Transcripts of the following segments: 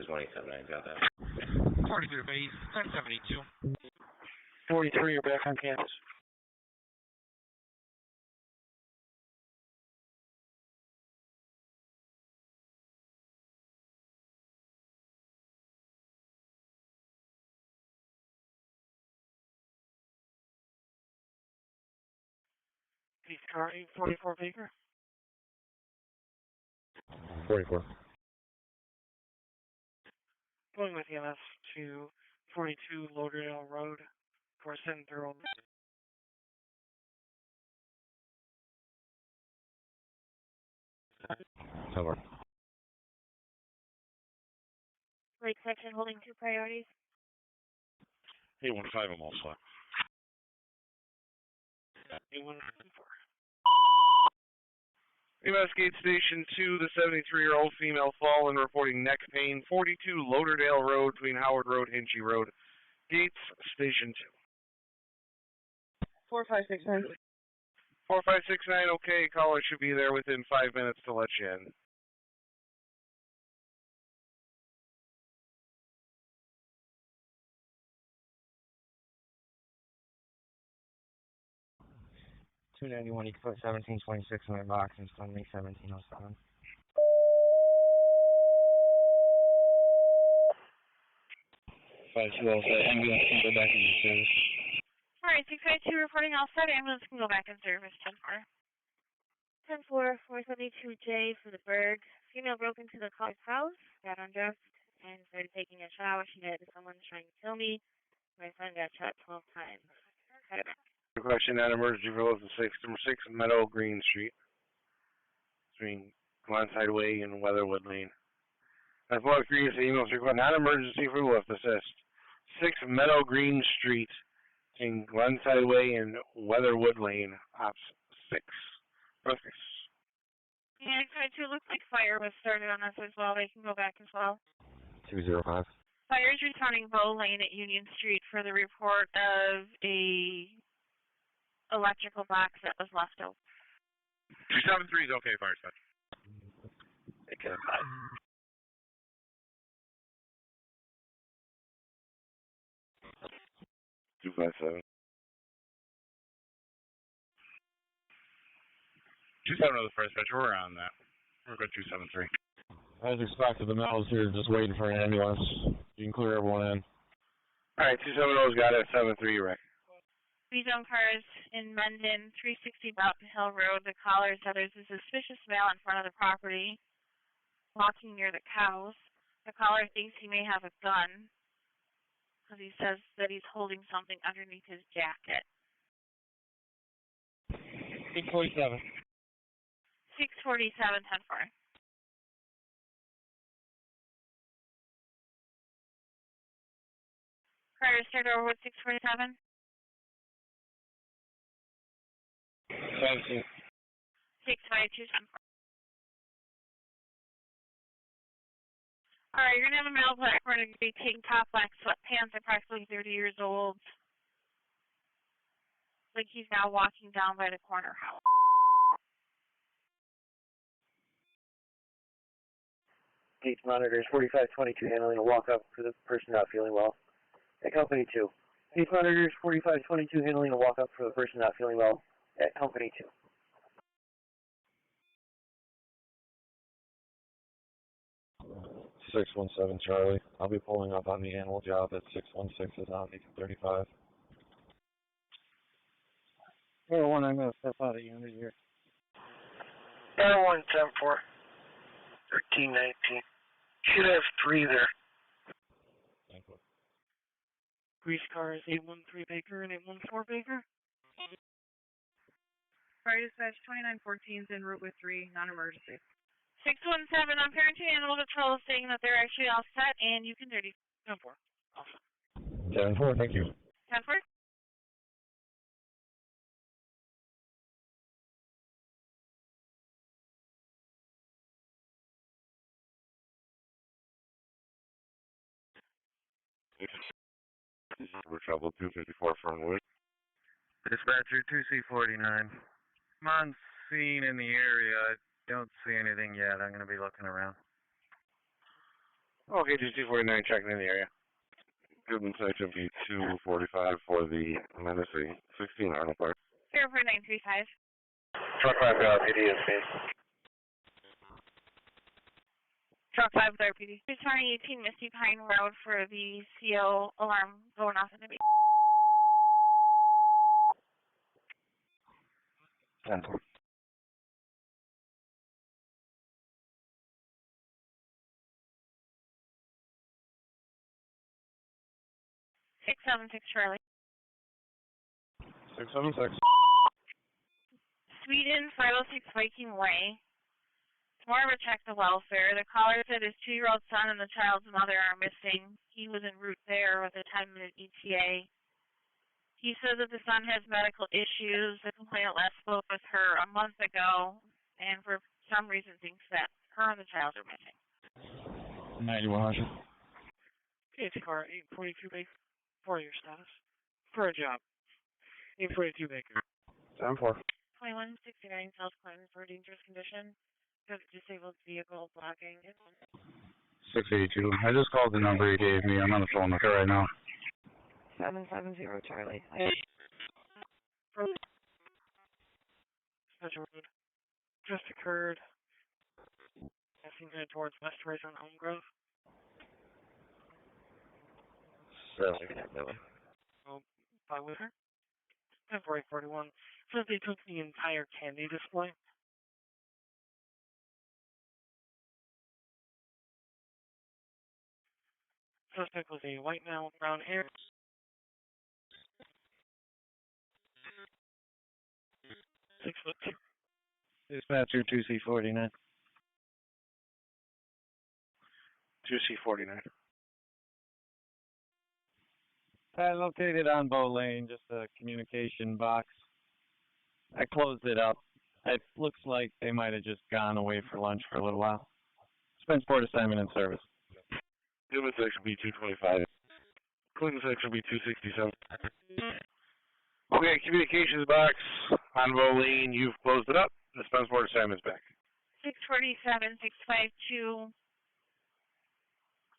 227, got that. 43 base, 1072. 43, you're back on campus. Police car 844 Baker. 44. Going with EMS to 42 Lauderdale Road for Sin Thorough. Cover. Lake section holding 2 priorities. 815, I'm all set. 8154. EMS Gate Station 2, the 73-year-old female fallen reporting neck pain, 42 Lauderdale Road between Howard Road, Hinchy Road. Gates Station 2. 4569. 4569, okay, caller should be there within 5 minutes to let you in. $291, you can put 1726 in my box and still make 1707. Ambulance can go back into service. Alright, 652 reporting all set. Ambulance can go back in service. 10-4. 10-4, 472J for the Berg. Female broke into the caller's house, got undressed, and started taking a shower. She said, someone's trying to kill me. My son got shot 12 times. Cut it back. Question on emergency for local 6, number 6 Meadow Green Street. Between Glenside Way and Weatherwood Lane. As well as Green emails request non-emergency for lift assist. 6 Meadow Green Street in Glenside Way and Weatherwood Lane. Ops 6. Focus. Yeah, it looks like fire was started on us as well. They can go back as well. 205. Fire is returning Bow Lane at Union Street for the report of a electrical box that was left open. 273 is okay, fire dispatch. Okay. 257. 270 is the fire dispatch. We're on that. We're good 273. As expected, the Mel's here just waiting for an ambulance. You can clear everyone in. Alright, 270's got it, 73, Rick. Zone cars in Mendon, 360 Mountain Hill Road. The caller said there's a suspicious male in front of the property, walking near the cows. The caller thinks he may have a gun, because he says that he's holding something underneath his jacket. 647. 647, 10-4. Carter, start over with 647. 17. 652, 10-4. Alright, you're going to have a male black running tank top, black sweatpants, approximately 30 years old. Like he's now walking down by the corner house. Gates monitors 4522 handling a walk-up for the person not feeling well. At Company 2. Gates monitors 4522 handling a walk-up for the person not feeling well. At Company 2. 617 Charlie. I'll be pulling up on the animal job at 616 is on 35. One, I'm going to step out of unit here. 110 for 1319. Should have 3 there. Thank you. Police cars 813 Baker and 814 Baker. Fire dispatch 2914 is en route with 3, non-emergency. 617, I'm parenting animal control saying that they're actually all set and you can 30. 10-4. Awesome. 7-4, thank you. 10-4. We're trouble 254 Fernwood. Dispatcher 2C49. I'm on scene in the area. I don't see anything yet. I'm going to be looking around. Okay, GC49 checking in the area. Goodman section be 245 for the Menacee, 16 Arnold Park. Fairport 935. Truck 5 LPD in space. Truck 5 with RPD. 2018 Misty Pine Road for the CO alarm going off in the beach. 10-4. 676 Charlie. 676. Sweden 506 Viking Way. It's more of a check to welfare. The caller said his 2-year-old son and the child's mother are missing. He was en route there with a 10-minute ETA. He says that the son has medical issues. The complainant last spoke with her a month ago, and for some reason thinks that her and the child are missing. 9100. PH car 842 Baker. For your status. For a job. 842 Baker. 10-4. 2169 South Clinton for dangerous condition. Disabled vehicle blocking. 682. I just called the number you gave me. I'm on the phone with her right now. 770 Charlie. Special road. Just occurred. Passing headed towards West Ridge on Elm Grove. By with her. 10-4-841. Says they took the entire candy display. Suspect was a white male with brown hair. 6'2". Dispatcher 2C49. 2C49. Located on Bow Lane, just a communication box. I closed it up. It looks like they might have just gone away for lunch for a little while. Spencerport assignment in service. Goodman section be 225. Clinton section be 267. Okay, communications box on Bow Lane. You've closed it up. The Spencerport assignment's back. 647, 652. Looks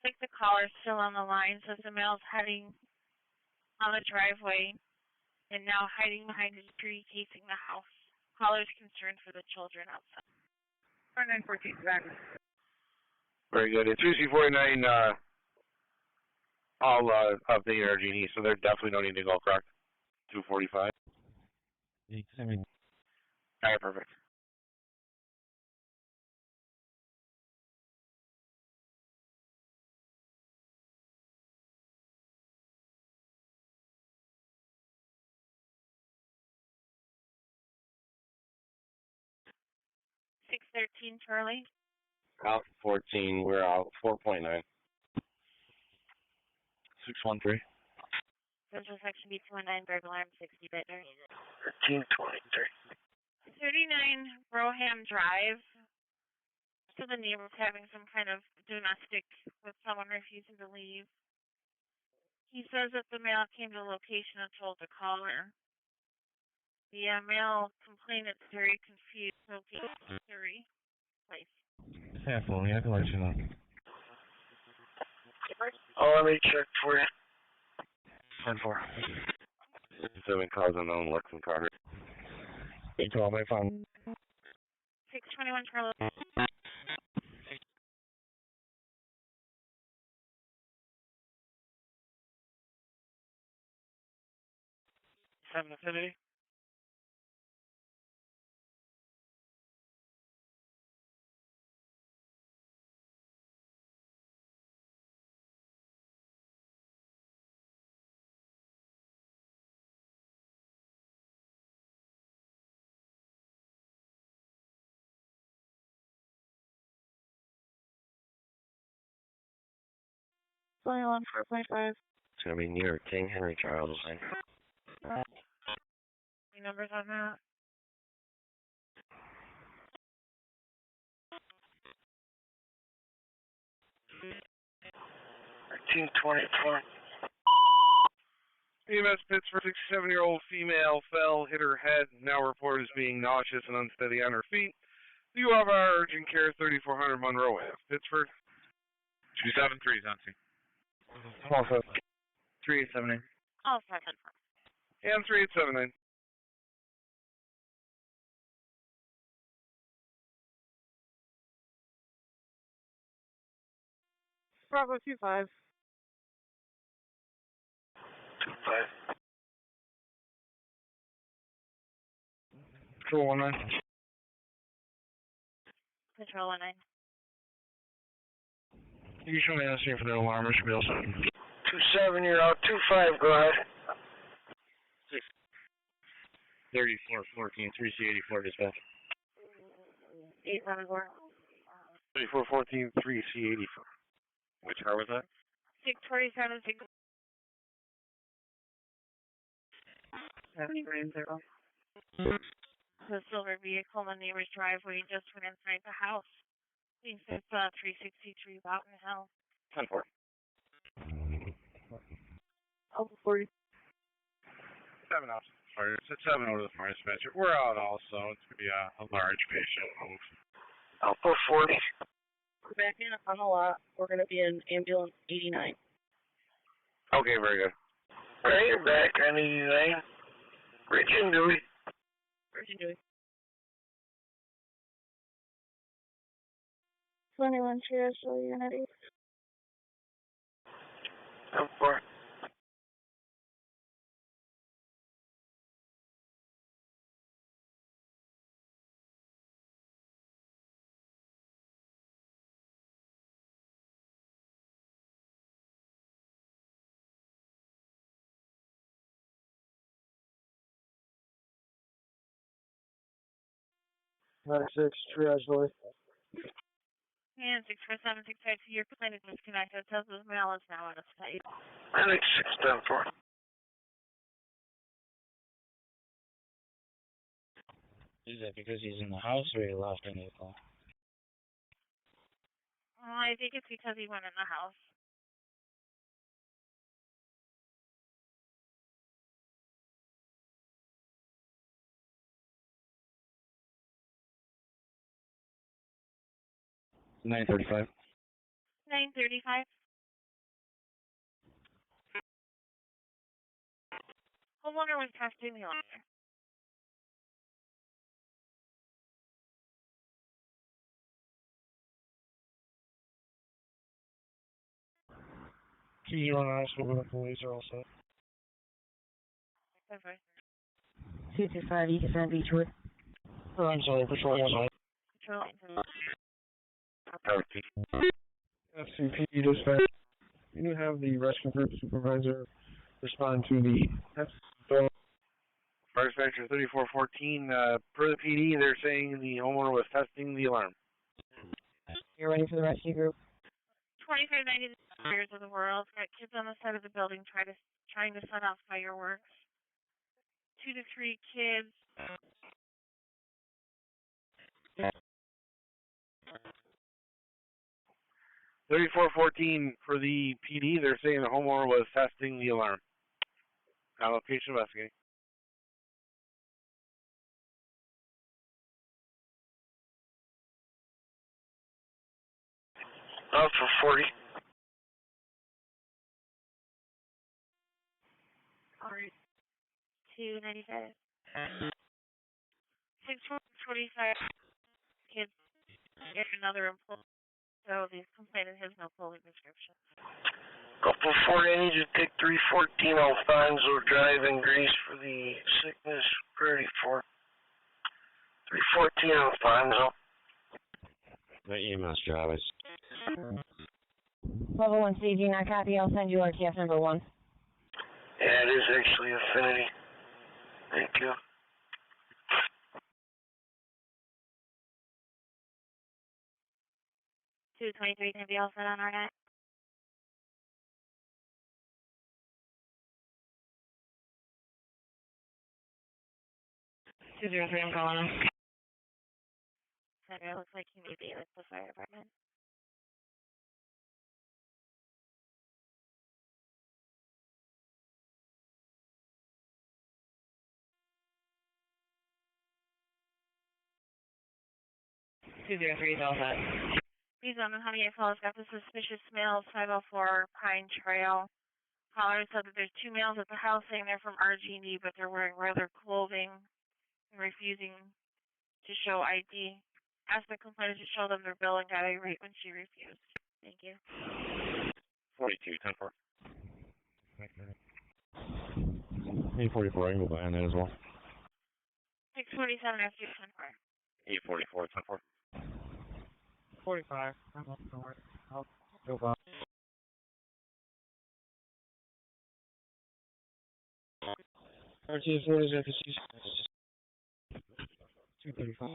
like the caller's still on the line, says the male's heading on the driveway and now hiding behind a tree casing the house. Caller's concerned for the children outside. 4914 back. Very good. It's 2C49, all updated our genie, so there definitely no need to go, correct? 245. All Alright, perfect. Six 13 Charlie. Out 14, we're out 4.9. 613. Central section B219, Berg alarm 60-bit. 1323. 39 Broham Drive. So the neighbor's having some kind of domestic with someone refusing to leave. He says that the male came to the location and told the caller. The male complainant's very confused. Location 3 place. Yeah, Philly, I can let you know. Oh, let me check for you. 10-4. 7 cars unknown, Lex and Carter. 812, my phone. 621 Charlie. 7 affinity. Going on 4.5. It's going to be near King Henry Charles. Any numbers on that? EMS Pittsford, 67-year-old female fell, hit her head, now reported as being nauseous and unsteady on her feet. You have our urgent care 3400 Monroe Ave. Pittsford. 273 is on scene. Small set. 3879. All set, 10-4. And 3879. Bravo 25. 25. Control 19. Control 19. You show me that scene for the alarm, or should be all set. 27, you're out. 25, go ahead. 3414, 3C84 dispatch. 874. 3414 3C84. Which car was that? 647, 6. The silver vehicle in the neighbor's driveway just went inside the house. Thinks it's 363 Mountain Hill. 10-4. Alpha 40. 7 out. Sorry, it's 7 over the fire dispatcher. We're out also. It's going to be a large patient. Alpha 40. We're back in on the lot. We're going to be in ambulance 89. Okay, very good. Alright, you're back on 89. Rich and Dewey. Where's he doing? 21 Sierra, so Unity. 10-4. Six, triage delay. And 647, 652, your plane is disconnected. Says the mail is now out of sight. Medic 610-4. Is that because he's in the house or he left in the car? I think it's because he went in the house. $935. 935. Homeowner was testing the alarm. Key on hospital with the police are all set. 225, you can send Beechwood. Oh, I'm sorry, patrol outside. FCP dispatch. You have the rescue group supervisor respond to the Fire dispatcher 3414. Per the PD, they're saying the homeowner was testing the alarm. You're ready for the rescue group? 2590 Fires of the World. Got kids on the side of the building trying to set off fireworks. 2 to 3 kids. $3414 for the PD. They're saying the homeowner was testing the alarm. Location investigating. Alpha 40. Alright. 295. 645 kids. Get another employee. So the complainant has no fully prescription. Alpha 40, I need you to take 314 Alfonso Drive in Greece for the sickness priority 4. 314 Alfonso. The EMS job is. Level 1 CG, not copy. I'll send you RTF number 1. Yeah, it is actually Affinity. Thank you. Two 23 can be all set on our net. I'm calling him. It looks like he may be with the fire department. Two 03 is all set. He's on the Honeoye Falls, got the suspicious males, 504 Pine Trail. Caller said that there's 2 males at the house saying they're from RG&D, but they're wearing regular clothing and refusing to show ID. Asked the complainant to show them their bill and got irate when she refused. Thank you. 42, 10-4. 844, I can go behind that as well. 647 after 10-4. 844, 10-4. 45. I'm up north. I'll go by. RT4 is at the 235.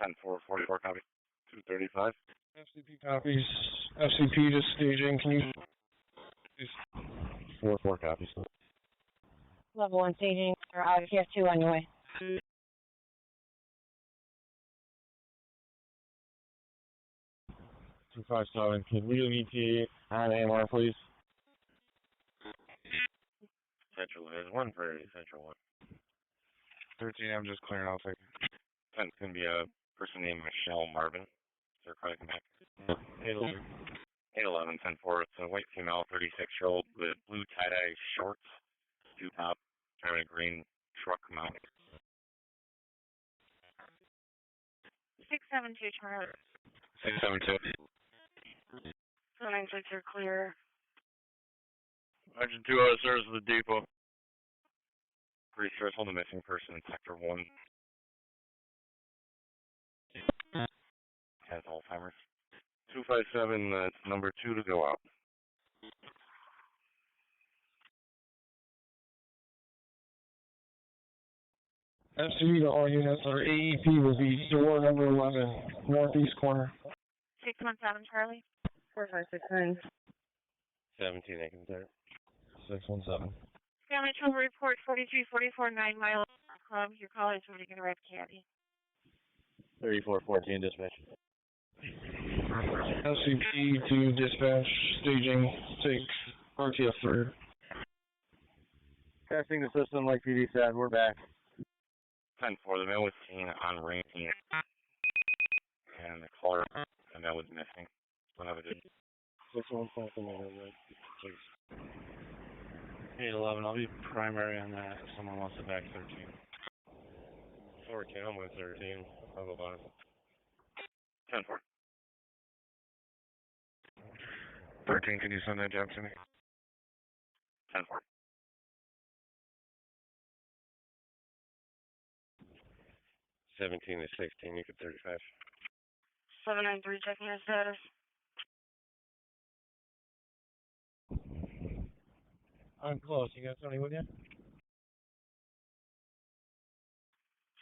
10-4, 44 copy. 235. FCP copies. FCP to staging. Can you please? 4 copies. Level 1 staging, or IDENTIFIERS 2 on your way. 257, can we do an ETA on AMR, please? Central is 1 for Central 1. 13, I'm just clearing out. 10 is going to be a person named Michelle Marvin. They're calling back. 811. 811, 10-4. It's a white female, 36-year-old with blue tie-dye shorts, 2-top, driving a green truck mount. 672 Charlie. 672. 796 are clear. Engine 2 out of service of the depot. Pretty sure it's on the missing person in Sector 1. Has Alzheimer's. 257, that's number 2 to go out. FCP to all units, our AEP will be door number 11, northeast corner. 617 Charlie. 4569. 17, I can start. 617. Family Trouble Report 4344 9 Mile Club. Your caller is ready to get a red caddy. 3414, dispatch. FCP to dispatch, staging, take RTF through. Testing the system like PD said, we're back. 10-4, the male was seen on ranking, and the caller, the male was missing. Don't have a good. 615, please. 811, I'll be primary on that if someone wants to back 13. 14, I'm with 13. I'll go by. 10-4. 13, can you send that job to me? 10-4. 17 to 16, you could 35. 793 checking your status. I'm close. You got somebody with you?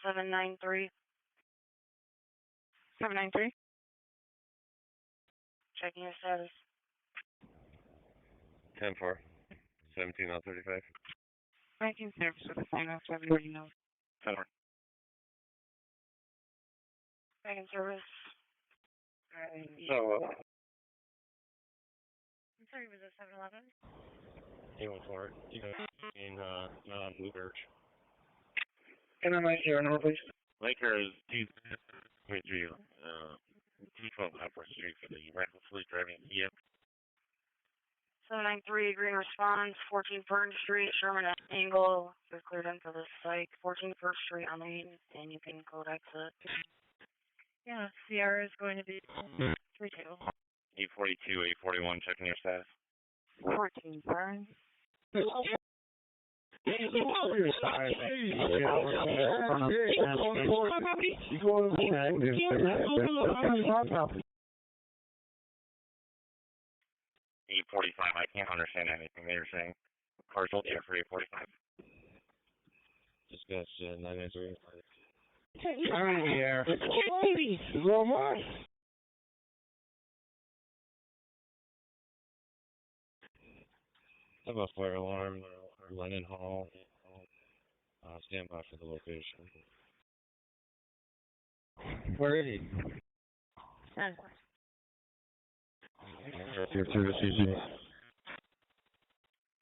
793. 793. Checking your status. 10-4. 17 out 35. Making service with the sign off 739. 10-4. Making service. So, I'm sorry, was it 711? he went for it. You know, in Blue Birch. Can I make your number, please? Laker is T3, T12 Upper Street for the recklessly driving EF. 793 green response. 14 Fern Street, Sherman Angle. You're cleared in for the site. 14 First Street on the main, and you can code exit. Yeah, CR is going to be 32. 842, 841, checking your status. 14 Fern. $845, I can't understand anything they were saying. Car told you for $845. Just got 993. Yeah. How about fire alarm or Lennon Hall? Stand by for the location. Where is he? You're through the CG.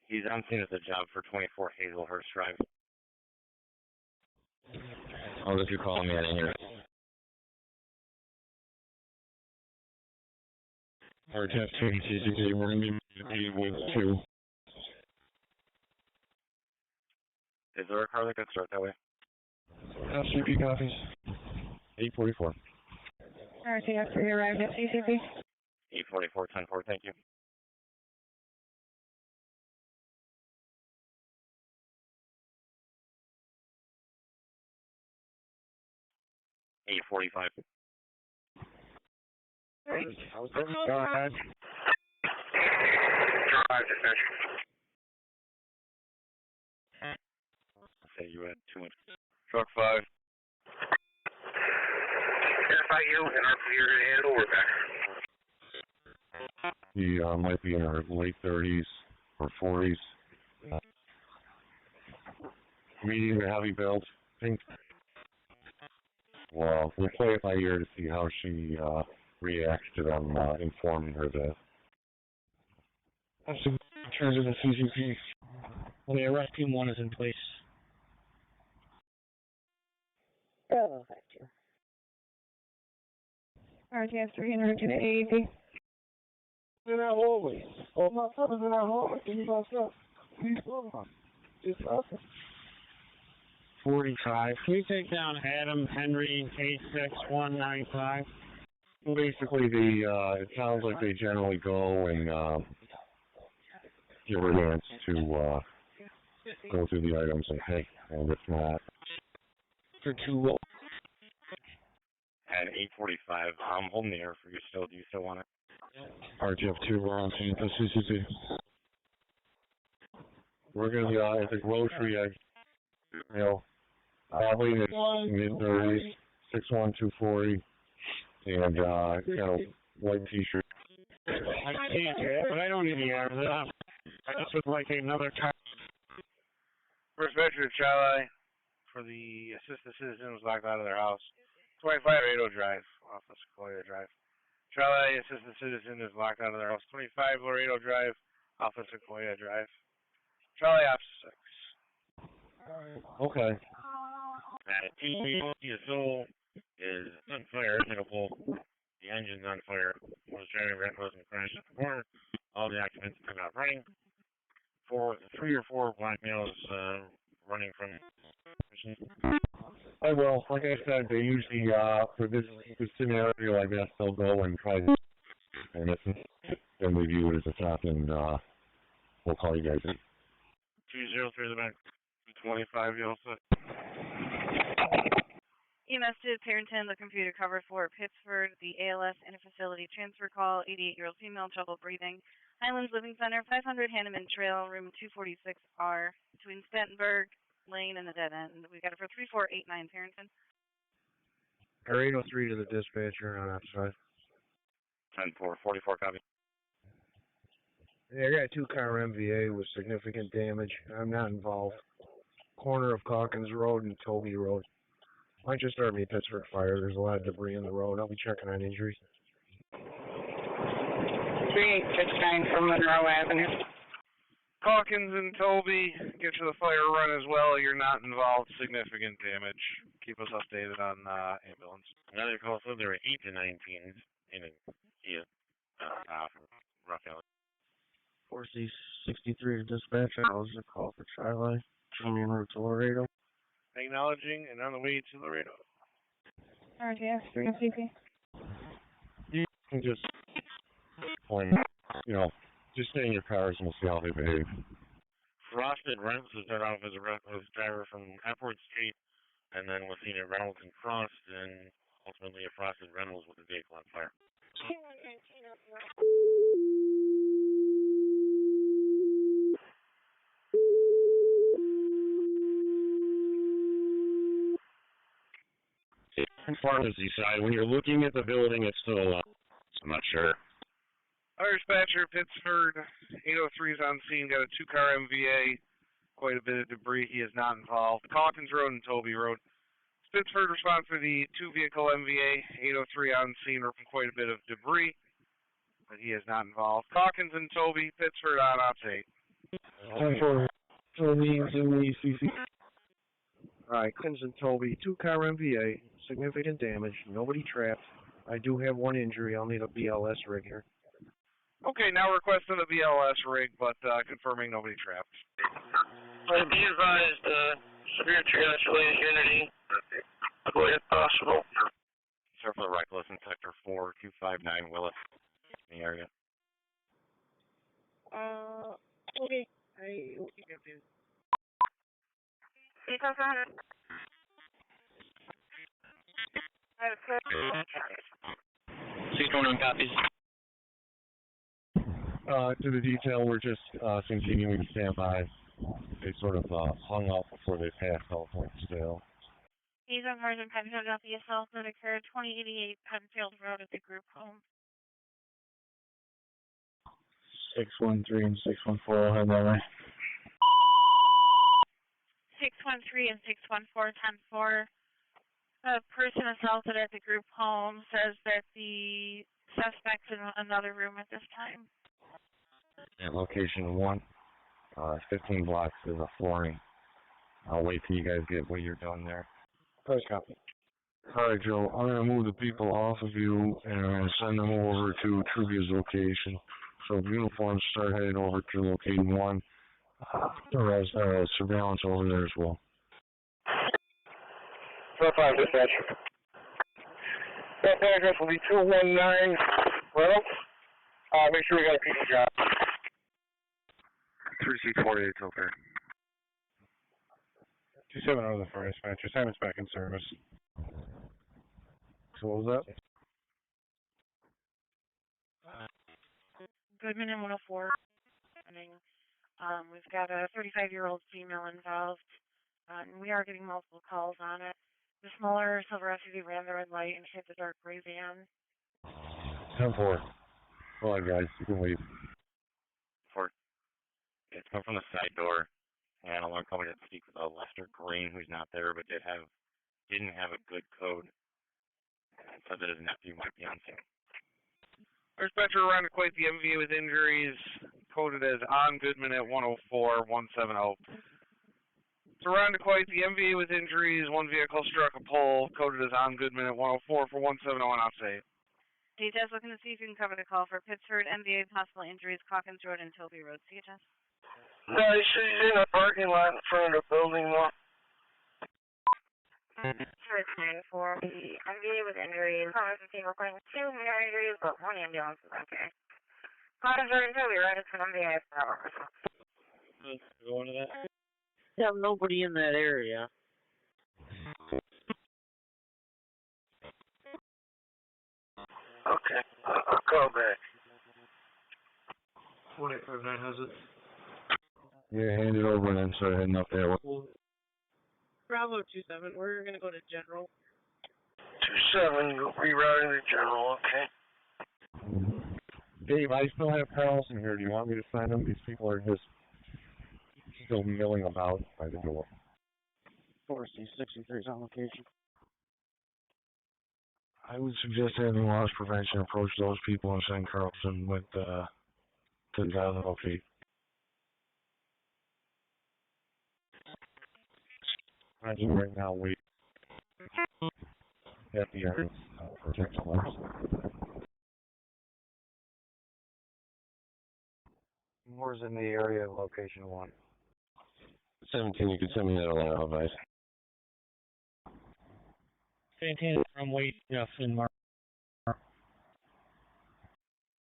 He's on scene at the job for 24 Hazelhurst Drive. Oh, if you're calling me, I didn't hear it. Our test taking CCC, we're going to be with 2. Is there a car that could start that way? CP copies. 844. RTF 3 arrived at CCP. 844, 10-4, thank you. Eight 45. Go ahead. Say you had 2 minutes. Truck 5. Identify you and our you're going to handle. We're back. He might be in her late 30s or 40s. Medium to heavy build. Think. Well, we'll play it by ear to see how she reacts to them informing her that. That's in terms of the CCP. Well, the arrest team 1 is in place. Bravo 5-2. RTF 3 en route to the AEP. In our hallway. All my fellas in our hallway. Can you pass up? Please go on. Just awesome. 45. Can you take down Adam Henry 86195? Basically, it sounds like they generally go and give her a chance to go through the items and hey, and if not. For 2. At 845, I'm holding the air for you still. Do you still want it? RTF2, we're on scene for CCP. We're going to be at the grocery exit. You know, probably in the mid-30s, 61240, and, white t-shirt. I can't, but I don't even have that. This was like another time. First measure Charlie for the assistant citizen was locked out of their house. 25 Laredo Drive, off of Sequoia Drive. Charlie, assistant citizen is locked out of their house. 25 Laredo Drive, off of Sequoia Drive. Charlie, ops 6. Okay. The soul is on fire. The engine's on fire. Was driving reckless and crashed at the corner. All the occupants are not running. 3 or 4 black males running from. I will. Like I said, they usually for this scenario like that, they'll go and try to, and if then we view it as a stop, and we'll call you guys in. 203 the back. 25, you all set? EMS to Parrington, the computer cover for Pittsford, the ALS in a facility transfer call, 88-year-old female, trouble breathing. Highlands Living Center, 500 Hanneman Trail, room 246R, between Spencerport Lane and the dead end. We got it for 3489 Parrington. Or 803 to the dispatcher on outside. 10-4, 44 copy. Yeah, I got a 2-car MVA with significant damage. I'm not involved. Corner of Calkins Road and Toby Road. Why don't you start me Pittsford Fire? There's a lot of debris in the road. I'll be checking on injuries. 3869 from Monroe Avenue. Calkins and Toby, get to the fire run as well. You're not involved. Significant damage. Keep us updated on ambulance. Another call, so there were 8 to 19 in a rough alley. 4C63 to dispatch. I was a call for Charlie. Show me en route to Laredo. Acknowledging and on the way to Laredo. RTF 3 CP. You can just point, just stay in your cars and we'll see how they behave. Frosted Reynolds is there off as a reckless driver from Upward Street, and then we'll see a Reynolds and Cross, and ultimately a Frosted Reynolds with a vehicle on fire. Pharmacy side, when you're looking at the building, it's still I'm not sure. Our dispatcher, Pittsford, 803 is on scene, got a 2-car MVA, quite a bit of debris. He is not involved. Calkins Road and Toby Road. Pittsford responds for the 2-vehicle MVA, 803 on scene, quite a bit of debris, but he is not involved. Calkins and Toby, Pittsford on ops 8. Time for Toby and CC. Alright, Calkins and Toby, 2-car MVA, significant damage, nobody trapped. I do have 1 injury. I'll need a BLS rig here. Okay, now requesting the BLS rig, but confirming nobody trapped. Be advised, severe triage related unity, avoid if possible. Sir, for the reckless in sector 4259 Willis in the area. Okay. I will keep you updated. copies. To the detail, we're just continuing to stand by. They sort of hung up before they passed telephone still. These are cars in Penfield got the assault that occurred 2088 Penfield Road at the group home. 613 and 614 head that way. 613 and 614 10-4. The person assaulted at the group home says that the suspect's in another room at this time. At location 1, 15 blocks is a flooring. I'll wait till you guys get what you're doing there. First copy. All right, Joe. I'm gonna move the people off of you and I'm gonna send them over to Trubia's location. So uniforms start heading over to location 1. There is surveillance over there as well. 4-5 dispatch. That address will be 219 Reynolds. Make sure we got a people job. 3648, okay. 27 for dispatcher. Simon's back in service. So what was that? Goodman and 104. We've got a 35-year-old female involved. And we are getting multiple calls on it. The smaller silver SUV ran the red light and hit the dark gray van. 10-4. Go ahead, guys. You can leave. 4. It's come from the side door. And I want to probably speak with Lester Green, who's not there, but didn't have a good code. And said that his nephew might be on scene. Dispatcher around to quite the MVA with injuries, coded as on Goodman at 104-170. Around to quite the MVA with injuries, one vehicle struck a pole, coded as on Goodman at 104 for 170 outside. CHS looking to see if you can cover the call for Pittsford, MVA possible injuries, Calkins Road and Toby Road. CHS. No, she's in a parking lot in front of the building. For the MVA with injuries, Calkins team reporting 2 minor injuries, but 1 ambulance is okay. Calkins Road and Toby Road is from MVA. Going to that? Have nobody in that area. Okay, I'll call back. 1859 has it. Yeah, hand it over and then start heading up there. Bravo 27, we're going to go to General. 27, rerouting to General, okay. Dave, I still have Carlson here. Do you want me to sign him? These people are just still milling about by the door. 4C63 is on location. I would suggest having loss prevention approach those people and send Carlson with to the guy on the locate. Right now, wait. At the area protection lines. Moore's in the area of location 1. 17, you can send me that along, advice. 18 from Wait, yes, in Mark.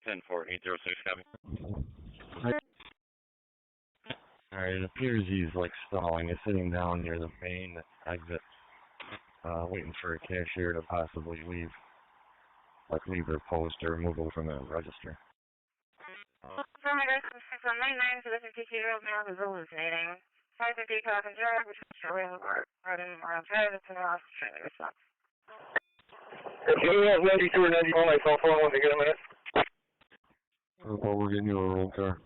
10-4, 806, copy. Alright, it appears he's like stalling. He's sitting down near the main exit, waiting for a cashier to possibly leave their post or move over from the register. From address 6199 to the 52-year-old male who's hallucinating. 550 Calkins Road, which is showing riding around drive. It's in the last training response. If you have 92 or 91, my cell phone, once you get a minute. Well, we're getting you a roll car.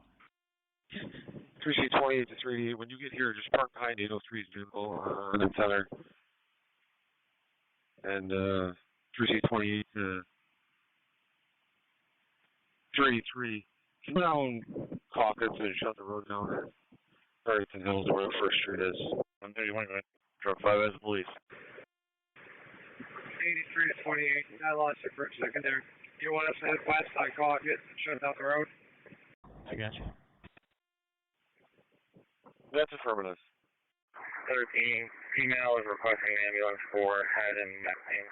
3C28 to 38. When you get here, just park behind 803's vehicle on the center. And 3C28 to 33. Come down Calkins and shut the road down there. Farrington Hills, where First Street is. 131, go ahead. Drug 5 as the police. 83 to 28. I lost you for a second there. You want us to head west, I call it, shut out the road? I got you. That's affirmative. 13, female is requesting an ambulance for head and neck pain.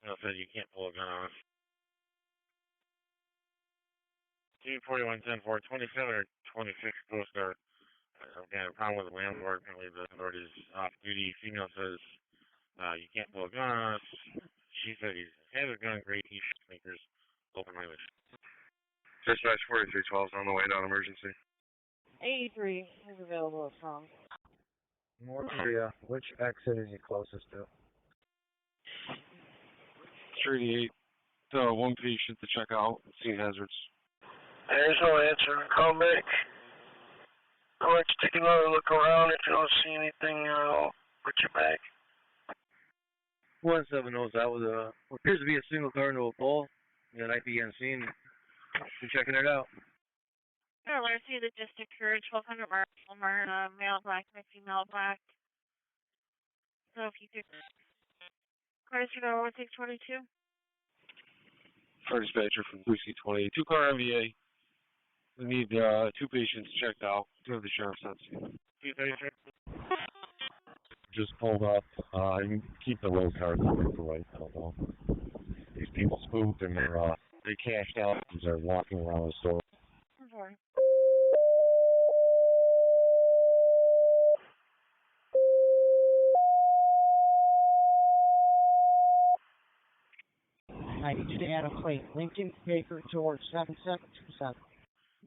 No, said you can't pull a gun on us. 241-10-4, 27 or 26 Coast Guard. Again, a problem with the landlord. Apparently the landlord is off duty. Female says, you can't pull a gun on us. She said he has a gun, great t-shirt makers, open-minded. Dispatch 4312 is on the way down emergency. 83 is available at Tom. Maria, which exit is he closest to? 38. One patient to check out. Scene hazards. There's no answer. Call back. Go ahead, take another look around. If you don't see anything, I'll put you back. 170 out with what appears to be a single car into a pole. An IP on scene. Been checking it out. Let's see, that just occurred. 1200 Mark, male black, female black. So if you could, Carter 1622. Car dispatcher from 3C20. 2-car MVA. We need 2 patients checked out. 2 of the sheriff's on scene. Just pulled up. You can keep the road cars open for right now, though. These people spooked and they cashed out as they're walking around the store. I'm sorry. I need you to add a plate. Lincoln Baker George 7727.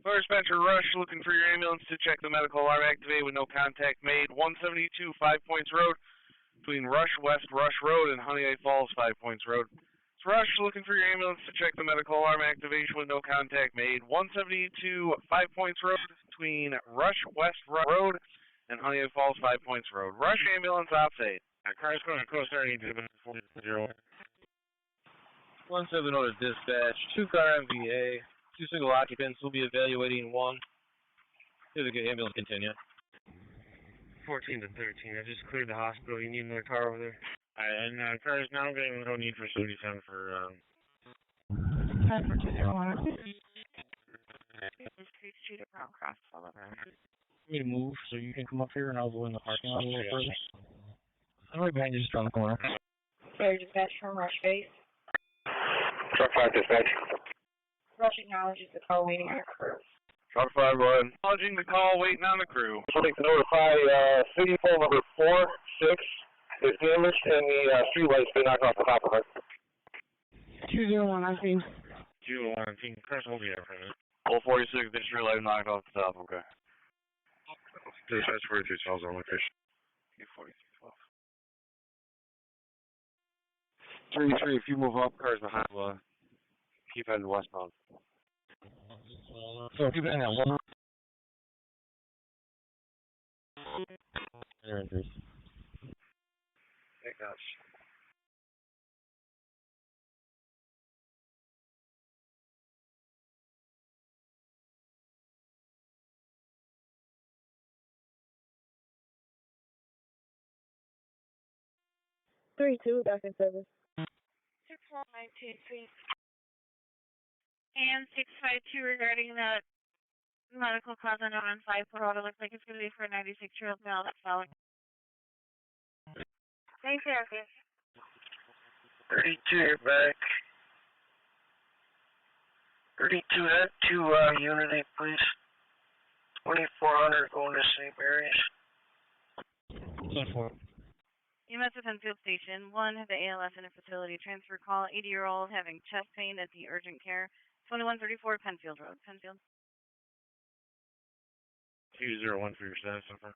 Fire dispatcher Rush looking for your ambulance to check the medical alarm activated with no contact made. 172 5 Points Road between Rush West Rush Road and Honeoye Falls 5 Points Road. It's Rush looking for your ambulance to check the medical alarm activation with no contact made. 172 5 Points Road between Rush West Road and Honeoye Falls 5 Points Road. Rush ambulance off-state. Car's going to Coast Guard 840. 170 to dispatch. 2-car MVA. 2 single occupants will be evaluating 1. Here the ambulance continue. 14 to 13. I just cleared the hospital. You need another car over there? And cars now getting no need for 37 for. 10 for 201. Street Street at Brown Cross, Sullivan. Want me to move so you can come up here and I'll go in the parking lot a little further? I'm right behind you, just around the corner. Fire dispatch from Rush Base. Truck 5 dispatch. Rush acknowledges the call waiting on crew. Truck 5 1. Acknowledging the call, waiting on the crew. I'd like to notify city pole number 4, 6 is damaged and the street light's been knocked off the top of it. 201, I see. 201. Car's hold you there for a minute. 046, the street light knocked off the top, okay. Dispatch 4312 on location. 33, if you move up, cars behind you. Keep heading westbound. So keep it in that one. Enters. Hey, gosh. Back in service. 61923. And 652 regarding the medical cause unknown on 5 Road. It looks like it's going to be for a 96-year-old male that's following. Thanks, Erica. 32, you're back. 32, that to Unity, please. 2400 going to St. Mary's. 10-4. EMS at Penfield Station. 1, the ALS in a facility transfer call. 80-year-old having chest pain at the urgent care. 2134 Penfield Road. Penfield. 201 for your status so far.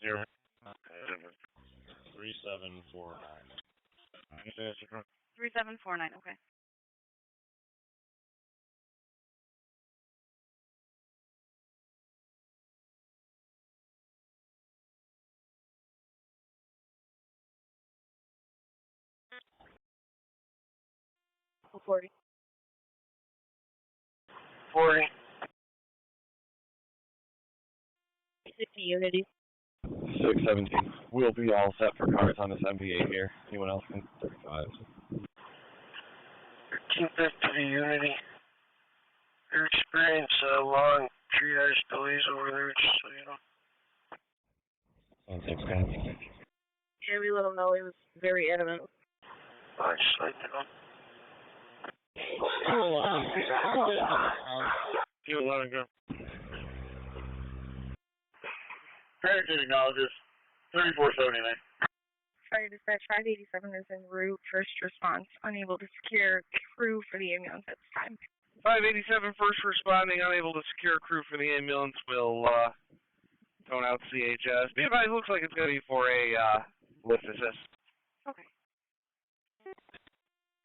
Zero. 3749. 3749, okay. 40. 40. 50 Unity. 617. We'll be all set for cars on this MVA here. Anyone else can 35. 1350 Unity. You experience long triage delays over there, just so you know. On 610. Yeah, we let him know. He was very adamant. I just like to know. You let him go. Parenting acknowledges 3479. Fire dispatch 587 is en route. First response unable to secure crew for the ambulance at this time. 587 first responding, unable to secure crew for the ambulance, will tone out CHS. Be advised, looks like it's going to be for a lift assist. Okay.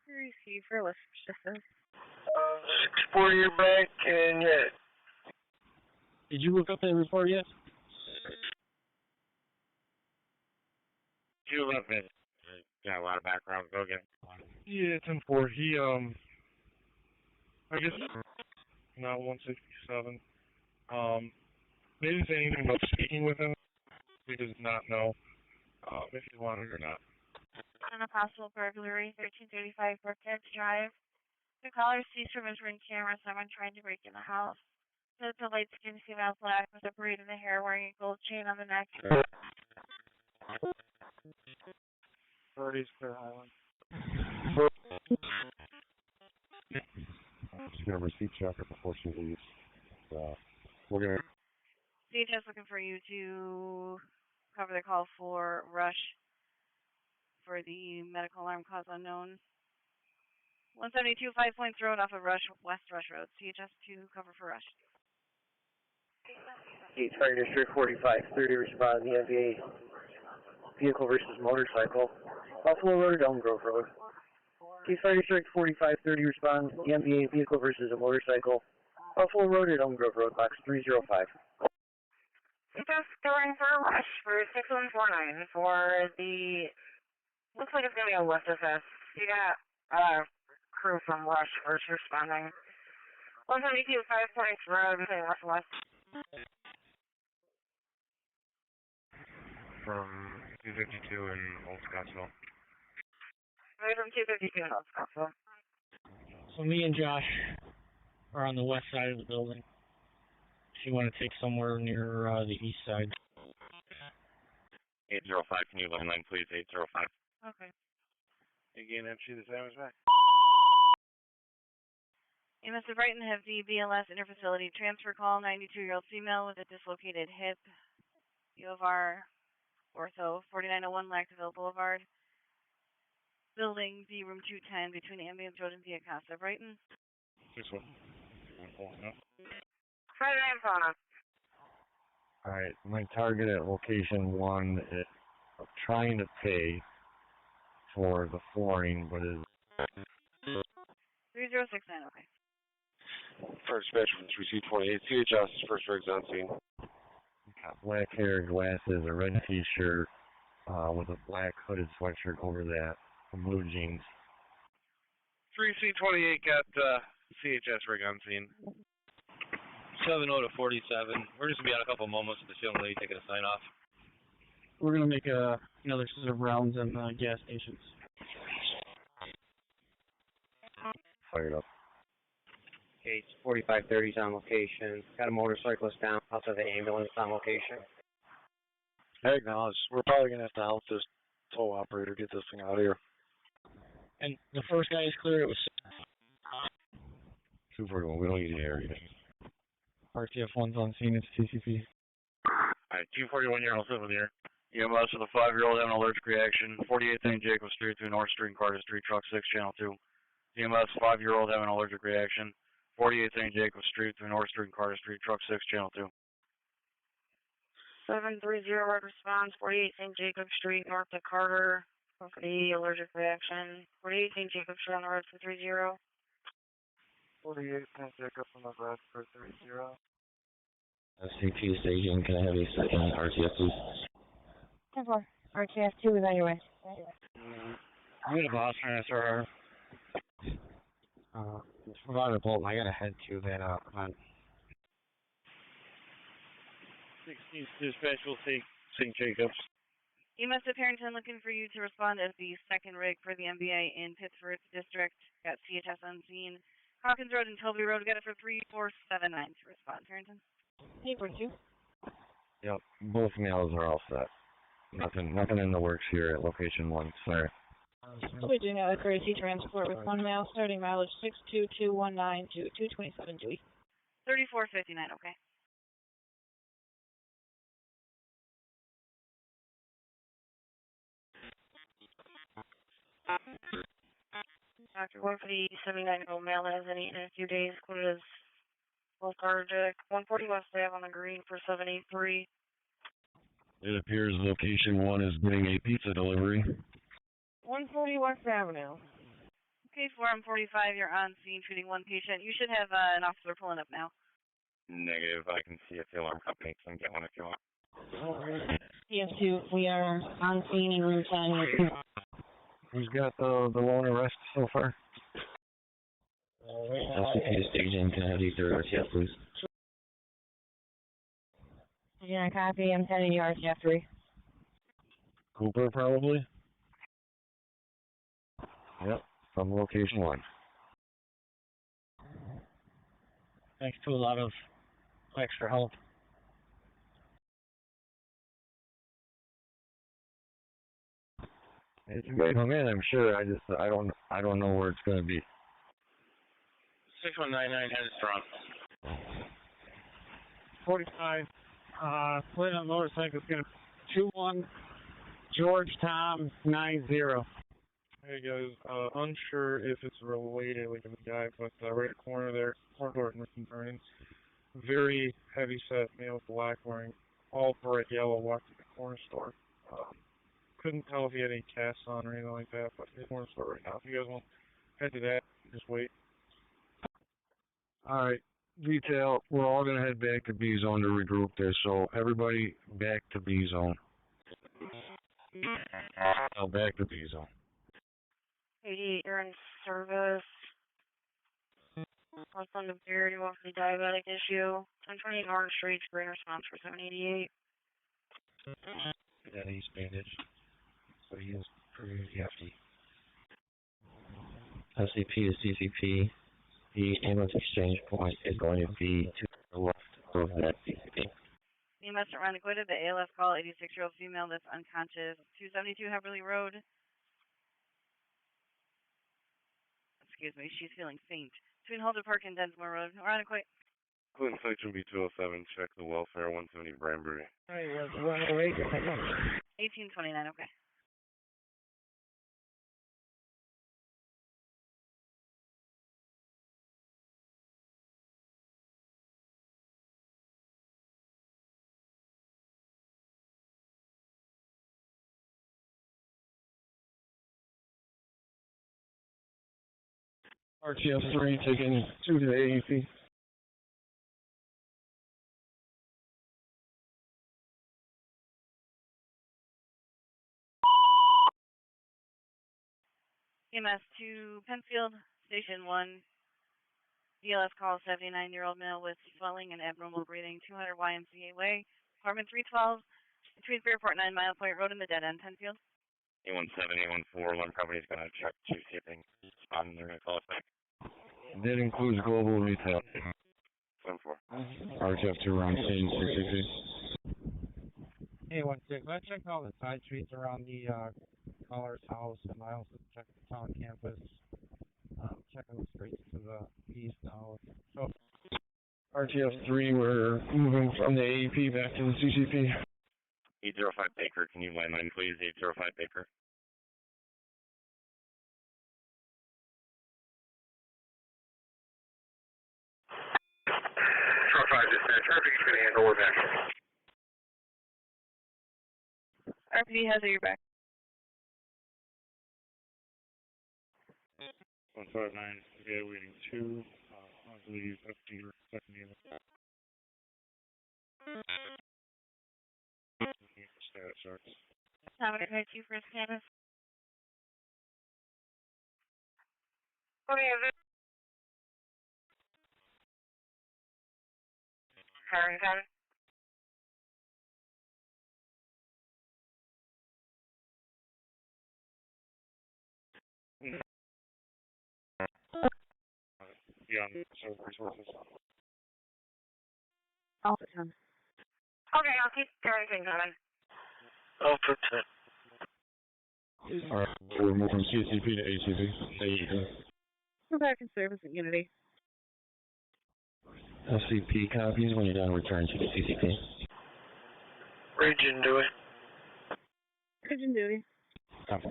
Receive for lift assist. 640, you're back, and yeah. Did you look up that report yet? You left it. Got a lot of background. Go again. Yeah, 10-4. He, I guess, not 167. They didn't say anything about speaking with him. We does not know if he wanted or not. On a possible burglary, 1335 Brookhead Drive. The caller sees from his ring camera someone trying to break in the house. It's a light-skinned female black with a braid in the hair wearing a gold chain on the neck. 30's Clear Highland. She's going to receipt check her before she leaves. We're going to... CHS looking for you to cover the call for rush for the medical alarm cause unknown. 172 5 Points Road off of West Rush Road. CHS to cover for rush. Gates Fire District 4530 respond the MVA vehicle versus motorcycle. Buffalo Road, Elm Grove Road. Gates Fire District 4530 responds the MVA vehicle versus a motorcycle. Buffalo Road at Elm Grove Road, box 305. Just going for a rush for 6149 for the, looks like it's going to be a lift assist. You got crew from Rush first responding. 172 5 Points Road, West. From 252 in Old Scottsville. Right from 252 in Old Scottsville. So me and Josh are on the west side of the building. If you want to take somewhere near the east side. 805, can you line please? 805. Okay. Again, MC, the same as back. EMS of Brighton have the BLS interfacility transfer call. 92-year-old female with a dislocated hip. U of R Ortho, 4901 Lactaville Boulevard. Building B, room 210, between Ambulance Road and Via Casa, Brighton. 6-1. No. Alright, my target at location 1 is trying to pay for the flooring, but is... 3069, okay. First dispatch received 28. CHS, first rigs on scene. Got black hair, glasses, a red t-shirt, with a black hooded sweatshirt over that, some blue jeans. 3C28 got CHS rig on scene. 70 to 47. We're just going to be on a couple moments with this young lady taking a sign off. We're going to make another set of rounds in gas stations. Fired up. Gates 4530's on location. Got a motorcyclist down outside the ambulance on location. I acknowledge. We're probably going to have to help this tow operator get this thing out of here. And the first guy is clear. It was 241, we don't need the area. RTF 1's on scene. It's TCP. Alright, 241, you're all set with here. EMS with a 5-year-old having allergic reaction. 48th St. Jacob Street through North Street and Carter Street, truck 6, channel 2. EMS 5-year-old having allergic reaction. 48th St. Jacob Street through North Street and Carter Street, truck 6, channel 2. 730 red response, 48 St. Jacob Street, north of Carter, for the allergic reaction. 48 St. Jacob Street on the road for 30. 48 St. Jacob on the road for 30. SCP station, can I have a second RTF, please? 10-4. RTF 2 is on your way. I'm going to boss for SRR. Provide a bolt. I gotta head to that, on 16th dispatch will take St. Jacobs. EMS at Harrington looking for you to respond as the second rig for the MBA in Pittsford District. Got CHS on scene. Hawkins Road and Toby Road. Got it for 3479 to respond. Harrington. 842. Yep, both males are all set. Nothing in the works here at location 1, sorry. We do have a courtesy transport with one male starting mileage 62219 to 227 Dewey. 3459, okay. Dr. 140, 79-year-old male has any in a few days, included as lethargic. 140 West Ave on the green for 783. It appears location 1 is getting a pizza delivery. 140 West Avenue. Okay, 445, you're on scene treating one patient. You should have an officer pulling up now. Negative, I can see if the alarm company can get one if you want. PS2, we are on scene in room 10. Who's got the lone arrest so far? LCP station, can I have the third RTF, please? Yeah, copy. I'm sending you RTF 3. Cooper, probably? Yep, from location 1. thanks to a lot of extra help. It's going to come in, I'm sure. I don't know where it's going to be. 6199 headed strong. 45. Split on motorcycle is going to 21 George Tom 90. Hey guys, unsure if it's related with the guy, but right corner there, corridor and Ricky Burning. Very heavy set male with black wearing all bright yellow, walked to the corner store. Couldn't tell if he had any casts on or anything like that, but he's corner store right now. If you guys want to head to that, just wait. Alright, detail, we're all going to head back to B zone to regroup there, so everybody back to B zone. Oh, back to B zone. 88, you're in service. What's on the beard, you want the diabetic issue. 1028 Orange Street, green response for 788. That he's bandaged, so he is pretty hefty. LCP to CCP. The ambulance exchange point is going to be to the left of that CCP. EMS around acquitted. The ALS call, 86-year-old female that's unconscious. 272 Heverly Road. Excuse me, she's feeling faint. Between Holder Park and Densmore Road. Around acquit. Clinton section B207, check the welfare, 170 Branbury. Hey, we're on the way. 1829, okay. RTF 3 taking 2 to the AEP. EMS to Penfield, Station 1. DLS call, 79-year-old male with swelling and abnormal breathing, 200 YMCA Way, apartment 312, between Fairport and 9 Mile Point Road in the dead end, Penfield. A17, A14, alarm company's going to check to see if they can respond, and they're going to call us back. That includes global retail. 7-4. RTF 2 around scene, 666. Hey, 1-6. I checked all the side streets around the Colors house, and I also checked the town campus. Checking the streets to the east now. So, RTF 3, we're moving from the AEP back to the CCP. 805 Baker, can you line please? 805 Baker. Truck 5 dispatch, RPD's going to handle it back. RPD has your back. 159, evaluating 2, I believe FD or second unit. Status charts. I'm going to hit you for status. Okay, Farrington. Yeah, service resources. Alpha 10. Okay, I'll keep Farrington coming. Alpha 10. Alright, we're moving from CCP to ACP. We're back in service at Unity. SCP copies when you're done, return to the CCP. Region Dewey. Pigeon duty. Copy.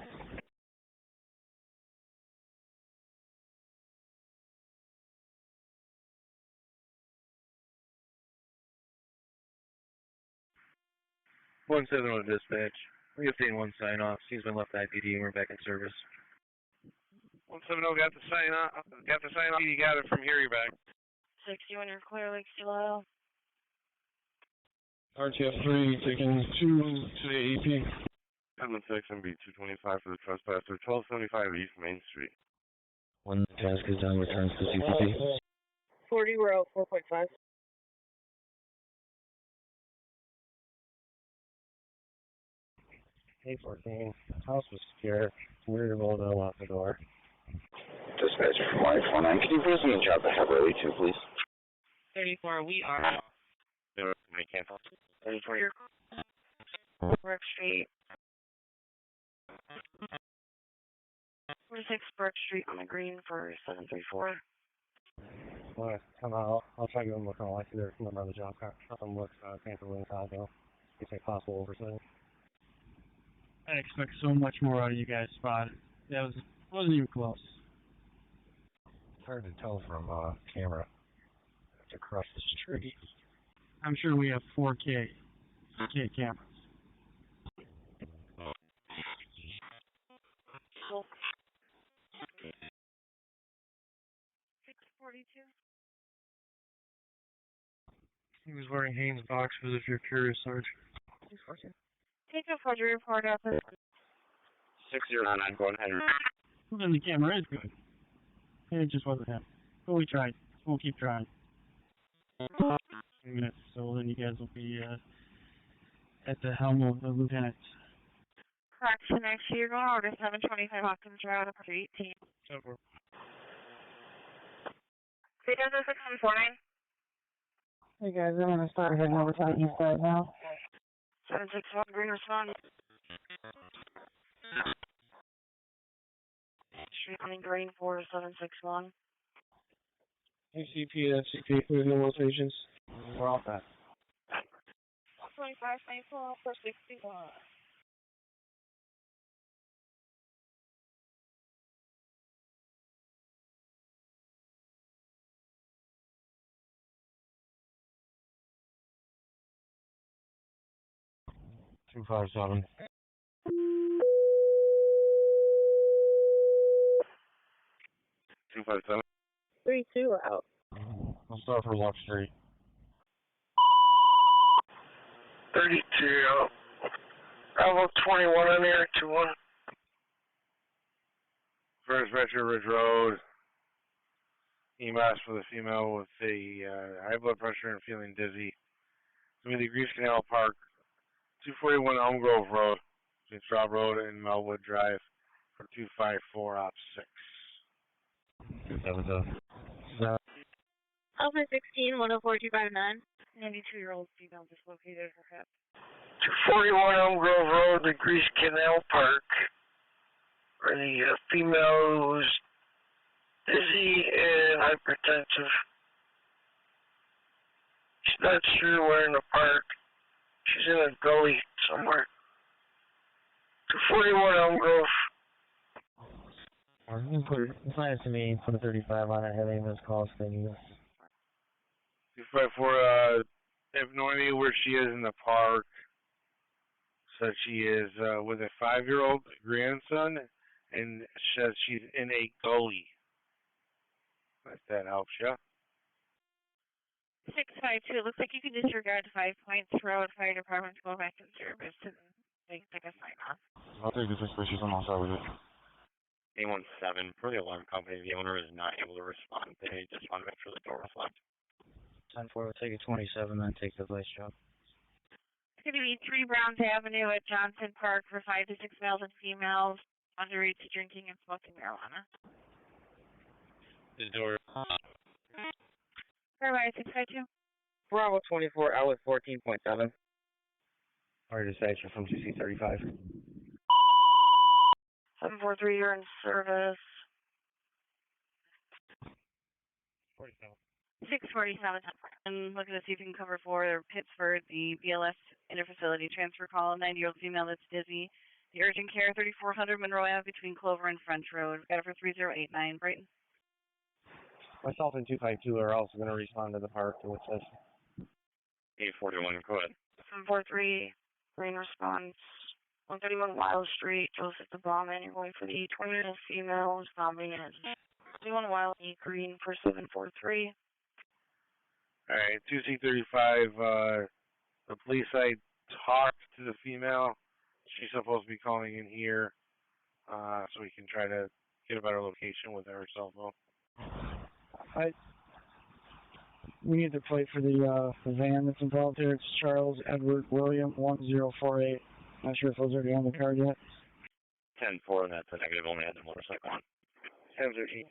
One 7 dispatch. We obtained one sign off. He's been left IPD and we're back in service. 170 got the sign off. You got it from here. You're back. 60 when you're clear, Lake Still. RTF 3 taking 2 to the AEP. 76 MB 225 for the trespasser, 1275 East Main Street. When the task is done, returns to CCP. 40, we're out 4.5. A14. House was secure. We were able to unlock the door. Dispatch from 149. Can you put us in the job at Heavily 2, please? 34, we are. May cancel. 34, Brook Street. 46 Brook Street on the green for 734. Alright, come out. I'll try to give them a call. I see there's a number on the job car. Nothing looks canceled inside though. It's a possible oversight. I expect so much more out of you guys, Spot. That wasn't even close. It's hard to tell from camera. It's across the street. I'm sure we have 4K cameras. Cool. 642. He was wearing Hanes boxers if you're curious, Sarge. 642. Take a forgery report up at 6099, go ahead. Well, then the camera is good. It just wasn't him. But we tried. We'll keep trying. 2 minutes, so then you guys will be at the helm of the lieutenant. correction. Actually, you're going over to 725 Hawkins Road, up to 18. Over. Speed 6149. Hey guys, I'm gonna start heading over to the east side now. 761 green respond. Street running green 4761. ACP and FCP, we have no locations. We're all set. 25 24 for 61. Two 5-7. 257. 3-2 out. I'll start for Luck Street. 32. Bravo 21 on air, 2-1. First Retro Ridge Road. EMS for the female with the high blood pressure and feeling dizzy. It's going to be the Grease Canal Park, 241 Elm Grove Road, between Straub Road and Melwood Drive, for 254 op 6. 277. Alpha 16 104 259. 92-year-old female dislocated her hip. 241 Elm Grove Road, the Grease Canal Park, where the female was dizzy and hypertensive. She's not sure where in the park. She's in a gully somewhere. 241 Elm Grove. It's nice to me. Put a 35 on it. Have any missed calls thing. 254, have no idea where she is in the park. Says she is with a 5-year-old grandson, and says she's in a gully. If that helps you. 652. Looks like you can disregard 5 points. Road Fire Department to go back in service and they can take a sign off. I'll take the 6 issues on my side with it. A17, for the alarm company, the owner is not able to respond. They just want to make sure the door was locked. 10-4 will take a 27, then take the place job. It's going to be 3 Browns Avenue at Johnson Park for 5 to 6 males and females underage drinking and smoking marijuana. The door. Fairway 652. Bravo 24, outlet 14.7. Our dispatcher from CC35. 743, you're in service. 47. 647. And looking to see if you can cover for Pittsford, the BLS interfacility transfer call, a 90-year-old female that's dizzy. The urgent care, 3400 Monroe Ave between Clover and French Road. Got it for 3089. Brighton. Myself and 252 are also going to respond to the park to assist. 841, go ahead. 743, green response. 131 Wild Street, Joseph the Bomb, you're going for the 20-year-old female responding at 21 Wild E Green for 743. Alright, 2C35, the police side talked to the female. She's supposed to be calling in here, so we can try to get a better location with her cell phone. We need to plate for the van that's involved here. It's Charles Edward William 1048. Not sure if those are on the card yet. 10-4, and that's a negative. Only had the motorcycle on. 1013.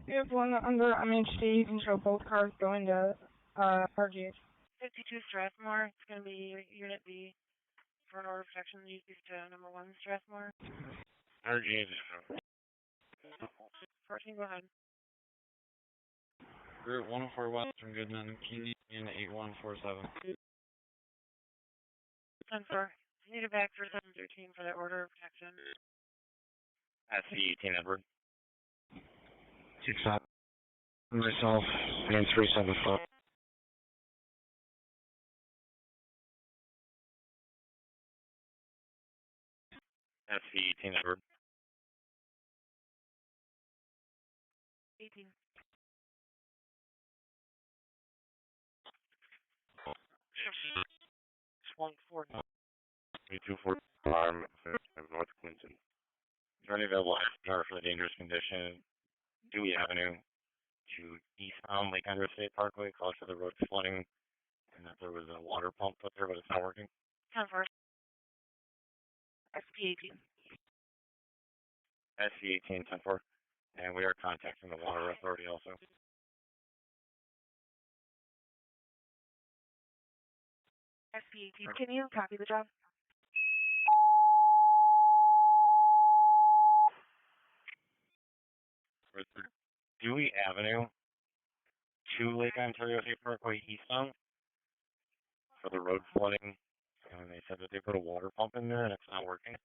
You have one under MHD. You can show both cars going to RGH. 52 Strathmore. It's going to be Unit B for an order of protection. You speak to number 1 Strathmore. RG. 14, go ahead. Group 104 West from Goodman, Keeney, Unit 8147. 10-4. I need it back for 713 for that order of protection. SC 18 Edward. 6-5. Myself and 374. SC 18 Edward. 18. Swung 40. 324 alarm of North Clinton. Is there any available FDR for the dangerous condition? Dewey Avenue to eastbound Lake Andrews State Parkway, close to the road flooding, and that there was a water pump up there, but it's not working. 10-4. SP 18. SC 18 10-4. And we are contacting the water authority also. SP 18. Can you copy the job? Dewey Avenue to Lake Ontario State Parkway eastbound for the road flooding, and they said that they put a water pump in there and it's not working.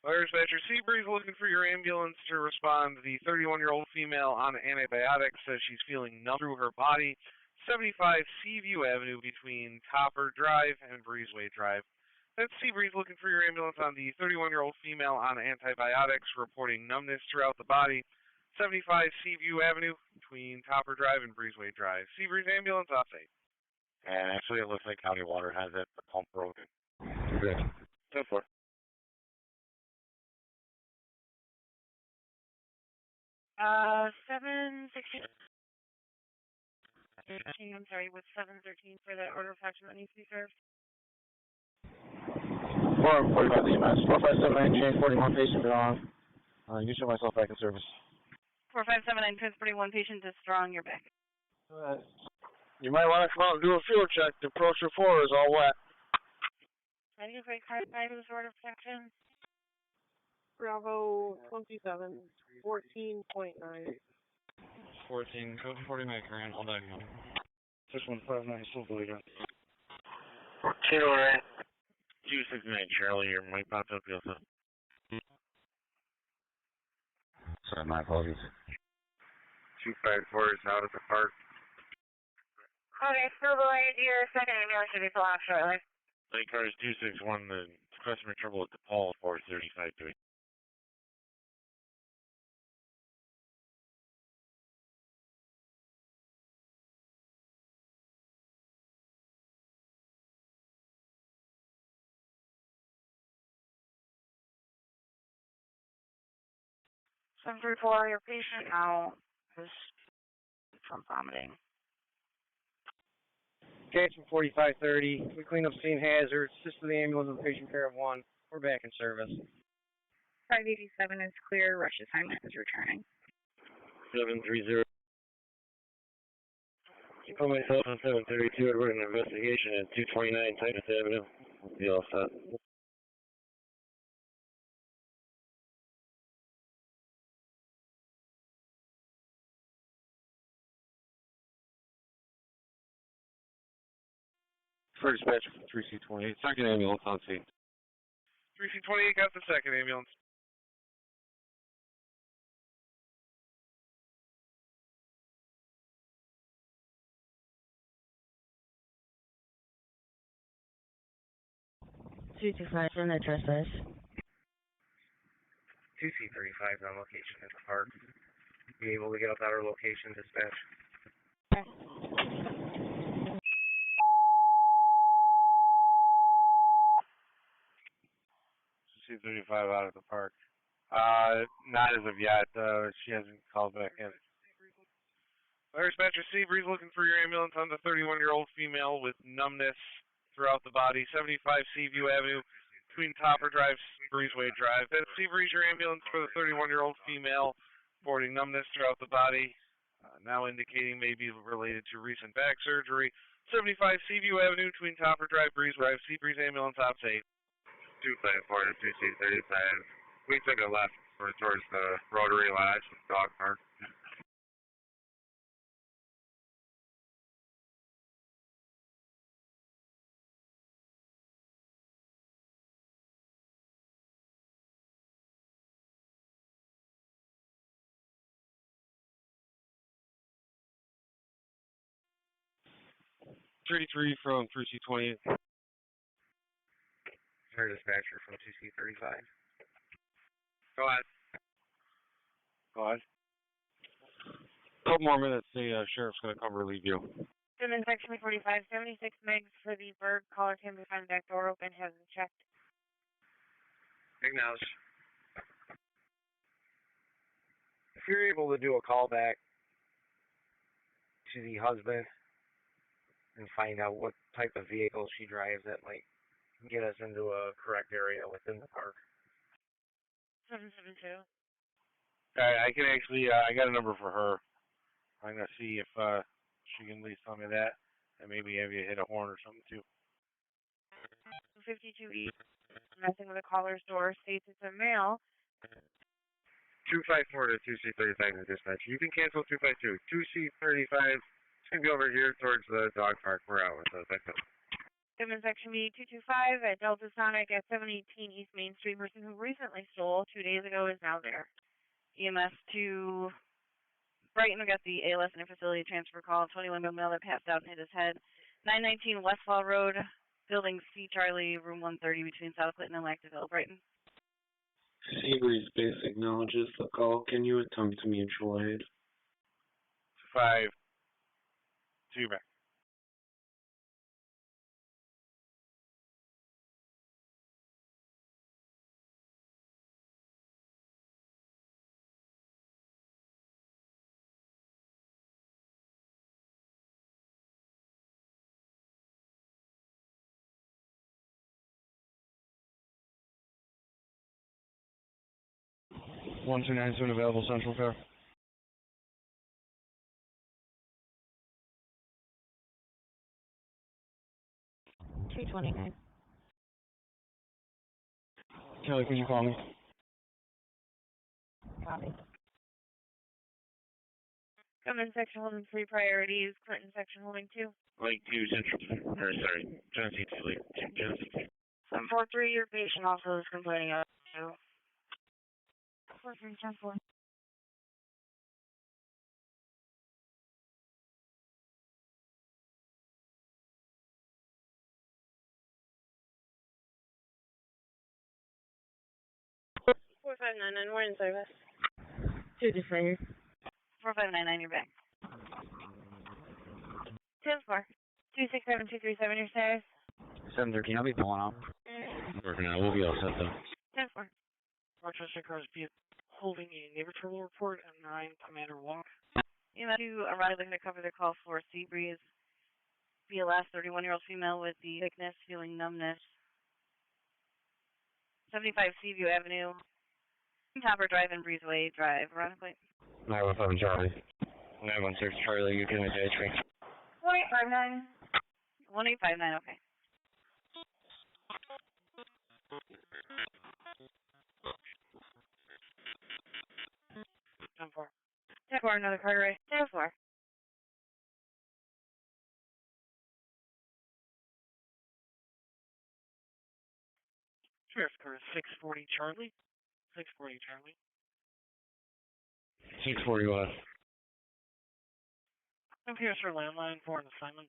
Fire dispatcher Seabreeze looking for your ambulance to respond. The 31-year-old female on antibiotics says she's feeling numb through her body. 75 Seaview Avenue between Copper Drive and Breezeway Drive. That's Seabreeze looking for your ambulance on the 31-year-old female on antibiotics reporting numbness throughout the body. 75 Seaview Avenue between Copper Drive and Breezeway Drive. Seabreeze ambulance off site. And actually it looks like county water has it, the pump broken. Good. 10-4. Seven 16. I'm sorry, with 713 for that order of protection that needs to be served. 445 EMS. 4579 41 patient on. You can show myself back in service. 4579 transporting 1 patient to Strong. You're back. You might want to come out and do a field check. The approach 4 is all wet. I need a break card 5 of this order of protection. Bravo 27, 14.9. 14, code 40 current, all that. 6159, still believe it. 1409. 269 Charlie, your mic popped up, you also. Sorry, my apologies. 254 is out at the park. Okay, still delayed. Your second ambulance should be pulled off shortly. Lake cars 261, the customer trouble at DePaul 435 doing. Some 3-4, your patient now is from vomiting. Jackson 4530. We cleaned up scene hazard, assisted the ambulance with patient care of 1. We're back in service. 587 is clear. Rush assignment is returning. 730. You call myself on 732. I'd work an investigation at 229 Titus Avenue. We'll be all set. For dispatch from 3C28, second ambulance on scene. 3C28 got the second ambulance. And address this. 2C35 on location at the park. Be able to get up at our location, dispatch. C35 out at the park. Not as of yet. She hasn't called back in. Fire dispatcher Seabreeze looking for your ambulance on the 31-year-old female with numbness throughout the body, 75 Seaview Avenue between Topper Drive, Breezeway Drive. That's Seabreeze, your ambulance for the 31-year-old female reporting numbness throughout the body, now indicating may be related to recent back surgery. 75 Seaview Avenue between Topper Drive, Breezeway Drive. Seabreeze ambulance ops 8. 254 to 2C35. We took a left towards the Rotary Lodge, dog park. .33 from 3C28. Fire dispatcher from 2C35. Go ahead. Go ahead. Couple more minutes. The sheriff's going to come relieve you. Simmons, section 45, 76 megs for the Berg. Caller can be found back door open, hasn't checked. Acknowledge. If you're able to do a call back to the husband and find out what type of vehicle she drives that might get us into a correct area within the park. 772. I can actually, I got a number for her. I'm going to see if she can at least tell me that, and maybe have you hit a horn or something too. 52E, messing with the caller's door, states it's a male. 254 to 2C35 in dispatch. You can cancel 252. 2C35 is going to be over here towards the dog park. We're out with the victim. Simmons, section B 225 at Delta Sonic at 718 East Main Street. Person who recently stole 2 days ago is now there. EMS to Brighton. We got the ALS and facility transfer call. 21-year-old male that passed out and hit his head. 919 Westlaw Road, building C Charlie, room 130 between South Clinton and Lactaville, Brighton. Seabreeze base acknowledges the call. Can you attempt mutual aid? 5. 2 back. One 2 soon available Central Fair. $229. Kelly, can you call me? Copy. Simmons, section holding 3 priorities. Clinton, section holding 2. Lake 2 Central, or sorry, Genesee 2, Lake 2, Genesee 2. 743, your patient also is complaining of you. 4310-4. Four 4599, we're in service. 2 defenders. 4599, you're back. 10-4. 267-237, your status. 713, I'll be pulling out. Working out. We'll be all set though. 10-4. Rochester cars be holding a neighbor trouble report at 9 Commander Walk. EMS 2 arrived looking to cover their call for sea breeze. BLS, 31-year-old female with the sickness, feeling numbness. 75 Seaview Avenue, Topper Drive and Breezeway Drive. Ironically. 917 Charlie. 916 Charlie, you can engage me. 1859. 1859, okay. Ten four. 10-4, another Carteret. 10-4. Sheriff's car 640 Charlie. 640 Charlie. 641. I'm here for landline for an assignment.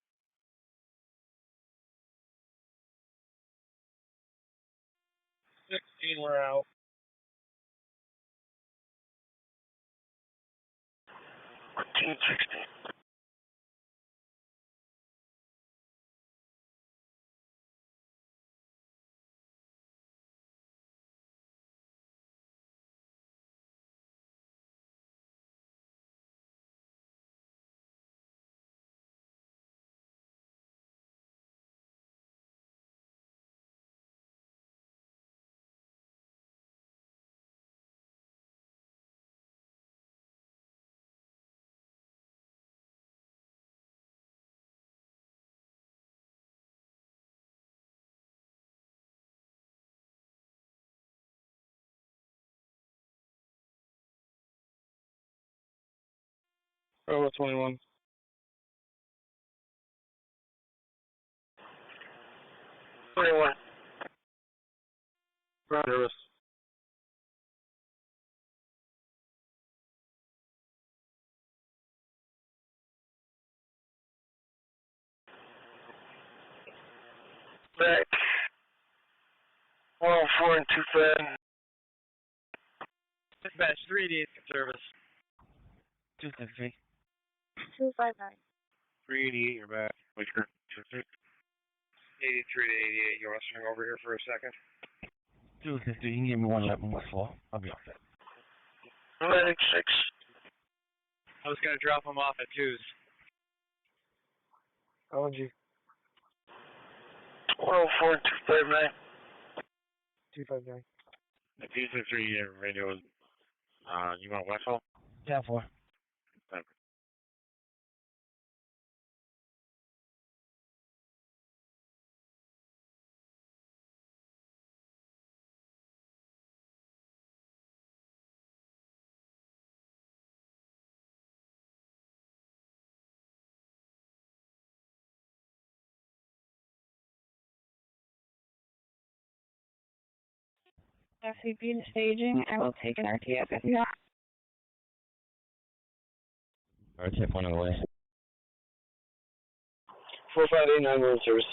16, we're out. 1416. Oh, 21. 21. Roger. Back. 104 and 25. Dispatch 388 for service. 253. 259. 388, you're back. Whisker. 83 to 88. You want to swing over here for a second? 250. You can give me 111 Westlaw. I'll be off that. Medic 6. I was going to drop him off at 2's. LNG. 104 and 259. 259. The 253 radio is, you want Westlaw? 10-4. FCP to staging. I will take an RTF if you want. RTF one on the way. 4589, we're in service.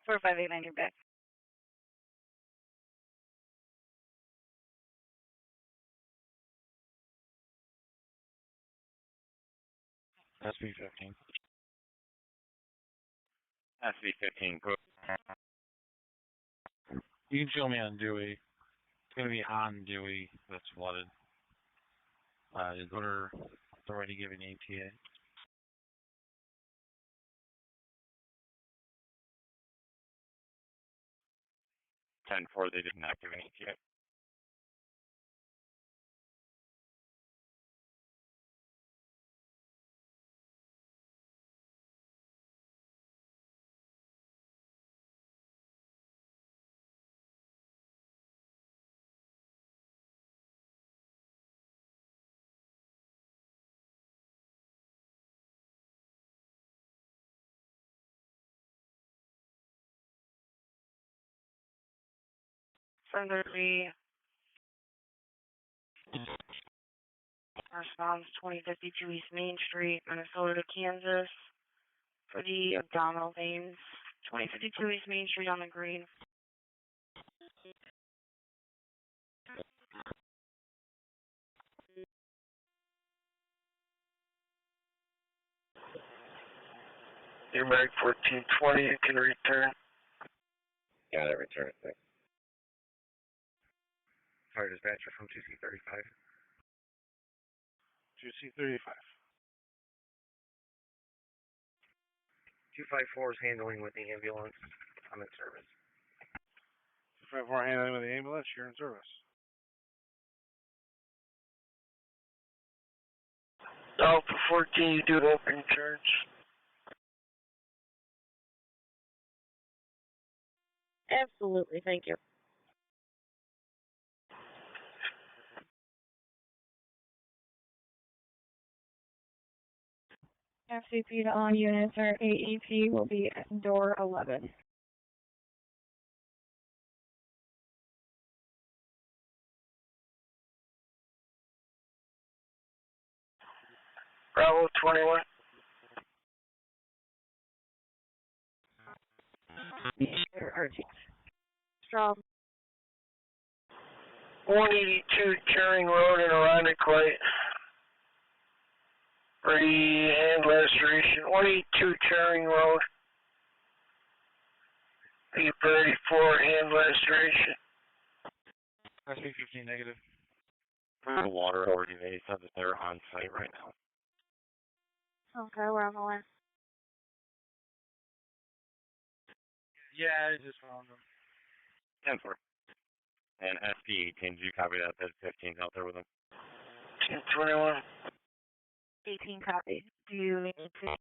4589, you're back. SB15. SB15, go. You can show me on Dewey. It's going to be on Dewey that's flooded. Is order authority given ATA? 10-4, they didn't activate yet. Furtherly, response 2052 East Main Street, Minnesota to Kansas, for the abdominal veins. 2052 East Main Street on the green. You're back 1420, you can return. Got it, return it, thanks. Fire dispatcher from 2335. 2C35. 254 is handling with the ambulance. I'm in service. 254 handling with the ambulance, you're in service. Alpha 14, you do open charge. Absolutely, thank you. FCP to all units, our AEP will be at door 11. Bravo 21. Strong. 182 Turing Road in Ironically. Ready hand laceration. 182 Turing Road. Be ready for hand laceration. RC-15 negative. The water already they said that they're on site right now. Okay, we're on the line. Yeah, I just found them. 10-4. And SD-18, do you copy that? There's 15 out there with them. 1021. 18 copy. Do you need to?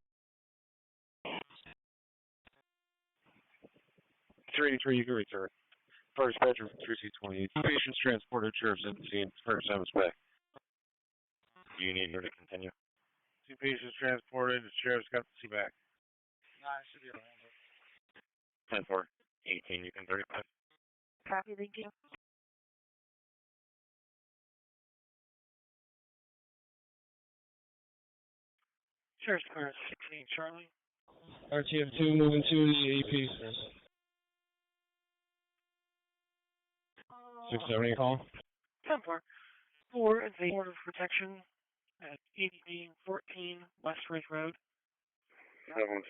383, you can return. First bedroom, 3C20. Patients transported, sheriff's at the scene. First time is back. Do you need her to continue? 2 patients transported, the sheriff's got the back. Nah, I should be around. 10-4. 18, you can 35. Copy, thank you. Sheriff's Department 16, Charlie. RTF2 moving to the AP. 670 call. 10-4. For the Board of Protection at EDB 14 West Ridge Road. 713.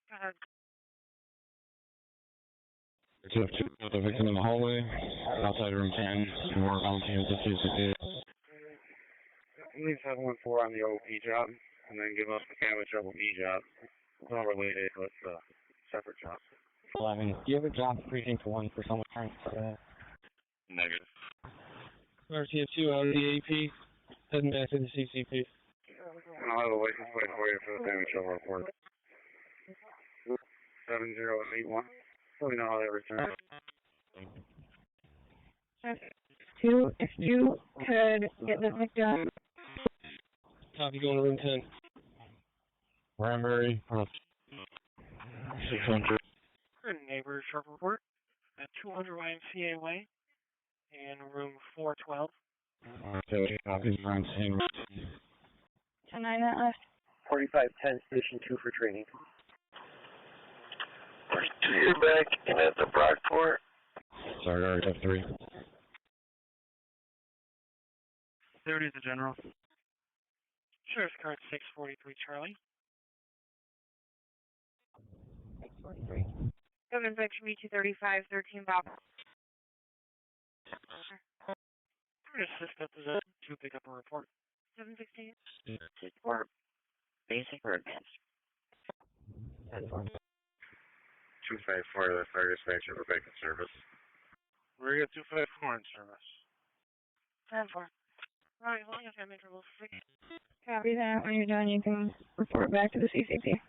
Go ahead. RTF2 with the victim in the hallway. Outside room 10. More on campus CCP. Leave 714 on the OP job, and then give us the camera job OP job. It's all related, but it's separate jobs. 11. Do you have a job precinct 1 for someone trying to say that? Negative. RTF2 out of the AP. Heading back to the CCP. I'll have a license plate for you for the damage show report. 7081. Let me know how they return. 2, if you could get the victim. Copy, going to room 10. Ranbury, 600. Neighbor short report at 200 YMCA Way in room 412. Okay, copy, room 10. 10-9 that last. 4510, station 2 for training. 42, you're back in at the brockport. Sorry, RF3. 30 is the general. Sheriff's Card 643, Charlie. 643. Government section B235, 13 Bob. Assist at the to pick up a report. 716. Or basic or advanced? 254 to the fire dispatcher for backup service. We're at 254 in service. 10-4. Right, as long as I make a little fix. Copy that. When you're done, you can report back to the CCP.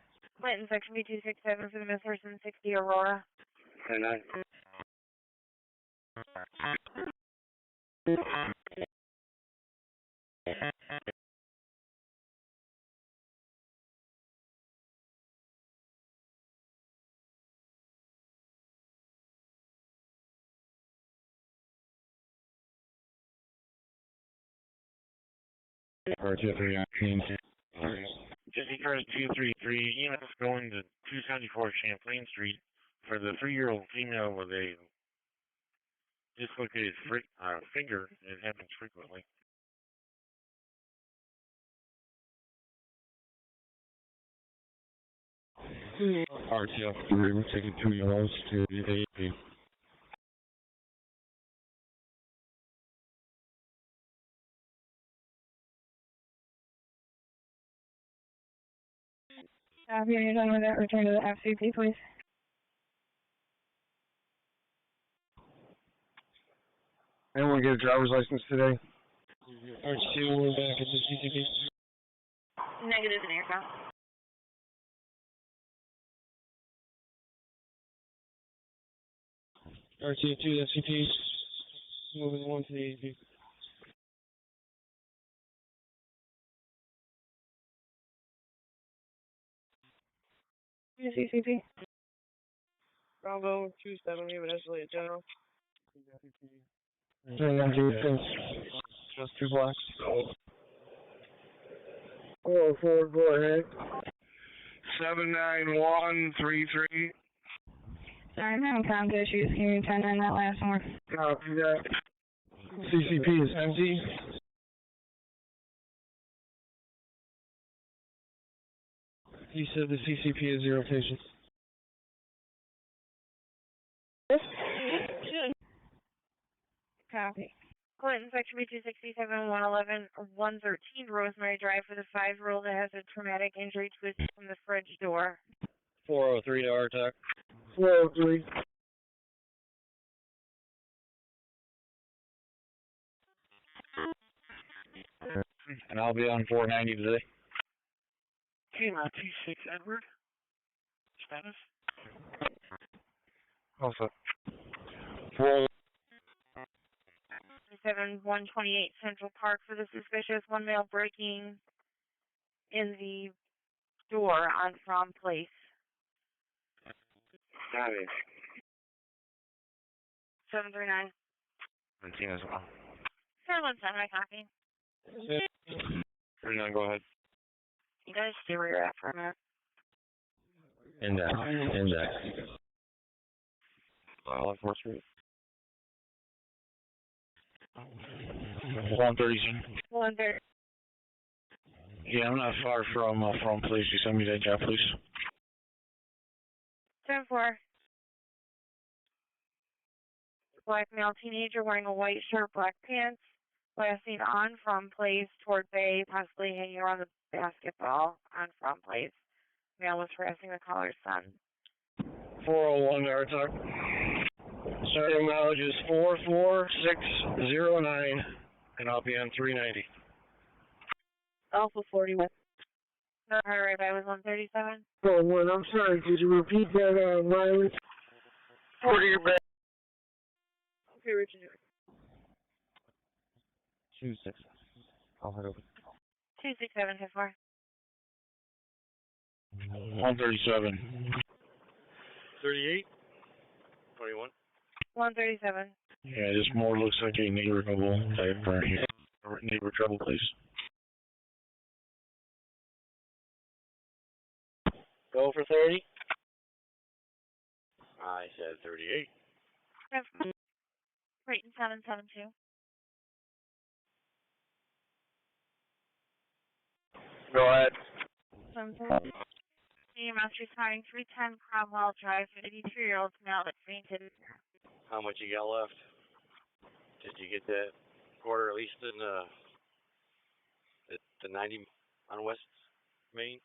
Clinton, section B267 for the missing person, 60 Aurora. 10-9. Jesse Cars 233, EMS going to 274 Champlain Street for the 3-year-old female with a dislocated finger. It happens frequently. RTF3, we're taking 2 yellows to the AP. After you're done with that, return to the FCP, please. Anyone get a driver's license today? R2, we're back at the CCP. Negative in air count. R2 to the CP. Moving 1 to the ADP. CCP. Bravo 270, but escalate general. Just 2 blocks. 404, go ahead. 79133. Sorry, I'm having comms issues. Can you turn on that last one? Copy that. CCP is empty. He said the CCP is 0 patients. Copy. Clinton, section B267, 111, 113 Rosemary Drive for the 5-year-old that has a traumatic injury twisted from the fridge door. 403 to our attack. 403. And I'll be on 490 today. Kayla T6 Edward. Status? Also. 128 Central Park for the suspicious one male breaking in the door on From Place. Copy. 739. 17 as well. 717, I copy. 39, go ahead. You guys stay where you're at for a minute. Index. Law enforcement. 130. 130. Yeah, I'm not far from police. You send me that job, please. 10-4. Black male teenager wearing a white shirt, black pants, last seen on From Place toward Bay, possibly hanging around the basketball on From Place. Male was harassing the caller's son. 401 to our talk. Starting mileage is 44609, and I'll be on 390. Alpha 41. No, alright, I was on 37. Oh, one, I'm sorry, could you repeat that, mileage? 40 your back. Okay, Richard. 26. I'll head over. 267, hit 4. 137. 38. 21. 137. Yeah, this more looks like a neighborable type neighbor trouble place. Go for 30. I said 38. Right in 772. Go ahead. EMS responding 310 Cromwell Drive, 82-year-old male that fainted. How much you got left? Did you get that quarter at least in the 90 on West Main?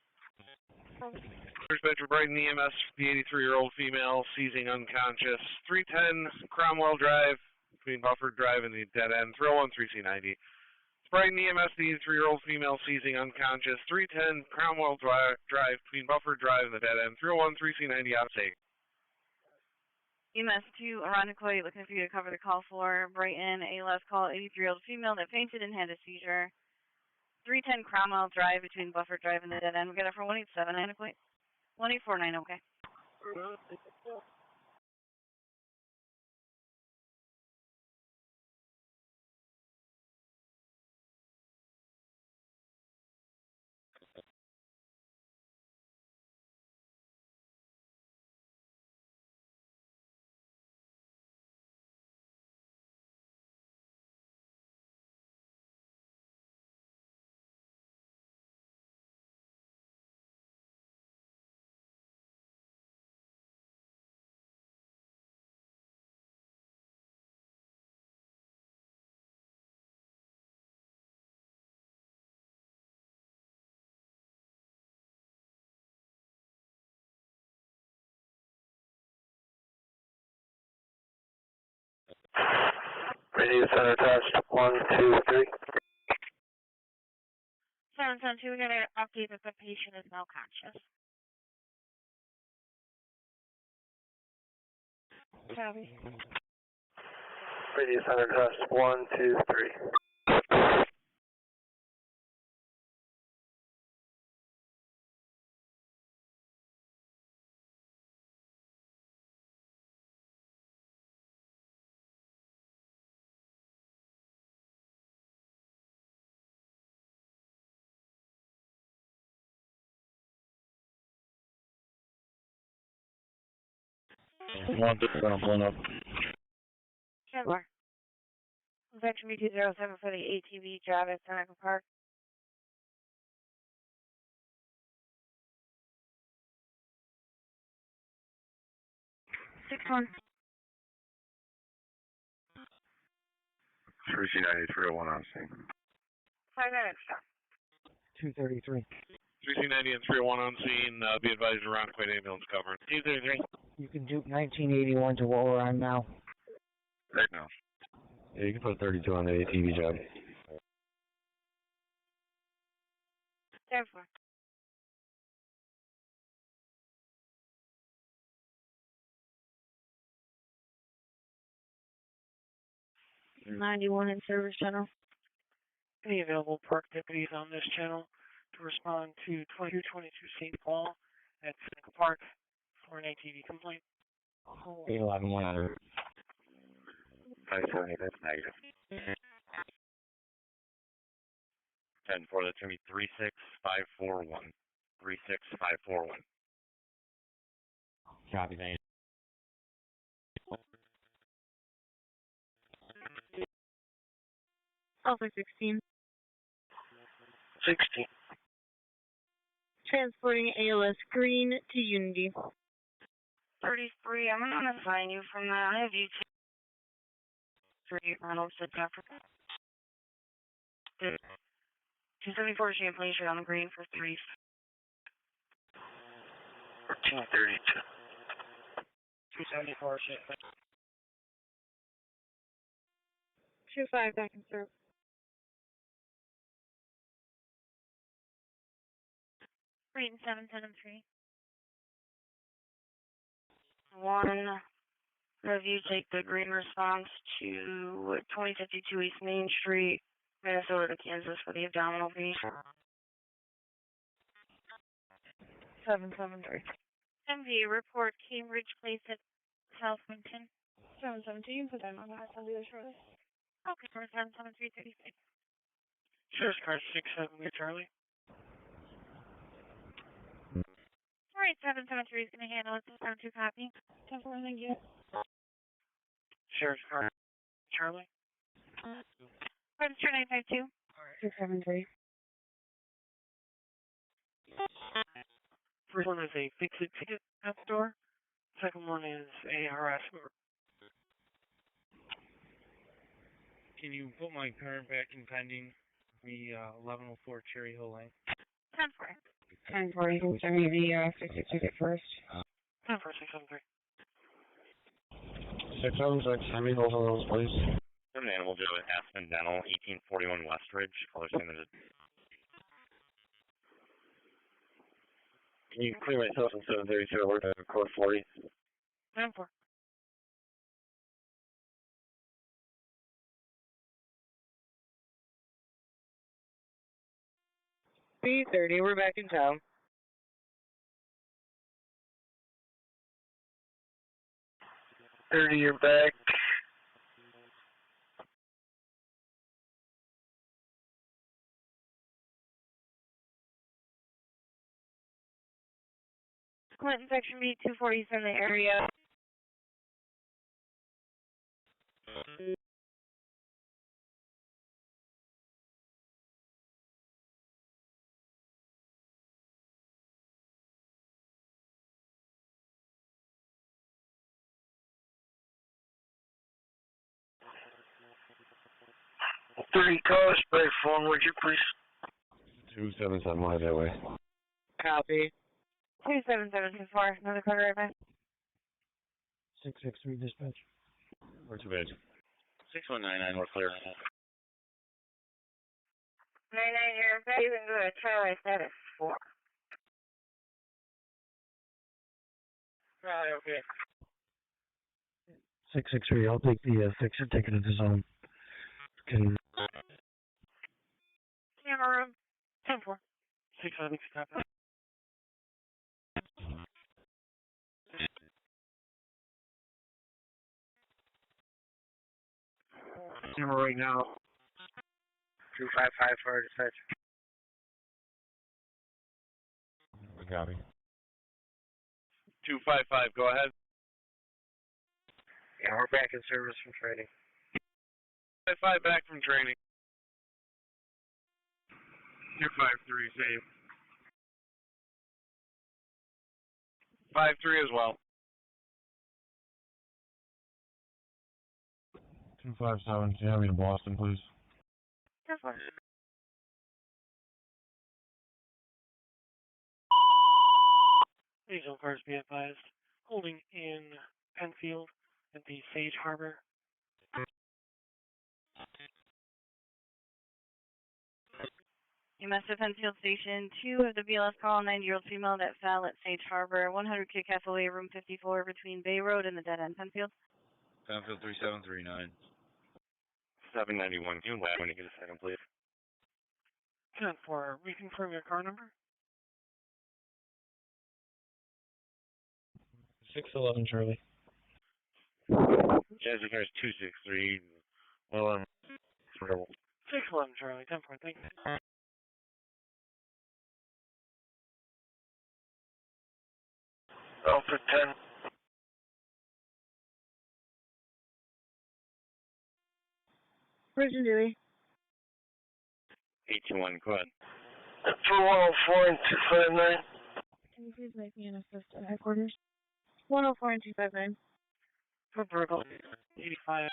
Dispatcher Brighton EMS, the 83-year-old female seizing unconscious. 310 Cromwell Drive between Bufford Drive and the dead end. 301 3C90. Brighton EMS, the 83-year-old female seizing unconscious. 310 Cromwell Drive between Bufford Drive and the dead end. 301 3C90 outtake. EMS 2, Ironically, looking for you to cover the call for Brighton. A last call, 83-year-old female that fainted and had a seizure. 310 Cromwell Drive between Bufford Drive and the dead end. We got it for 187, adequate. 1849, okay. Radio center test, 1, 2, 3. 772, we got an update that the patient is now conscious. Copy. Radio center test, 1, 2, 3. One pulling up. Chandler. Section B207 for the ATV job at Seneca Park. Six one. 3C9301 on scene. 5 minutes. 233. 3C90 and 301 on scene. Be advised around quite ambulance covered. 233. You can do 1981 to what we're on now. Right now. Yeah, you can put 32 on the ATV job. 10-4. $91 in service channel. Any available park deputies on this channel to respond to 2222 St. Paul at Seneca Park for an ATV complaint? 811 100. 570, that's negative. 10-4, that's going to be 36541. 36541. Copy, thank you. Alpha 16. 16. Transporting ALS Green to Unity. 33, I'm going to assign you from that. I have you to 38 Reynolds, South Africa. 274 Champlain Street on the green for 3. 1432. 274 Champlain. 25 back and serve. Green 773. 1. Review, take the green response to 2052 East Main Street, Minnesota to Kansas for the abdominal patient. 773. MV, report Cambridge Place at South Winton. 772, you can put that on that. I'll do this shortly. Okay, for 77336. Sheriff's Car 678 Charlie. Alright, 773 is going to handle it. 772 copy. 10-4, thank you. Sheriff's Car Charlie. Register 952. Alright. 673. First one is a fix-it ticket at the door. Second one is a harassment. Can you put my car back in pending? The 1104 Cherry Hill Lane. 10-4. 10-4, you can send me the fix-it ticket first. 10-4, 673. 676, how many holes on those, please? An animal joe at Aspen Dental, 1841 Westridge. Color standard. Can you clear myself in 732 alert at code 40? 10-4. B30, we're back in town. You're back. Clinton Section B 240 in the area. Three cars by phone, would you please? 277, we'll head that way. Copy. 27724, another code right back. 663 dispatch. Where's your badge? 6199, we're clear. 99, you're okay. You can go to Charlie status 4. Right, okay. 663, I'll take the fixer ticket into zone. Can Camera room. 10-4. 6-7, stop that. Camera right now. 255 for dispatch. Copy. 255, go ahead. Yeah, we're back in service from training. 55 back from training. You're 5-3, save. 5-3 as well. 257, can you have me to Boston, please? 10-4. Please, of course, be advised. Holding in Penfield at the Sage Harbor. EMS to Penfield Station 2 of the BLS call, 90-year-old female that fell at Sage Harbor, 100 Kickoff away, room 54 between Bay Road and the dead end Penfield. Penfield 3739. 791, you lab when you get a second, please. 10-4, reconfirm your car number. 611, Charlie. Jazzy Cars 263. Well, 611, Charlie. 10-4, thank you. Alpha 10. Virgin Dewey. 821, go ahead. For 104 and 259. Can you please make me an assist at headquarters? 104 and 259. For burgle, 85.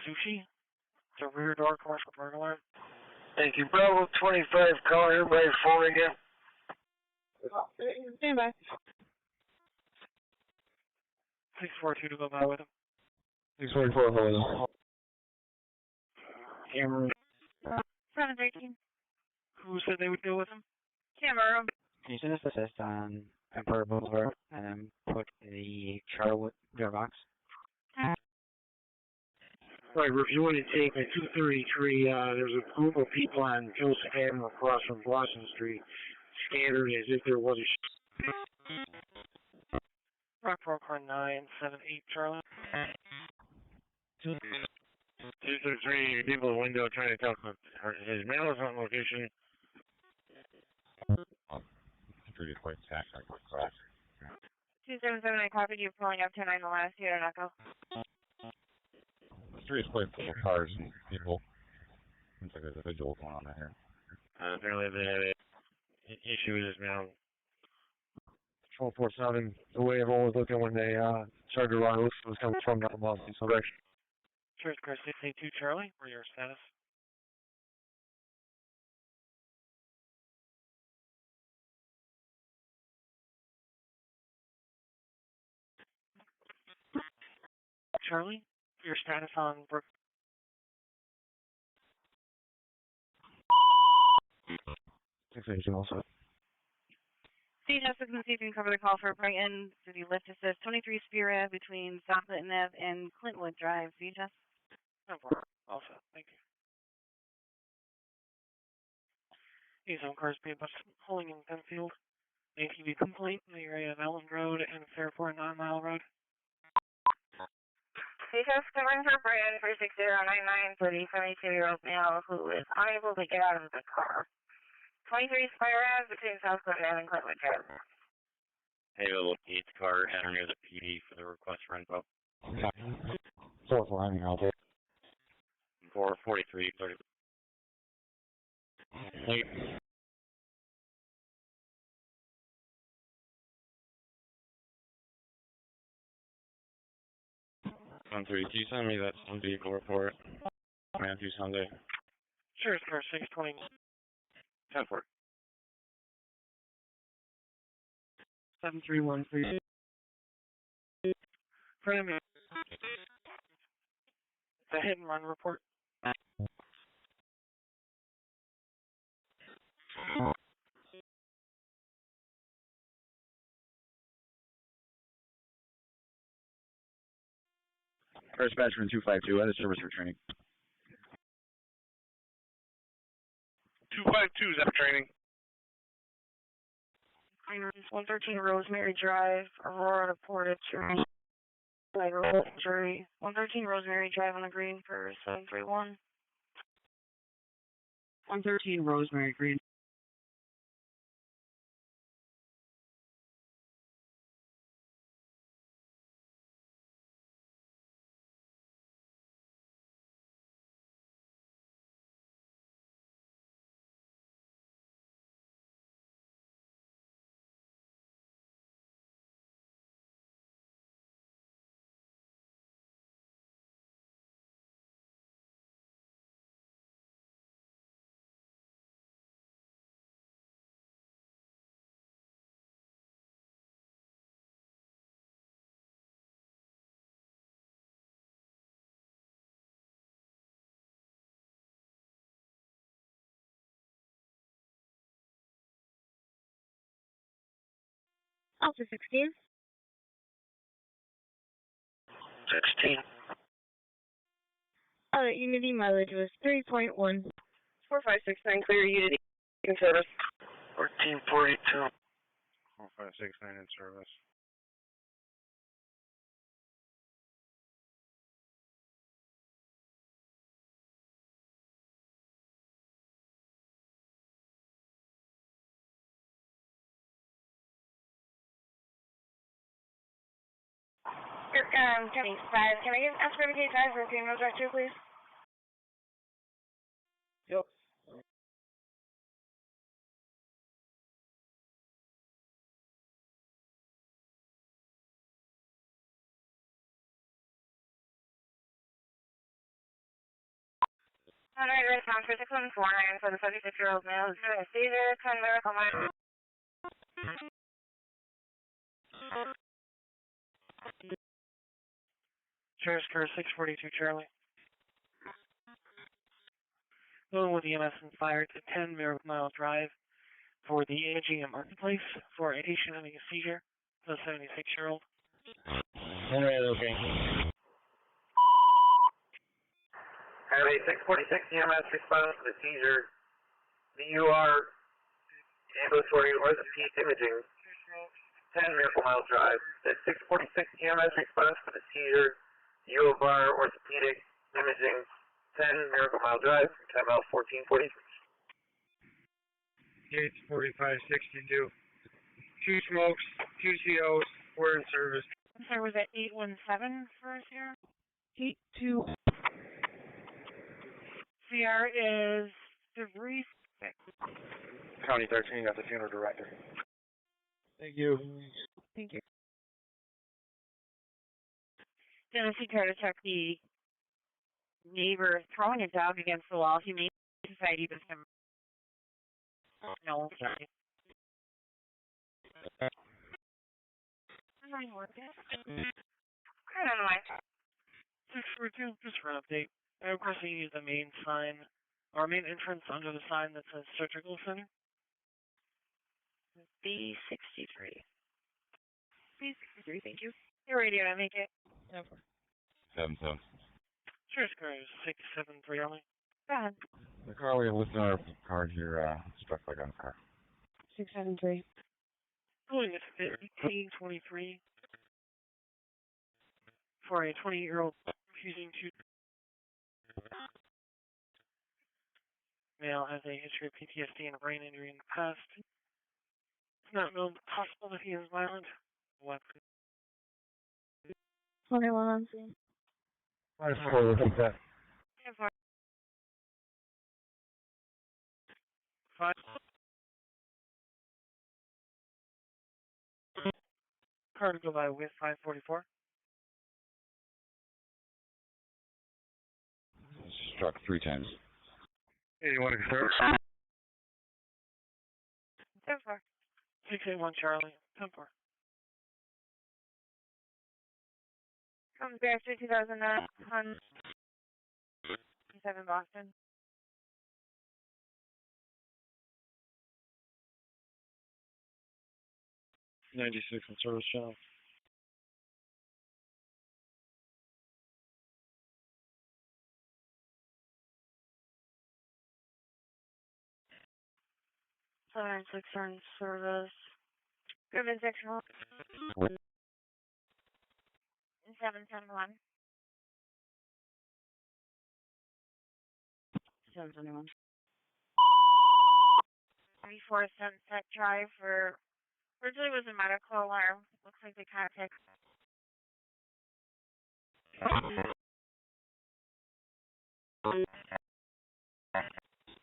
Sushi. It's a rear door commercial burglar. Thank you. Bravo 25, call here by phone again. Stand by. 642 to go by with him. 644, hold on. Camera. 713. Who said they would go with him? Camera room. Can you send us assist on Emperor Boulevard and then put the Charlotte door box? Right, reviewing and take at 233, there's a group of people on Joseph Avenue across from Boston Street, scattered as if there was a Brockport car 978 Charlie. 233, people in the window trying to talk about his mail is on location. Pretty quite tactical. 277, I copied you pulling up 10-9 the last year, Knuckle. The street is quite full of cars and people. Seems like there's a vigil going on here. Apparently they had an issue with his mail. Patrol 47, the way everyone was looking when they started to run loose was coming from that Boston direction. Church car 682 Charlie, where your status? Charlie, your status on Brook. Also. State Justice and see if you can cover the call for Brighton City Lift Assist 23 Spear Ave between South Clinton Ave and Clintwood Drive. See Just. Also, thank you. These cars being bus pulling in Penfield. ATV complaint in the area of Ellen Road and Fairport 9 Mile Road. Because covering for Brian for 6099 for the 72-year-old male who is unable to get out of the car. 23 Spire Ave between South Clinton and Clintwood Drive. Hey, little 8 car, enter near the PD for the request for info. 4-4, I mean, I'll take 443, 30. Hey. Can you send me that some vehicle report? Matthew Sunday. Sure, it's car 620. 10-4. 7313. Front of me. It's a hit and run report. First Batchman 252, out of service for training. 252 is that training. 113 Rosemary Drive, Aurora to Portage, injury. 113 Rosemary Drive on the green for 731. 113 Rosemary Green. Alpha 16. 16. Unity mileage was 3.1. 4569, clear Unity in service. 1442. 4569 in service. County 5, can I get ask for the K5 for a female director, please? Yep. Alright, response for 6149 for the 76-year-old male who's doing a seizure, 10 miracle mile. Sheriff's Car 642 Charlie. Going with EMS and fire to 10 Miracle Mile Drive for the AGM Marketplace for a patient having a seizure, the 76-year-old. Henrietta, okay. Highway 646 EMS response to the seizure. VUR ambulatory orthopedic imaging. 10 Miracle Mile Drive. At 646 EMS response to the seizure. UOBAR orthopedic imaging. 10 Miracle Mile Drive. Time out 1443. Gates 4562. 2 smokes, 2 COs, we're in service. I'm sorry, was that 817 for us here? 82. CR is 3. County 13 got the funeral director. Thank you. Thank you. Dennis, he tried to check the neighbor throwing a dog against the wall. Humane Society with him. No, sorry. I don't know why. 642, just for an update. I of course you use the main sign, or main entrance under the sign that says Surgical Center. B63. B63, thank you. Your radio, I make it. 7-7. Sheriff's Car 673 only. Go ahead. The car we have listed on our card here, struck by gunfire. 673. Pulling at 1523 for a 20-year-old refusing to male has a history of PTSD and a brain injury in the past. It's not known possible that he is violent. Weapon. 21 on scene. 5-4, look at that. 5. Car to go by with 544. Struck 3 times. 81 in service. 10-4. 681 Charlie. 10-4. Comes back to 2009. 257 Boston. 96 in service channel. Seven six on service. Urban section 771. 771. 34 Sunset Drive for originally was a medical alarm. Looks like they contacted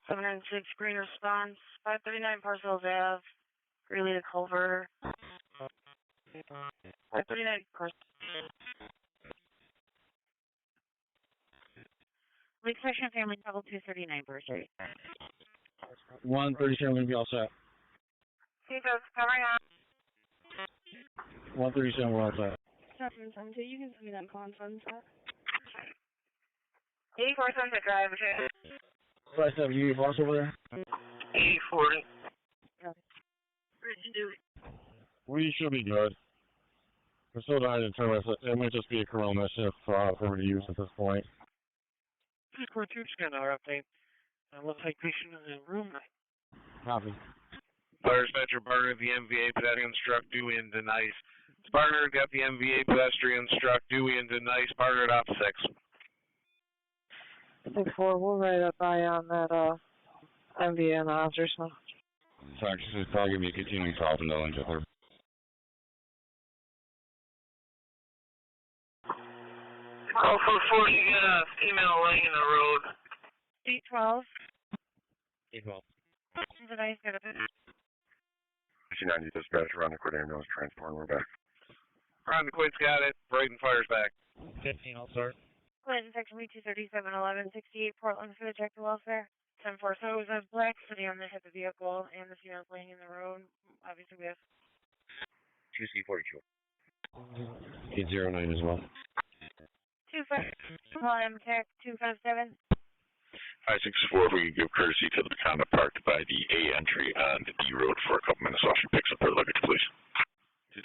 706 green response. 539 Parcels Ave. Greeley to Culver. 539 Parcels. Lake Section Family Trouble 239 birthday. 137 will be all set. Seatbelts covering up. 137 we're all set. 772, you can send me that call on Sunset. 84 Sunset Drive. 57, you need boss over there? 8040. Where'd you do it? We should be good. We're still trying to determine if it might just be a corona shift for her to use at this point. Core 2 scan our update. Looks like patient in the room. Copy. Fire dispatcher Barnard, the MVA pedestrian struck due into nice. Barnard got the MVA pedestrian struck due into nice. Barnard off 6. 6-4, we'll write up by on that MVA and the officer smell. Sorry, just call, give me a continuing call from Nolan Jeffler. Call for 40, you got a female laying in the road. 812. 812. The nice got a bit. 90 dispatch around the Quid ambulance transport, we're back. Ron the Quid's got it. Braden fires back. 15, I'll start. Clinton, section B237, 1168, Portland for the check to welfare. 10-4, so it was a black city on the head of the vehicle, and the female's laying in the road. Obviously, we have 2C42. 809 as well. 25, MTAC 257. 564, we give courtesy to the Conda parked by the A entry on the D road for a couple minutes while she picks up her luggage, please.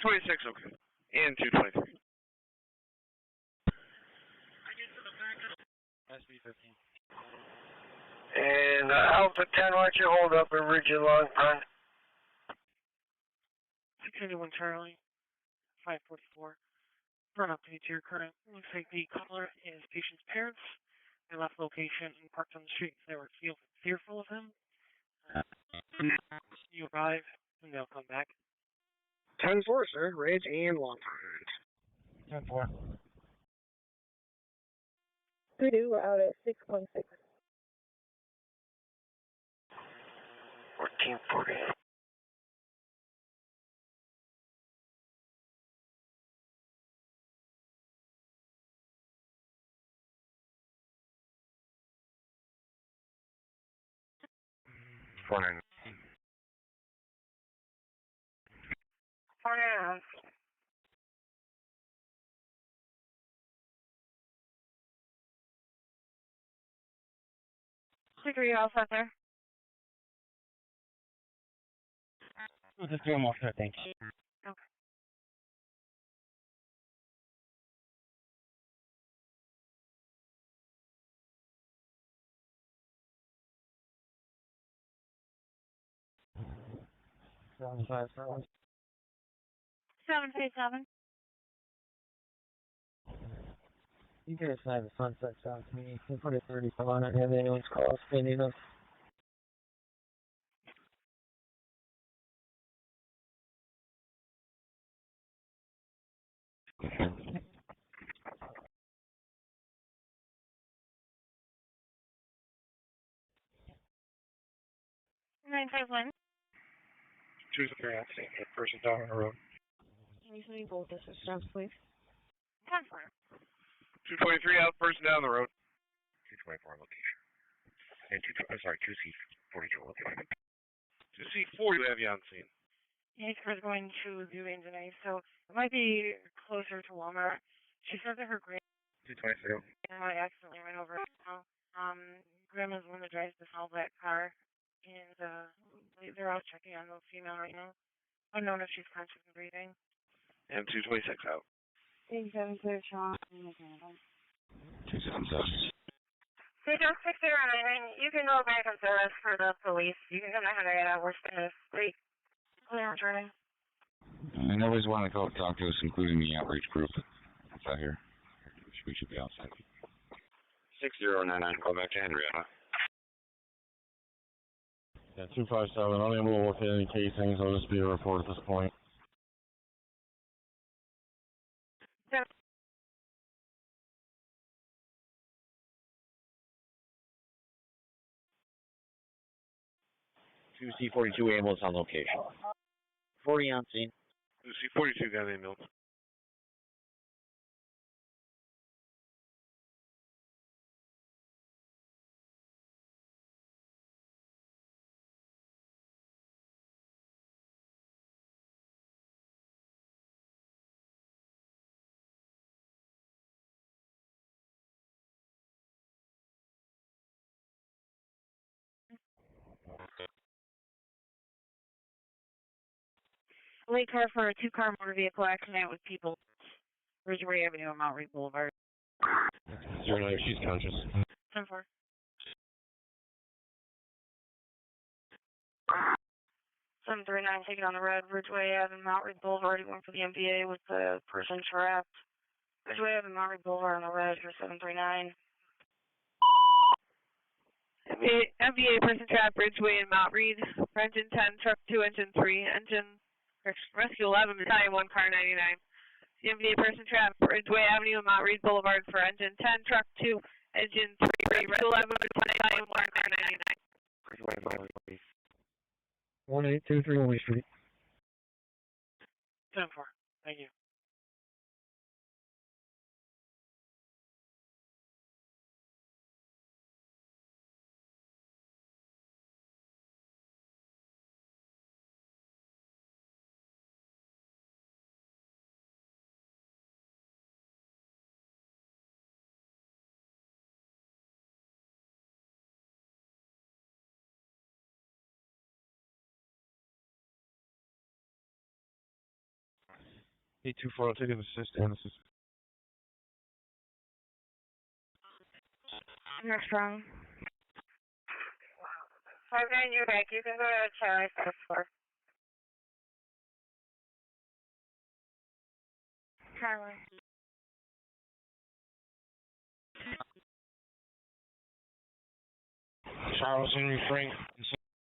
226, okay. And 223. SB15. And Alpha 10, why don't you hold up and read your long front? 681 Charlie, 544. Run up to your current. Looks like the caller is patient's parents. They left location and parked on the street. They were fearful of him. You arrive, and they'll come back. 10-4, sir. Ridge and long front. 10-4. We do, we're out at 6.6. 1440. Fine. 49. 2-3, all set there. We'll just do them all set, thanks. Okay. Seven, 7. 737. You guys have the Sunset South to me. You put a 35 on it, have anyone's call, they need us. Nine five one. 2-3, I'll take the person down on the road. Can you send me both district stops, please? 10-4. 223 out, person down the road. 224 location. And 2C42 location. 2C40 have you on scene. Yeah, Chris going to do tonight, so it might be closer to Walmart. She said that her grand 226. I accidentally ran over it. Grandma's the one that drives the small black car, and they're out checking on the female right now. Unknown if she's conscious and breathing. And 226 out. 87 clear, Sean. 277. Hey, John 609, you can go back and service for the police. You can come to Henrietta. We're going to wait. Clear returning. And always want to go talk to us, including the outreach group. It's out here. We should be outside. 6099, call back to Henrietta. Yeah, 257, unable to locate any casings. I'll just be a report at this point. Yeah. 2C42 ambulance on location. 40 on scene. 2C42 got ambulance. Late car for a two-car motor vehicle accident with people. Ridgeway Avenue and Mount Reed Boulevard. 09, she's conscious. 10-4. 739, taken on the red. Ridgeway Avenue, Mount Reed Boulevard. He went for the MVA with the person trapped. Ridgeway Avenue, Mount Reed Boulevard on the red for 739. MVA person trapped, Ridgeway and Mount Reed. For engine 10, truck 2, engine 3, engine rescue 11, battalion 1, car 99. The MVA person trapped, Ridgeway Avenue and Mount Reed Boulevard for engine 10, truck 2, engine 3, rescue 11, battalion 1, car 99. 1823 Lee Street. 10-4. Thank you. Hey, 24, I'll take an assist and assist. You're strong. 59, you're back. You can go to Charlie 4. Charlie. Charles Henry Frank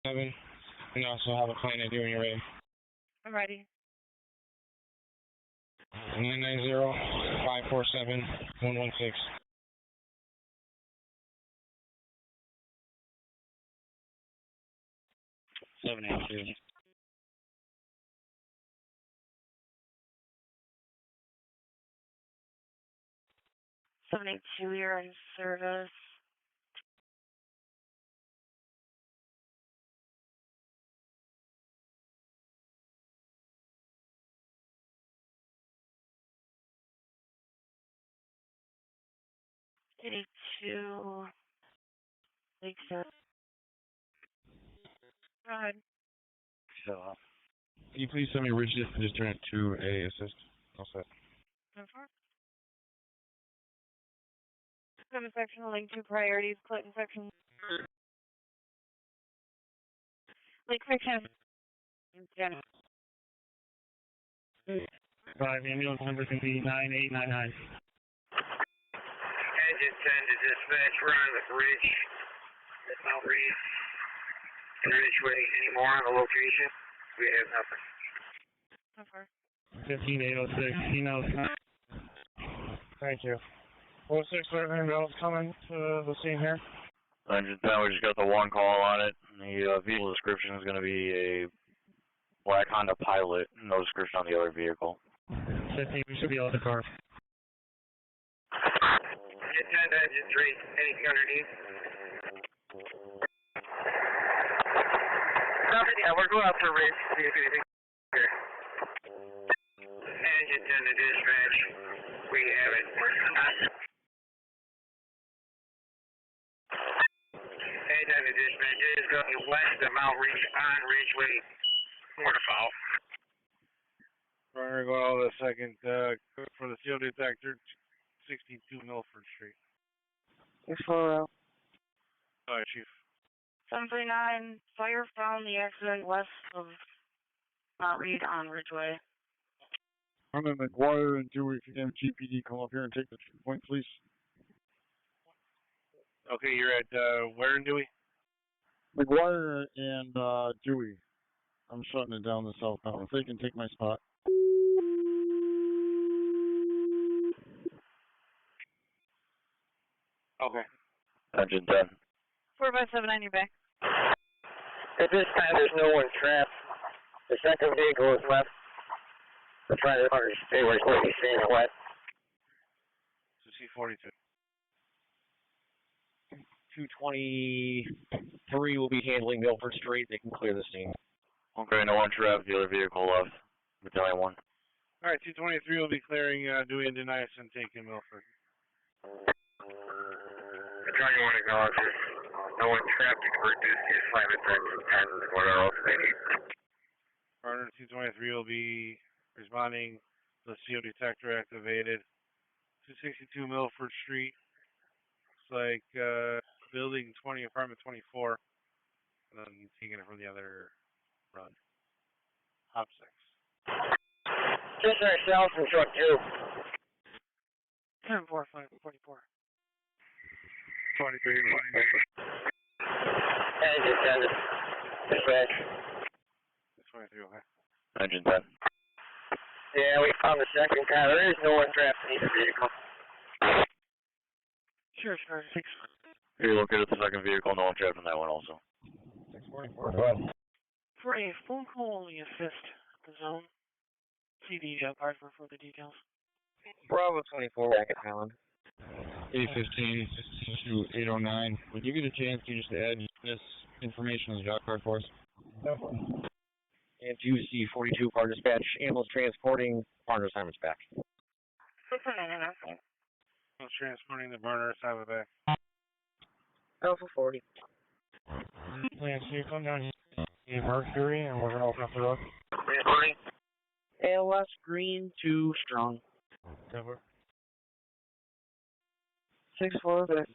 7, and also have a plan ID when you're ready. I'm ready. 990-547-116. Seven eight two. 782, you're in service. Eighty-two. Lakeshore. Go ahead. So, Can you please send me Richard and just turn it to a assist? All set. 10-4. Clinton section, link to priorities, Clinton section. Lake section. Yeah. 5, ambulance number can be 9899. Engine 10 to dispatch, we're on the bridge at Mount Reed and Ridgeway. Any more on the location? We have nothing. 15806, he knows. Thank you. 06, ambulance coming to the scene here. Engine 10, we just got the one call on it. The vehicle description is going to be a black Honda Pilot, no description on the other vehicle. 15, we should be out of the car. Engine 10 to engine 3, anything underneath? Nothing, yeah, we're going up to Ridge, see if anything here. Engine 10 to dispatch, we have it. dispatch. It is going west of Mount Ridge on Ridgeway, Waterfowl. Runner going out of the second for the seal detector, 62 Milford Street. Before Sorry, Chief. 739, fire found the accident west of Mount Reed on Ridgeway. I'm in McGuire and Dewey. If you can have GPD come up here and take the point, please. Okay, you're at where in Dewey? McGuire and Dewey. I'm shutting it down the southbound. If they can take my spot. Okay. Engine 10. 457, you're back. At this time, there's no one trapped. The second vehicle is left. The front runners stay where he's staying wet. C42. 223 will be handling Milford Street. They can clear the scene. Okay, no one trapped. The other vehicle left. Battalion 1. All right, 223 will be clearing Dewey and Denise and taking Milford. Battalion 1 acknowledges. No one trapped to reduce the assignment time from 10 or else they need. Partner 223 will be responding to the CO detector activated. 262 Milford Street. Looks like building 20, apartment 24. And then taking it from the other run. Hop 6. Just ourselves in truck 2. 10-4, 44. 23. Engine 10. Dispatch. 23, okay. Engine 10. Yeah, we found the second car. There is no one trapped in either vehicle. Sure, 6. You located the second vehicle. No one trapped in that one also. 644. For a phone call only assist the zone, see the card for further details. Bravo 24, back at Highland. 815 to 809. When you get a chance, can you just add this information on the job card for us? And 2C42, Partner Dispatch, ambulance transporting, Partner assignments back. Transporting the burner, assignment back. Alpha 40. Lance, can you come down in Mercury and we're going to open up the road? ALS green 2 strong. Cover. 6-4. 6-4,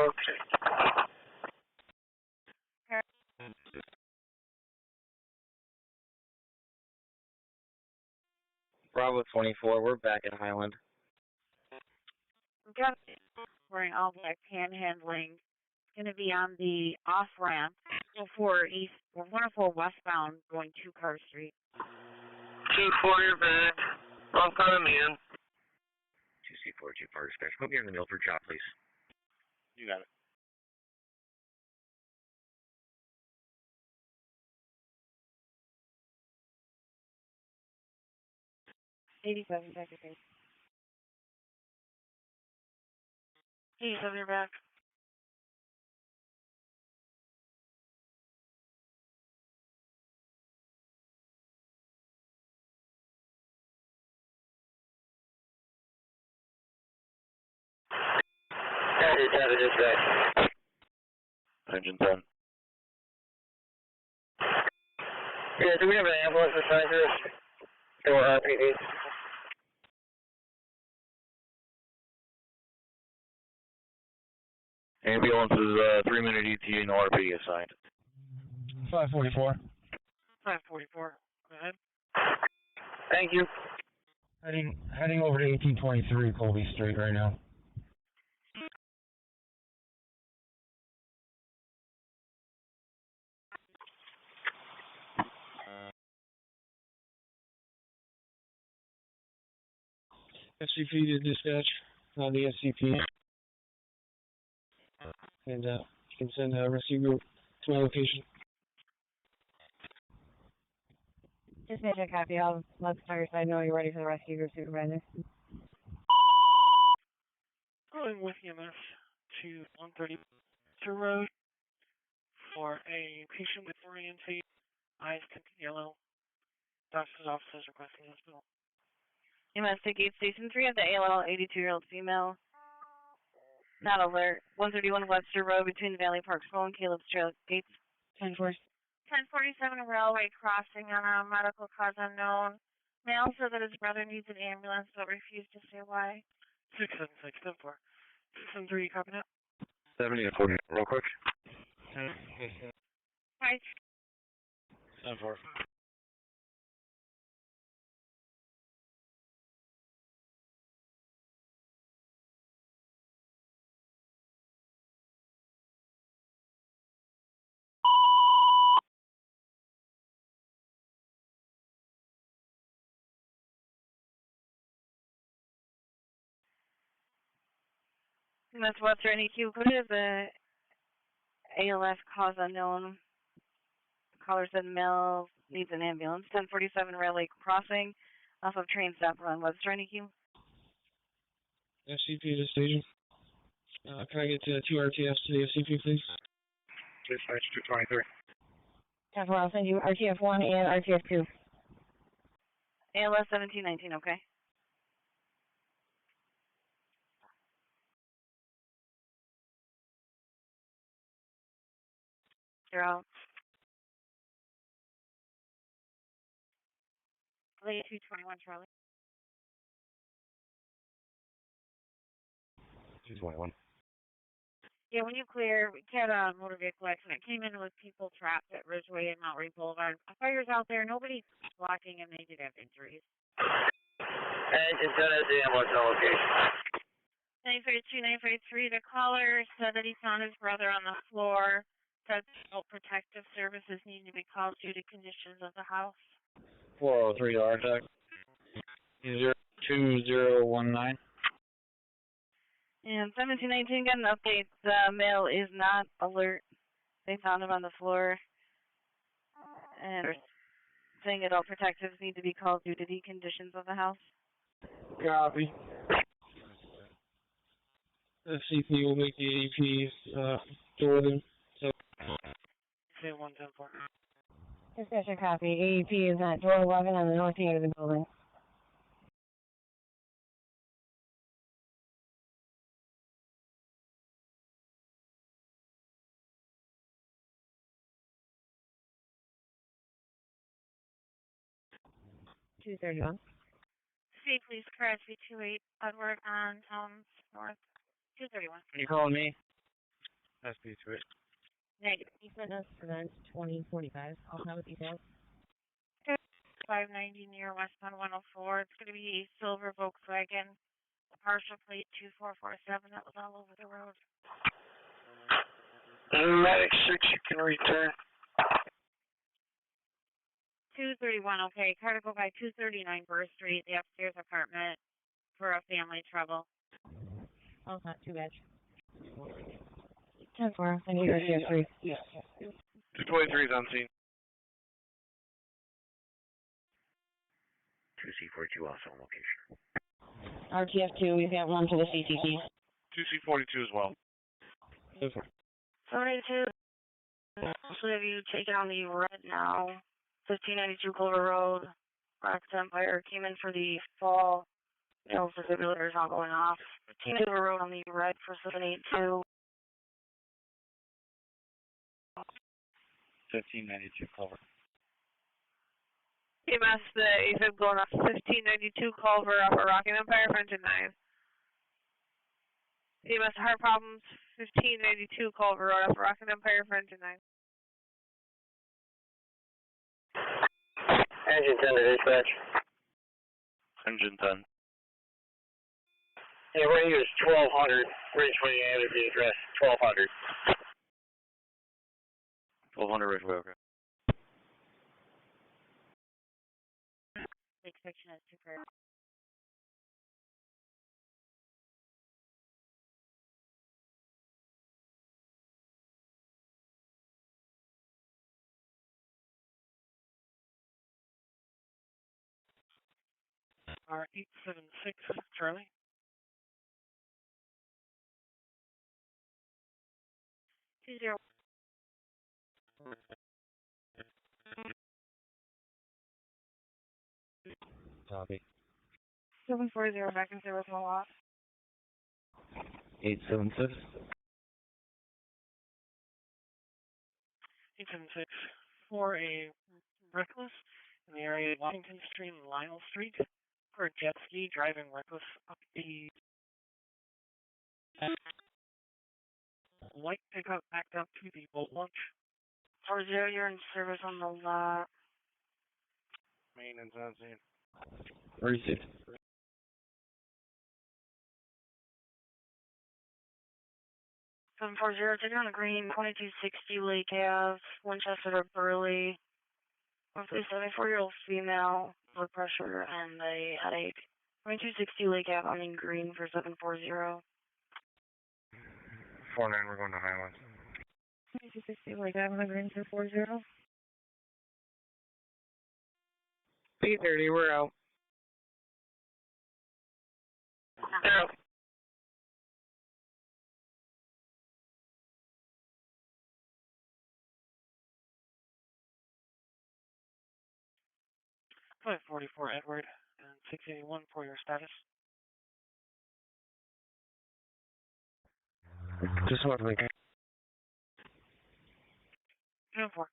okay. Bravo 24, we're back at Highland. We've got wearing all black panhandling. It's going to be on the off ramp. 104 westbound going to Carter Street. 2-4, you're back. I'm coming in. 2C42, Partner Dispatch, put me on the Milford job, please. You got it. '87 back at base. 87, you're back. Engine 10 to dispatch. Engine 10. Yeah, do we have an ambulance assigned to us? Or RPD? Ambulance is 3-minute ETA, no RP assigned. 544. 544, go ahead. Thank you. Heading over to 1823 Colby Street right now. SCP to dispatch on the SCP. And you can send a rescue group to my location. Dispatch a copy. I'll let the fireside know you're ready for the rescue group supervisor. Going with EMS to 130 Road for a patient with orientation, eyes yellow. Doctor's office is requesting hospital. EMS take 8 Station 3 of the ALL 82-year-old female Not alert. 131 Webster Road between the Valley Park School and Caleb's Trail Gates. 10-4. 1047 Railway Crossing on a medical cause unknown. Male said that his brother needs an ambulance but refused to say why. 676, 10-4. 673, copy that. 70 and 40, real quick. 5. 10-4. That's Webster NEQ. What is the ALS cause unknown? The caller said male needs an ambulance. 1047 Railway Crossing off of train stop run. Webster NEQ. SCP to station. Can I get 2 RTFs to the SCP, please? Dispatch 223. 10-4, I'll send you RTF 1 and RTF 2. ALS 1719, okay. They're out. Late 221 Charlie. 221. Yeah, when you clear, we had a motor vehicle accident. Came in with people trapped at Ridgeway and Mount Ray Boulevard. Fire's out there. Nobody's blocking, and they did have injuries. And it's done as the ambulance on location. 952, 953. The caller said that he found his brother on the floor. Said protective services need to be called due to conditions of the house. 403 RTAC. 02019. And 1719 got an update. The male is not alert. They found him on the floor. And saying that all protectives need to be called due to the conditions of the house. Copy. SCP will make the ADPs door them. So. Say 110-4. Dispatcher copy. AEP is at door 11 on the north end of the building. $231. C, please, car SV28 Edward on Towns North. 231. You calling me? SP28. Negative. Eastern prevent 2045. I'll have with details. 590 near westbound 104. It's going to be a silver Volkswagen. The partial plate 2447. That was all over the road. Medic 6, you can return. 231, okay. Car to go by 239 Burr Street, the upstairs apartment for a family trouble. Oh, not too bad. 10-4, I need RTF 3. Yeah. 223 is on scene. 2C42 also on location. RTF 2, we've got one to the CCC. 2C42 as well. 72. So have you taken on the red now? 1592 Clover Road. Rock's Empire came in for the fall. Defibrillators all going off. 15 Clover Road on the red for 782. 1592 Clover. EMS, the AFib going off 1592 Culver off of Rock and Empire for engine 9. EMS heart problems 1592 Culver Road off of Rock and Empire for engine 9. Engine 10 to dispatch. Engine 10. Yeah, we're going to use 1200. Ridgeway and the address. 1200. 1200 Ridgeway, okay. Big section is super. R876, Charlie. Two zero. Copy. 740 back in service, all off. 876. 876 for a reckless in the area of Washington Street and Lionel Street for a jet ski driving reckless up the light pickup backed up to the boat launch. 40, you're in service on the lot. Maintenance on scene. Received. 740, taking on the green, 2260 Lake Ave, Winchester to Burley. Roughly 74-year-old female, blood pressure, and a headache. 2260 Lake Ave on the green for 740. 49, we're going to Highlands. 2260 Lake Ave on the green for 40. 8:30, we're out. Yeah. Flight 44 Edward and 681 for your status. Just want to make 4.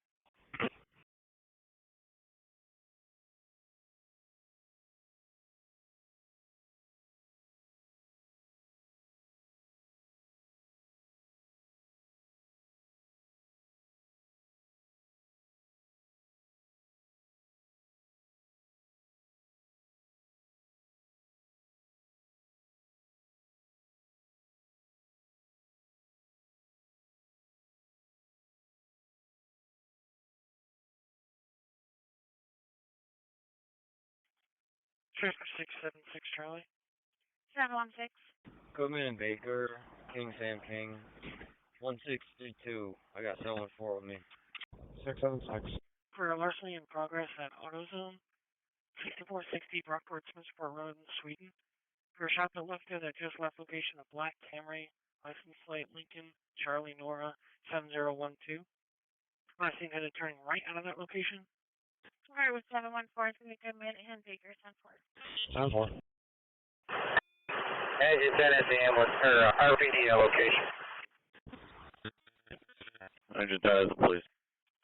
Transfer 676 Charlie. 716. Goodman and Baker, King Sam King, 1632. I got 714 with me. 676. For a larceny in progress at AutoZone, 6460 Brockport, Spencerport Road in Sweden. For a shop that left there that just left location of Black Camry, license plate Lincoln, Charlie Nora, 7012. Last seen headed turning right out of that location. Alright, with 714, it's going to be Goodman and Baker, 10-4. 10-4. Engine 10 at the ambulance, or RPD location. Engine 10 at the police.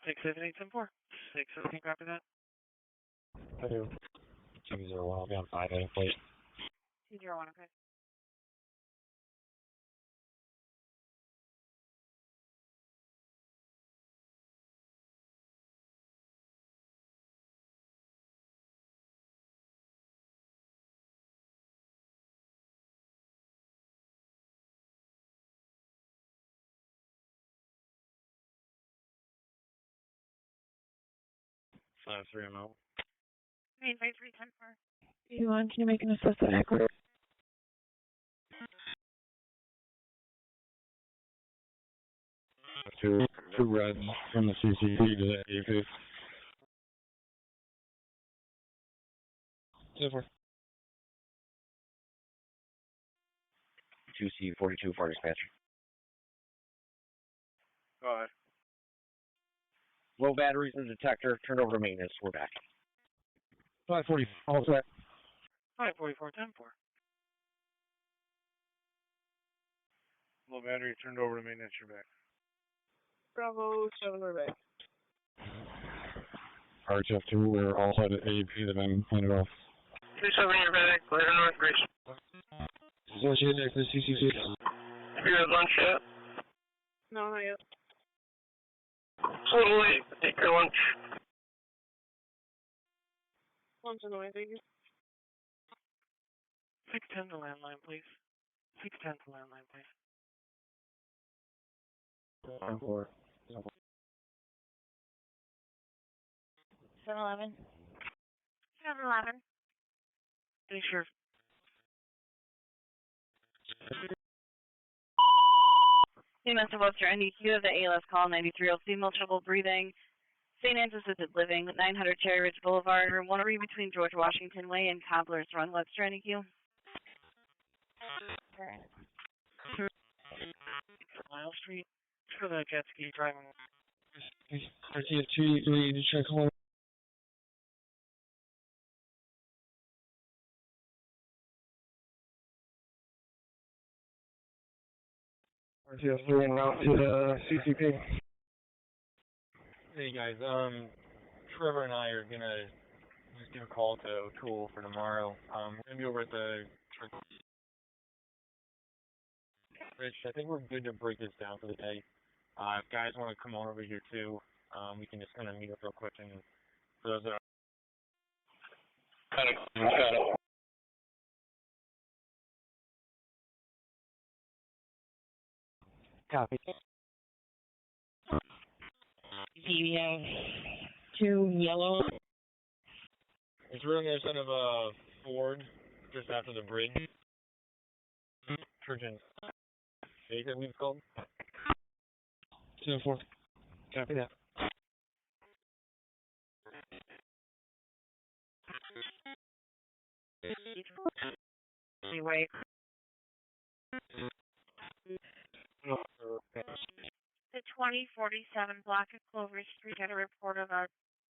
678 10-4. 617, copy that. I do. 201, I'll be on 5 8, please. 201, okay. Five 3 out. Main 53, 10-4. Can you make an assessment accurate? Two reds from the CCP to the AP. 10-4. 2C42 for dispatcher. Go ahead. Low batteries in the detector. Turn over to maintenance. We're back. 540. All set. 544 10-4. Low battery turned over to maintenance, you're back. Bravo, 7, we're back. RHF2, we're all set at AP, they've been handed off. 27, you're back. Later North Grace. Associated next to the CCC. You had lunch yet? No, not yet. It's a little late. Take your lunch. Lunch on the way, thank you. 610 to landline, please. 610 to landline, please. 4. 7-11. 7-11. Hey, sure. EMS of Webster NDQ of the ALS call 93-year-old female trouble breathing. St. Anne's Assisted Living, 900 Cherry Ridge Boulevard, room 103 between George Washington Way and Cobbler's Run, Webster NDQ. Mile Street. For the jet ski driving. RTF2, you need to check home. RTS3 en route to the CCP. Hey guys, Trevor and I are gonna just give a call to O'Toole for tomorrow. We're gonna be over at the Rich. I think we're good to break this down for the day. If guys want to come on over here too, we can just kind of meet up real quick. And for those that are Copy. We have 2 yellow. it's right on the other side of Ford, just after the bridge. Urgent. Hey, that we've called. 2-4. Copy that. Anyway. The 2047 block of Clover Street had a report of a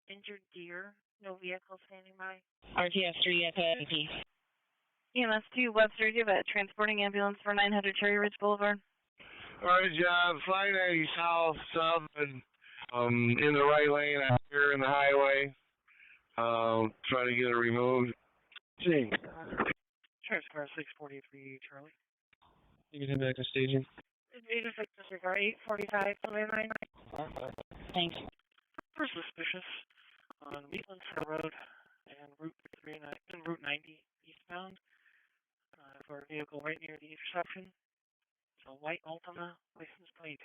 injured deer. No vehicle standing by. RTS3 FNP. EMS 2 Webster, do you have a transporting ambulance for 900 Cherry Ridge Boulevard? Alright, John, 590 south and in the right lane out here in the highway. Try to get it removed. Gee. Sheriff's car 643 Charlie. You can head back to staging. Disregard 845 29. Thanks. We're suspicious on Wheatland Road and Route 90 eastbound. For a vehicle right near the intersection. It's a white Altima, license plate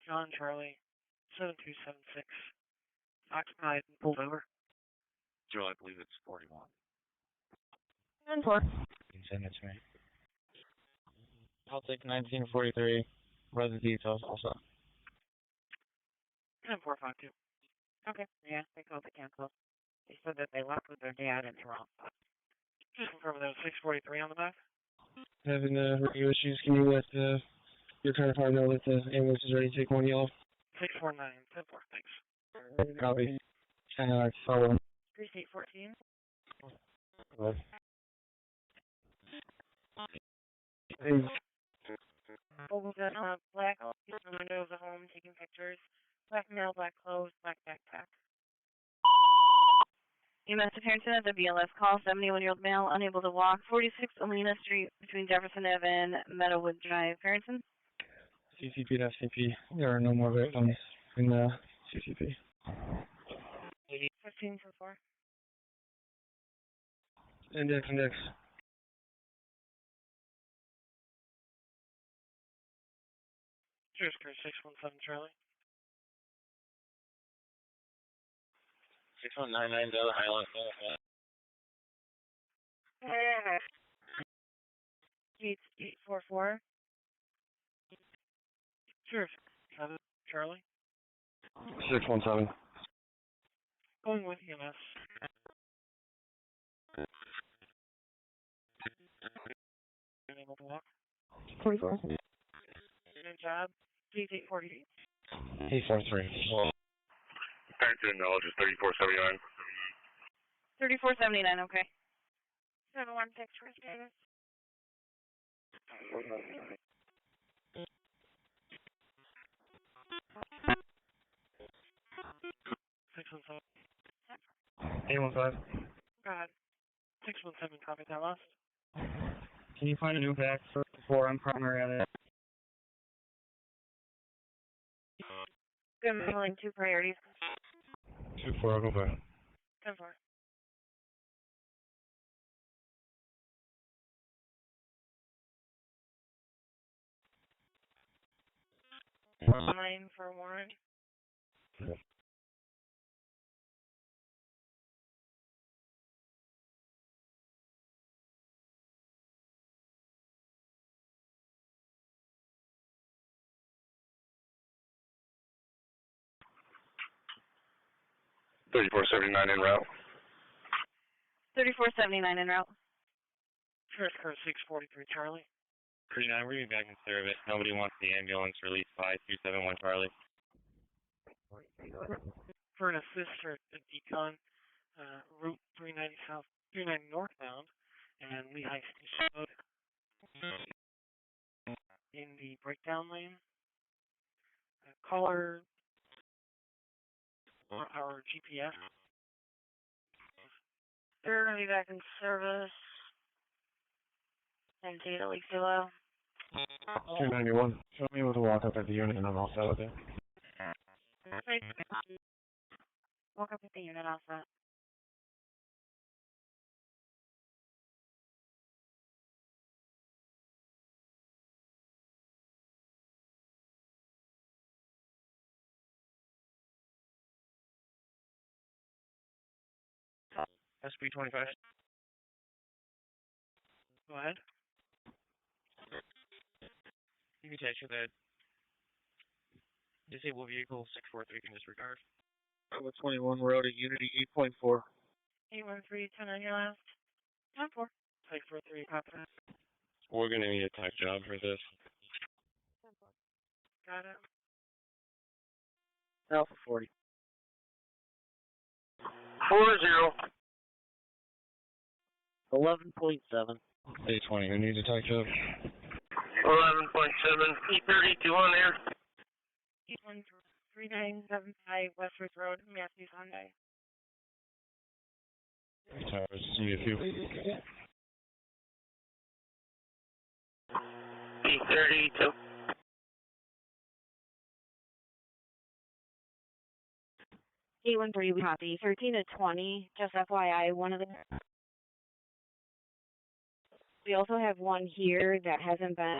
John Charlie 7276. Occupied and pulled over. Joe, I believe it's 41. 10-4. You can send it to me. I'll take 1943. What are the details also? 10452. Okay, yeah, they called the cancel. They said that they left with their dad in Toronto. Just confirm there was 643 on the back. Having radio issues, can you let your counterpart know that the ambulance is ready to take 1 yellow? 649 10-4. Thanks. Copy. Kind of like follow. 3814. Hey. Ogden, black in the window of the home taking pictures. Black male, black clothes, black backpack. EMS to Harrington at the BLS call, 71-year-old male, unable to walk, 46 Alena Street between Jefferson Ave and Meadowwood Drive, Harrington. CCP to FCP. There are no more victims in the CCP. 15 for 4. Index. Sheriff's car 617 Charlie. 6199 to the Highland. 844. Sheriff's 7 Charlie. 617. Going with EMS. Unable to walk. 44. Good job. 3848. 843. Harrington, no, just 3479. 3479, okay. 716 for status. 617. 815. Go ahead. 617, copy that last. Can you find a new back for I'm primary at it? Good handling 2 priorities. 2-4, I'll go back. 10-4. Line for warrant. Yeah. $34.79 en route. 3479 en route. Sheriff's car 643 Charlie. 39, we're going to be back in service. Nobody wants the ambulance released by 271 Charlie. For an assist for a decon, Route 390 south, 390 northbound, and Lehigh Station Road. In the breakdown lane, caller our GPS. They're going to be back in service. And data leaks below. 291. Show me with a walk up at the unit and I'm all set with it. Walk up at the unit also. SB 25. Go ahead. You can take that disabled vehicle 643 can disregard. 21, we're out at Unity 8.4. 813, 10 on your last. 10-4. 643, copy that. We're going to need a tech job for this. Got it. Alpha 40. 40. 11.7. 820, who needs a tech job? 11.7. E32 on there. 813-3975 Westford Road, Matthews Hyundai. Towers, need a few. E32. E13, we copy. 13 to 20. Just FYI, one of the. We also have one here that hasn't been.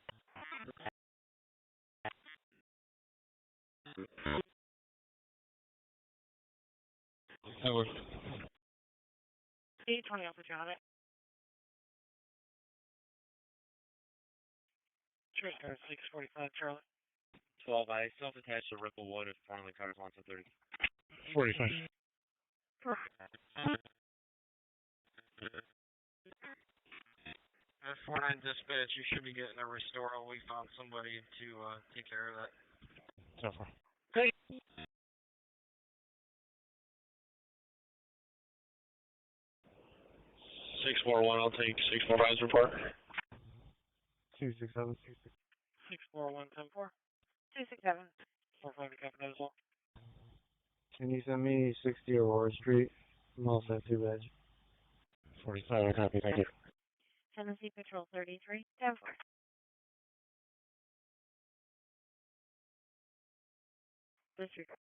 That works. 820 also got it. Sure, 645, Charlie. 12, I self-attached to Ripple Wood if formerly covers 1 to 30. 45. F49 dispatch, you should be getting a restoral. We found somebody to take care of that. So far. Okay. 641, I'll take 645's report. 267. 641, 10-4. 267. 45, you copy that as well. Can you send me 60 Aurora Street? I'm all set, too bad. 45, I copy, thank you. Tennessee Patrol 33, 10-4. Disregard.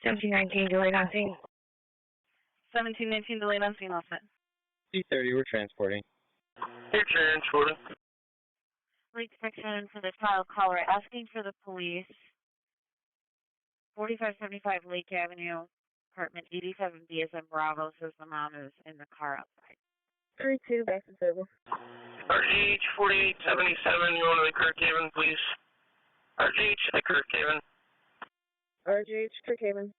1719, delayed on scene. 1719 delayed on scene, all set. C30, we're transporting. You're transporting. Lake section for the child caller asking for the police. 4575 Lake Avenue, apartment 87B is in Bravo, says the mom is in the car outside. 32, back to service. RGH 4877, you want to the Kirkhaven, please? RGH to the Kirkhaven. RGH, Kirkhaven.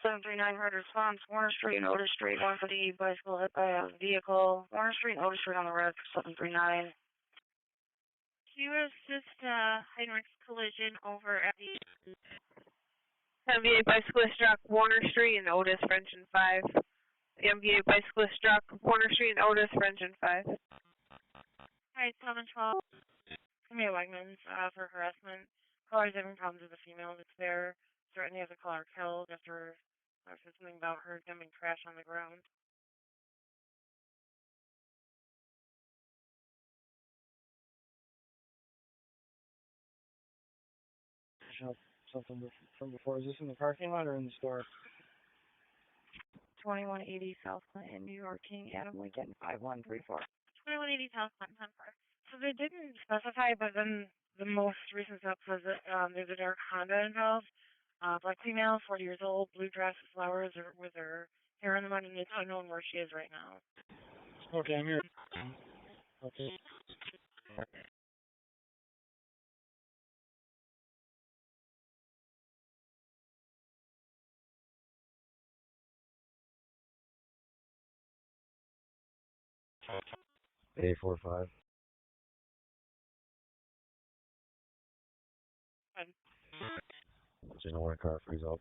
739 heard response, Warner Street and Otis Street, 150 bicycle hit by a vehicle. Warner Street and Otis Street on the road, 739. Can you assist Heinrich's collision over at the MVA bicyclist struck Warner Street and Otis, French and 5. The MVA bicyclist struck Warner Street and Otis, French and 5. Alright, 712. Camille Wegmans for harassment. Caller's having problems with a female that's there. Threatening to have the caller killed after said something about her getting crashed on the ground. Something from before. Is this in the parking lot or in the store? 2180 South Clinton, New York, King Adam Lincoln, 5134. 2180 South Clinton, 10-4. So they didn't specify, but then the most recent stuff says that there's a dark Honda involved. Black female, 40 years old, blue dress with flowers with her hair in the mud, and it's unknown where she is right now. Okay, I'm here. Okay. A45. Do you know where car frees up?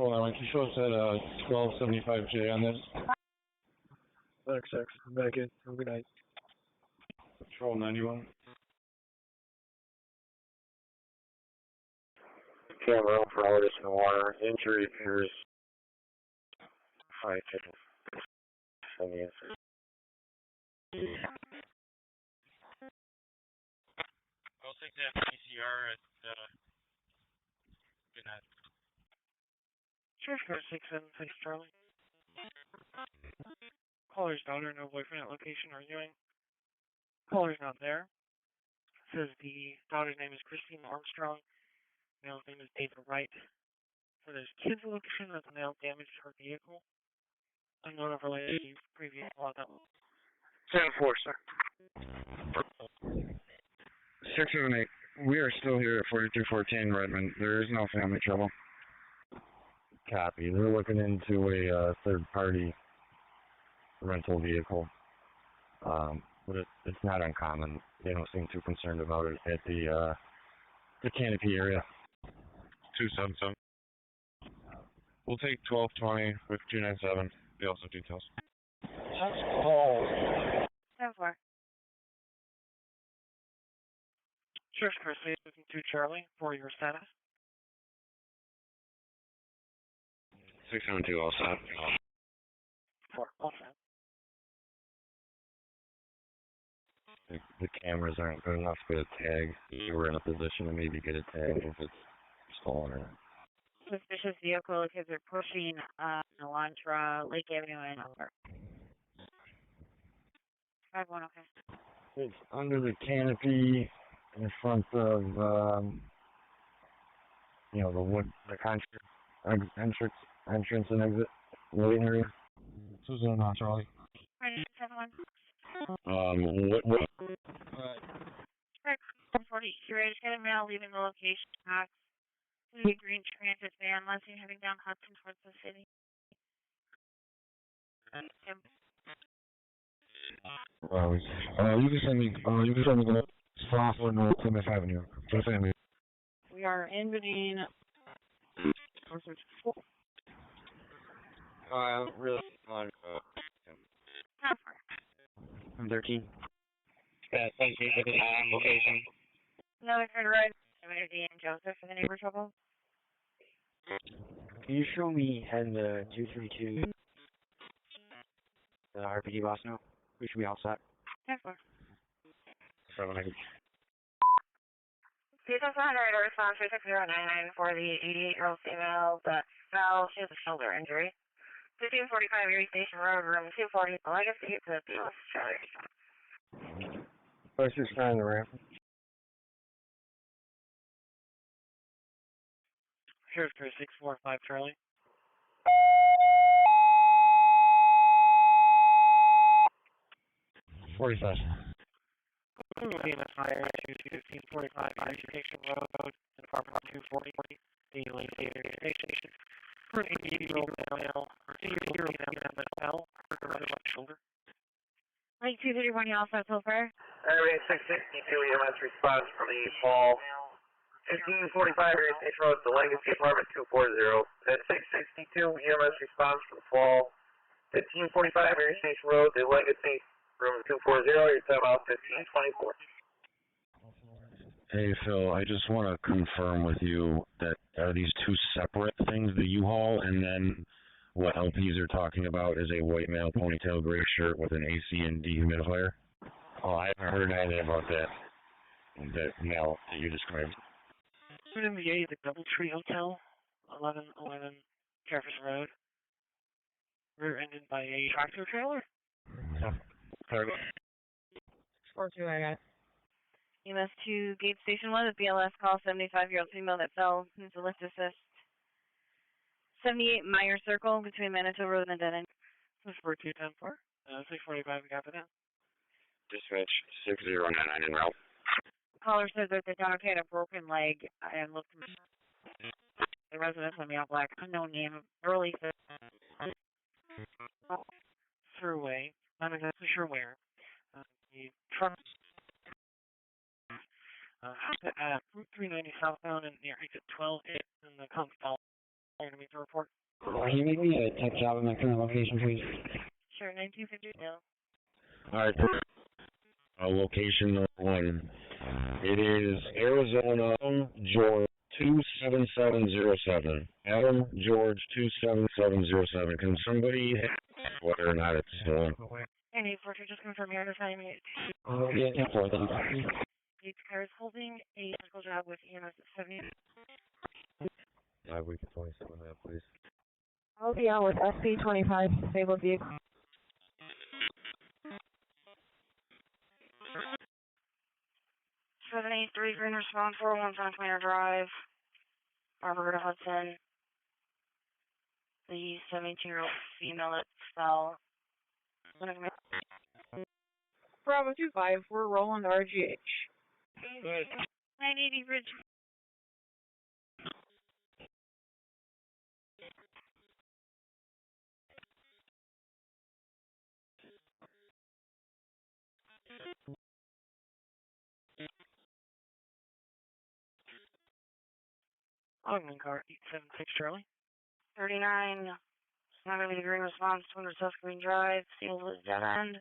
Patrol 9, he shows at 1275J on this. Back 6, back in. Have a good night. Patrol 91. Camera for Otis and Water. Injury appears 5 seconds. Send the answer. I'll take that PCR at good night. Church car 676 Charlie. Caller's daughter, no boyfriend at location reviewing. Caller's not there. Says the daughter's name is Christine Armstrong. Male's name is David Wright. So there's kids location that the male damaged her vehicle. Unknown of related to previous law that 10-4, sir. 678. We are still here at 4214 Redmond. There is no family trouble. Copy. They're looking into a third-party rental vehicle. But it's not uncommon. They don't seem too concerned about it at the canopy area. 277. We'll take 1220 with 297. The also details. That's call. 10-4. Church car 652 Charlie for your status. 672 all set. 4, all set. The cameras aren't good enough to get a tag. You were in a position to maybe get a tag if it's stolen or not. Suspicious vehicle. Kids are pushing Elantra, Lake Avenue, and over. 5-1, okay. It's under the canopy in front of, the wood, the entrance and exit waiting area. Susan and Charlie. Right, 7-1. What? Right, 140. You're ready to get a mail leaving the location box. The green transit van, Lansing heading down Hudson towards the city. You can send me the South or North Plymouth Avenue. Just send me. We are in between. Really on. I'm 13. Thank you for the location. Another card ride. Community and Joseph for the neighbor trouble. Can you show me heading to 232? The RPD boss now? We should be all set. 10-4. 780. Please also had a response for 6099 for the 88-year-old female that fell. She has a shoulder injury. 1545 Erie Station Road, room 240, the Legacy to the Beals, Charlie. 569 the ramp. Here's car 645 Charlie. 45. EMS fire issue 1545 Unication Road, Department 240, the Legacy Station. For an 80-year-old male, or 80-year-old male that fell, hurt her right left shoulder. Lake 231, you all set so far? Area 662 EMS response for the fall. 1545 Erie Station Road, the Legacy Apartment 240. At 662 EMS response for the fall. 1545 Erie Station Road, the Legacy room 240. Your time out 1524. Hey Phil, I just want to confirm with you that are these two separate things, the U-Haul and then what LPs are talking about is a white male ponytail gray shirt with an AC and dehumidifier? Oh, I haven't heard anything about that male that you described. MVA, the Doubletree Hotel, 1111 Jefferson Road. Rear-ended by a tractor trailer. Target. 4-2, I got. EMS 2, Gate Station 1, the BLS call 75-year-old female that fell, needs a lift assist. 78 Meyer Circle between Manitou Road and Dead End. This is 4210-4. 645, we got that. Dispatch 6099 en route. Caller says that the dog had a broken leg and looked the residents on the All Black unknown name early Throughway, not exactly sure where. The truck at Route 390 southbound and near exit 12 in the Constable I'm going to make the report. Can you make me a tech job in my current location, please? Sure, 1950 no. Alright, location number 1. It is Arizona George 27707. Adam George 27707. Can somebody whether or not it's still on? And 8-4, just confirm your assignment. Yeah, 10-4, thank you. Eight cars holding a medical job with EMS at 70. We can 27 that, please. I'll be on with SC-25 disabled vehicle. Seven eight three green response 401 South Manor Drive, Barbara Hudson. The 72-year-old female that fell. Bravo 25, we're rolling to RGH. 980 Ridge. Ogden car 876 Charlie. 39, not going to be the green response, 200 South Green Drive, sealed with dead end.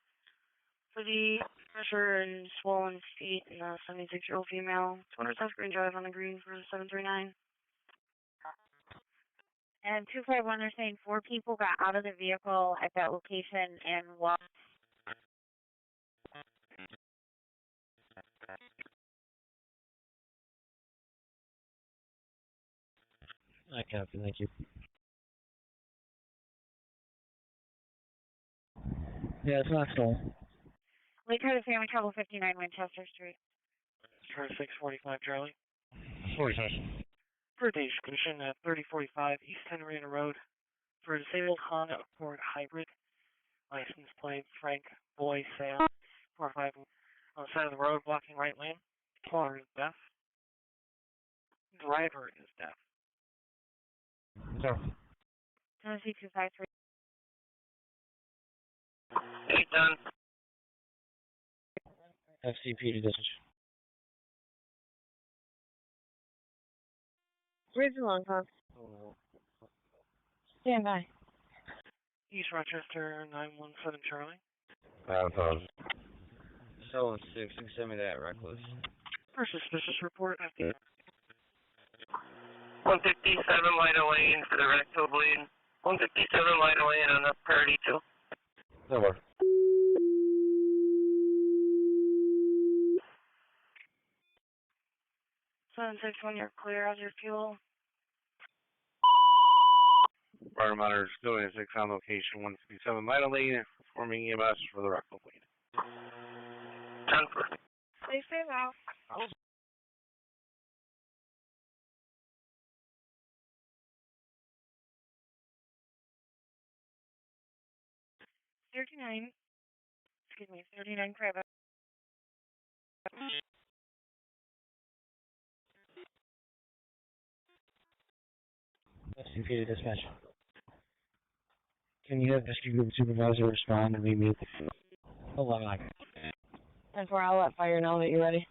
For the pressure and swollen feet in a 76-year-old female, 200 South Green Drive on the green for 739. And 251, they're saying 4 people got out of the vehicle at that location and walked. I copy, thank you. Yeah, it's not stolen. Lake Carter Family Trouble 59 Winchester Street. Car 645 Charlie. 45. For the description at 3045 East Henrietta Road for a disabled Honda Accord hybrid. License plate Frank Boy Sale 45 on the side of the road blocking right lane. Caller is deaf. Driver is deaf. So. Tennessee 253. 8 done. FCP to dispatch. Ridge Long Pump. Stand by. East Rochester 917 Charlie. So 6, you can send me that reckless. First suspicious report at the 157 Lido Lane for the rectal bleed. 157 Lido Lane on the priority 2. Over. 761, you're clear as your fuel. Fire monitor still in 6 on location 157 Lido Lane, performing EMS for the rectal bleed. 10 for. Please stay out. 39, excuse me, 39 crab. FCP to dispatch. Can you have rescue group supervisor respond and meet me at the 11 o'clock? 10-4, I'll let fire know that you're ready.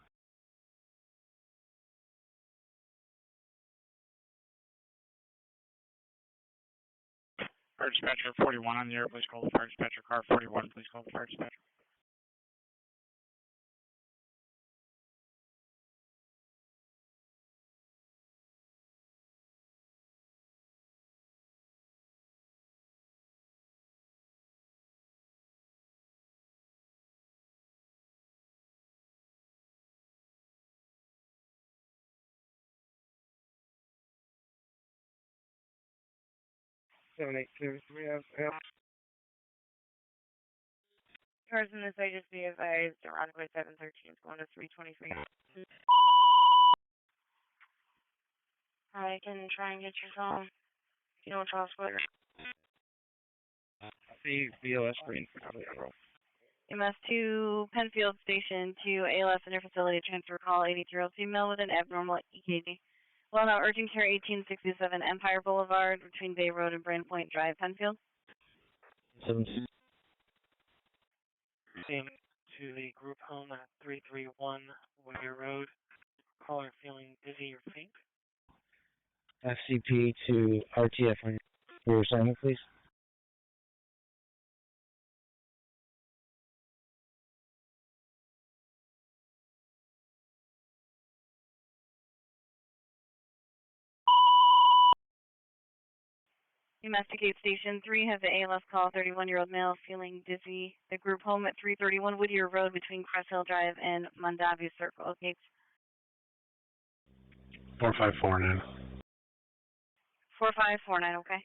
Fire dispatcher 41 on the air, please call the fire dispatcher. Car 41, please call the fire dispatcher. Cars in this I just be advised around by 713 going to 323. I can try and get your phone. If you don't trust what. See BOS green for EMS to Penfield Station to ALS Interfacility Transfer Call 83-year-old female with an abnormal EKG. Well, now urgent care 1867 Empire Boulevard between Bay Road and Brand Point Drive, Penfield. 7. Same to the group home at 331 Warrior Road. Caller feeling dizzy or faint. FCP to RTF on your assignment, please. Investigate Station 3 has an ALS call, 31-year-old male feeling dizzy. The group home at 331 Whittier Road between Crest Hill Drive and Mondavi Circle. Okay. 4549. 4549, okay.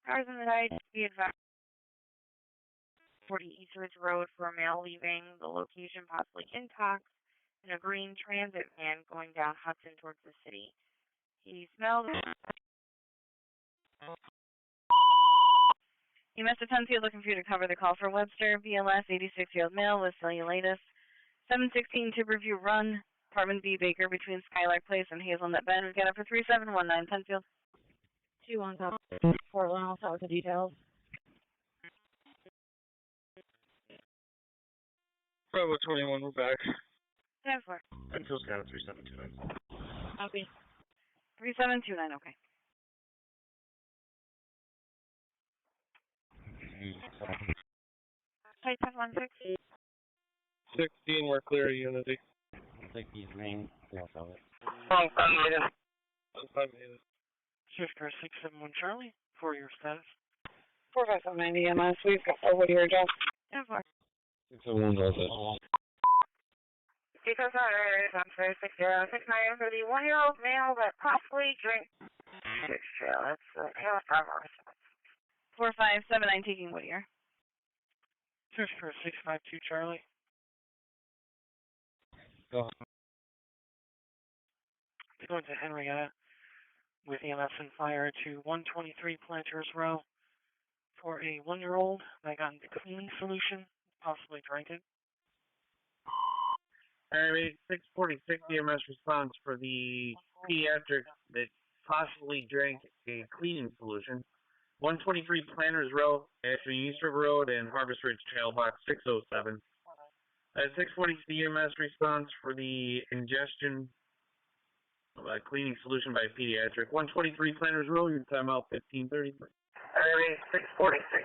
Cars in the night, be advised. 40 East Ridge Road for a male leaving the location possibly intox in a green transit van going down Hudson towards the city. He smelled. You must have Penfield looking for you to cover the call for Webster. BLS, 86-year-old male with cellulitis. 716 Timberview Run, apartment B, Baker, between Skylark Place and Hazelnut Bend. We've got it for 3719 Penfield. 2 on top. Portland, I'll start with the details. Bravo 21, we're back. 10-4. Penfield's got a 3729. Copy. 3729, okay. Site 1016. 16, we're clear to Unity. I think he's main. Yeah, I saw it. Unided. Swifter 671 Charlie, for your status. 4590 EMS, we've got a Whittier address. 10-4. 671 does it. Details are transfer 6069 for the 1-year-old male that possibly drinks. 6 trail, that's Hail Farmer. 4579 taking Whittier. Swifter 652 Charlie. Go. Going to Henrietta with EMS and fire to 123 Planters Row for a 1-year-old that got into cleaning solution, possibly drank it. Alright, 646 EMS response for the pediatric that possibly drank a cleaning solution. 123 Planters Row, actually East River Road and Harvest Ridge Trail, box 607. 640 EMS response for the ingestion cleaning solution by pediatric. 123 Planters Row, your timeout 15:33. Alright, 646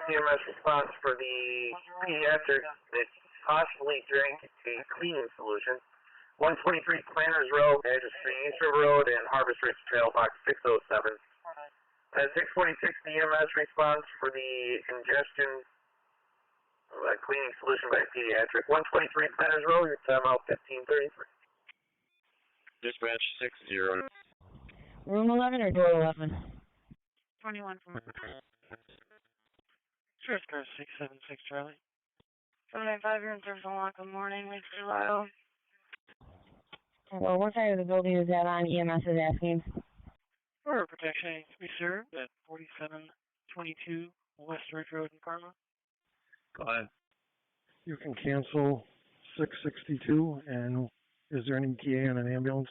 EMS response for the pediatric that possibly drank a cleaning solution. 123 Planters Row, address 3 East River Road and Harvest Ridge Trail, box 607. 646 EMS response for the ingestion cleaning solution by pediatric. 123 Planters Row, your timeout 15:33. Dispatch 60. Room 11 or door 11? 21 from Swifter 676 Charlie. 795 here in service unlock. Good morning, Lake Low. Well, what side of the building is that on? EMS is asking. For protection to be served at 4722 West Ridge Road in Parma. Go ahead. You can cancel 662, and is there an ETA on an ambulance?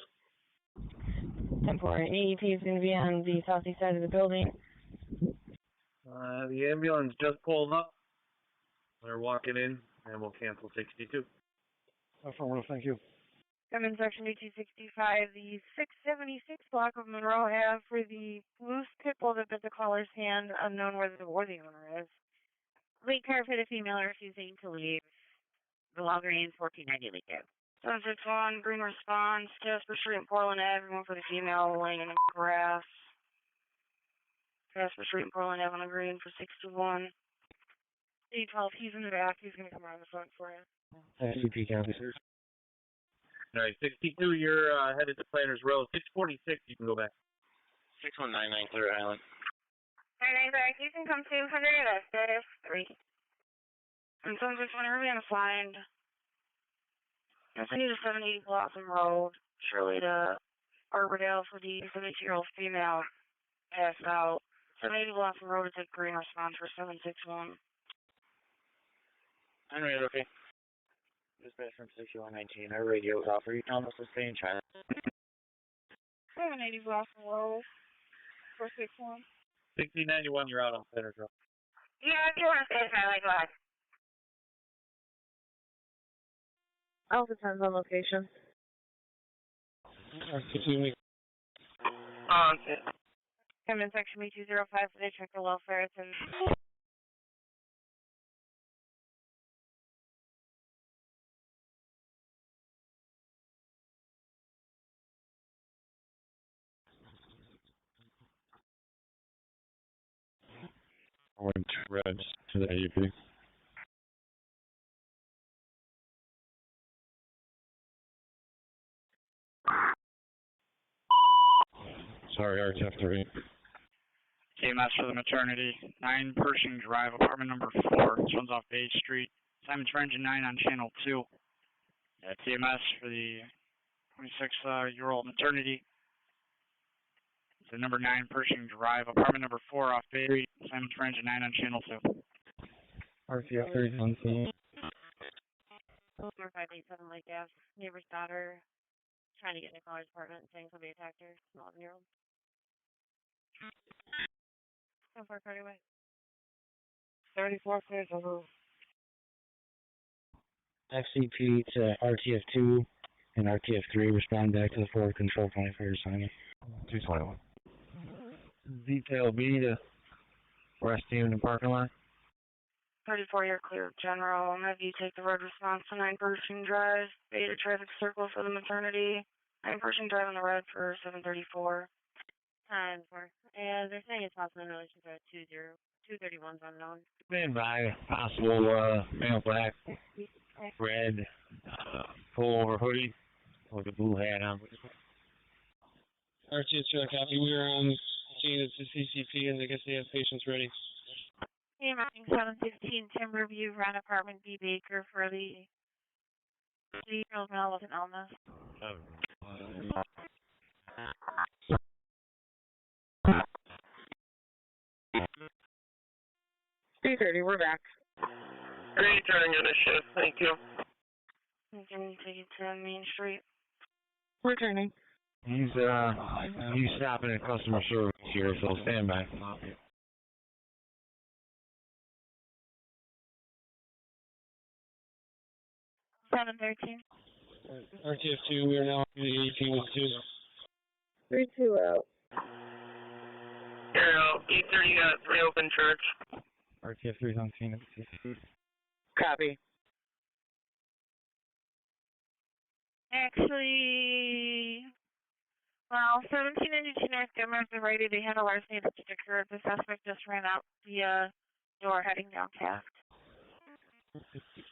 10-4. AEP is going to be on the southeast side of the building. The ambulance just pulled up. They're walking in, and we'll cancel 62. Affirmative, thank you. Come in section 8265, the 676 block of Monroe Ave for the loose pit bull that bit the caller's hand, unknown where the owner is. Late car for the female refusing to leave. The longer name 1490 Lake Ave. 761, green response, Jasper Street and Portland Ave, everyone for the female laying in the grass. Jasper Street and Portland Ave on the green for 61. 812, he's in the back, he's going to come around the front for you. SCP county, sir. Alright, 62, you're headed to Planters Row. 646, you can go back. 6199 Clear Island. 995, you can come to Henrietta, status 3. And 761, you're assigned. I need a 780 Blossom Road, Shirley to Arbordale for the 72-year-old female passed out. 780 Blossom Road to take green response for 761. Henrietta, okay. Dispatch from 6119. Our radio is off. Are you telling us to stay in China? 780 block Monroe. 461. 6091, you're out on center drill. Yeah, if you want to stay silent, go ahead. All depends on location. Come in section B205 for the check the welfare. It's in. Went red to the AUP. Sorry, RTF3. EMS for the maternity. 9 Pershing Drive, apartment number 4. This one's off Bay Street. Simon's for engine 9 on channel 2. That's EMS for the 26-year-old maternity. It's number 9 Pershing Drive, apartment number 4 off Bay Street. Simon's for engine 9 on channel 2. RTF3 on scene. 4587 Lake Ave. Neighbor's daughter trying to get in the college apartment saying somebody attacked her. 11-year-old. 10-4 Cardi Way. 34 clears over. FCP to RTF2 and RTF3 respond back to the forward control point for your assignment. 221. Detail B to rest team in the parking lot. 34, you're clear. General, have you take the road response to 9 Pershing Drive, Beta traffic circle for the maternity, 9 Pershing Drive on the red for 734. 10-4. And they're saying it's possible in relation to 231's unknown. Stand by. Possible male black, red, pullover hoodie with a blue hat on. RTF2, copy. We are on scene at the CCP, and I guess they have patients ready. Matching 715 Timberview, Run Apartment B Baker for the 3-year-old male with an illness. 3:30, we're back. Great, turning in a shift, thank you. You can take it to Main Street. Returning. He's stopping at customer service here, so stand by. 713. RTF2, we are now on the AEP with 2. 3-2 out. You're out. 8:30, got 3 open church. RTF3 is on scene at the CCP. Copy. Actually, well, 1792 North Government is ready. They had a larceny that just occurred. The suspect just ran out the door heading down Taft.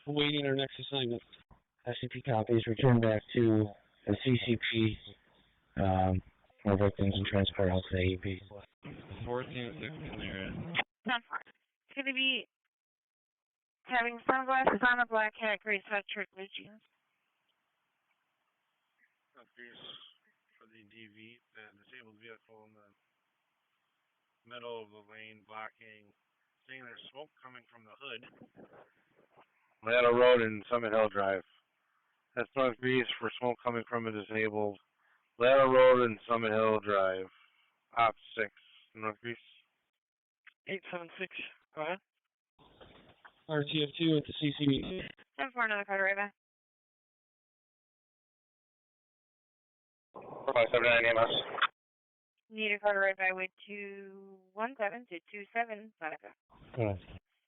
Awaiting our next assignment. SCP copies. Return back to the CCP. More victims and transport out to the AEP. 14 6 in there. It's going to be having sunglasses on, a black hat, gray sweatshirt, blue jeans. For the DV, the disabled vehicle in the middle of the lane blocking, seeing there's smoke coming from the hood. Ladder Road and Summit Hill Drive. That's northeast for smoke coming from a disabled. Ladder Road and Summit Hill Drive. Op 6, northeast. 876, go ahead. RTF2 at the CCP. 10-4, another card right back. 4579 EMS. Need a card right by with 217 to 27 Monica. It's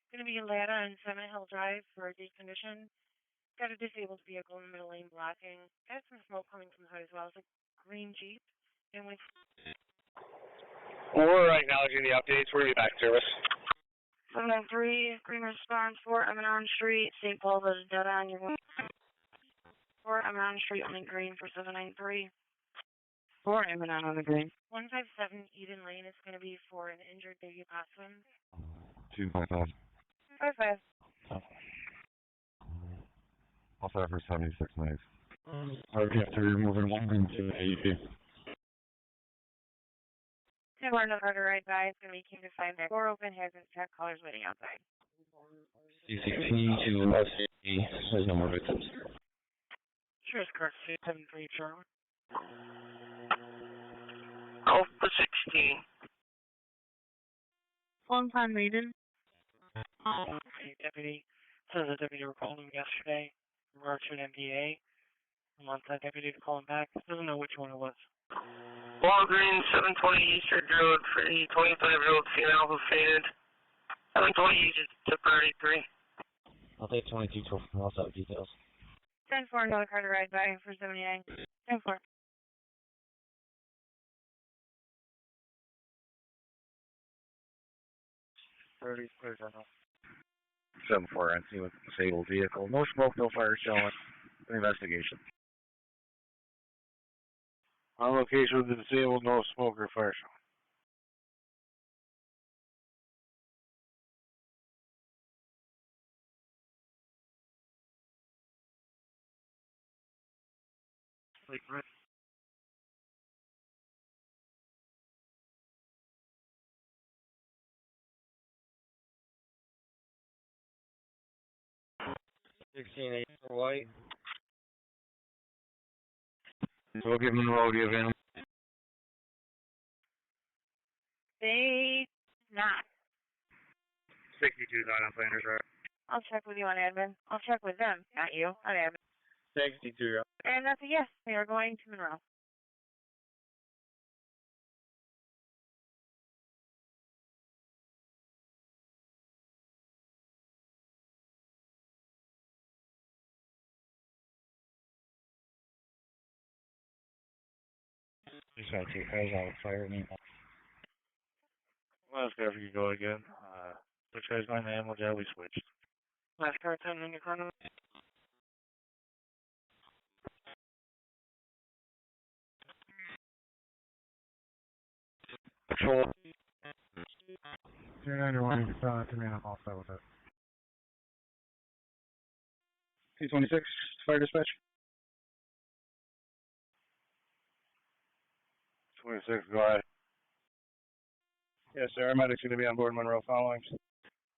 going to be a ladder on Summit Hill Drive for a decondition. Got a disabled vehicle in the middle lane blocking. Got some smoke coming from the hood as well. It's a green Jeep. And with We're acknowledging the updates. We're going to be back in service. 703, green response, 4 Emmenon Street, St. Paul, that is dead on. You're going 4 Emmenon Street, only green for 793. 4 Emmenon on the green. 157 Eden Lane is going to be for an injured baby possum. 255. 55. Also for 76 nights. RTF3 removing one into the AEP. 10-4, another card right by. It's going to be King to 5 there. 4 open, hazard check, callers waiting outside. CCP to SCP. There's no more victims. Sure, correct. 73 Charlie. Alpha 16. Long time maiden. Deputy says the deputy were calling him yesterday in regards to an MPA. I want that deputy to call him back. Doesn't know which one it was. Walgreens, 720 Eastern Road for the 25-year-old female who fainted. 720 East to 33. I'll take 22 to also have details. 10-4, another car to ride by for 79. 10-4. Clear general. 7-4, NC with disabled vehicle. No smoke, no fire showing. Investigation. On location with the disabled, no smoke or fire showing. Right. $16.8 for white. So we'll give Monroe the event. They not. 62 on Flanders Road. I'll check with you on admin. I'll check with them, not you, on admin. 62. And that's a yes. They are going to Monroe. Just got 2 cars out of fire and Last car, if you go again. Which guy's going to ammo jail? We switched. Last car 10 in your front of it. Patrol. 291, to me, I'm all set with it. 226, fire dispatch. 26, go ahead. Yes, sir. Our medic's going to be on board Monroe following.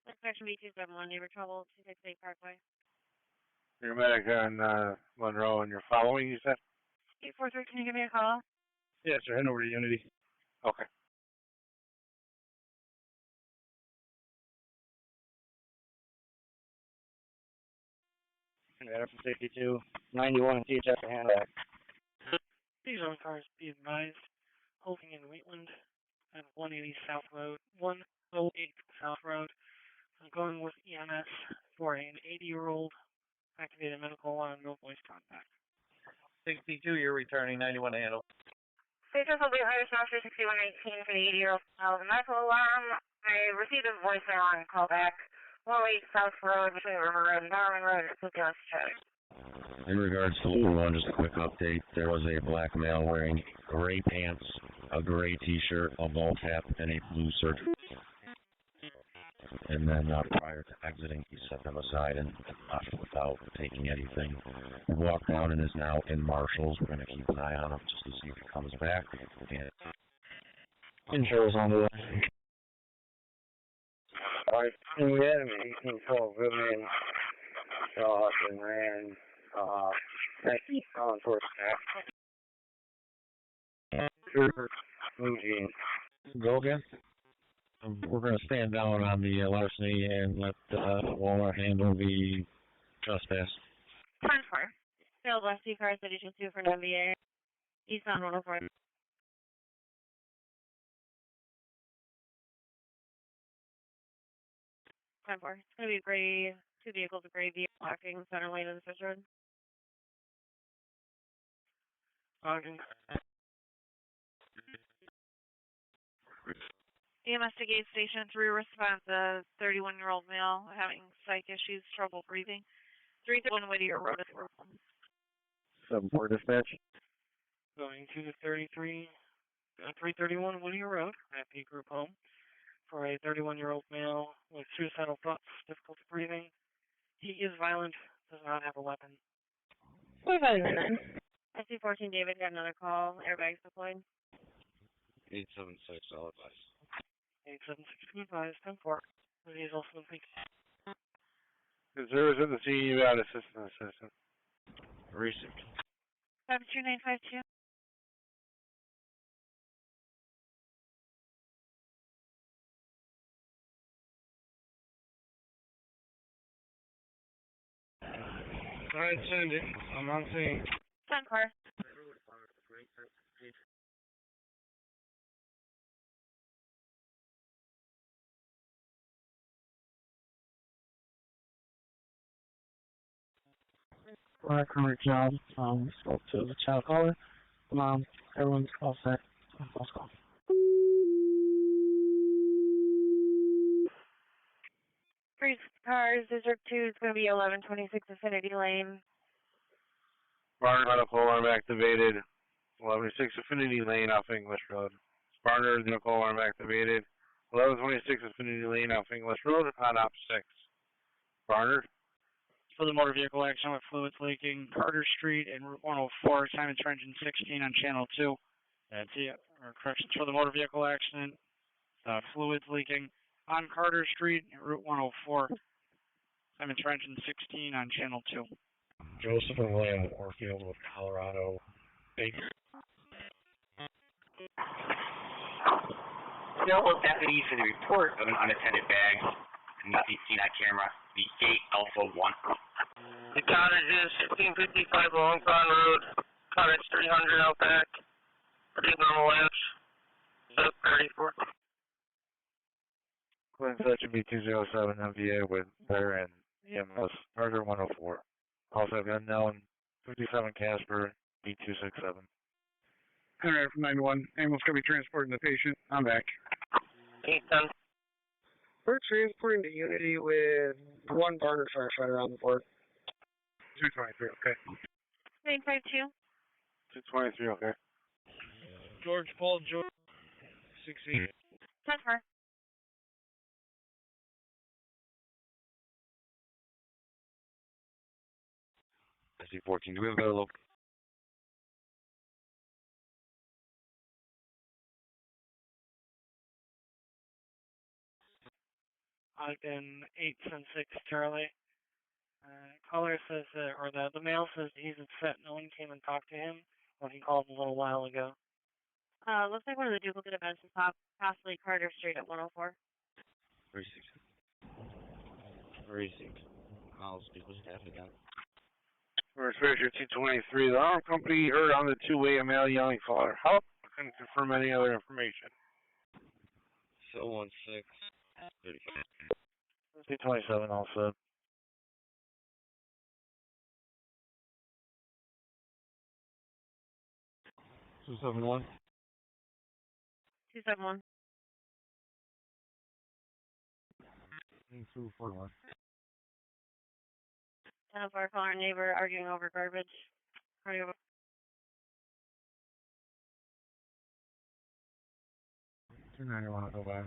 Inspection B271, neighbor trouble, 268 Parkway. Your medic on Monroe and you're following, you said? 843, can you give me a call? Yes, sir. Head over to Unity. Okay. Radar from 62. 91 and THF to hand back. These on cars be advised. Holding in Wheatland at 180 South Road, 108 South Road. I'm going with EMS for an 80-year-old activated medical alarm, no voice contact. 62, you're returning 91 to handle. Station will be Irish Master 6118 for the 80-year-old medical alarm. I received a voicemail on call back. 108 South Road between River Road and Darwin Road at Lucas Traffic. In regards to Loop 1, just a quick update. There was a black male wearing gray pants, a gray t-shirt, a ball cap, and a blue surgical. And then prior to exiting, he set them aside and left without taking anything. He walked down and is now in Marshall's. We're going to keep an eye on him just to see if he comes back. And insurance on the way. Alright, we had him at 1812 Goodman, shot and ran, on towards staff. Moving. Go again? We're going to stand down on the larceny and let Walmart handle the trespass. 10-4. Failed West C car 32 for an MBA. East on 104. 10-4. It's going to be gray, 2 vehicles of gray vehicle blocking center lane of the Fish Road. Ogden. EMS to Gate Station 3 response, a 31-year-old male having psych issues, trouble breathing. 331 Whittier Road. 7-4 dispatch. Going to the 331 Whittier Road at the group home for a 31-year-old male with suicidal thoughts, difficulty breathing. He is violent, does not have a weapon. 45 SC-14 David got another call. Airbags deployed. 876, I'll advise. 876 advised, 10-4. He is also in Good service at the scene. You got assistant. Receipt. 72952. Alright, send it. I'm on scene. 10 car. Current job. Spoke to the child caller. Everyone's all set. Let's go. Three cars. District 2 is going to be 1126 Affinity Lane. Sparner medical alarm activated. 1126 Affinity Lane off English Road. Sparner medical alarm activated. 1126 Affinity Lane off English Road on op 6. Sparner. For the motor vehicle accident with fluids leaking, Carter Street and Route 104, Simon Trench and 16 on Channel 2. That's it. Or corrections for the motor vehicle accident, fluids leaking on Carter Street and Route 104, Simon Trench and 16 on Channel 2. Joseph and William Orfield with Colorado. Still deputies for the report of an unattended bag. Nothing seen on camera. The gate Alpha 1. The cottage is 1555 Long Pond Road. Cottage 300 out back. Pretty normal latch. Sub 34. Clinton Section B207 MVA with fire and EMS. Murder 104. Also unknown 57 Casper B267. Henrietta from 91. Ambulance going to be transporting the patient. I'm back. 810. We're transporting to Unity with one Barter firefighter on the board. 223, okay. 952. 223, okay. George Paul George 16. 10 car. SC14, do we have a better look? Ogden 876 Charlie. Caller says, or the male says he's upset no one came and talked to him when he called a little while ago. Looks like one of the duplicate events is possibly Carter Street at 104. Receipt. I'll speak with staff again. First Fisher 223. The alarm company heard on the two-way a male yelling for help. I couldn't confirm any other information. So 16. 227 also. Two 71. 271. 241. 1004, call our neighbor arguing over garbage. Hurry over. 291, go by.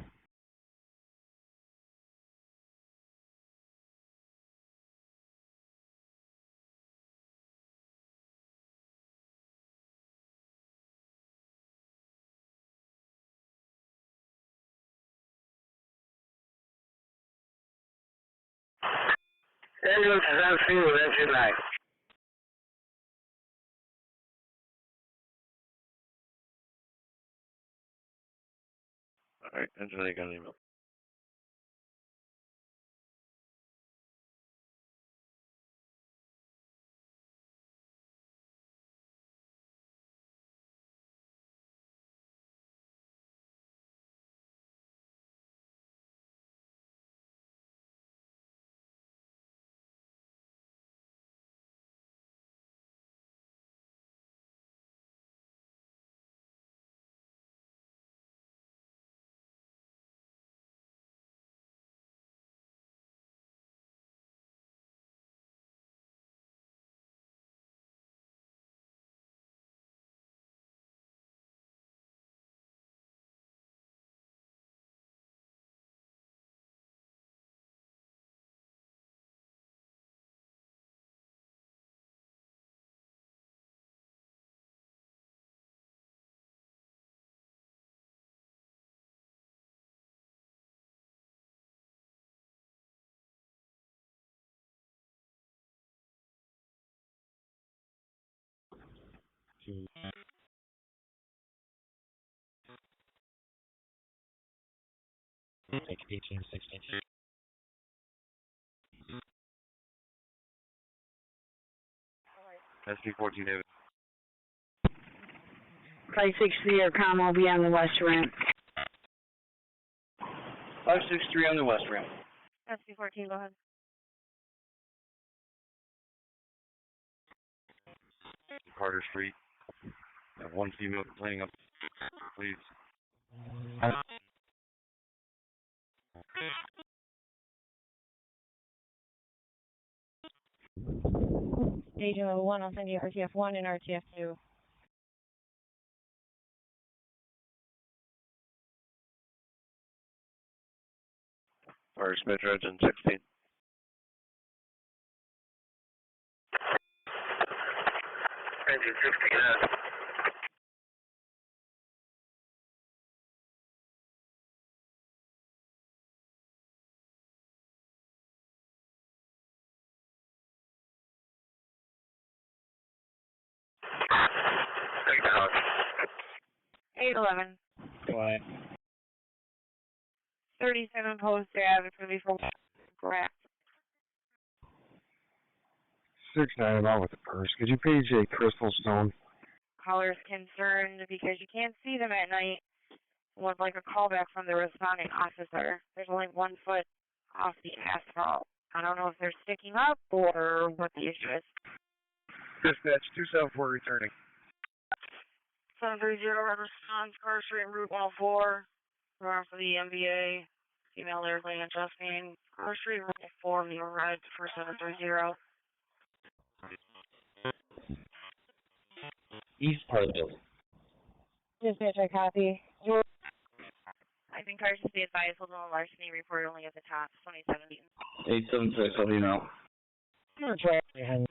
Ambulance is on scene with engine 9. Alright, engine 8 got an email. to take 1816. SP14 David. 563 or comm will be on the west ramp. 563 on the west ramp. SP14, go ahead. Carter Street. I have one female complaining up, please. Agent level 1, I'll send you RTF1 and RTF2. Or Metro Engine 16. Engine 16 ahead. Take the hook. 811. Quiet. 37 Post Ave, 34 Correct. 69 along with the purse. Could you page a Crystal Stone? Caller's concerned because you can't see them at night. Would like a callback from the responding officer. There's only 1 foot off the asphalt. I don't know if they're sticking up or what the issue is. Dispatch 274 returning. 730 red response, Carter Street, Route 104. We're on for the MBA. Female airplane adjusting. Carter Street, Route 4, we arrived for 730. East part of the building. Dispatch, I copy. I think cars should be advised, hold on larceny report only at the top, 2017. 876, I'll be now. I'm gonna try and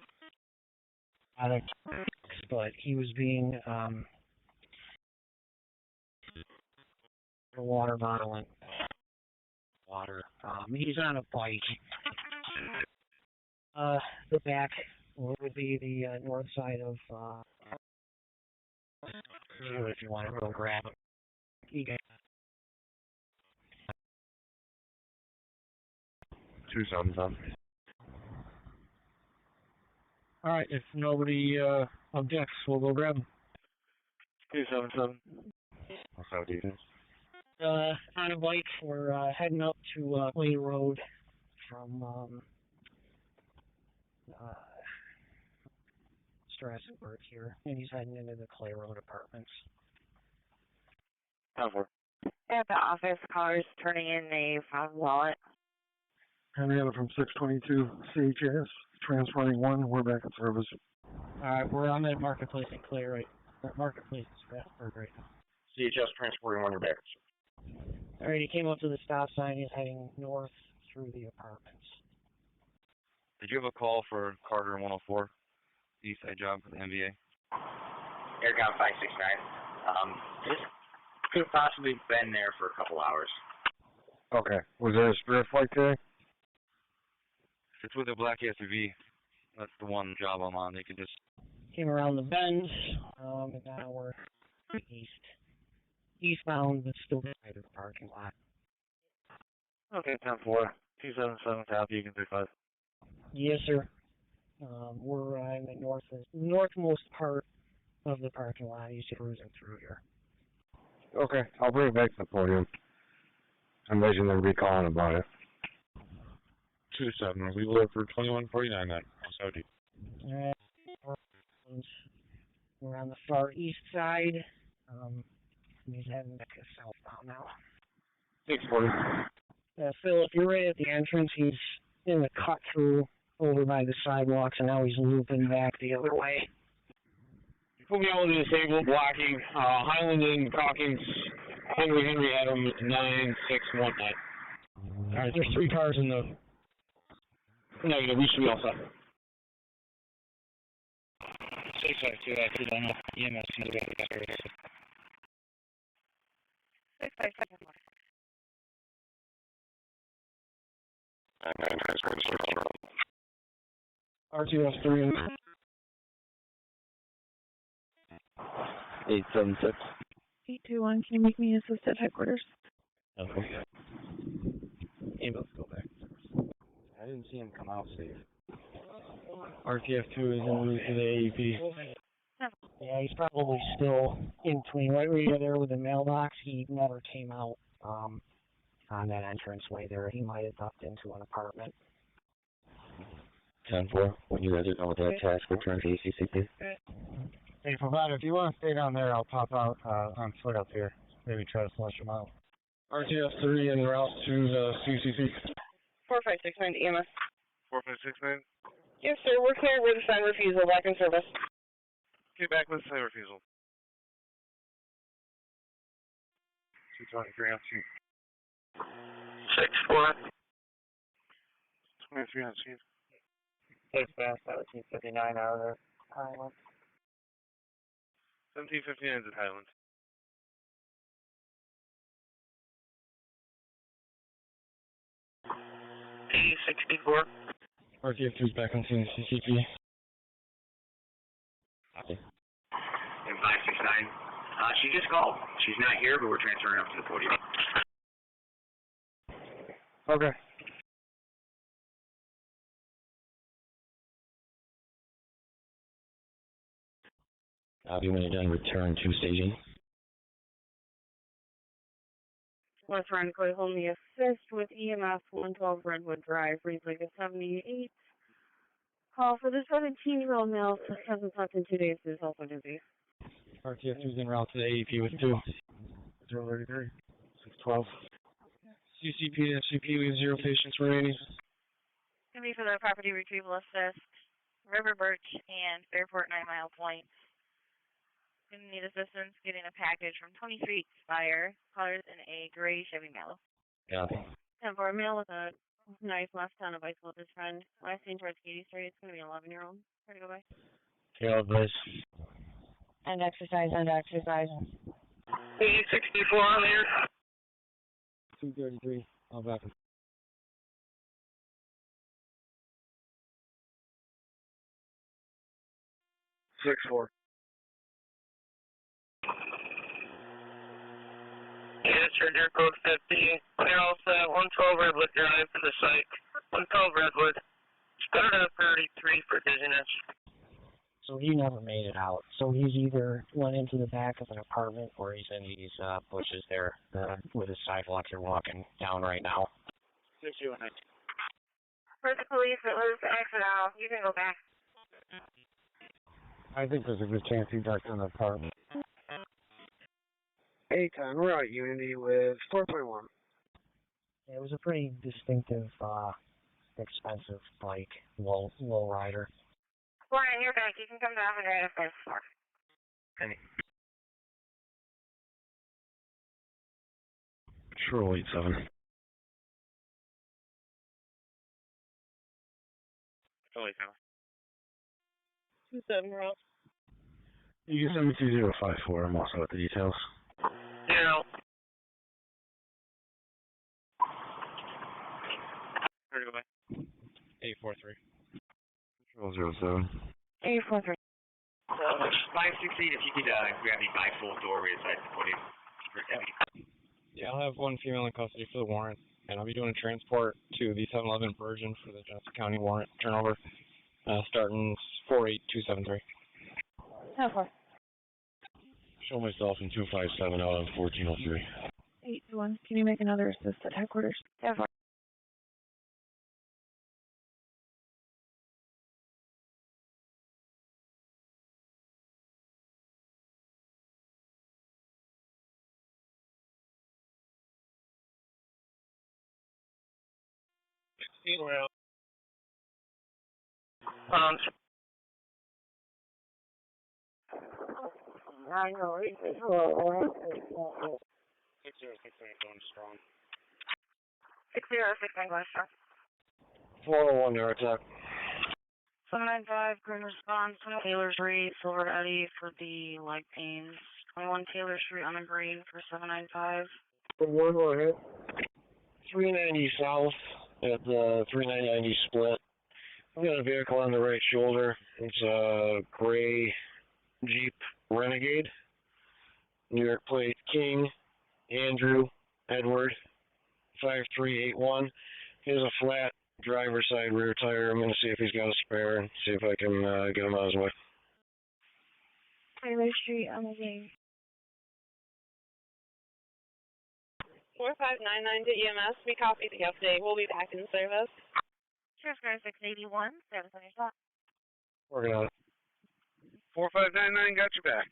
but he was being a water bottle and water. He's on a bike. The back would be the north side of if you want to go grab him. He got 277. all right, if nobody objects, we'll go grab him. 277. What's that defense? On a bike, we're heading up to Clay Road from Strassenburg here, and he's heading into the Clay Road apartments. At the office, caller's turning in a found wallet. Henrietta from 622 CHS, transferring 1, we're back in service. Alright, we're on that marketplace in Clay right marketplace in Strassenburg right now. CHS transporting 1, we're back. Alright, he came up to the stop sign, he's heading north through the apartments. Did you have a call for Carter 104? East side job for the MVA? Aircom 569. This could have possibly been there for a couple hours. Okay. Was there a Spirit flight today? It's with a black SUV. That's the one job I'm on. They could just Came around the bend, and now we're eastbound, but still inside of the parking lot. Okay, 10-4. 277 copy, you can take 5. Yes, sir. We're in the northmost part of the parking lot. He's cruising through here. Okay, I'll bring it back to the podium. I'm letting them be calling about it. 27. We live for 2149 then. Saudi. We're on the far east side. He's heading back southbound now. 640. Phil, if you're right at the entrance, he's in the cut through over by the sidewalks, and now he's looping back the other way. Put me on the disabled, blocking, Highland and Calkins, Henry Adam, 9619. Alright, there's 3 cars in the... Negative, we should be all set. 652, I don't know. EMS can do that. 657. RTS 3. 876. 821, can you make me assist at headquarters? Okay. Ambulance, go back. I didn't see him come out safe. RTF2 is en route to the AEP. Yeah, he's probably still in between right where you're there with the mailbox. He never came out on that entranceway there. He might have ducked into an apartment. 10-4, when you guys are done with that task, return to ECCP. Hey, provider, if you want to stay down there, I'll pop out on foot up here. Maybe try to flush him out. RTF3 en route to the CCC. 4569 to EMS. 4569. Yes, sir. We're clear with a sign refusal. Back in service. Get back with sign refusal. 223 on scene. 6-4. 23 on scene. Case fast, 1759 out of there. Highland. 1759 is at Highland. P64. RTF2 is back on scene CCP. Okay. And 569. She just called. She's not here, but we're transferring up to the podium. Okay. Copy, when you're done, return to staging. West Rhine-Coy, homeoye assist with EMS 112 Redwood Drive, reads like a 78. Call for the 17-year-old male hasn't slept in 2 days, is also dizzy. RTF2 is en route to the AEP with 2. 033. 612. CCP to FCP, we have 0 patients remaining. Gonna be for the property retrieval assist, River Birch and Fairport 9 Mile Point. Gonna need assistance getting a package from 20 Street Spire, colors in a gray Chevy Malibu. Copy. 10-4, male with a knife left on a bicycle with his friend. Last seen towards Katy Street. It's gonna be an 11-year-old. Where to go by? Tail advice. End exercise, end exercise. P64 on there. 233. I'll back. 6-4. Yes, sir, Deer Code 50. Clear all set. 112 Redwood Drive to the site. 112 Redwood. Start at 33 for dizziness. So he never made it out. So he's either went into the back of an apartment or he's in these bushes there with his sidewalk you're walking down right now. 6-2-1. Where's the police? It was exit out. You can go back. I think there's a good chance he ducked in the apartment. 8-10, we're at Unity with 4.1. It was a pretty distinctive, expensive bike, low rider. Brian, you're back. You can come down and right up this floor. Okay. Patrol 87. Patrol 87. 27, we're out. You can send me to 054. I'm also at the details. Yeah. Where to go by? 843. Control 07. 843. 568, if you could grab the bifold doorway inside the podium. For deputy. Yeah, I'll have one female in custody for the warrant, and I'll be doing a transport to the 7-Eleven version for the Johnson County warrant turnover, starting 48273. 10-4. Show myself in 257 out on 1403. 821, can you make another assist at headquarters? 10-4. I know, it's 6-0, going strong. 6-0-6 going strong. 401 yard attack. 795, green response, Taylor Street, Silver Eddy for the leg pains. 21 Taylor Street on the green for 795. 1 go ahead. 390 south at the 390 split. I've got a vehicle on the right shoulder. It's a gray Jeep Renegade. New York plate King, Andrew, Edward, 5381. He has a flat driver's side rear tire. I'm going to see if he's got a spare and see if I can get him out of his way. Taylor Street, on the game. 4599 to EMS. We copy the update. We'll be back in service. Sheriff's Car 681, service on your spot. Working on it. 4599 got you back.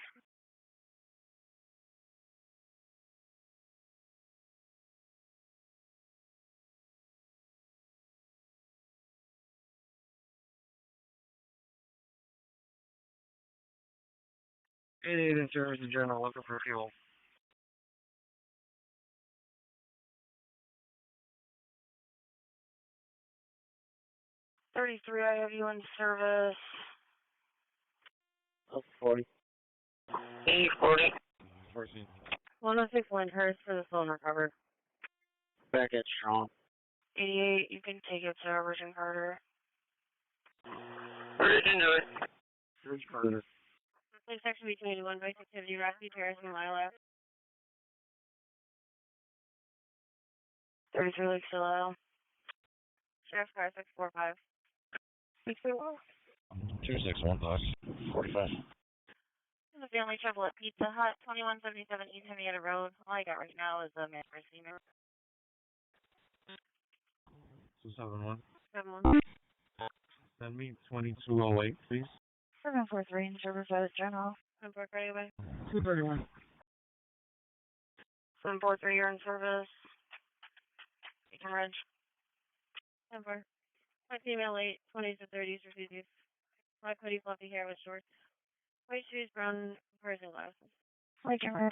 In service in general, looking for fuel. I have you in service. 40. 40. 106 Lyndhurst for the phone recovered. Back at Strong. 88, you can take it to Virgin Carter. Virgin do it. Virgin Carter. Please section between 81 base activity, Rocky Terrace and Lilac. 33 Lake Silao. Sheriff's Car 645. 261 bucks. 45. This is the only trouble at Pizza Hut, 2177 East Henrietta Road. All I got right now is a mattress email. 271. 71. Send me 2208, please. 743 in service as general. 743 right away. 231. 743, you're in service. You can reg. 74. My female late, 20s to 30s, refugees. Black hoodie, fluffy hair with shorts. White shoes, brown Persian glasses. White can reg.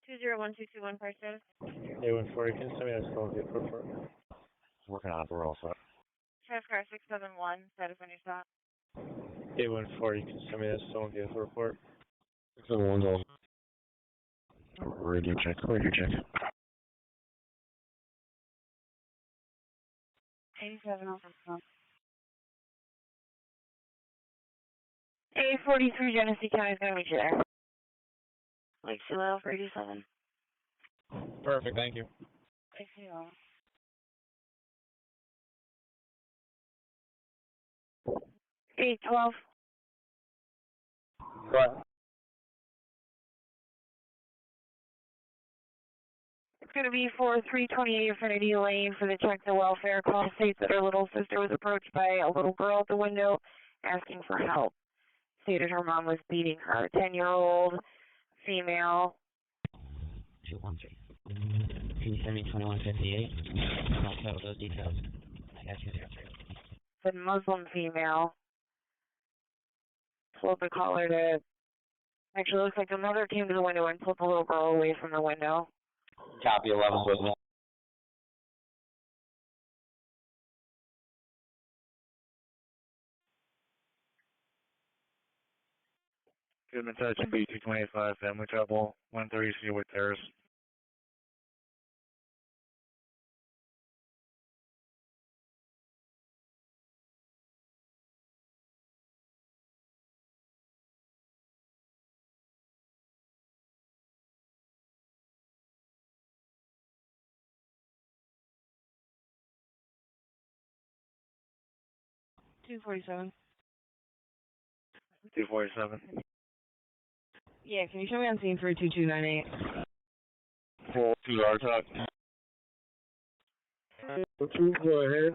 201221 price status. A140, can you send me that phone to report? Working on it, we're all set. Sheriff's Car 671, status on your stop. A140, can you send me that phone to report? 671's all. Radio check. 87 off the phone. A43 Genesee County's gonna meet you there. Lake Silao for 87. Perfect, thank you. Lake Silao. 812. What? It's going to be for 328 Infinity Lane for the check the welfare call. States that her little sister was approached by a little girl at the window asking for help. Stated her mom was beating her. 10-year-old female. 213. Can you send me 2158? I'll tell those details. I got you there. The Muslim female. Told the caller to. Actually, looks like the mother came to the window and pulled the little girl away from the window. Copy 11 with me. Goodman touch B225, family trouble, 130 Seaway Terrace. $247. 247. Yeah, can you show me on scene for 2298? 402 our talk. Go ahead.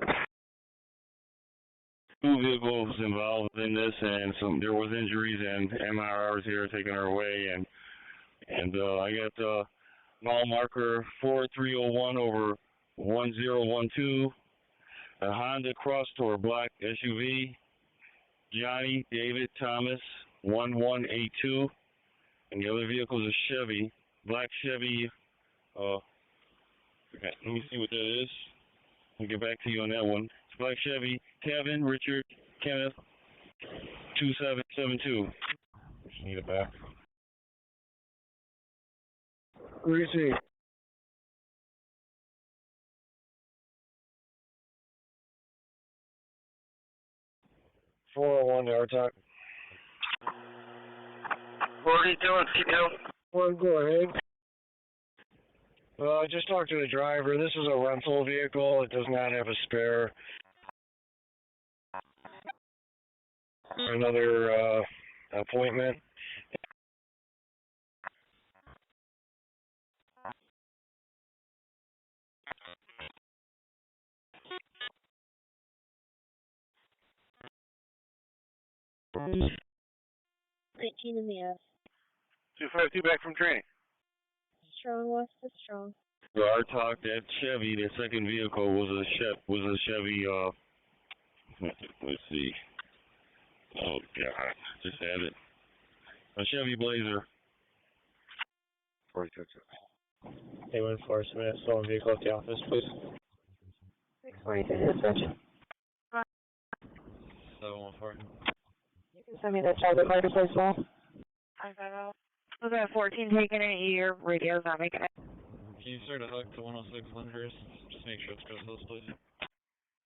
Two vehicles involved in this, and there was injuries, and MRRs here taking her away, and I got mile marker 4301 over 1012, a Honda Crosstour black SUV, Johnny David Thomas 1182, and the other vehicle is a Chevy, black Chevy. Okay, let me see what that is. I'll get back to you on that one. It's black Chevy, Kevin, Richard, Kenneth, 2772. Just need it back. What do you see? $401 our talk. 42 and keep going. Go ahead. I just talked to the driver. This is a rental vehicle. It does not have a spare. Another appointment. $19 in the F. 252 back from training. Strong, West is strong. I talked that Chevy. The second vehicle was a Chevy. Let's see. Oh God, just had it. A Chevy Blazer. 42. Hey, enforcement, stolen vehicle at the office, please. 642 dispatch. 714. You can send me that child at marketplace well. 550. Was that 14 taking it? Your radio's not making it. Can you start a hook to 106 Lindhurst? Just make sure it's close, please.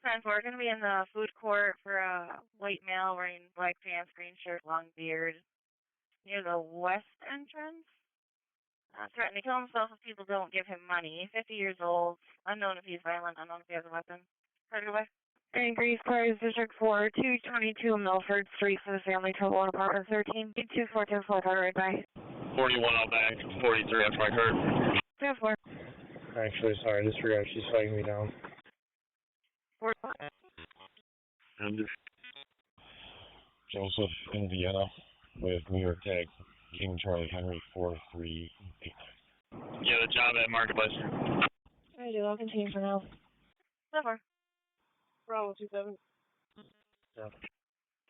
10-4, going to be in the food court for a white male wearing black pants, green shirt, long beard, near the west entrance. Threatening to kill himself if people don't give him money. 50 years old, unknown if he's violent, unknown if he has a weapon. Ready to go. And Grease Cars, District 4, 222 Milford Street for the family, total apartment 13, 2424, right by. 41 out back, 43 after my cart. 10-4. Actually, sorry, I just forgot she's flagging me down. 4. Joseph, Indiana, with New York tag, King Charlie Henry 438. Yeah, the job at Marketplace. I do, I'll continue for now. 10-4. Bravo 27.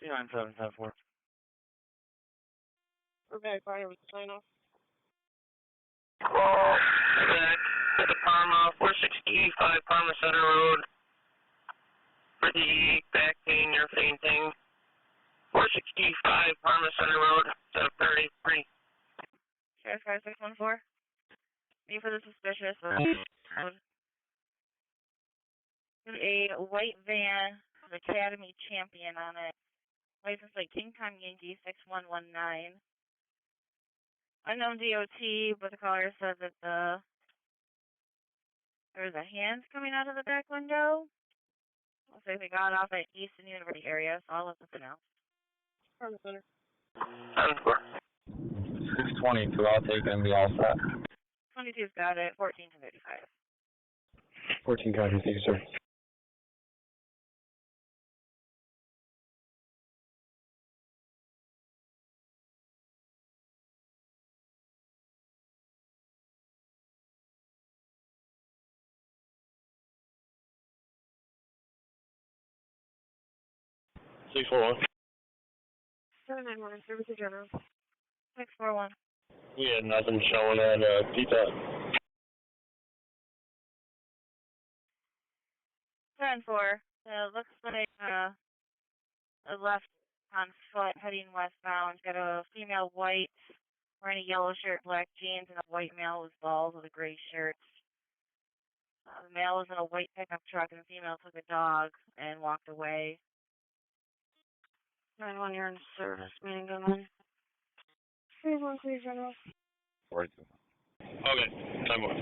29774. We're back, fire with the sign off. Call back to the Parma, 465 Parma Center Road. For the back pain you're fainting. 465 Parma Center Road, 733. Sheriff 5614. Me for the suspicious. A white van with Academy Champion on it. License plate King Kong Yankee 6119. Unknown DOT, but the caller said that there was a hand coming out of the back window. Looks like they got off at Easton University area, so I'll let them know. From the center. 622, I'll take him, be all set. 22's got it, 14 to 55. 14 copy, thank you, sir. Six four one. 791, service to general. 641. We had nothing showing at Pizza. 10-4. Looks like a left on foot heading westbound. Got a female white wearing a yellow shirt, black jeans, and a white male who's bald with a gray shirt. The male was in a white pickup truck, and the female took a dog and walked away. 9-1, you're in service. Meeting good one. 3-1, please, general. 42. Okay, time over.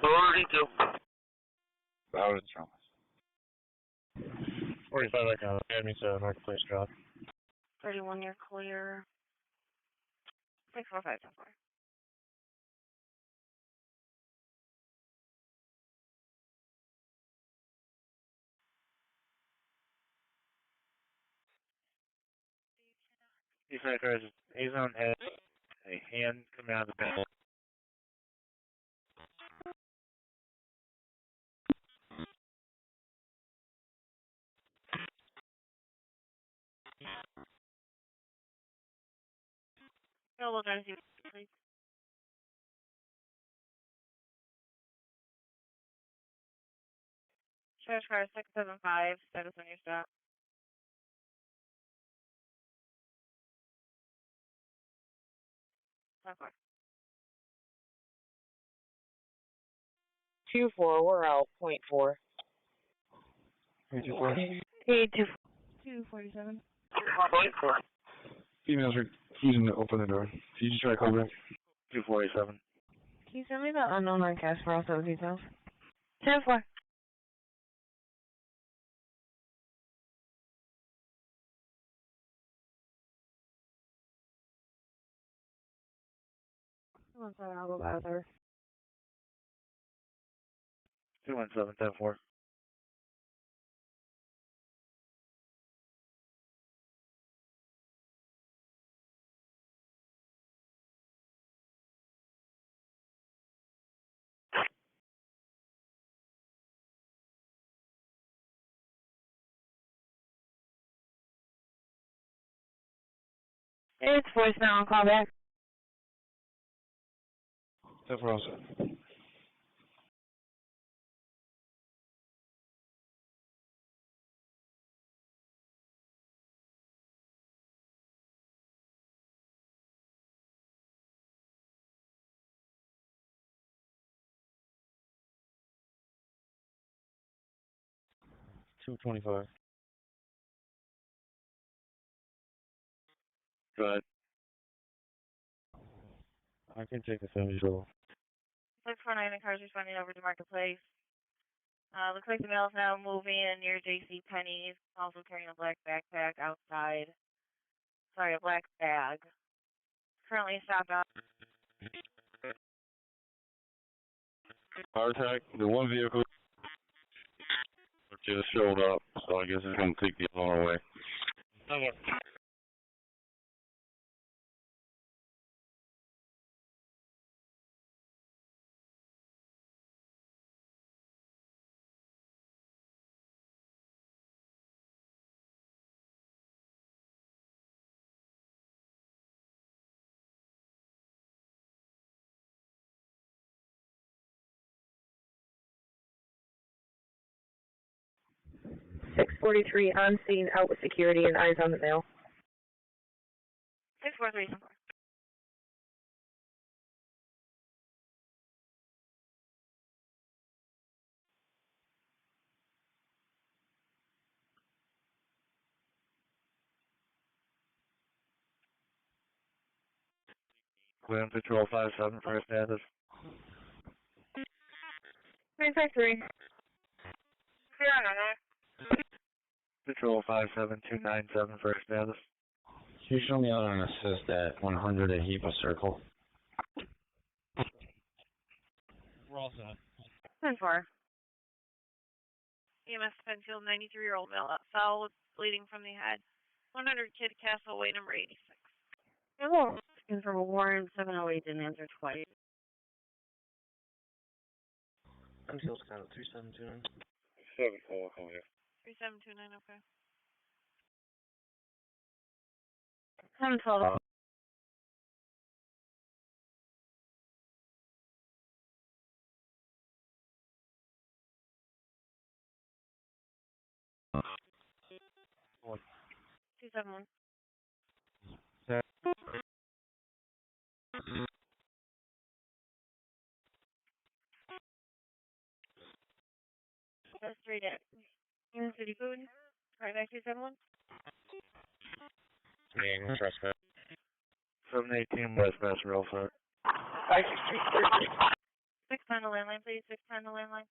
42. That was Thomas. 45 back on Academy to Marketplace drop. 31, you're clear. 645 10-4. These cars, A-Zone has a hand coming out of the back. We'll try to see, please. Sheriff's car 675, status on your stop. 10-4. 2-4, we're out. .4. 2-4. 247. 2-4. Females refusing to open the door. Did you just try to call back? 2487. Can you send me the unknown on cash for also details? 10-4. One second, I'll go back there. 217, 10-4. It's voicemail on callback. 10-407. $225. Go ahead. I can take the 70 roll. 649, the car's responding over to Marketplace. Looks like the mail's now moving near J.C. Penney's, also carrying a black backpack outside. Sorry, a black bag. Currently stopped off. Heart attack, the one vehicle just showed up, so I guess it's going to take the other one away. Okay. $643 on scene, out with security and eyes on the mail. 643. Clear Patrol 57 for status. 353. Patrol 57297 for status. Can you show me out on assist at 100 at Heap Circle? We're all set. 10-4. EMS penfield, 93-year-old male, foul, bleeding from the head. 100 Kid Castle, way number 86. Hello. Asking for a warrant, 708 didn't answer twice. Penfield Scout 3729. 74, oh yeah. 3729, okay. 10-12. What? 271. That's 3 deck. City food. Right back 271. Being trespass. 718 West Mass Rail Front. 6 on the landline, please. 6 on the landline.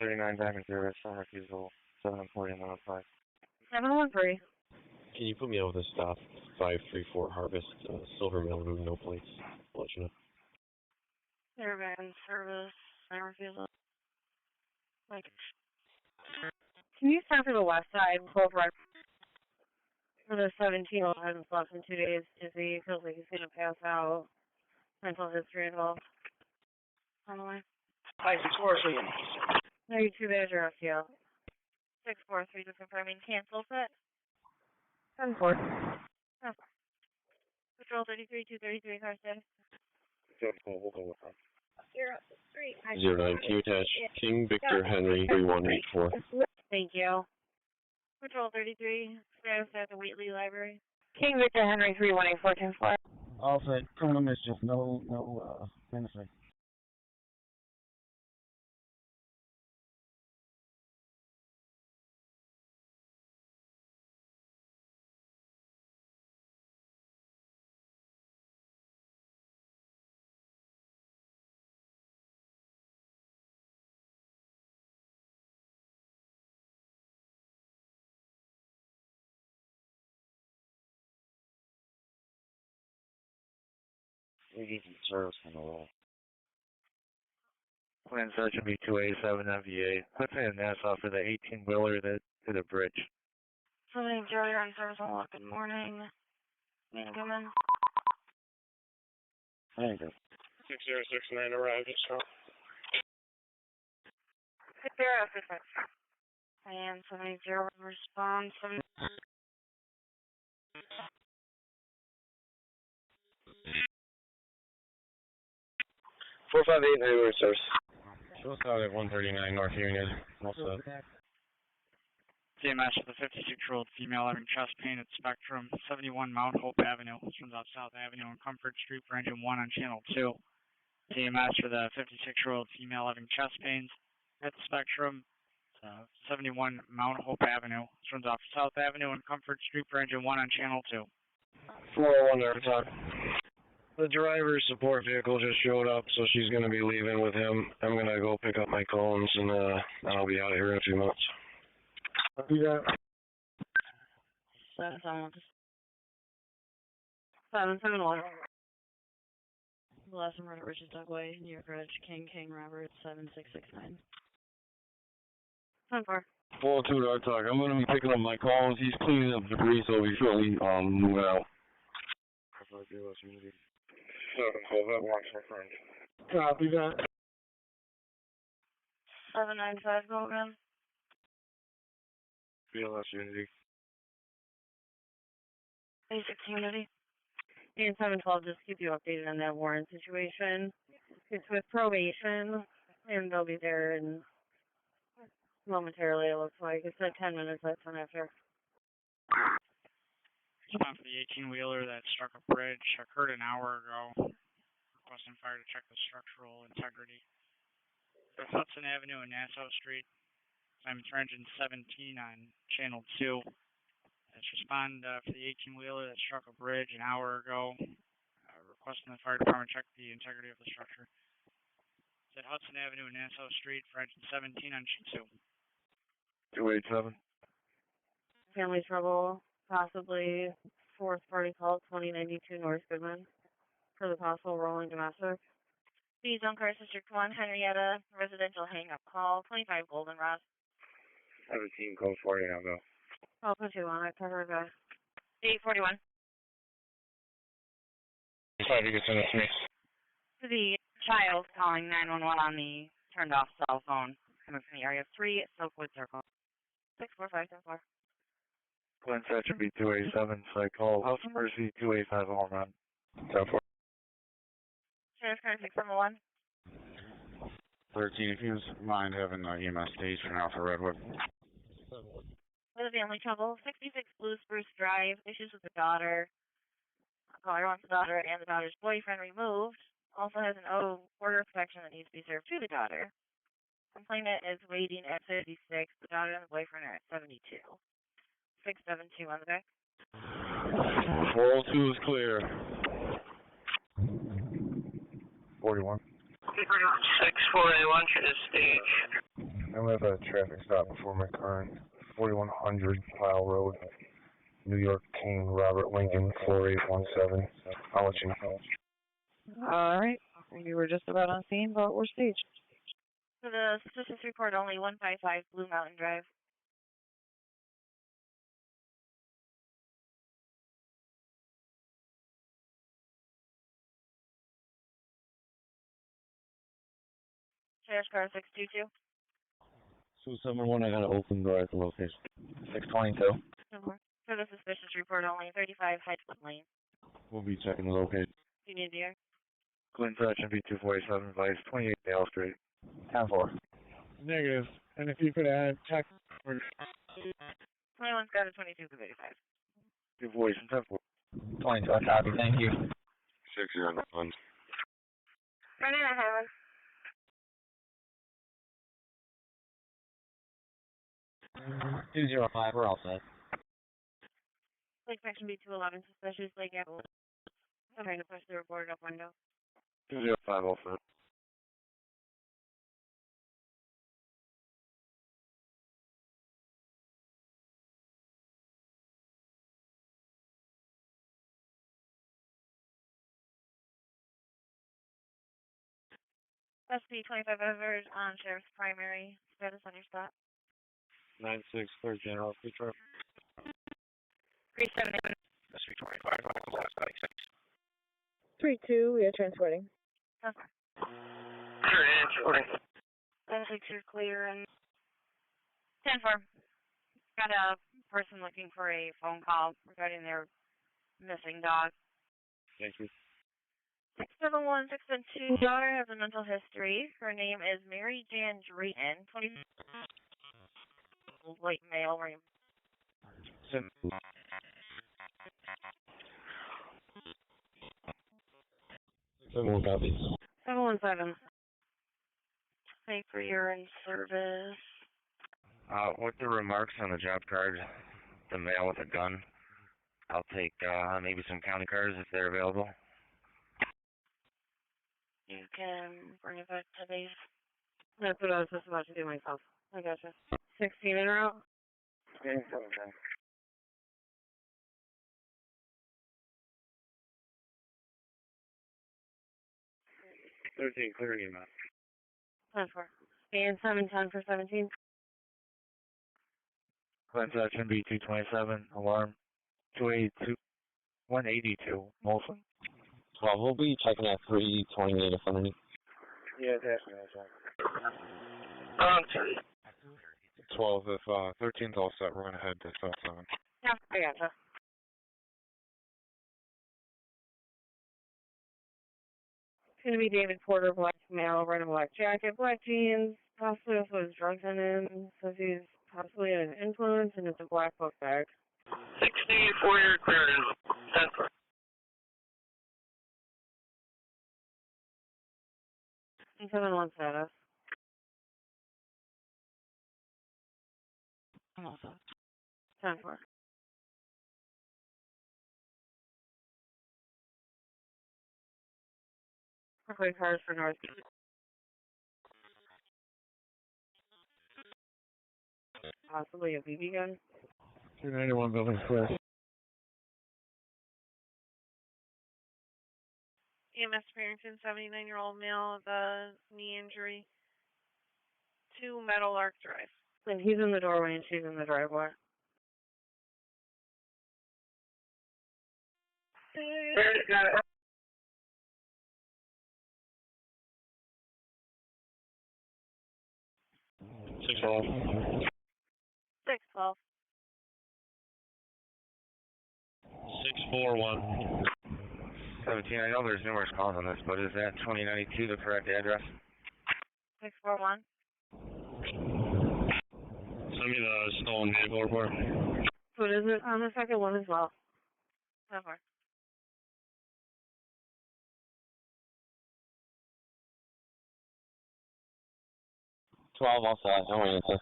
39 Diamond Service, on refusal, 740 and 105. 713. Can you put me over the stop? 534 Harvest, Silver Mailroom, no plates. I'll let you know. They're back in service. I refusal. Like, Can you start for the west side, close right for the 17 hasn't slept in 2 days. Dizzy, feels like he's gonna pass out. Mental history involved. On the way. 564, so you 92 Badger FTL. 643 to confirming cancel set. 10-4. Oh. Patrol 33, 233, car status. We'll go with that. You're up. 3. 09, can you attach King Victor Henry 3184? Thank you. Patrol 33, status at the Wheatley Library. King Victor Henry 3184 10-4. All set. Criminal mischief. No benefit. We need some service on the roll. Plan section be 287 MVA. Let's say in Nassau for the 18-wheeler that hit a bridge. Somebody Jerry on service on lot. Good morning. Goodman. Thank you. 6069 arrived at South. 6069. And 70 response. 458 neighborhood service. Show us out at 139 North Union. Also. TMS for the 56-year-old female having chest pain at Spectrum, 71 Mount Hope Avenue. This one's off South Avenue and Comfort Street for engine 1 on channel 2. TMS for the 56-year-old female having chest pains at Spectrum, 71 Mount Hope Avenue. This one's off South Avenue and Comfort Street for engine 1 on channel 2. 401 there, talk. The driver's support vehicle just showed up, so she's going to be leaving with him. I'm going to go pick up my cones, and I'll be out of here in a few minutes. You got 771. The last number at Richard Dugway, New York Ridge, King Roberts, 7669. 10-4. 402 Dark Talk. I'm going to be picking up my cones. He's cleaning up debris, so we shortly moving out. That works, my friend. Copy that. 795 Golden. BLS Unity. Basic Unity. And 712, just keep you updated on that Warren situation. It's with probation, and they'll be there in momentarily, it looks like. It's like 10 minutes, that's one after. Respond for the 18-wheeler that struck a bridge occurred an hour ago. Requesting fire to check the structural integrity. Hudson Avenue and Nassau Street. Assignment for engine 17 on channel 2. Let's respond for the 18-wheeler that struck a bridge an hour ago. Requesting the fire department check the integrity of the structure. It's at Hudson Avenue and Nassau Street for engine 17 on channel 2. 287. Family trouble, possibly fourth party call, 2092 North Goodman, for the possible rolling domestic. The Dunkar District 1, Henrietta, residential hang-up call, 25 Goldenrod. 17, code 40, now go. I'll put you on it, cover it back. 841. Sorry, you can send it to me. The child calling 911 on the turned off cell phone, coming from the area 3 Silkwood Circle. 64574. Glen Thatcher be 287, so I call House of Mercy 285 all around. 10-4. Sheriff's Car 671. 13, if you mind having EMS stage for now for Redwood. With a family trouble, 66 Blue Spruce Drive, issues with the daughter. Caller wants the daughter and the daughter's boyfriend removed. Also has an order of protection that needs to be served to the daughter. Complainant is waiting at 56. The daughter and the boyfriend are at 72. 672 on the back. 402 is clear. 41. 6481 to the stage. I'm at a traffic stop before my car. 4100 Pile Road, New York, King Robert Lincoln, 4817. I'll let you know. Alright. We were just about on scene, but we're staged. For the suspicious report, only 155 Blue Mountain Drive. Sheriff's Car 622. 271, I got an open door at the location. 622. No more. For the suspicious report, only 35 Hedgewood Lane. We'll be checking the location. Do you need the air? Glen Thatcher be 247, Vice 28 Dale Street. 10-4. Negative. And if you could add check. 21's got a 22 to 35. Good voice and 10-4. 22, I copy, thank you. 60 on the funds. Running a highway. 205, we're all set. Lake Section B211, suspicious Lake Apple. I'm trying to push the boarded up window. 205 also. SB 25 Evers on Sheriff's Primary. Status on your spot. 9-6, 3rd General, Pittsford. 3-7. SB 25, last 96. 3-2, we are transporting. Okay. Transporting. 10-6, you're clear. And 10-4. Got a person looking for a phone call regarding their missing dog. Thank you. 671-672, daughter has a mental history. Her name is Mary Jan Drayton, 20, white male, right? 7-1 copy. 717. Thank for your in service. With the remarks on the job card, the male with a gun, I'll take maybe some county cars if they're available. You can bring it back to base. That's what I was just about to do myself. I gotcha. 16 in a row? Okay, 13, clearing him out. 10-4. And 710 for 17. Clinton section B 227, alarm 282, 182, Molson. Well, we'll be checking at 328 if underneath. Yeah, that's right. 12, if 13's all set, run ahead to 7. Yeah, I gotcha. It's going to be David Porter, black male, red and black jacket, black jeans, possibly also has drugs in him, says he's possibly an influence, and it's a black book bag. 64, you're clearing. 10-4. 7-1 status. I'm also. 10-4. Quickly cars for North. Possibly a BB gun. 291 building square. EMS Farrington, 79-year-old male with a knee injury. 2 Meadow Lark Drive. And he's in the doorway and she's in the driveway. Got it. Six 12. 6-12. 641. 17, I know there's numerous calls on this, but is that 2092 the correct address? 641. Send me the stolen vehicle report. What is it on the second one as well? 10-4. 12 all set. No answer.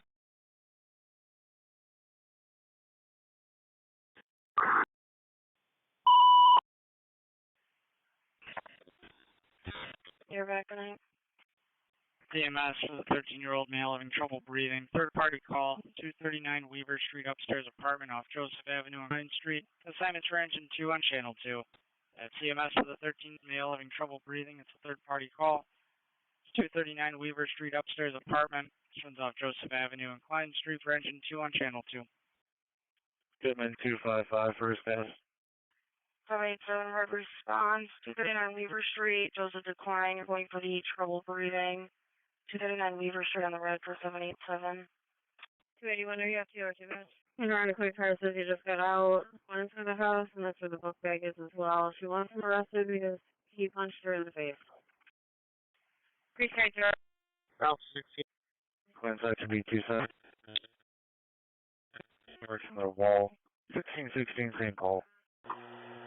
You're back tonight. EMS for the 13-year-old male having trouble breathing. Third-party call, 239 Weaver Street, upstairs apartment off Joseph Avenue on Main Street. Assignments for engine 2 on channel 2. That's EMS for the 13th male having trouble breathing. It's a third-party call. 239 Weaver Street, upstairs apartment. This one's off Joseph Avenue and Klein Street for engine 2 on channel 2. Goodman 255, first status. 787 hard response. 239 Weaver Street, Joseph Decline. You're going for the trouble breathing. 239 Weaver Street on the red for 787. 281, are you up to or 2 minutes? And around a quick car says he just got out, went into the house, and that's where the book bag is as well. She wants him arrested because he punched her in the face. Appreciate your... Ralph 16. Clinton section B 27. North from the wall. 1616 St. Paul.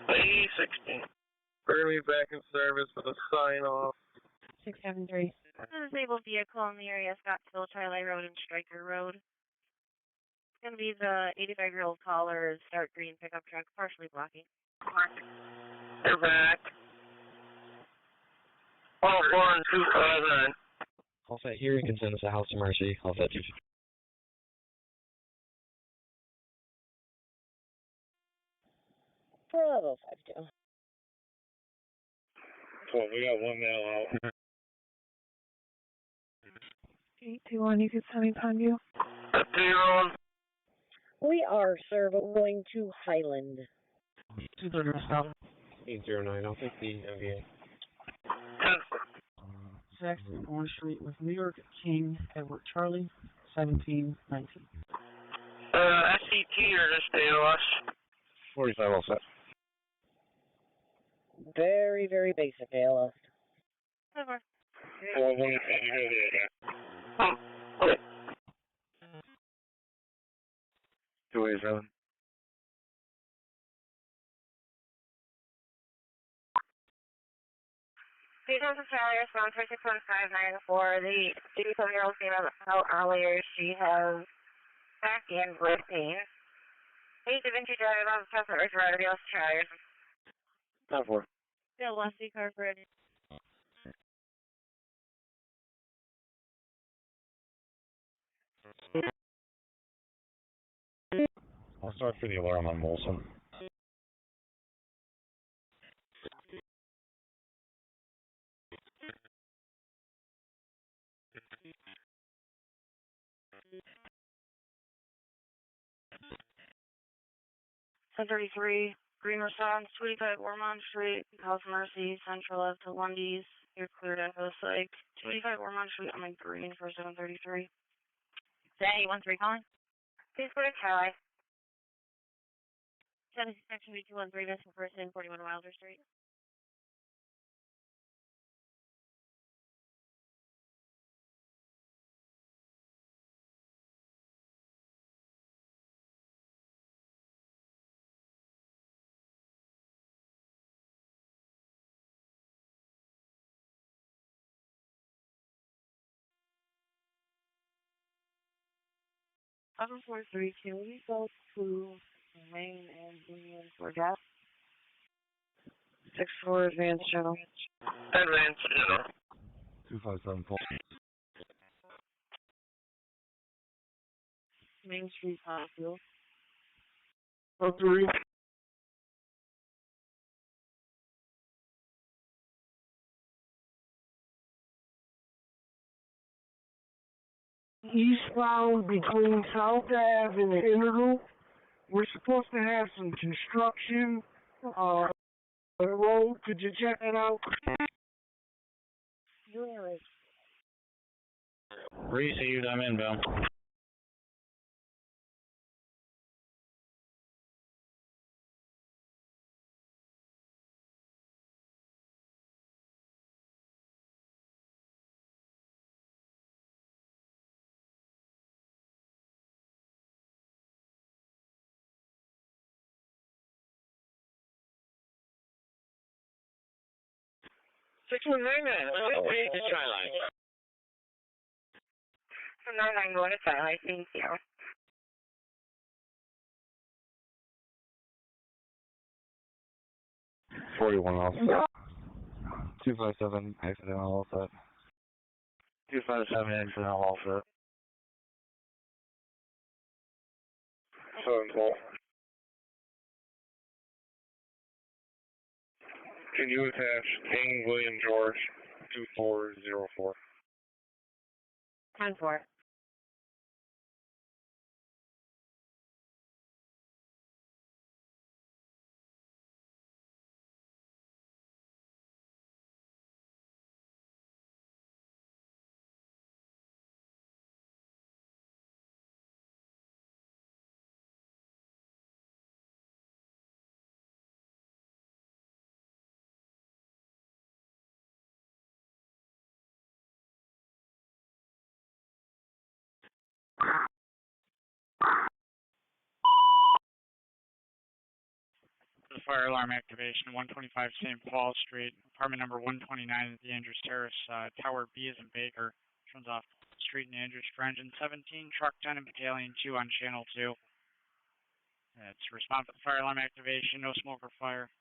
A16. Early back in service with a sign off. 673. A disabled vehicle in the area, Scottsville, Twilight Road, and Stryker Road. It's going to be the 85-year-old caller's dark green pickup truck, partially blocking. They're back. 11259. All set here. You can send us a house emergency. All set. 1252. Well, we got one male out. 821, you could send me Pondview. We are, sir, but we're going to Highland. 230 south. 809, I'll take the MVA. Jackson, Orange Street with New York King, Edward Charlie, 1719. SCT or just ALS? 45 all set. Very, very basic ALS. Over. Two ways, Ellen. Details of Charlie response for 61594. The 87-year-old female that fell earlier, she has back and leg pain. Eight Da Vinci driver on the Chestnut Ridge Road, ALS Charlie. 10-4. Still lost the car for it. I'll start for the alarm on Molson. $1033, Green response, 25 Ormond Street, House Mercy, Central Ave to Lundy's. You're cleared out of the psych. 25 Ormond Street, I'm in green for 733. Say 813 calling. Please go to Charlie. 76213, decimal person, 41 Wilder Street. Other 432, we go to Main and Union for gas. 64 advanced channel. Advanced channel. 2574. Main Street, Penfield. 03. Eastbound between South Ave and the Integral. We're supposed to have some construction on the road. Could you check it out? Received, I'm inbound. Six one nine nine. Skyline. 99 going to Charlie, thank you. all set. 257 accidental all set. 257 accidental all set. 7-12. Can you attach King William George 2404? 10-4. The fire alarm activation, 125 St. Paul Street, apartment number 129 at the Andrews Terrace, Tower B is in Baker. Turns off street in Andrews for engine 17, truck 10 and battalion 2 on channel 2. It's respond for the fire alarm activation, no smoke or fire.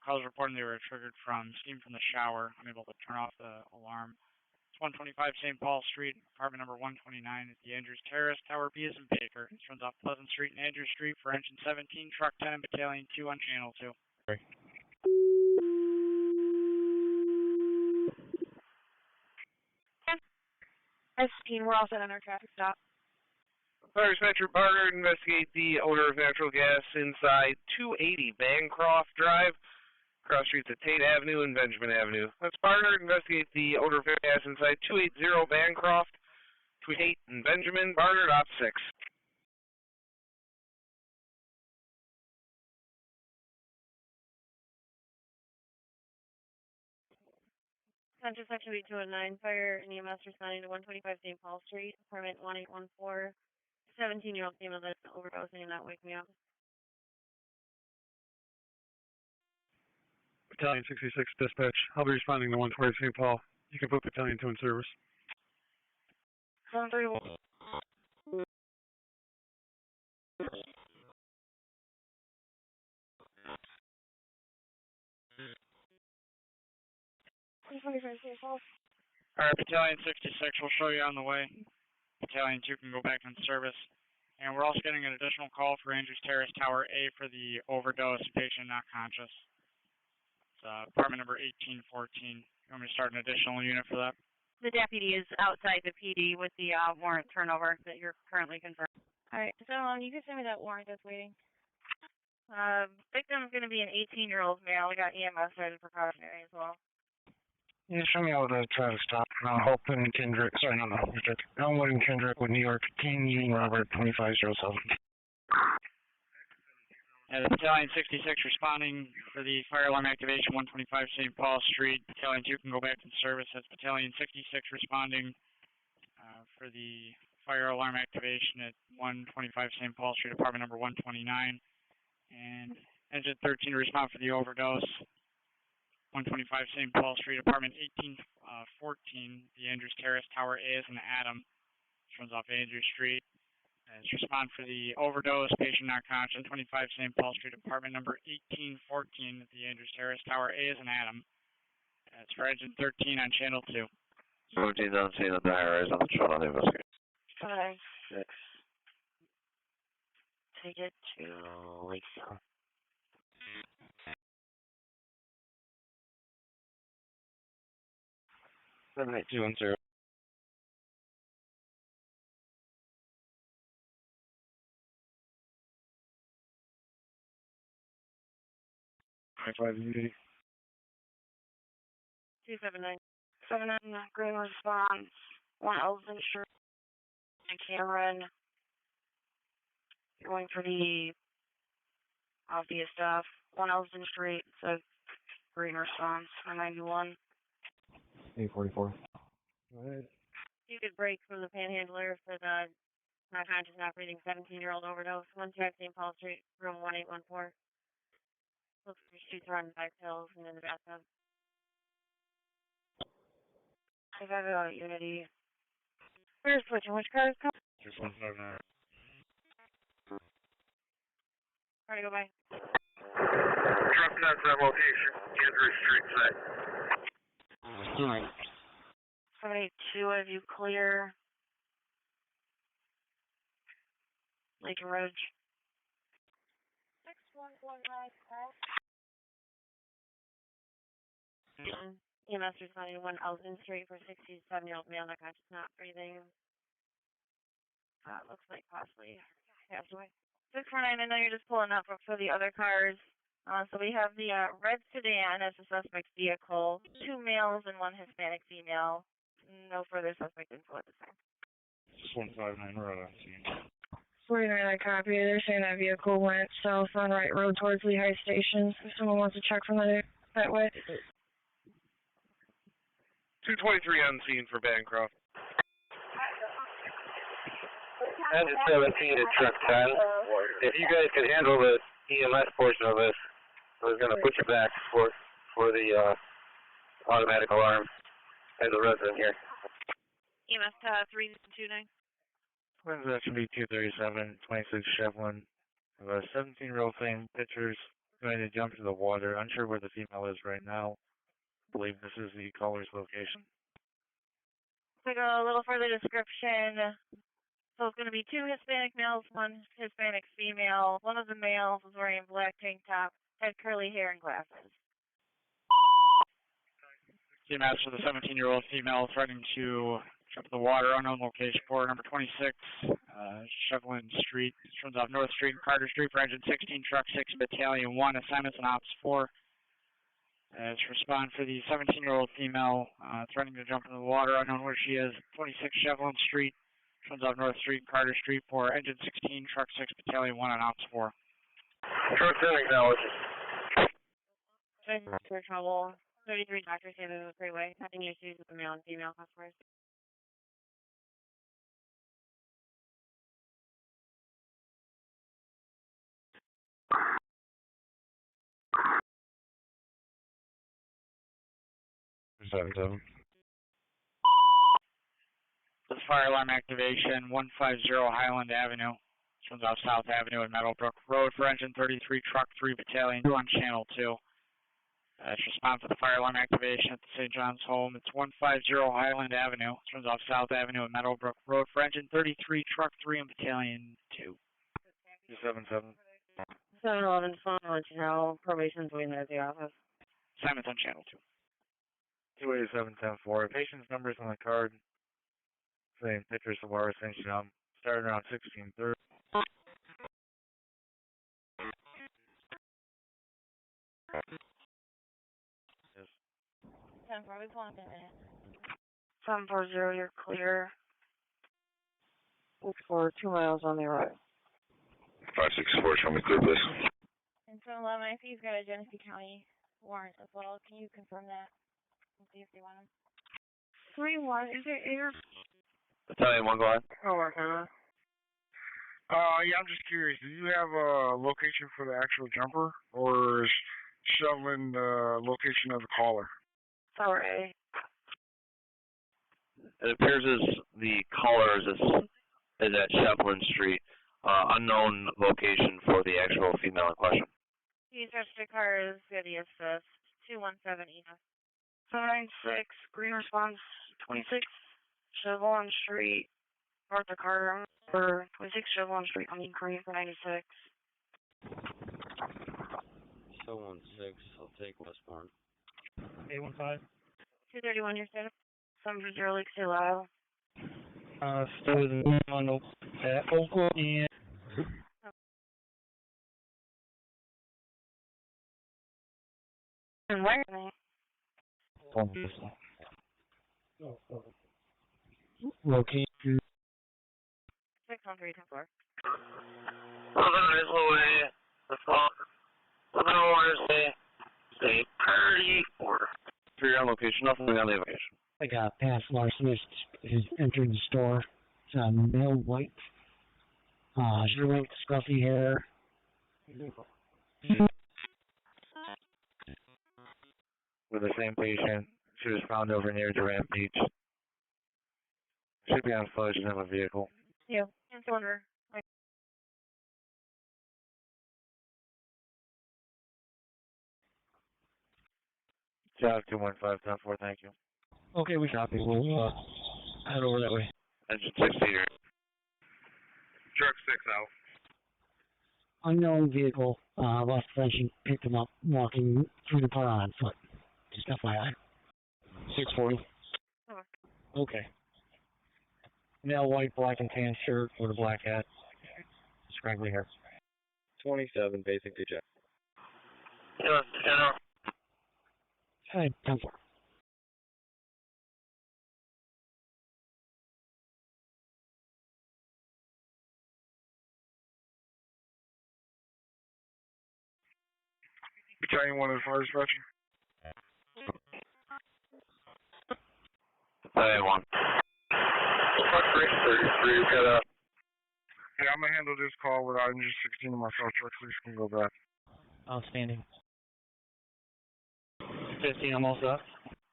Calls reporting they were triggered from steam from the shower, unable to turn off the alarm. It's 125 St. Paul Street, apartment number 129 at the Andrews Terrace, Tower B is in Baker. It turns off Pleasant Street and Andrews Street for engine 17, truck 10 and battalion 2 on channel 2. Sorry. S-15, we're all set on our traffic stop. Fire Dispatcher Barnard, investigate the odor of natural gas inside 280 Bancroft Drive, cross streets at Tate Avenue and Benjamin Avenue. That's Barnard, investigate the odor of gas inside 280 Bancroft, between Tate and Benjamin. Barnard, op 6. Central Section 209, fire and EMS responding to 125 St. Paul Street, apartment 1814. 17-year-old female that's overdosing and not waking me up. Battalion 66 dispatch. I'll be responding to 120 St. Paul. You can put Battalion 2 in service. 731. Alright, Battalion 66 will show you on the way. Battalion 2 can go back in service. And we're also getting an additional call for Andrews Terrace Tower A for the overdose patient not conscious. It's apartment number 1814. You want me to start an additional unit for that? The deputy is outside the PD with the warrant turnover that you're currently confirmed. Alright, so you can send me that warrant that's waiting. Victim's going to be an 18-year-old male. We got EMS ready precautionary as well. Yeah, show me all the traffic stop. Hope and Kendrick. Sorry, no, Elmwood and Kendrick with New York. King Union Robert 2507. The Battalion 66 responding for the fire alarm activation 125 St. Paul Street. Battalion 2 can go back in service. That's Battalion 66 responding for the fire alarm activation at 125 St. Paul Street, apartment number 129. And Engine 13 to respond for the overdose. 125 St. Paul Street, apartment 1814, the Andrews Terrace Tower A is an Adam. Which runs off Andrews Street. It's respond for the overdose, patient not conscious, 25 St. Paul Street, apartment number 1814, at the Andrews Terrace Tower A is an Adam. It's for Engine 13 on Channel 2. 17 doesn't see the high-rise on the shot on the investigation. 5, 6. Take it to Lakeville. Midnight 210. Unity. 279. 79, green response. 1 Elton Street. And Cameron. Going for the obvious stuff. 1 Elton Street. So green response. 91. 844. Go ahead. You could break from the panhandler for the not conscious, not breathing 17-year-old overdose. 125 St. Paul Street, room 1814. Looks like shoots around 5 pills and in the bathtub. I got a Unity. Where's switching? Which car is coming? 6159. Try to go by. Dropping out to that location, Andrews Street side. 72, have you clear? Lake and Ridge. 6119. EMS responding to 1 Elton Street for 67-year-old male not conscious, not breathing. Looks like possibly passed away. 649, I know you're just pulling up for the other cars. So we have the red sedan as the suspect vehicle, 2 males and 1 Hispanic female. No further suspect info at this time. 6159, we're on scene. 49, I copy. They're saying that vehicle went south on Wright Road towards Lehigh Station. If someone wants to check from that way. 223 on scene for Bancroft. Engine 17 to truck 10. If you guys can handle the EMS portion of this, I was going to put you back for the automatic alarm as a resident here. EMS 329. When's that should be 237, 26 Chevlin. A 17-year-old thing, pictures going to jump to the water. Unsure where the female is right now. Believe this is the caller's location. Take a little further description. So it's going to be 2 Hispanic males, 1 Hispanic female. One of the males was wearing a black tank top, had curly hair and glasses. EMS for the 17-year-old female threatening to jump in the water, unknown location, port number 26, Shevlin Street, turns off North Street and Carter Street for engine 16, truck 6, battalion 1, assignments and ops 4. To respond for the 17-year-old female threatening to jump into the water, unknown where she is, 26 Shevlin Street, turns off North Street and Carter Street for engine 16, truck 6, battalion 1 on ops 4. Truck 10 acknowledges. For trouble. 33 doctors say there's a freeway. Having issues with the male and female customers. Seven. This fire alarm activation, 150 Highland Avenue. Turns off South Avenue and Meadowbrook Road for engine 33, truck 3, battalion 2 on channel 2. Respond for the fire alarm activation at the St. John's home. It's 150 Highland Avenue. Turns off South Avenue and Meadowbrook Road for engine 33, truck 3 and battalion 2. 7-7. 7-11, phone, let you know. Probation's waiting at the office. Assignments on channel 2. 287-10-4. Patient's numbers on the card. Same pictures of our ascension. Starting around 16:30. Yes. 10-4, we pull up in a minute. 740, you're clear. Look for 2 miles on the right. 564, show me clear, please. And 7-11, I see you've got a Genesee County warrant as well. Can you confirm that and see if they want them? 3-1, is it air? Battalion 1, go ahead. Oh, working on it. Yeah, I'm just curious. Do you have a location for the actual jumper, or is Shevlin the location of the caller? Sorry. It appears as the caller is at Shevlin Street. Unknown location for the actual female in question. These registered cars, City Assist, 217 EMS. 796, green response, 26, Chevron Street, North of Carter, or 26 Chevron Street, green for 96. 716, I'll take Westbourne. 815. 231, your status. 730, Lake City Lyle. Still with on at Oakland and And where are they? Location. 613, 10-4. 11 is away. The phone. 11 hours, say, priority order. For your own location, nothing on the location. I got past larcenist who's entered the store. It's male white. Zero scruffy hair. With the same patient, she was found over near Durant Beach. Should be on footage of a vehicle. Yeah, it's order. Job 215-10-4, thank you. Okay, we copy. We'll head over that way. Engine 60 here. Truck 6 out. Unknown vehicle, lost attention, picked him up, walking through the park on foot. Just FYI. 640. Okay. Male white, black and tan shirt with a black hat. Scraggly hair. 27, basic to check. Yes, General. Hi, 10-4. Battalion 1 as far as dispatcher. Battalion 1. Truck 33, cut out. Hey, I'm gonna handle this call without engine 16 and myself. Truck 6 can go back. Outstanding. 15, I'm all set.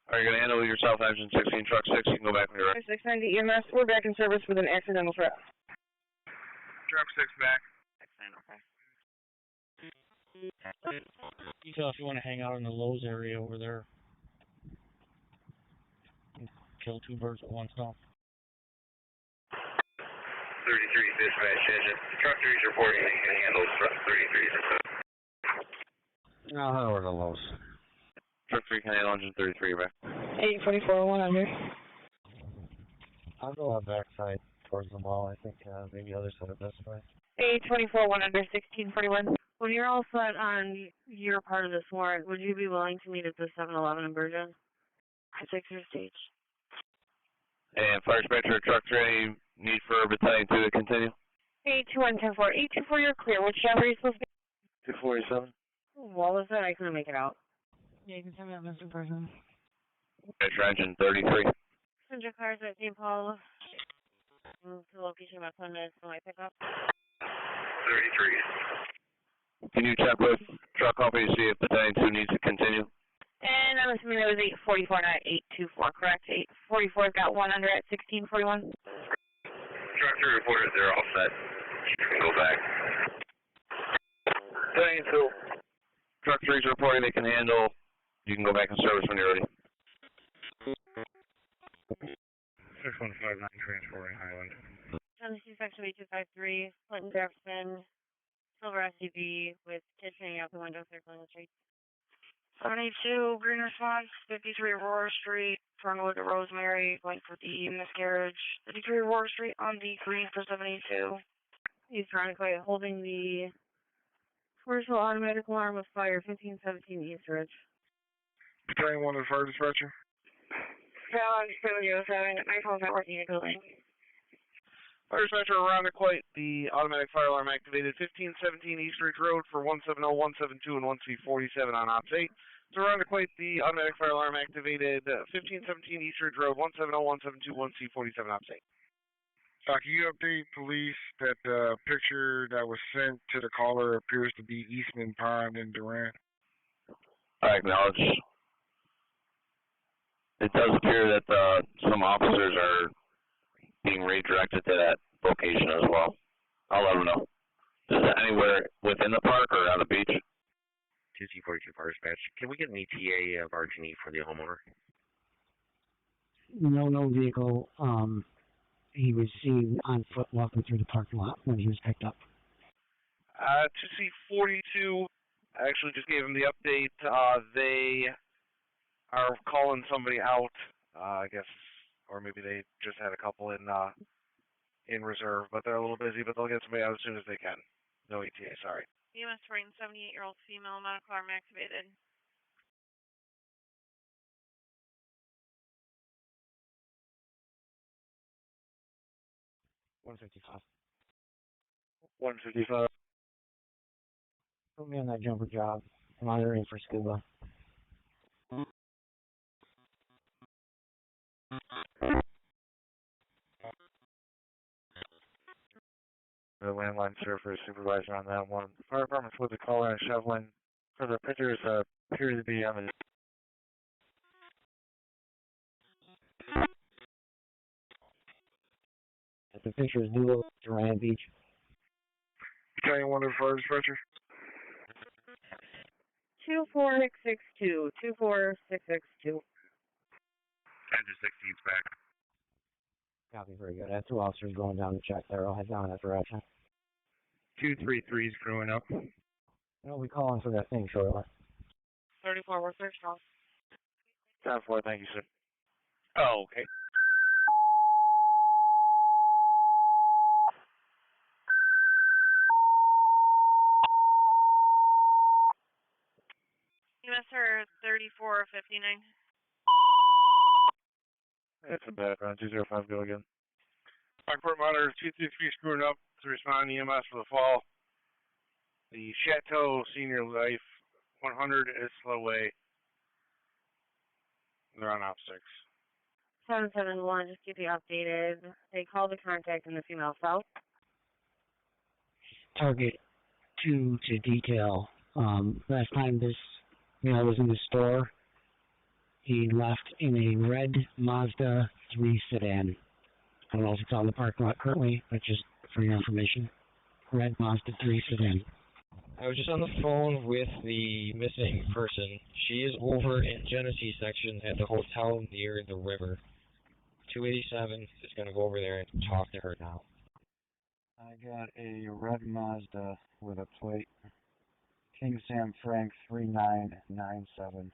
Are you going to handle yourself, engine 16, truck 6? You can go back when you're ready. 690 EMS, we're back in service with an accidental threat. Truck 6 back. You tell if you want to hang out in the Lowe's area over there. Kill 2 birds with 1 stone. 33 dispatch engine. Truck 3 is reporting that you can handle truck 33. I'll head over to Lowe's. Truck 3 can handle engine 33 back. 844, 100. I'll go on backside towards the wall. I think maybe other side of this way. 824, 100, 1641. When you're all set on your part of this warrant, would you be willing to meet at the 7-Eleven in Virgin? I take your stage. And Fire Dispatcher, Truck 3, any need for Battalion 2 to continue? 821, 10-4. 824, you're clear. Which job are you supposed to be? 247. What was that? I couldn't make it out. Yeah, you can tell me that, Mr. Person. Dispatcher, engine 33. Send your cars at St. Paul. Move to location about 10 minutes for my pickup. 33. Can you check with truck company to see if Battalion 2 needs to continue? And I'm assuming that was 844, not 824, correct? 844's got 100 at 1641. Truck 3 reported they're all set. You can go back. Battalion 2. Truck 3's reporting they can handle. You can go back in service when you're ready. 6159 transporting Highland. Tennessee Section 8253, Clinton Jefferson, silver SUV with kids hanging out the window circling the street. 72, green response, 53 Aurora Street, trying to look at Rosemary, going for the miscarriage. 53 Aurora Street on the green for 72. He's trying to quit holding the commercial automatic alarm of fire, 1517 East Ridge. Battalion 1 to Fire Dispatcher. Val, I'm 707, my phone's not working, it's going. Fire Dispatcher around Quite, the automatic fire alarm activated 1517 East Ridge Road for 170, 172, and 1C47 on Ops 8. So around Quite, the automatic fire alarm activated 1517 East Ridge Road, 170, 172, 1C47 Ops 8. Can you update police that the picture that was sent to the caller appears to be Eastman Pond in Durant? I acknowledge. It does appear that some officers are being redirected to that location as well. I'll let them know. Is it anywhere within the park or on the beach? 2C42 Fire Dispatch. Can we get an ETA of R&E for the homeowner? No vehicle. He was seen on foot walking through the parking lot when he was picked up. 2C42, I actually just gave him the update. They are calling somebody out, I guess, or maybe they just had a couple in reserve, but they're a little busy, but they'll get somebody out as soon as they can. No ETA, sorry. EMS rating 78-year-old female, medical alarm activated. $155. 155. Put me on that jumper job. I'm monitoring for scuba. The landline surfer supervisor on that one. The fire department's with the caller and shoveling. For the pictures appear to be on the The picture is New Durant Beach. Battalion 1 to Fire Dispatcher. 24662, 24662. Engine 16's back. Copy, very good. I have 2 officers going down to check there. I'll head down in that direction. 233's crewing up. We'll be calling for that thing shortly. 34, we're first off. 10-4, thank you, sir. Oh, okay. EMS are 3459. It's a background. 205, go again. Brockport monitor 223 screwing up to respond EMS for the fall. The Chateau Senior Life 100 is slow way. They're on op 6. 771, just keep you updated. They called the contact in the female south. Target 2 to detail. Last time this male was in the store, he left in a red Mazda 3 sedan. I don't know if it's on the parking lot currently, but just for your information. Red Mazda 3 sedan. I was just on the phone with the missing person. She is over in Genesee section at the hotel near the river. 287 is going to go over there and talk to her now. I got a red Mazda with a plate King Sam Frank 3997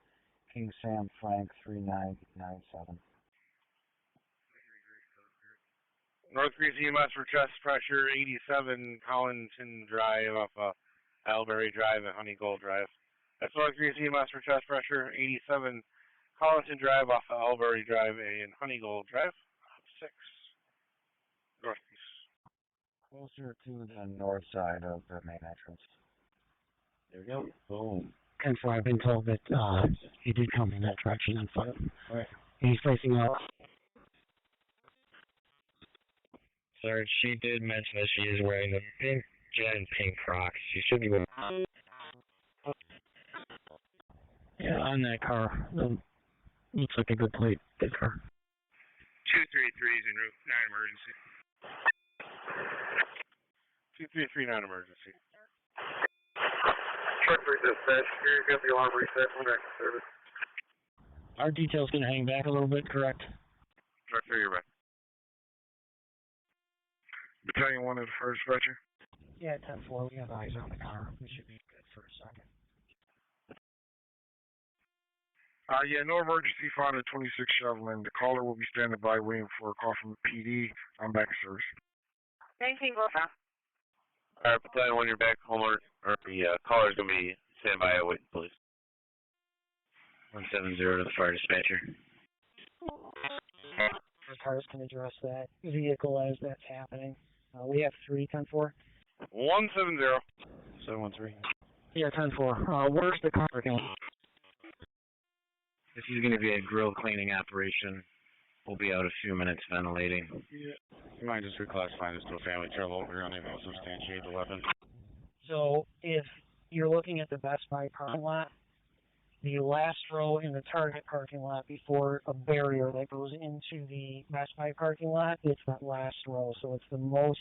King Sam Frank 3997. North Greece EMS for chest pressure 87 Collinton Drive off Albury Drive and Honeygold Drive. That's North Greece EMS for chest pressure 87 Collinton Drive off Albury Drive and Honeygold Drive. 6 Northeast. Closer to the north side of the main entrance. There we go. Boom. 10-4, I've been told that he did come in that direction and foot. Right. He's facing out. Sir, she did mention that she is wearing the pink jet and pink Crocs. She should be wearing. Yeah, on that car. Looks like a good plate, that car. 233 is en route, non-emergency. 2339 emergency. Truck 3 dispatch, here you got the alarm reset, we're back to service. Our detail's going to hang back a little bit, correct? Truck 3, you're back. Battalion 1 of the 1st Dispatcher. Yeah, 10-4, we have eyes on the car. We should be good for a second. Yeah, no emergency found at 26 Shoveling. The caller will be standing by waiting for a call from the PD. I'm back in service. Thanks, Eagle. Alright, Battalion 1, you're back home, or the caller's going to be standing by waiting, please. 170 to the fire dispatcher. The cars can address that vehicle as that's happening. We have 3, 10-4. 170. 713. Yeah, 10-4. Where's the car going? This is going to be a grill cleaning operation. We'll be out a few minutes ventilating. Yeah. You might just reclassify this to a family trouble. We're unable to substantiate the weapon. So if you're looking at the Best Buy parking lot, the last row in the Target parking lot before a barrier that goes into the Best Buy parking lot, it's that last row. So it's the most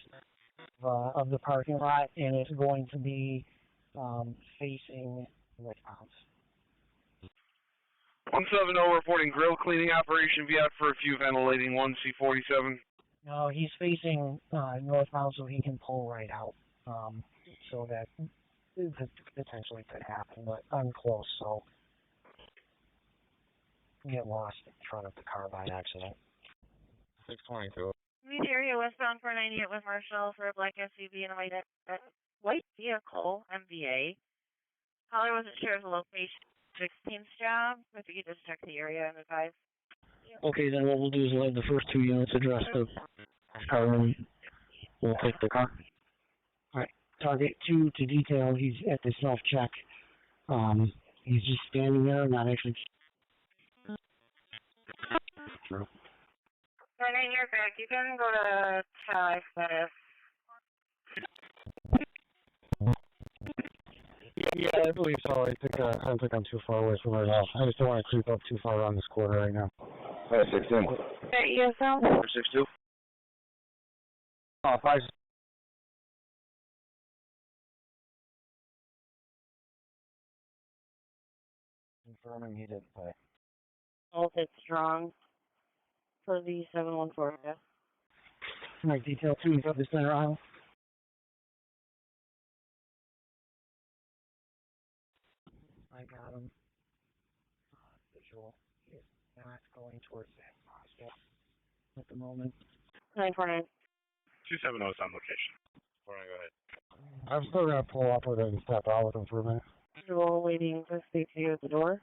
of the parking lot, and it's going to be facing westbound. 170 reporting grill cleaning operation. Be out for a few ventilating. 1C47. No, he's facing northbound, so he can pull right out. So that potentially could happen, but I'm close, so get lost in front of the car by accident. 622. Meet area westbound 498 with Marshall for a black SUV and a white vehicle, MVA. Caller wasn't sure of the location. 16th job, if you could just check the area and advise. Okay, then what we'll do is we'll have the first 2 units address the car and we'll take the car. Alright, target 2 to detail, he's at the self-check. He's just standing there, not actually... True. And then you're back. You can go to 5 minutes. Yeah, I believe so. I don't think I'm too far away from it at all. I just don't want to creep up too far around this corner right now. 516. ESL? 562. 5. Confirming he didn't play. Oh, it's strong. For the 714, yeah. My detail 2 is up the center aisle. I got him. Visual is not going towards that hospital at the moment. 949. 270 is on location. Go ahead. I'm still going to pull up with it and step out with him for a minute. Visual waiting to speak to you at the door.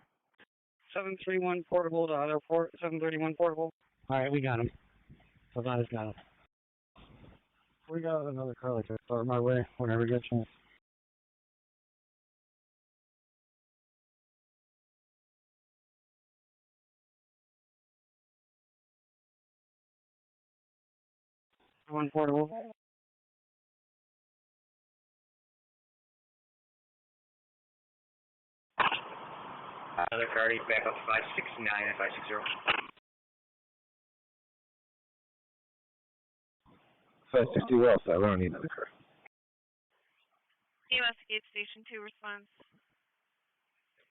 731 portable to other port, 731 portable. Alright, we got him. Savannah's got him. We got another car like that. Start my way whenever you get a chance. One portable. Another car, back up 569 and 560. 560 well, so we don't need another car. EMS Gate Station 2 response.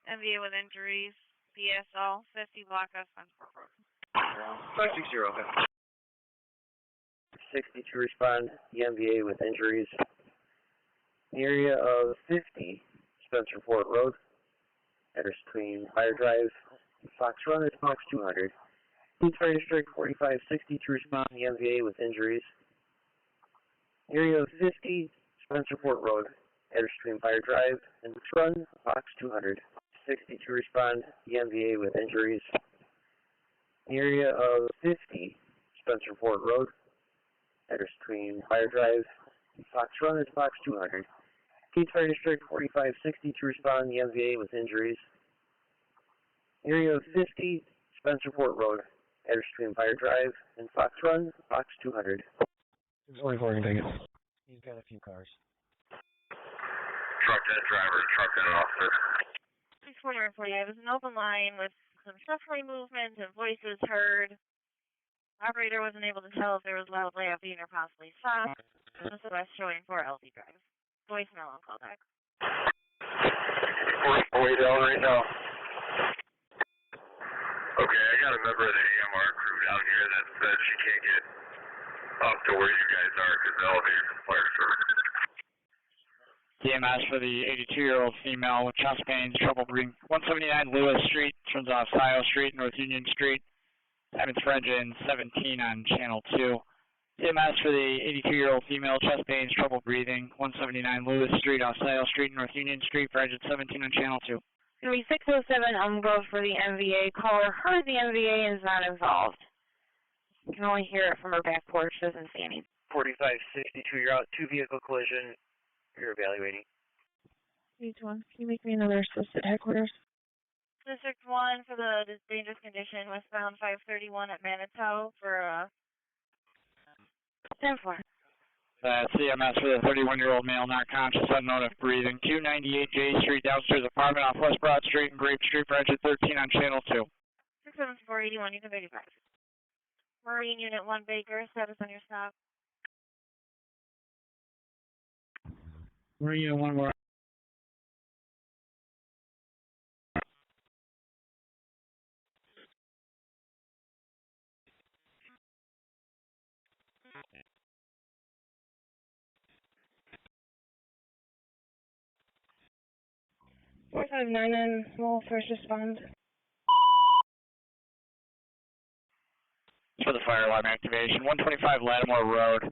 MVA with injuries. PSL 50 block us on Spencerport. 560, okay. 60 to respond, EMVA with injuries. Area of 50 Spencerport Road. Address between Fire Drive Fox Run is Fox 200. Keys Fire District 4560 to respond to the MVA with injuries. Area 50, Spencerport Road, Stream Fire Drive, and Run, Fox 200. 60 to respond to the MVA with injuries. Area of 50, Spencerport Road, Stream Fire Drive, Fox Run is Fox 200. Keys Fire District 4560 to respond to the MVA with injuries. Area of 50, Spencerport Road, Stream Fire Drive, and Fox Run, Fox 200. 44 can take it. He's got a few cars. Truck that driver, truck that officer. 641 I was an open line with some shuffling movement and voices heard. Operator wasn't able to tell if there was loud laughing or possibly shots. SOS showing 4 LZ Drive. Voicemail on callback. We're way down right now. Okay, I got a member of the AMR crew down here that said she can't get up to where you guys are because the elevator's in fire service. EMS for the 82-year-old female with chest pains, trouble breathing. 179 Lewis Street, turns off Scio Street, North Union Street. Simon's for engine 17 on channel 2. EMS for the 82-year-old female, chest pains, trouble breathing. 179 Lewis Street, off Scio Street, North Union Street, for engine 17 on channel 2. Gonna be 607 Grove for the MVA. Caller heard the MVA and is not involved. You can only hear it from her back porch, doesn't see any. 4562, you're out, 2-vehicle collision. You're evaluating. Each one. Can you make me another assisted headquarters? District 1 for the dangerous condition, westbound 531 at Manitou for 10-4. That's EMS for the 31-year-old male, not conscious, unknown if breathing. 298 J Street, downstairs apartment off West Broad Street and Grape Street, for engine 13 on channel 2. 67481, you can take it back. Marine Unit 1 Baker, status on your stop. Marine Unit 1 more. Four 599 small first respond. For the fire alarm activation, 125 Lattimore Road,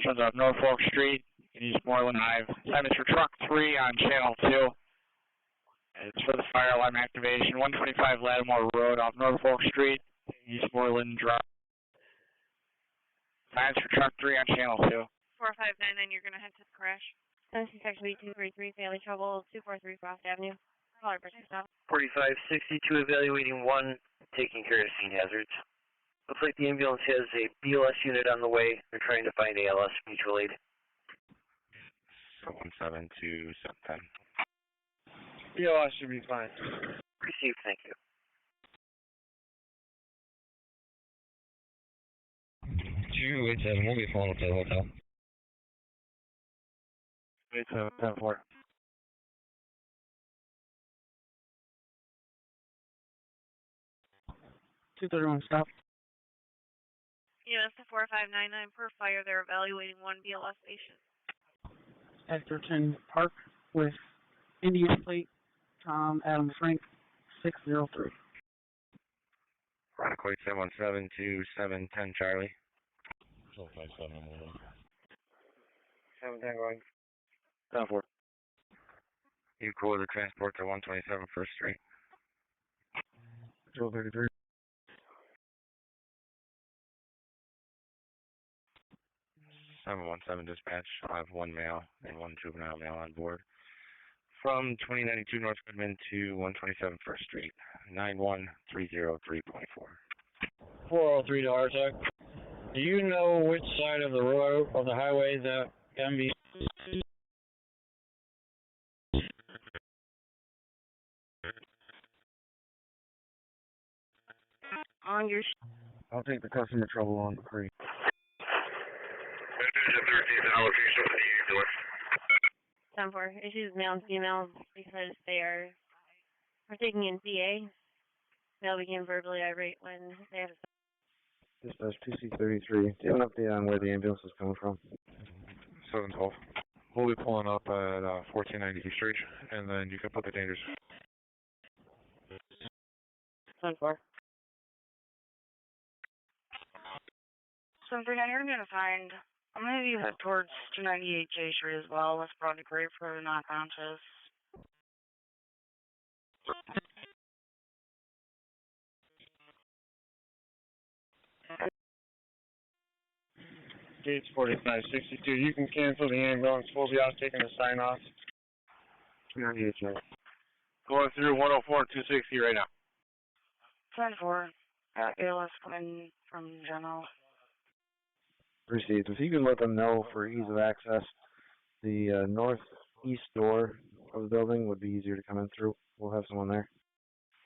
turns off Norfolk Street in Eastmoreland Drive. Simon's for truck 3 on channel 2. It's for the fire alarm activation, 125 Lattimore Road off Norfolk Street, Eastmoreland Drive. Simon's for truck 3 on channel 2. 4599, you're going to head to the crash. Census Section 233, Family Trouble, 243 Frost Avenue. Caller, press stop. 4562, evaluating 1, taking care of scene hazards. Looks like the ambulance has a BLS unit on the way. They're trying to find ALS mutual aid. 17 to 710. BLS should be fine. Received, thank you. 287, we'll be pulling up to the hotel. 87, 10-4. Stop. EMS to 4599 per fire. They're evaluating 1 BLS patient. Edgerton Park with Indian plate, Tom Adam Frank, 603. Rockaway 717 to 710 Charlie. 57, I'm moving. 710 going. 10-4. You cool with the transport to 127 First Street. 1233. 717 dispatch. I'll have 1 male and 1 juvenile male on board. From 2092 North Goodman to 127 First Street. 91303.4. 403 to RTEC. Do you know which side of the road, of the highway that MV? On your... I'll take the customer trouble on the creek. Allocation for the ambulance. 10-4. Issues male and female because they are partaking in CA. They'll begin verbally irate when they have a... Dispatch 2C33. Do you have an update on where the ambulance is coming from? 712. We'll be pulling up at 1490 East Street, and then you can put the dangers. 10-4. 739, you're going to find, I'm going to have you head towards 298 J Street as well. Let's broaden the grave for non-conscious. Gates 4562. You can cancel the ambulance. We'll be out taking the sign off. 298, going through 104 260 right now. 10-4. ALS coming from General. Received. If you can let them know for ease of access, the northeast door of the building would be easier to come in through. We'll have someone there.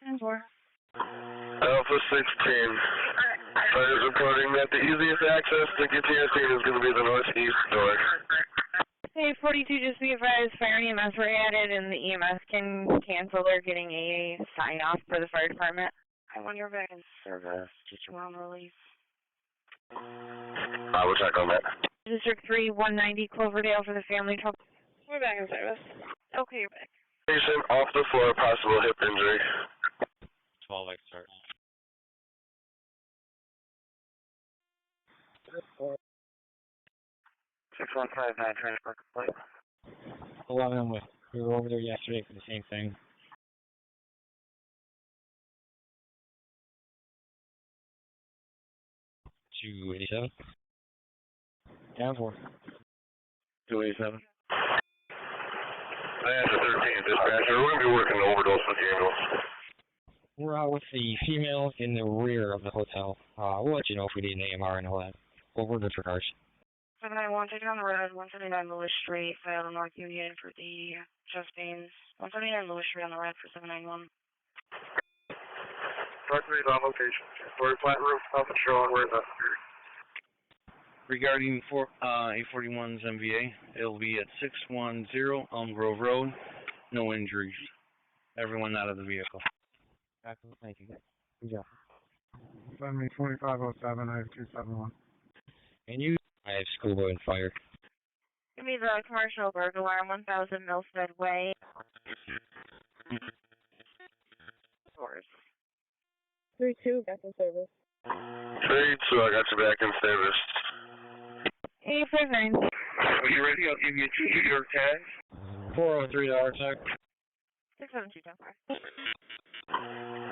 10-4. Alpha 16. Fire is reporting that the easiest access to get to your scene is going to be the northeast door. Hey, 42, just be advised, fire and EMS were added, and the EMS can cancel. They're getting a sign-off for the fire department. I want your back in service. Just on release. I will check on that. District 3, 190 Cloverdale for the family trouble. We're back in service. Okay, you're back. Patient off the floor, possible hip injury. 12 X start. 6159 transport complete. 11 with. We were over there yesterday for the same thing. 287. Down 4. 287. I had the 13th dispatcher. We're going to be working the overdose with the ambulance. We're out with the female in the rear of the hotel. We'll let you know if we need an AMR and all that. We're good for cars. 791, take it on the road, 179 Lewis Street, file North Union for the chest pains. 179 Lewis Street on the right for 791. Truck read on location. We're flat roof, patrol, and we're the. Regarding A41's MVA, it'll be at 610 Grove Road. No injuries. Everyone out of the vehicle. Thank you. Good job. Send me 2507, I have 271. And you? I have schoolboy and fire. Give me the commercial burglar on 1000 Millstead Way. 3-2, back in service. 3-2, I got you back in service. 859. Are you ready? I'll give you a 2 New York tag. $403 tag. 672 10-4.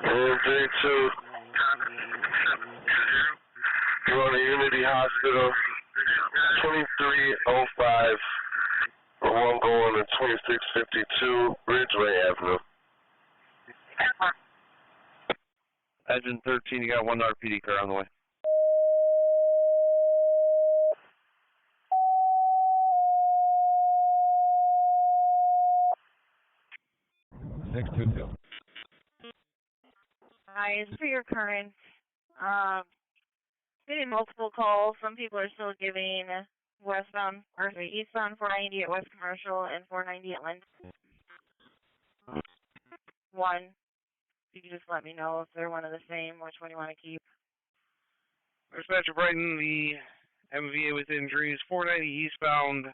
3-2. You're on a Unity Hospital. 2305. For one going to 2652 Ridgeway Avenue. Adjutant 13, you got one RPD car on the way. Eyes for your current. Getting multiple calls. Some people are still giving eastbound 490 at West Commercial and 490 at Linden. One. You can just let me know if they're one of the same, which one you want to keep. Dispatcher Brighton, the MVA with injuries, 490 eastbound,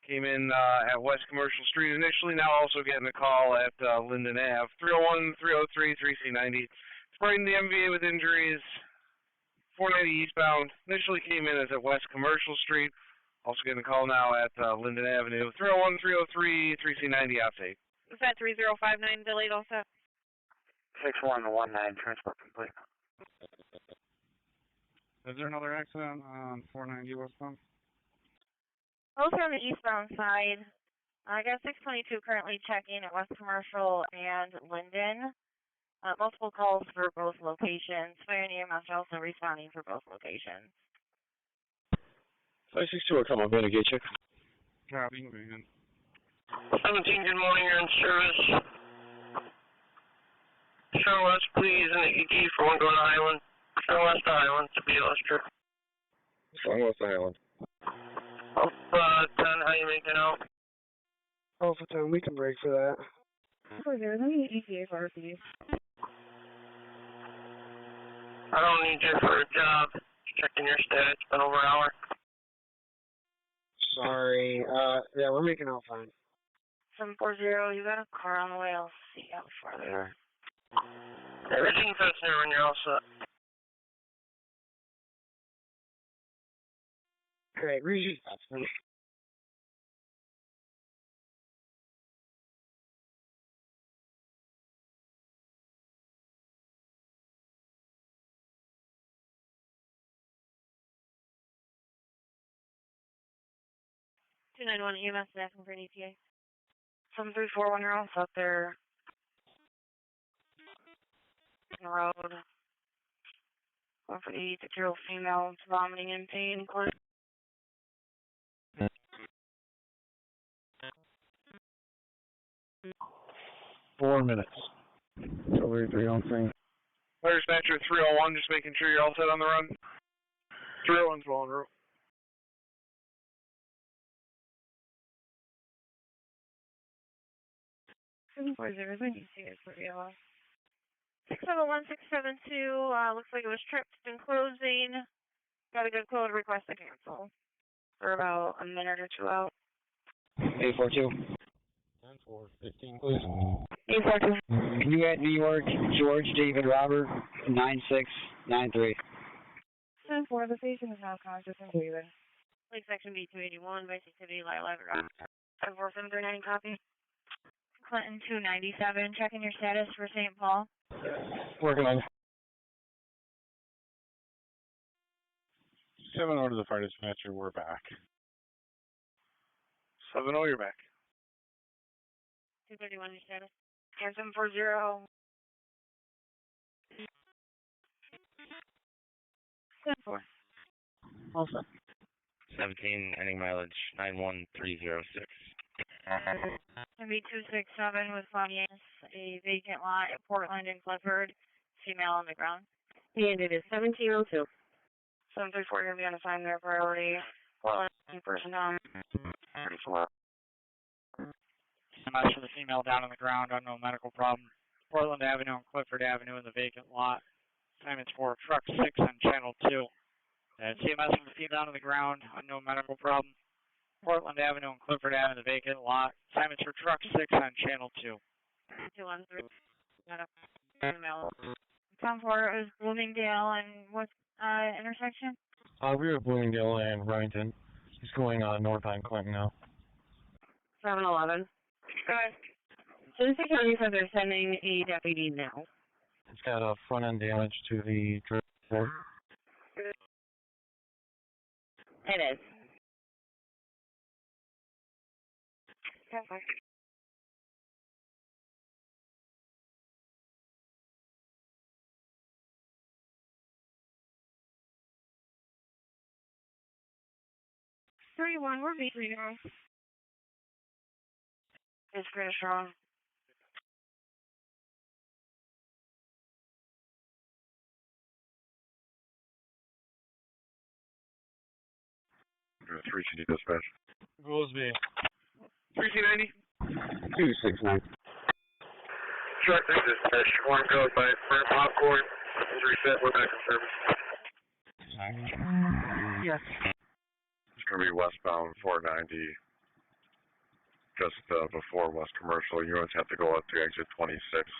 came in at West Commercial Street initially, now also getting a call at Linden Ave. 301, 303, 3C90. Brighton, the MVA with injuries, 490 eastbound, initially came in as at West Commercial Street, also getting a call now at Linden Avenue. 301, 303, 3C90, outtake. Is that 3059 delayed also? 6119, transport complete. Is there another accident on 490 westbound? Also on the eastbound side, I got 622 currently checking at West Commercial and Linden. Multiple calls for both locations. Fire and EMS are also responding for both locations. 562 will come up, Renegade check. Copy, man. 17, good morning, you're in service. Turn west, please, and EG for one going to Highland. Turn west to Highland to be illustrated. Turn west to Highland. Alpha 10, how you making out? Alpha 10, we can break for that. Let me ETA for you. I don't need you for a job. Checking your stats, it's been over an hour. Sorry, yeah, we're making out fine. 740, you got a car on the way. I'll see how far they are. Everything fits there when you're all set. Great, read. 291 EMS asking for an ETA. 734 Monroe, out there on the road. Going for the 8-year-old female vomiting and pain. 4 minutes. Over 303. Fire dispatcher 301, just making sure you're all set on the run. 301's Monroe. Looks like it was tripped and closing. Got a good code request to cancel. For about a minute or two out. 842. 10-4, 15, please. 842. Can you at New York, George David Robert, 9693. 10-4, the patient is now conscious and breathing. Lake section B281, basic activity, light live. 10-4-739, copy. Clinton 297, checking your status for St. Paul. Working on 7-0 to the fire dispatcher, we're back. 7-0, you're back. 231, your status. 740. 10-4. Also. 17, ending mileage 91306. MB267 with Honeoye, a vacant lot at Portland and Clifford. Female on the ground. And it is 1702. 734, you're going to be on assignment there, priority. Portland, person down. 34. EMS for the female down on the ground, unknown medical problem. Portland Avenue and Clifford Avenue in the vacant lot. Assignments for truck 6 on channel 2. CMS for the female down on the ground, unknown medical problem. Portland Avenue and Clifford Avenue in the vacant lot. Assignments for truck 6 on channel 2. 213. Female. 10-4 is Bloomingdale and what intersection? We were at Bloomingdale and Rhinton. He's going north on Clinton now. 711. Go ahead. Genesee County says they're sending a deputy now. It's got a front end damage to the driver. It is. Okay. 31, we're B3 now. It's pretty strong. Go 3CD dispatch. Goes B. 3C90. 269. Truck dispatch, one code by burn popcorn. Is reset, we're back in service. Yes. It's going to be westbound 490, just before West Commercial. Units have to go up to exit 26,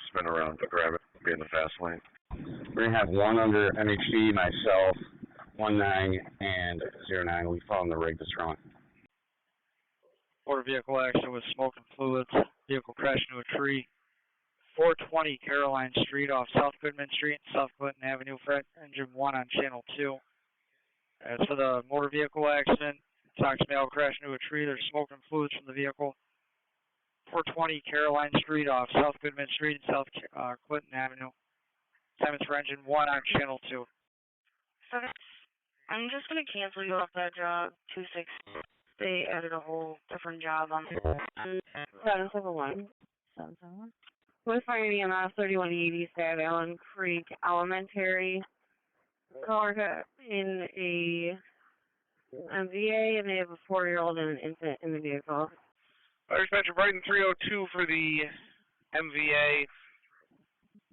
spin around to grab it, be in the fast lane. We're going to have one under MHD, myself, 19, and 09. We found the rig that's wrong. Motor vehicle accident with smoke and fluids. Vehicle crashed into a tree. 420 Caroline Street off South Goodman Street and South Clinton Avenue. Fret engine 1 on channel 2. As for the motor vehicle accident, Sox male crashed into a tree. There's smoke and fluids from the vehicle. 420 Caroline Street off South Goodman Street and South Clinton Avenue. Assignments for engine 1 on channel 2. I'm just going to cancel you off that job, 26. They added a whole different job on 771. 771. With fire EMS 3180 Stab Allen Creek Elementary. Caller got in a MVA and they have a 4-year-old and an infant in the vehicle. Fire dispatcher Brighton 302 for the MVA.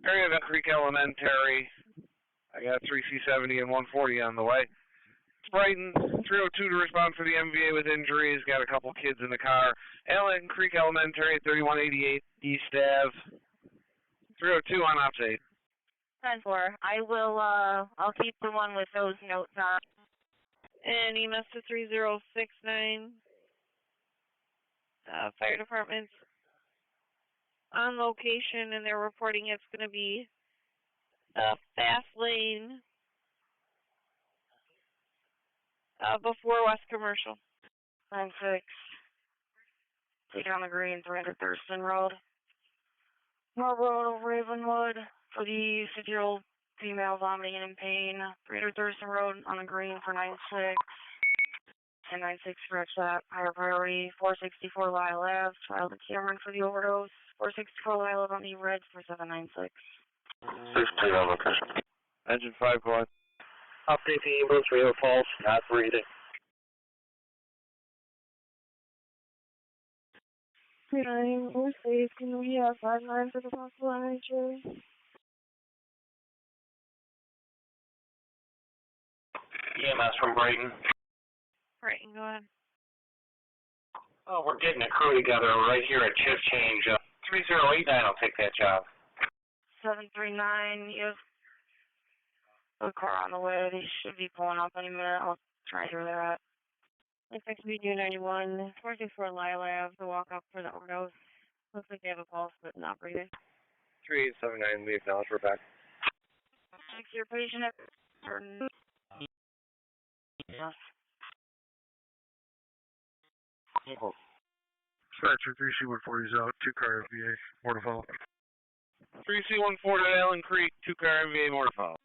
Area of Creek Elementary. I got 3C70 and 140 on the way. Brighton 302 to respond for the MVA with injuries. Got a couple kids in the car. Allen Creek Elementary 3188 East Ave. 302 on ops 8. 10-4. I will, I'll keep the one with those notes on. And EMS to 3069. Fire department's on location, and they're reporting it's going to be fast lane before West Commercial. 9-6. Take on the green, 300 Thurston Road. Monroe, Ravenwood, for the 50-year-old female vomiting and in pain. 300 Thurston Road on the green for 9-6. And 9-6 corrects that. Higher priority, 464 Lyle Ave. Child and Cameron for the overdose. 464 Lyle Ave on the red for 796. 16 on location. Engine 5 going. Update the ambulance, radio false, not breathing. 39, we're safe. Can we have 5-9 for the possible NHA? EMS from Brighton. Right, go ahead. Oh, we're getting a crew together right here at shift change. 3089 will take that job. 739, you have a car on the way. They should be pulling up any minute. I'll try to hear where they're at. Expect to be 291, 464 Lyle Ave, the walk up for the overdose. Looks like they have a pulse, but not breathing. 3879, we acknowledge we're back. Thanks, your patient at yes. Dispatcher 3C140 is out, 2-car VA, more to follow. 3C14 at Allen Creek, 2-car MVA, more to follow.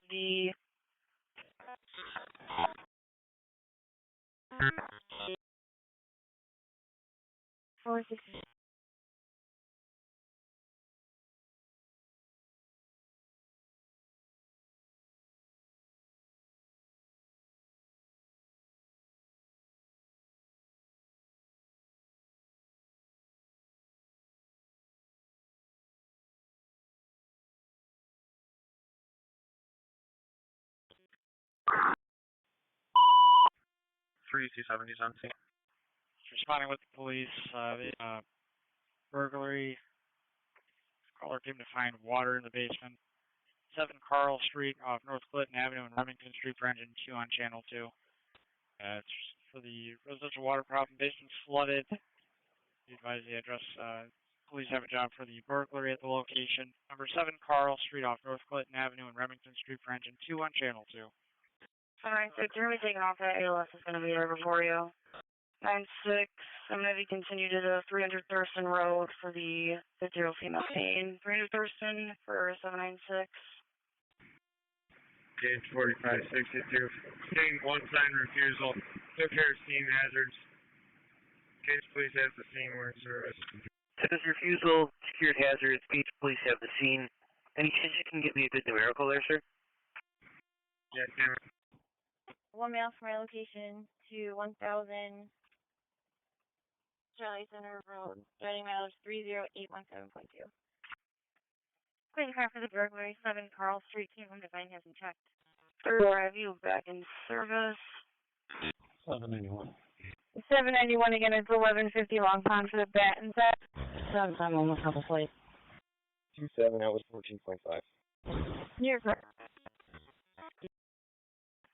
The four six. Three C70s on scene. Responding with the police, burglary. Caller came to find water in the basement. 7 Carl Street off North Clinton Avenue and Remington Street for engine 2 on channel 2. It's for the residential water problem. Basement's flooded. We advise the address. Police have a job for the burglary at the location. Number 7 Carl Street off North Clinton Avenue and Remington Street for engine 2 on channel 2. Alright, so you're going to be taking off that ALS is going to be there before you. 9-6, I'm going to be continued to the 300 Thurston Road for the 50-year-old female pain. 300 Thurston for 796. Gauge 4562. State 1 sign refusal. Took care of scene hazards. Gauge police have the scene. We're in service. Says refusal, secured hazards, Gauge police have the scene. Any chance you can get me a good numerical there, sir? Yeah, Cameron. 1 mile from my location to 1000 Charlie Center Road. Starting mileage 30817.2. Quitting car for the burglary, 7 Carl Street. Team from Divine hasn't checked. Third floor, have you back in service? 791. 791 again, it's 1150 Long Pond for the bat and set. 7 almost have a flight. 27, that was 14.5. Near car.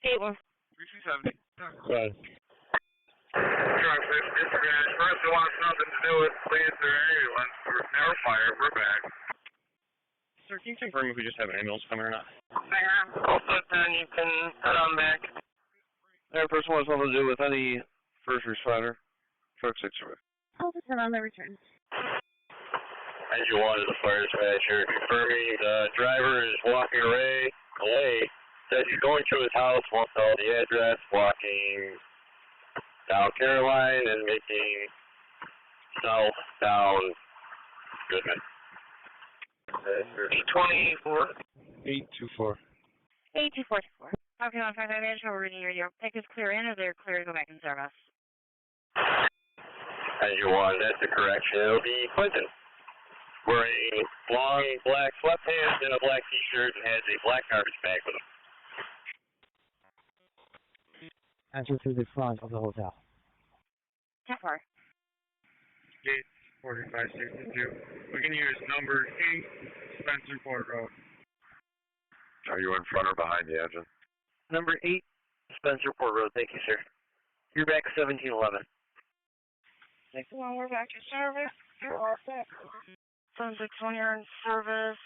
8-1. 3C70. Go ahead. Truck 6, dispatch. First, it wants nothing to do with police or anyone. Never fire. We're back. Sir, can you confirm if we just have an ambulance coming or not? Also, then you can head on back. That person wants something to do with any first responder. Truck 6 away. I'll just turn on the return. Engine 1 is the fire dispatcher. Confirming the driver is walking away. Says he's going to his house, won't tell the address, walking down Caroline and making south down Goodman. 824. 824. 8244. Okay, on 5 minutes, we're reading your pick is clear in or they're clear to go back in service. Engine 1, that's the correction. It'll be Clinton. Wearing long black sweatpants and a black t-shirt and has a black garbage bag with him. Enter through the front of the hotel. 10-4. Gate 4562. We can use number 8, Spencerport Road. Are you in front or behind the engine? Number 8, Spencerport Road. Thank you, sir. You're back 1711. Next one, we're back to service. You're all set. 761, you're in service.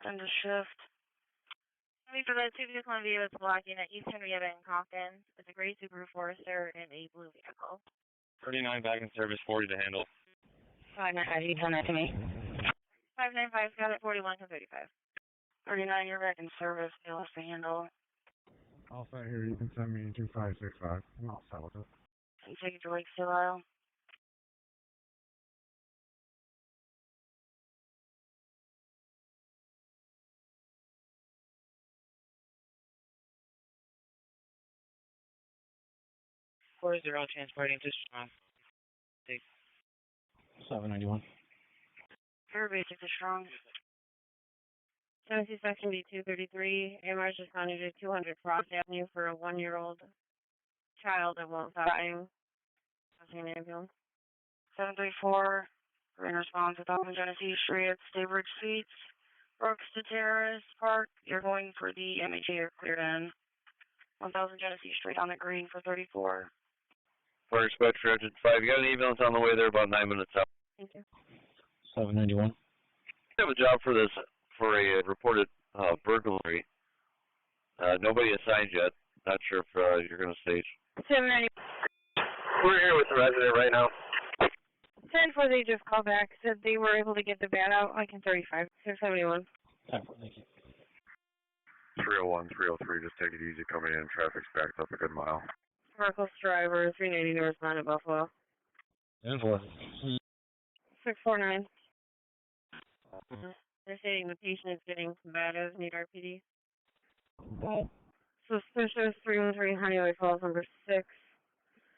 End of shift. For the 2 vehicle MV is blocking at East Henrietta and Compton. It's a gray Subaru Forester and a blue vehicle. 39 back in service, 40 to handle. 595, you done that to me. 595, got it, 41 to 35. 39, you're back in service, ALS to handle. All set here, you can send me 2565. I'm all set with it. And take it to Lake Still Isle. Where is all transporting to Strong? 791. Very basic to Strong. Tennessee Section B233, Amherst responded to 200 Frost Avenue for a 1-year-old child that won't stop dying. An ambulance. 734, we're in response to 1000 Genesee Street at Staybridge Suites. Brooks to Terrace Park, you're going for the MHA or cleared in. 1000 Genesee Street on the green for 34. Fire Dispatcher Engine 5, you got an ambulance on the way there about 9 minutes out. Thank you. 791. I have a job for this, for a reported burglary. Nobody assigned yet. Not sure if you're going to stage. 790. We're here with the resident right now. 10-4, they just called back, said they were able to get the van out like in 35. 671. 10-4, thank you. 301, 303, just take it easy coming in. Traffic's backed up a good mile. Reckless driver, 390 northbound at Buffalo. 10-4. 649. They're saying the patient is getting combative, need RPD. Suspicious 313 Honeoye Falls, number 6.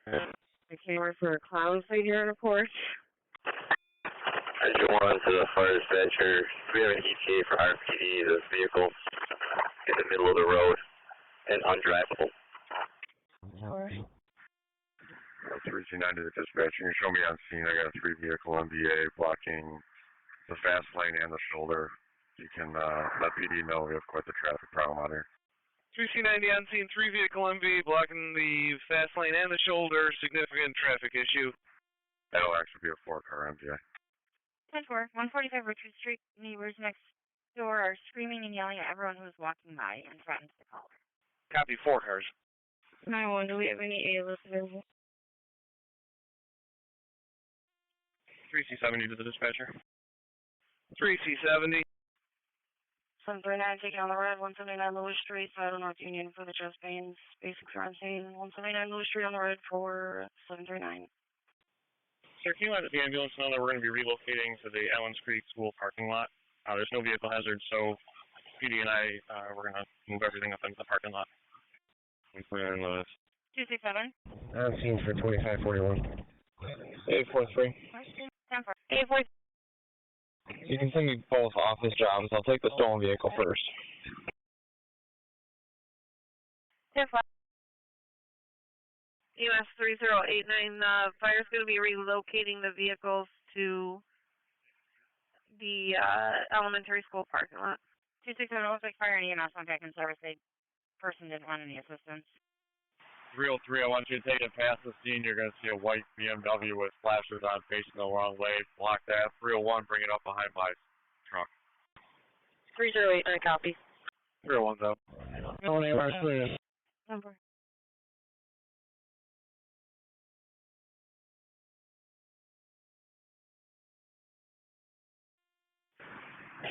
The camera for a clown site here on the porch. Engine 1 to the fire dispatcher. We have an ETA for RPD. This vehicle in the middle of the road and undrivable. 329 to the dispatcher. You can show me on scene. I got a 3-vehicle MVA blocking the fast lane and the shoulder. You can let PD know we have quite the traffic problem out here. 3C90 on scene, 3-vehicle MV blocking the fast lane and the shoulder. Significant traffic issue. That'll actually be a 4-car MVA. 10-4, 145 Richard Street. Neighbors next door are screaming and yelling at everyone who is walking by and threatens to call her. Copy, 4 cars. 911, do we have any A-list available? 3C70 to the dispatcher. 3C70. 739, taking on the red, 179 Lewis Street, Southern North Union for the chest pains. Basics are on scene, 179 Lewis Street on the red for 739. Sir, can you let the ambulance know that we're going to be relocating to the Allens Creek School parking lot? There's no vehicle hazard, so PD and I, we're going to move everything up into the parking lot. We plan on 267. I'm seen for 2541. 843. 10-4. 843. You can send me both office jobs. I'll take the stolen vehicle first. 10-4. EMS 3089, fire's going to be relocating the vehicles to the elementary school parking lot. 267, looks like fire and EMS went back in service. The person didn't want any assistance. 303, I want you to take it past the scene. You're going to see a white BMW with flashers on facing the wrong way. Block that. 301, bring it up behind my truck. 308, I copy. 301's out. No name, our serious. Number.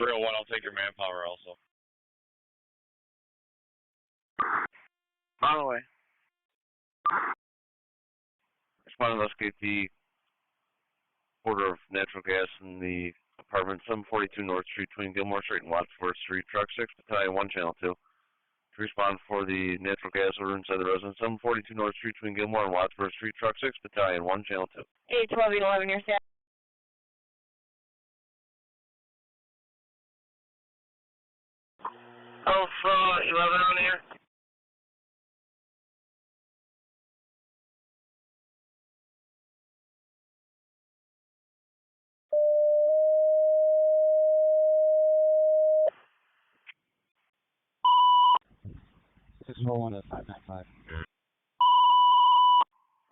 I'll take your manpower also. On the way. Respond to investigate the order of natural gas in the apartment 742 North Street between Gilmore Street and Wadsworth Street. Truck 6, Battalion 1, Channel 2. To respond for the natural gas order inside the residence 742 North Street between Gilmore and Wadsworth Street. Truck 6, Battalion 1, Channel 2. 812 your staff. Alpha 11 on here. 641 at 595.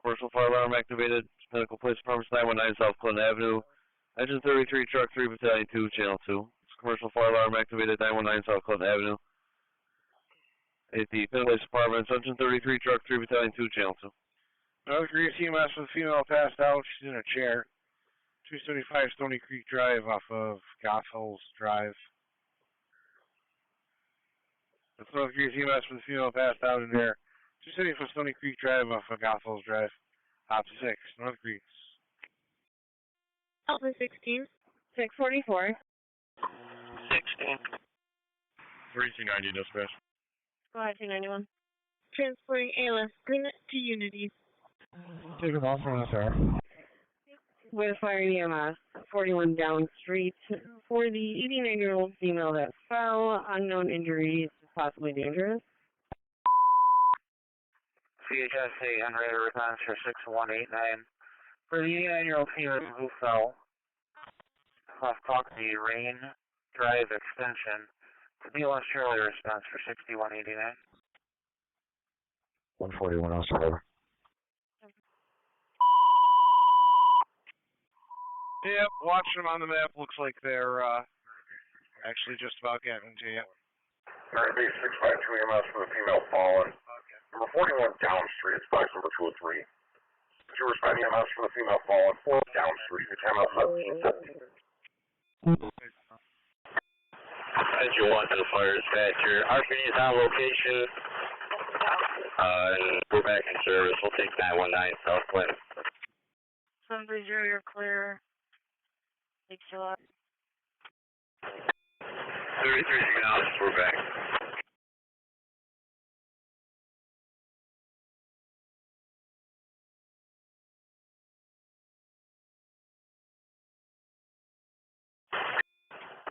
Commercial fire alarm activated. Medical Police Department 919 South Clinton Avenue. Engine 33, Truck 3, Battalion 2, Channel 2. Commercial fire alarm activated 919 South Clinton Avenue. At the Penn Police Department, Engine 33, Truck 3, Battalion 2, Channel 2. Another Greece EMS with a female passed out. She's in a chair. 275 Stony Creek Drive off of Goshall's Drive. That's another Greece EMS with a female passed out in there. 275 Stony Creek Drive off of Goshall's Drive. Op 6, North Greece. Alpha 16, 644. 16. 3290 dispatch. Go ahead, 291. Transporting ALS Green to Unity. Take it off from there. With fire EMS, 41 Down Street. For the 89-year-old female that fell, unknown injuries, possibly dangerous. CHSA Henrietta response for 6189. For the 89-year-old female who fell off the Rain Drive extension, the BLS Charlie response for 6189. 141 Australia. Yep, watching them on the map, looks like they're actually just about getting to you. Alright, base 652 EMS for the female fallen. Number 41 Down Street, it's box number 203. 2 responding EMS for the female fallen, 4 Down Street, your time out 17. As you want to the fire dispatcher, RPD is on location. And we're back in service. We'll take 919 South Clinton. 730, you're clear. Thanks a lot. 33 miles, we're back.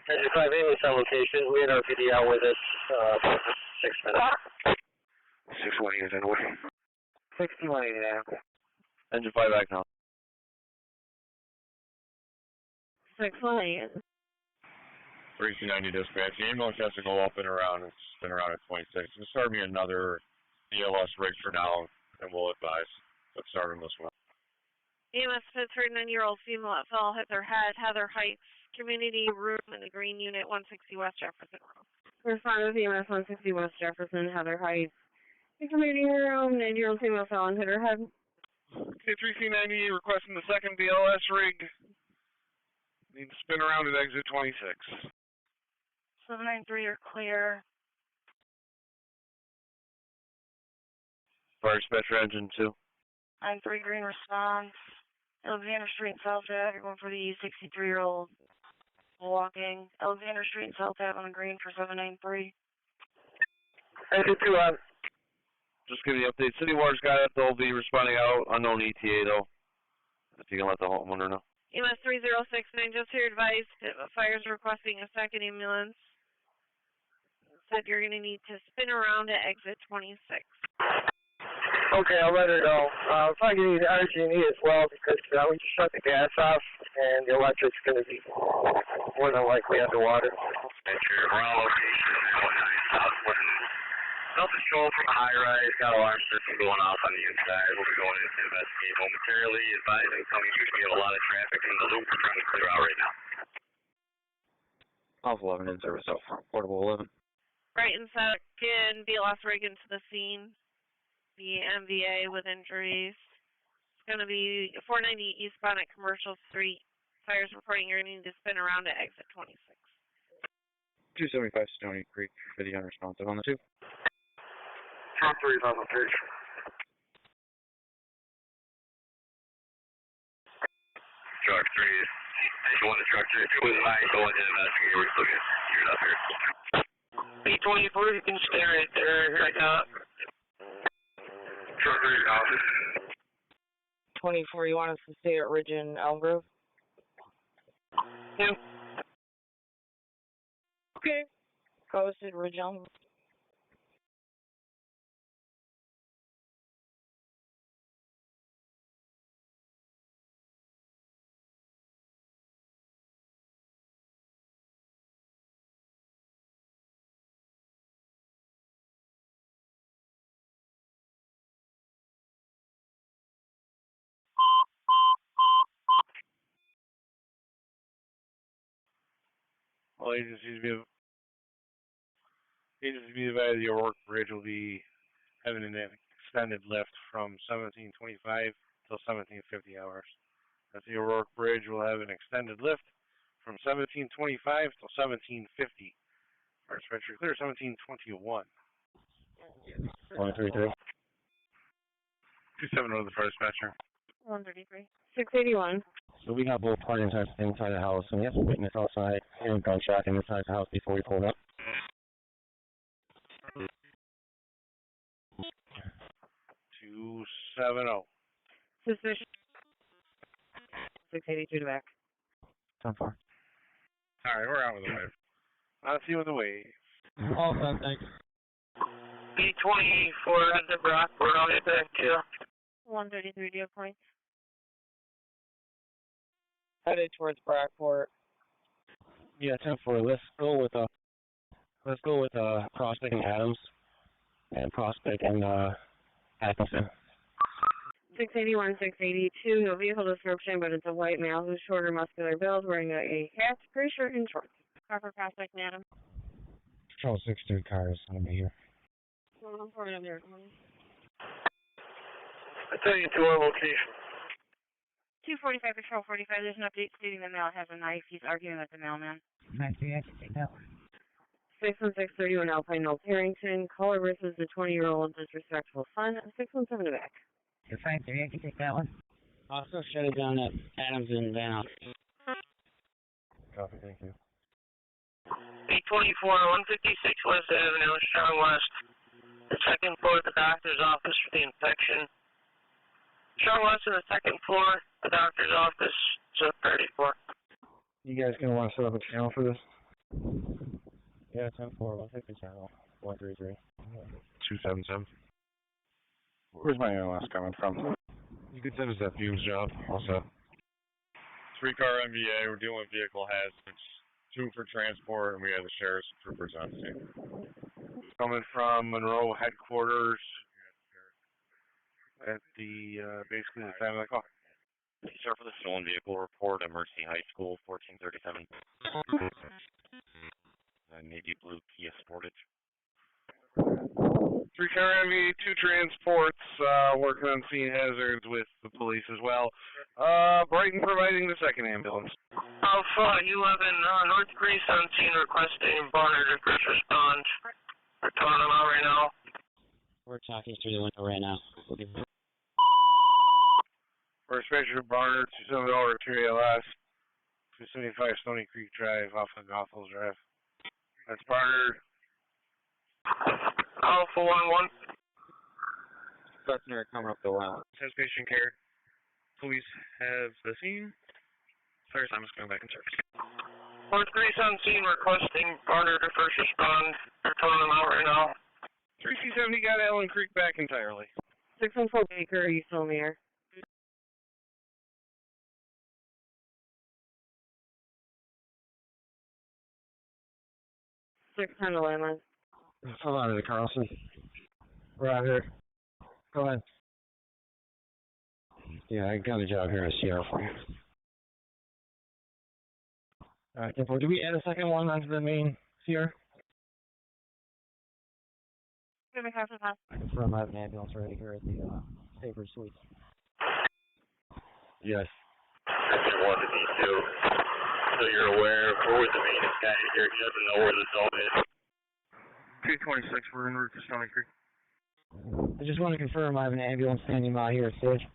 Engine 5 ambulance on location. We had RPD out with us for 6 minutes. 61 units anyway. 6189. Engine 5 back now. 618. 3290 dispatch. The ambulance has to go up and around. It's been around at 26. Just start me another DLS rig for now, and we'll advise. Let's start on this one. EMS Pittsford, 9-year-old female at fell, hit their head, Heather Heights, community room in the green unit, 160 West Jefferson Road. Responded with EMS 160 West Jefferson, Heather Heights. The community room, 9-year-old female fell and hit her head. Okay, 3390 requesting the second BLS rig. Need to spin around at exit 26. 793, you're clear. Fire dispatcher engine 2. 93 green response. Alexander Street and South Ave. You're going for the 63-year-old walking. Alexander Street and South Ave on the green for 793. Engine 2 on. Just give you the update. City Water's got it. They'll be responding out. Unknown ETA though. If you can let the homeowner know. EMS 3069, just here advised, fire's requesting a second ambulance. Said you're going to need to spin around at exit 26. Okay, I'll let her know. I'll probably need RG&E as well because we just shut the gas off and the electric's going to be more than likely underwater. Dispatcher, we're on location, 919 South Clinton. Self-control from a high-rise, got alarm system going off on the inside. We'll be going in to investigate momentarily, advising coming through. We have a lot of traffic in the loop. We're trying to clear out right now. Alpha 11 in service, Alpha. Portable 11. Right in second, BLS rig into the scene. The MVA with injuries. It's going to be 490 eastbound at Commercial Street. Fire's reporting you're going to need to spin around at exit 26. 275 Stony Creek for the unresponsive on the 2. Truck 3 is on location. Truck 3, you want the truck 3, if you're with mine, go ahead and investigate. We're still getting geared up here. B-24, you can stay right there. Here I got. Truck 3 is out. 24, you want us to stay at Ridge and Elm Grove? Yeah. Okay. Posted Ridge Elm Grove. All agencies be advised the O'Rourke Bridge will be having an extended lift from 1725 till 1750 hours. That the O'Rourke Bridge will have an extended lift from 1725 till 1750. First venture clear 1721. 133. 270 the first dispatcher. 133. 681. So we got both parties inside the house, and we have a witness outside hearing a gunshot inside the house before we pulled up. 270. Suspicion. 682 to back. 10-4. Alright, we're out with the wave. Let's see with the wave. All done, thanks. B24 at the brockport, I'll get back to you. 133 deal points. Headed towards brockport. Yeah, 10-4. Let's go with Prospect and Adams, and Prospect and Atkinson. 681, 682. No vehicle description, but it's a white male who's shorter, muscular build, wearing a hat, pretty shirt, and shorts. Proper Prospect and Adams. Patrol 6-3 cars. I'm here. I'm pouring up there. I tell you to our location. 245, Patrol 45. There's an update stating the male has a knife. He's arguing with the mailman. 938, no. 61631 Alpine North Harrington. Caller versus the 20-year-old disrespectful son. 617 to back. You're 538, you take that one. Also shut it down at Adams and Van. Copy, thank you. 824, 156 West Avenue, strong west. The second floor at the doctor's office for the infection. Strong west on the second floor, the doctor's office, so 34. You guys gonna want to set up a channel for this? Yeah, 10-4, 150 channel. 133. 277. Where's my ALS coming from? You could send us that fumes job. Also. 3-car MVA. We're dealing with vehicle hazards. 2 for transport, and we have the sheriff's troopers on scene. Coming from Monroe headquarters at the basically the time of the call. Sir, for the stolen vehicle report at Mercy High School, 1437. Navy blue Kia Sportage. 3-car MVA, 2 transports, working on scene hazards with the police as well. Brighton providing the second ambulance. Alpha 11, North Greece on scene requesting Barnard to first respond. We're calling them out right now. We're talking through the window right now. First measure Barnard, 270 over 2 ALS, 275 Stony Creek Drive off of Gothel Drive. That's Barnard. Alpha 11. Suspect coming up the route. Has patient care. Police have the scene. Fire Simon's going back in service. North Greece on scene requesting Barnard to first respond. We're calling them out right now. 3C70 got Allen Creek back entirely. 614 Baker, are you still in the air? Six on the landline. Hold on to the Carlson. We're out here. Go ahead. Yeah, I got a job here in Sierra for you. Alright, do we add a second one onto the main Sierra? Give me half the pass. I confirm I have an ambulance ready here at the Safer Suites. Yes. Section 1 to D2. So you're aware of where the maintenance guy is here. He doesn't know where the zone is. 226, we're en route to Stony Creek. I just want to confirm I have an ambulance standing by here at stage.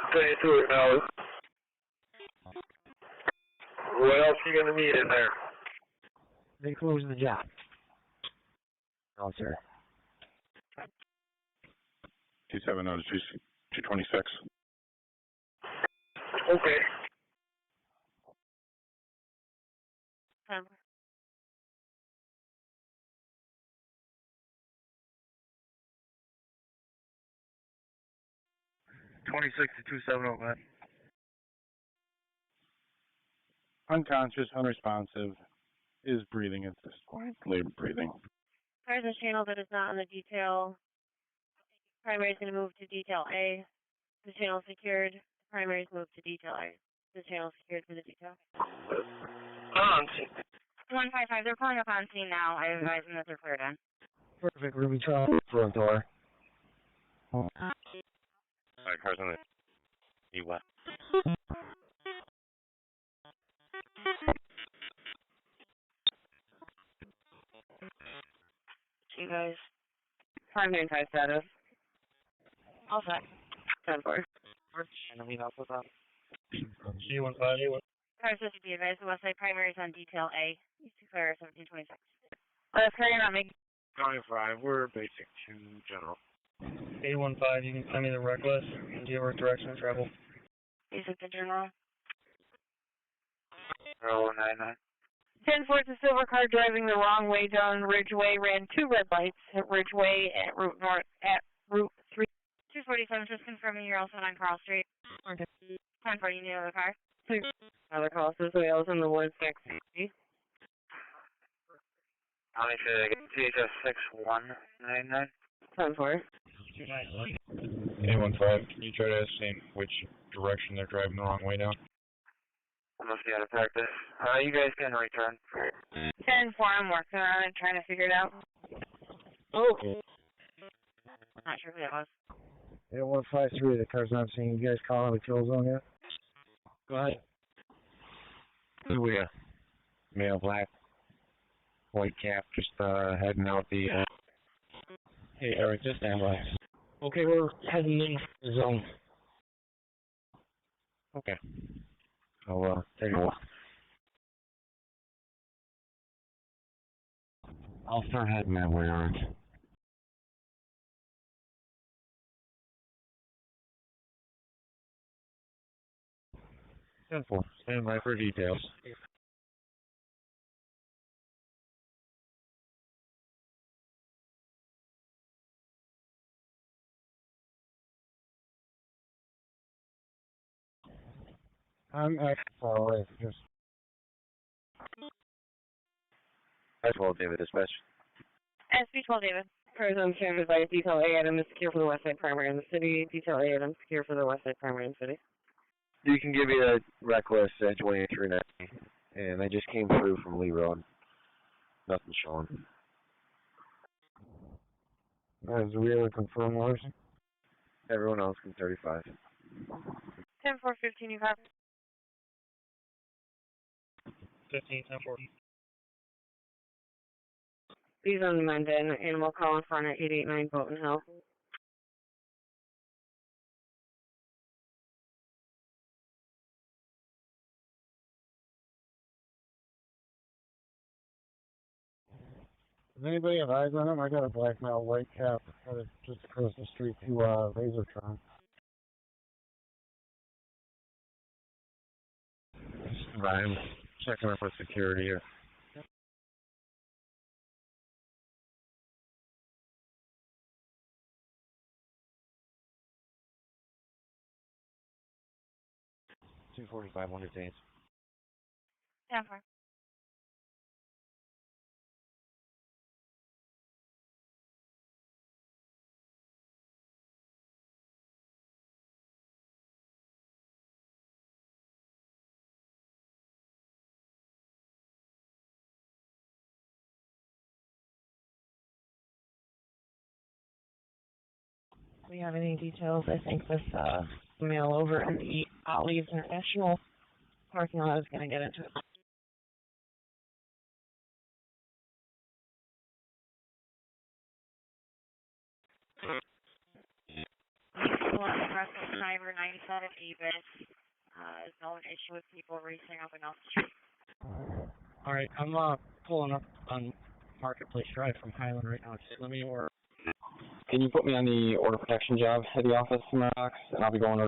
Okay, to it now. What else are you going to need in there? They closed the job. Oh, sir. 270 to 226. Okay. Time. to 270, man. Unconscious, unresponsive, is breathing at this point. Labor breathing. There's a channel that is not on the detail. Primary is going to move to detail A. The channel is secured. The primary is moved to detail A. The channel is secured for the detail. On. 155, they're pulling up on scene now. I advise them that they're cleared in. Perfect, Ruby Charlie, front door. Alright, cars on the west. You guys. 595 status. All set. 10-4. And we help with that. C15, A1. Cars to be advised, the Westside primary is on detail A. East Declare 1726. Let's carry on, make. 5, we're basic to general. A15, you can send me the reckless and deal with direction of travel. Basic to general. 0199. 10-4 is a silver car driving the wrong way down Ridgeway, ran 2 red lights at Ridgeway at Route 3. 247, just confirming you're also on Carl Street. Okay. 10-4, you need another car? Another call, says Wales in the woods, 660. I'll make sure I get CHS 6199. 10-4. A15, can you try to estimate which direction they're driving the wrong way down? I must be out of practice. You guys can return. 10-4, I'm working on it, trying to figure it out. Okay. Not sure who that was. A153, the car's not seeing. You guys calling the kill zone yet? Go ahead. Who we male, black, white cap, just heading out the. Hey, Eric, just stand by. Okay, we're heading in for the zone. Okay. I'll take a look. I'll start heading that way, Eric. Simple. Stand by for details. I'm actually far away. Just. As well, David, dispatch. SB12, David. Cars on canvas by detail A item is secure for the Westside primary in the city. Detail A item secure for the Westside primary in the city. You can give me a reckless Edgeway 390. And I just came through from Lee Road. Nothing showing. Guys, do we ever confirm ours? Everyone else can 35. 10-4-15, you copy? 15, 10-4. These on the Mendon, animal call in front at 889 Bolton Hill. Does anybody have eyes on him? I got a black male white cap headed just across the street to Lasertron. I'm checking up with security here. $245, 1 days. 10-4. We have any details? I think this male over in the Ollie's International parking lot is going to get into it. Russell Cyber 97 Avis. There's no issue with people racing up and off the street. Alright, I'm pulling up on Marketplace Drive from Highland right now. Just let me order. Can you put me on the order protection job at the office in my box? And I'll be going to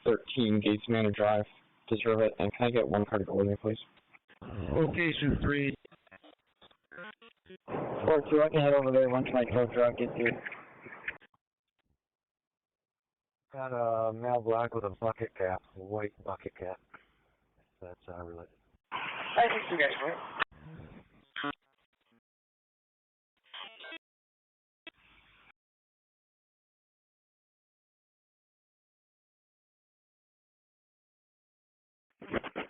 213 Gates Manor Drive to serve it. And can I get one car to go with me, please? Location 3. 4-2, I can head over there once my tow truck gets here. Got a male black with a bucket cap, a white bucket cap. That's related. I think you guys right.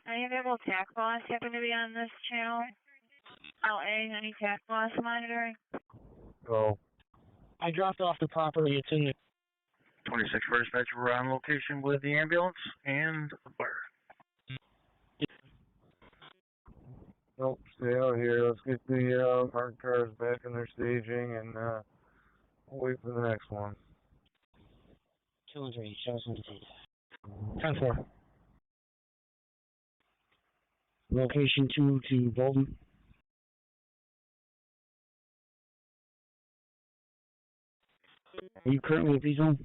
Any available tax laws happen to be on this channel? Any tax loss monitoring? Go. I dropped off the property. It's in the 26 first dispatch, we're on location with the ambulance and the fire. Nope, stay out here. Let's get the parked cars back in their staging and we'll wait for the next one. 2 and 3, show some disease. 10-4. Location 2 to Bolton. Are you currently at B-Zone?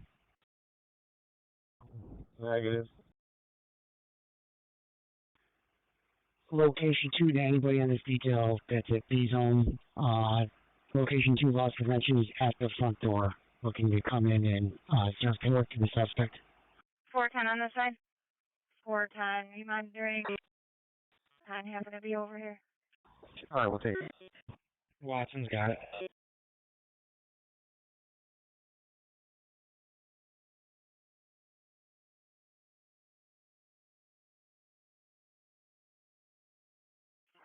Negative. Location 2 to anybody on this detail that's at B-Zone. Location 2 loss prevention is at the front door, looking to come in and just work to the suspect. 410 on this side. 410, you monitoring? 10 happen to be over here. Alright, we'll take it. Watson's got it.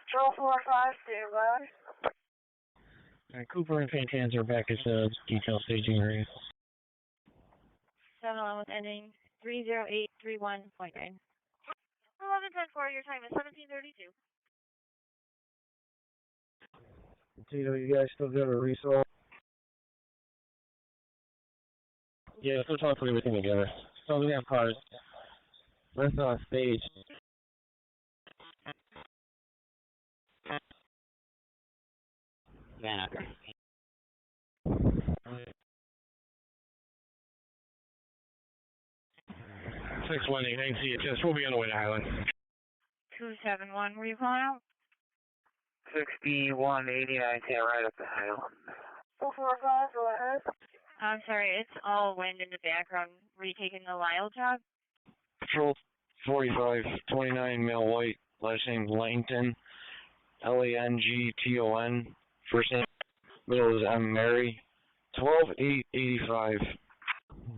Patrol 45, stand by. Alright, Cooper and Fantans are back at the detail staging area. 7 with ending 30831.9. 11:10 your time is 17:32. Tito, you guys still got a result? Yeah, still trying to put everything together. So we have cars. Let's stage. Van 618 CHS, we'll be on the way to Highland. 271, were you calling out? 6189, right up the Highland. 445, go ahead. I'm sorry, it's all wind in the background. Were you taking the Lyle job? Patrol 4529, male white, last name Langton, Langton, first name, middle is M. Mary, 12885.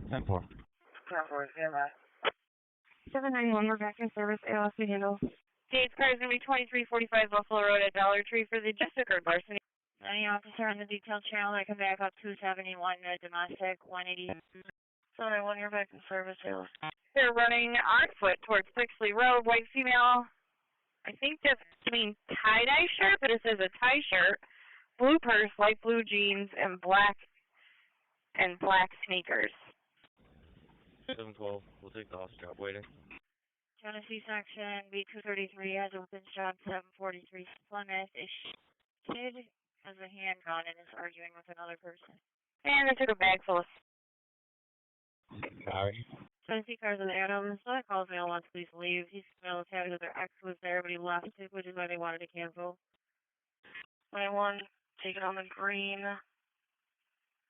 10-4. 10-4, stand by. 791, we're back in service. ALS we handle. Date's car is going to be 2345 Buffalo Road at Dollar Tree for the just occurred larceny. Any officer on the detailed channel that can back up 271, domestic, 180. 791, you're back in service. ALS. They're running on foot towards Pixley Road, white female. I think that's tie-dye shirt, but it says a tie shirt, blue purse, light blue jeans, and black sneakers. 712, we'll take the house job waiting. Genesee section B233 has opens job 743 Plymouth. Kid has a handgun and is arguing with another person. And they took a bag full of. Sorry. Genesee cars with Adams. So that calls me, wants police to leave. He's military because their ex was there, but he left, which is why they wanted to cancel. 91, take it on the green.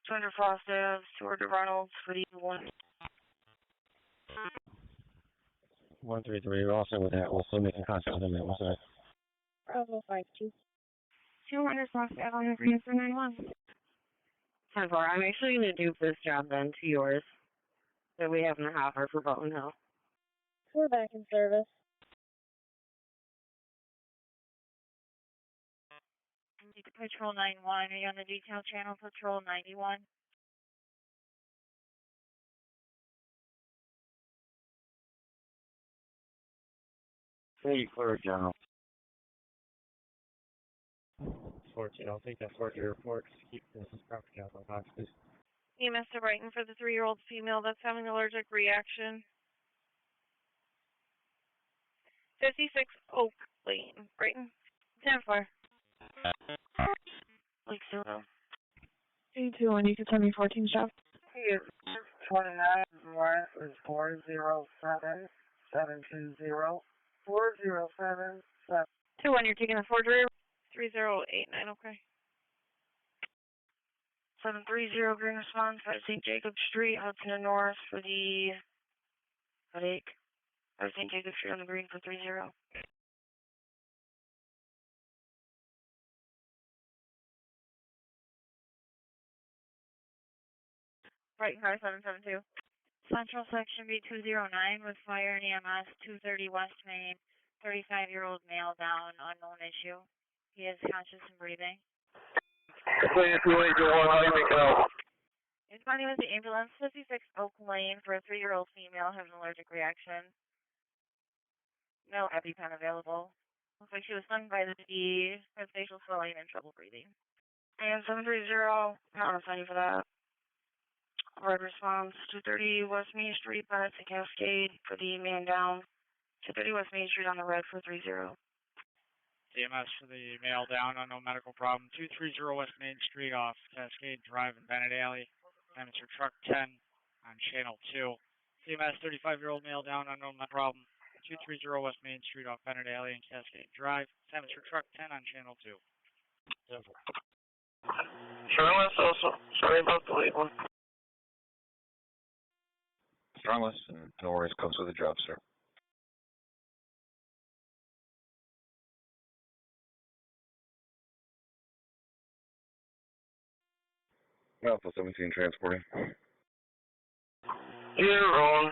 200 Frost Ave, 200 Reynolds for the 1. 133, we're all set with that. We'll still make contact with them at 1 Bravo 52. 200 Frost Ave on the green for 91. 10-4, I'm actually going to do this job then to yours. So we have in the hopper for Bolton Hill. We're back in service. Patrol 91, are you on the detail channel? Patrol 91. Pretty clear, General. 14, I'll take that 40 report. Keep this property out of the box, please. EMS to Brighton for the 3-year-old female that's having allergic reaction. 56 Oak Lane, Brighton. 10-4. Lake Soto. 82, and you can send me 14 shop. He is 29, Morris is 407 720 407 2-1, you're taking the forgery. 3089, okay. 730 green response at St. Jacob Street, Hudson and North for the headache. At St. Jacob Street on the green for 30. Brighton car 772. Central section B209 with fire and EMS 230 West Main. 35-year-old male down, unknown issue. He is conscious and breathing. Please, how do you make it out? Responding with the ambulance, 56 Oak Lane for a 3-year-old female having an allergic reaction. No EpiPen available. Looks like she was stung by the bee, has facial swelling and trouble breathing. And 730, not assigned for that. Red response, 230 West Main Street, Bennett to Cascade for the man down. 230 West Main Street on the red for 30. EMS for the male down, unknown medical problem. 230 West Main Street off Cascade Drive in Bennett Alley. Amateur truck 10 on channel 2. EMS 35-year-old male down, unknown medical problem. 230 West Main Street off Bennett Alley and Cascade Drive. Amateur truck 10 on channel 2. Strong also. Sorry about the late one. Strong and no worries, comes with a job, sir. Alpha 17 transporting. You're wrong.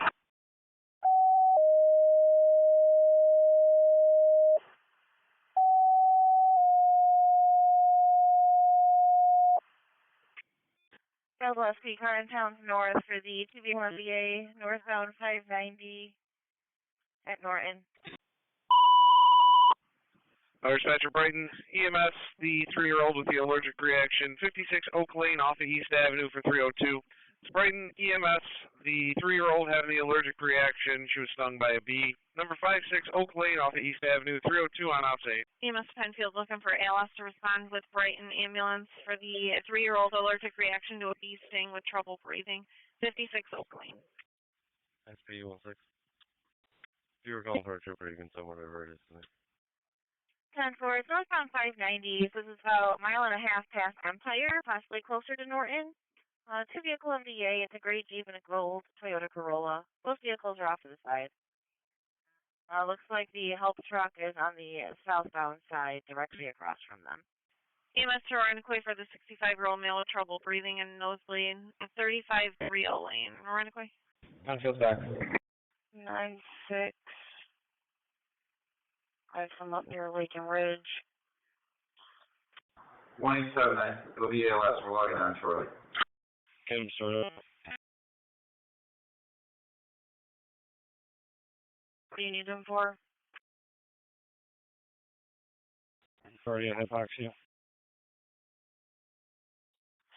Gillespie, car in town north for the 2B1VA, northbound 590 at Norton. Dispatcher Brighton, EMS, the 3-year-old with the allergic reaction, 56 Oak Lane off of East Avenue for 302. It's Brighton, EMS, the 3-year-old having the allergic reaction. She was stung by a bee. Number 56 Oak Lane off of East Avenue, 302 on ops 8. EMS Penfield looking for ALS to respond with Brighton ambulance for the 3-year-old allergic reaction to a bee sting with trouble breathing. 56 Oak Lane. SP16. If you were calling for a trooper, you can tell whatever it is tonight. 10-4, it's northbound 590. This is about a mile and a half past Empire, possibly closer to Norton. 2 vehicle MVA, it's a gray Jeep and a gold Toyota Corolla. Both vehicles are off to the side. Looks like the help truck is on the southbound side, directly across from them. EMS to Rhinoquay for the 65-year-old male with trouble breathing and nosebleed. 35 Rio Lane. Rhinoquay. Penfield's back. 9-6. I come up near Lake and Ridge. 179. It'll be ALS. We're logging on shortly. Kim, sort of. What do you need them for? Already at hypoxia.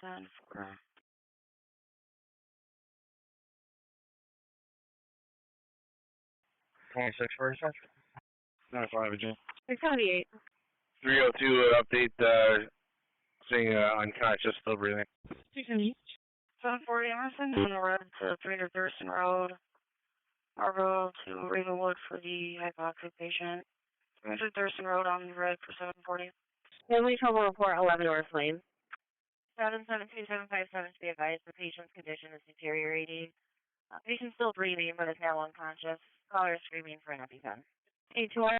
10-4. First 95 again. 678. 302 update saying unconscious, still breathing. 678. 740 Emerson on the red to 300 Thurston Road. Monroe to Ravenwood for the hypoxic patient. 300 Thurston Road on the red for 740. Family trouble report 11 North Lane. 772-757 to be advised the patient's condition is deteriorating. Patient's still breathing but is now unconscious. Caller is screaming for an EpiPen. 821.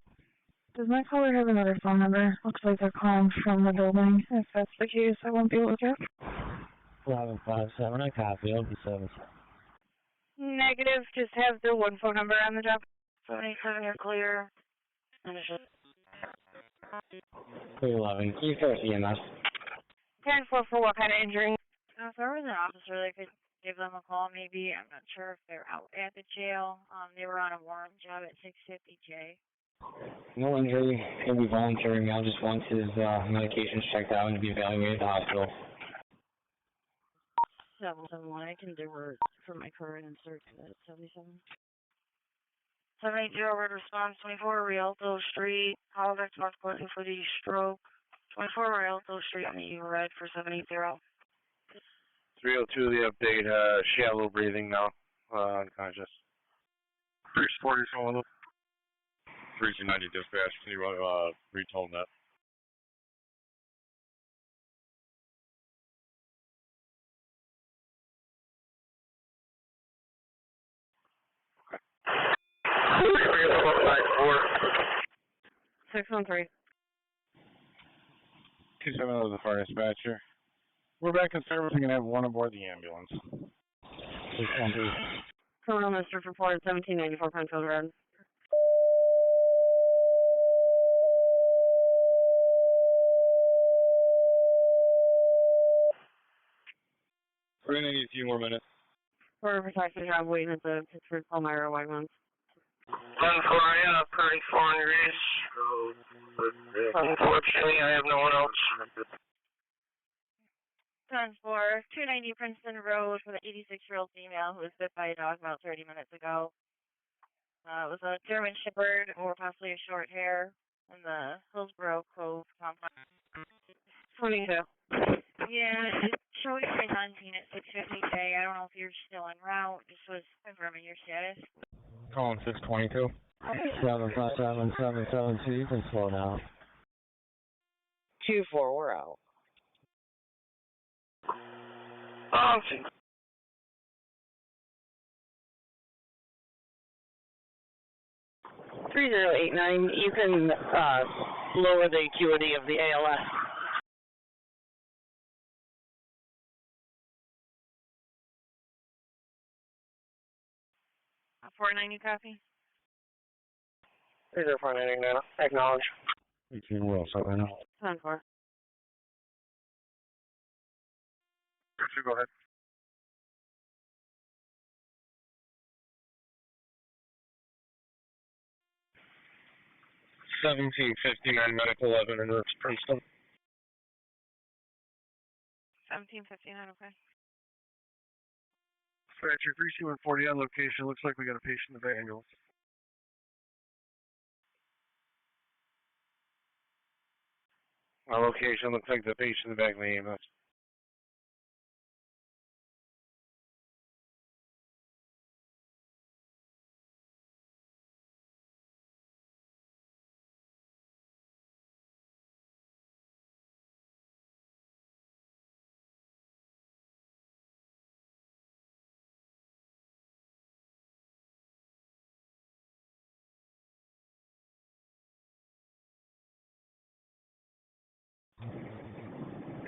Does my caller have another phone number? Looks like they're calling from the building. If that's the case, I won't be able to get. 1157, I copy. I'll be 7. Negative. Just have the one phone number on the job. 787, you're clear. And it's just 311. You first, EMS. 10-4 for what kind of injury? If there was an officer that could give them a call, maybe. I'm not sure if they're out at the jail. They were on a warrant job at 650J. No injury. He'll be voluntary. I'll just want his medications checked out and to be evaluated at the hospital. 771, I can divert for my current insert at 77. 780, red response, 24 Rialto Street, Halifax, North Clinton for the stroke. 24 Rialto Street on the red for 780. 302 the update, shallow breathing now, unconscious. 340 calling up. 3290 dispatch, can you retone that? Okay. 613. 270 is the fire dispatcher. We're back in service and going to have one aboard the ambulance. 613. Criminal Mistress reported 1794 Penfield Road. need a few more minutes. For protection job waiting at the Pittsford Palmyra Wegmans. 10-4, I have 34 degrees. Unfortunately, I have no one else. 10-4, 290 Princeton Road for the 86-year-old female who was bit by a dog about 30 minutes ago. It was a German Shepherd or possibly a short hair in the Hillsborough Cove complex. 22. Yeah, it showed you guys on scene at 6:50 today. I don't know if you're still en route. Just was confirming your status. Calling 622. 75772, you can slow down. 2-4, we're out. Awesome. 3089, you can lower the acuity of the ALS. Uh, 490 copy. 499, acknowledge. 18 well, so right now. 10-4. Go ahead. Medical evidence, Princeton. 1759, okay. Dispatcher 3C140 on location. Looks like we got a patient in the ambulance. On location, looks like the patient in the back of the ambulance.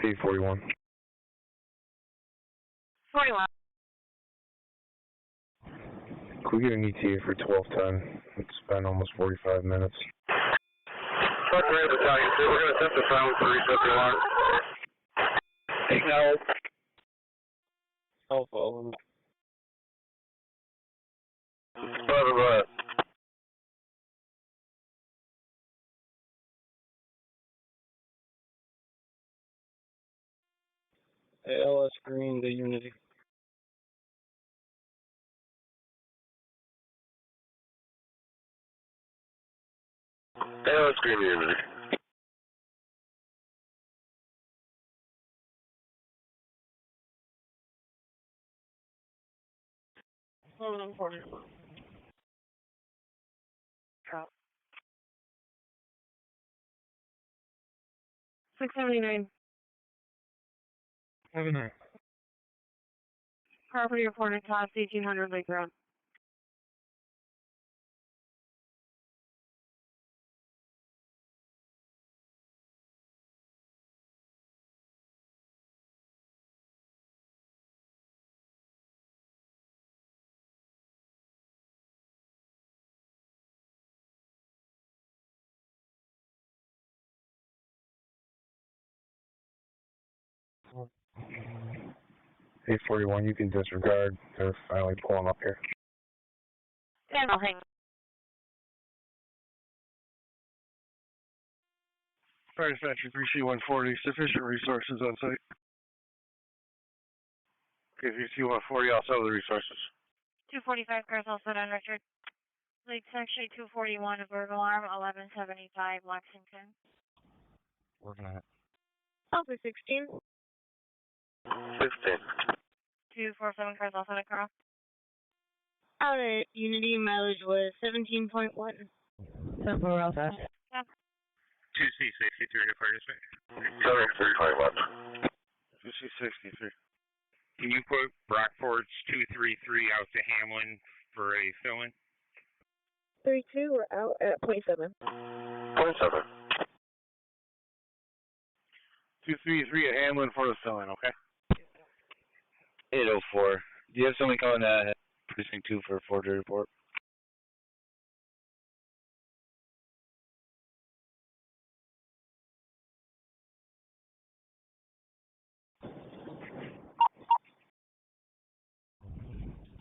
P41. 41. Could we get an ETA for 12:10? It's been almost 45 minutes. Truck Red Battalion 2, we're going to attempt to silence the receptor alarm. Acknowledge. Alpha 11. Go ahead. ALS Green to Unity. ALS Green to Unity. Hold on for me. Drop. 679. 79. Property reported cost 1800 Lake Road. A41, you can disregard. They're finally pulling up here. Yeah, no, hang on. Fire dispatcher 3C140, sufficient resources on site. Okay, 3C140, also have the resources. 245 cars all set on record. Lake Section 241, a burglar alarm, 1175 Lexington. Working on it. Alpha 16. 16. 247 cars all set at Carl. Out at Unity, mileage was 17.1. 10-4, outside. 2C63 to fire dispatch. 735 left. 2C63. Can you put Brockport's 233 out to Hamlin for a fill-in? 32, we're out at 0.7. 0.7. 233 at Hamlin for the fill-in, okay? 804. Do you have somebody calling precinct 2 for a forgery report?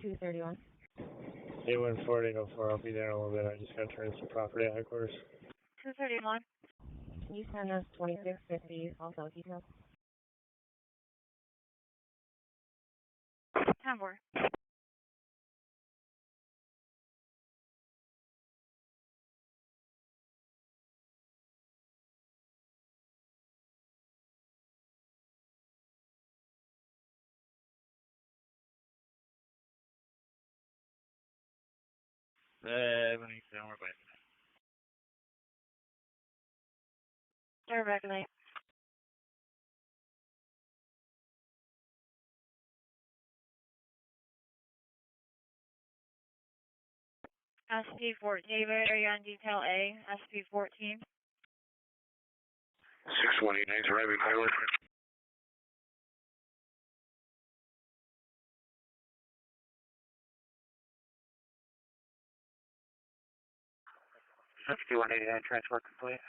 231. A1404, I'll be there in a little bit. I just gotta turn some property at headquarters. 231. Can you send us 2650 also details? 10-4. They're back tonight. SP4, David, are you on detail A? SP14. 618, thanks for having Tyler. SP189, transport complete.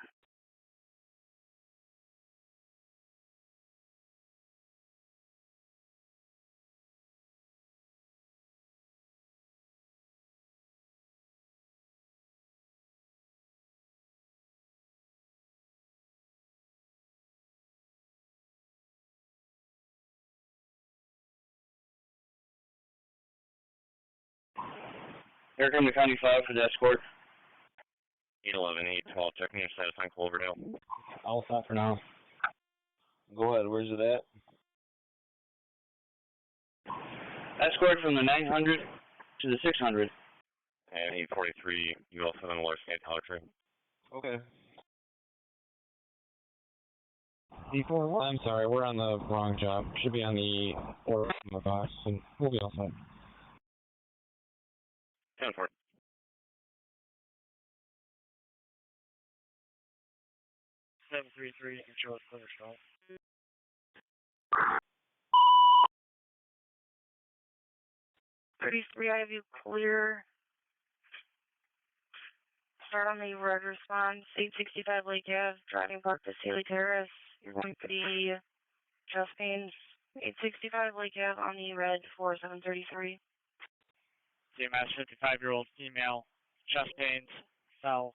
Here come the County 5 for the escort. 811, 812, checking your status on Cloverdale. All set for now. Go ahead, where's it at? Escort from the 900 to the 600. And 843, UL 7 Large State Telemetry. Okay. I'm sorry, we're on the wrong job. Should be on the order from the box, and we'll be all set. 10-4. Seven 3-3, you can show us clear stall. Pretty free, I have you clear. Start on the road response, 865 Lake Ave, driving park to Sealy Terrace. You're going to be chest pains, 865 Lake Ave on the red 4733. CMS 55-year-old female, chest pains, fell.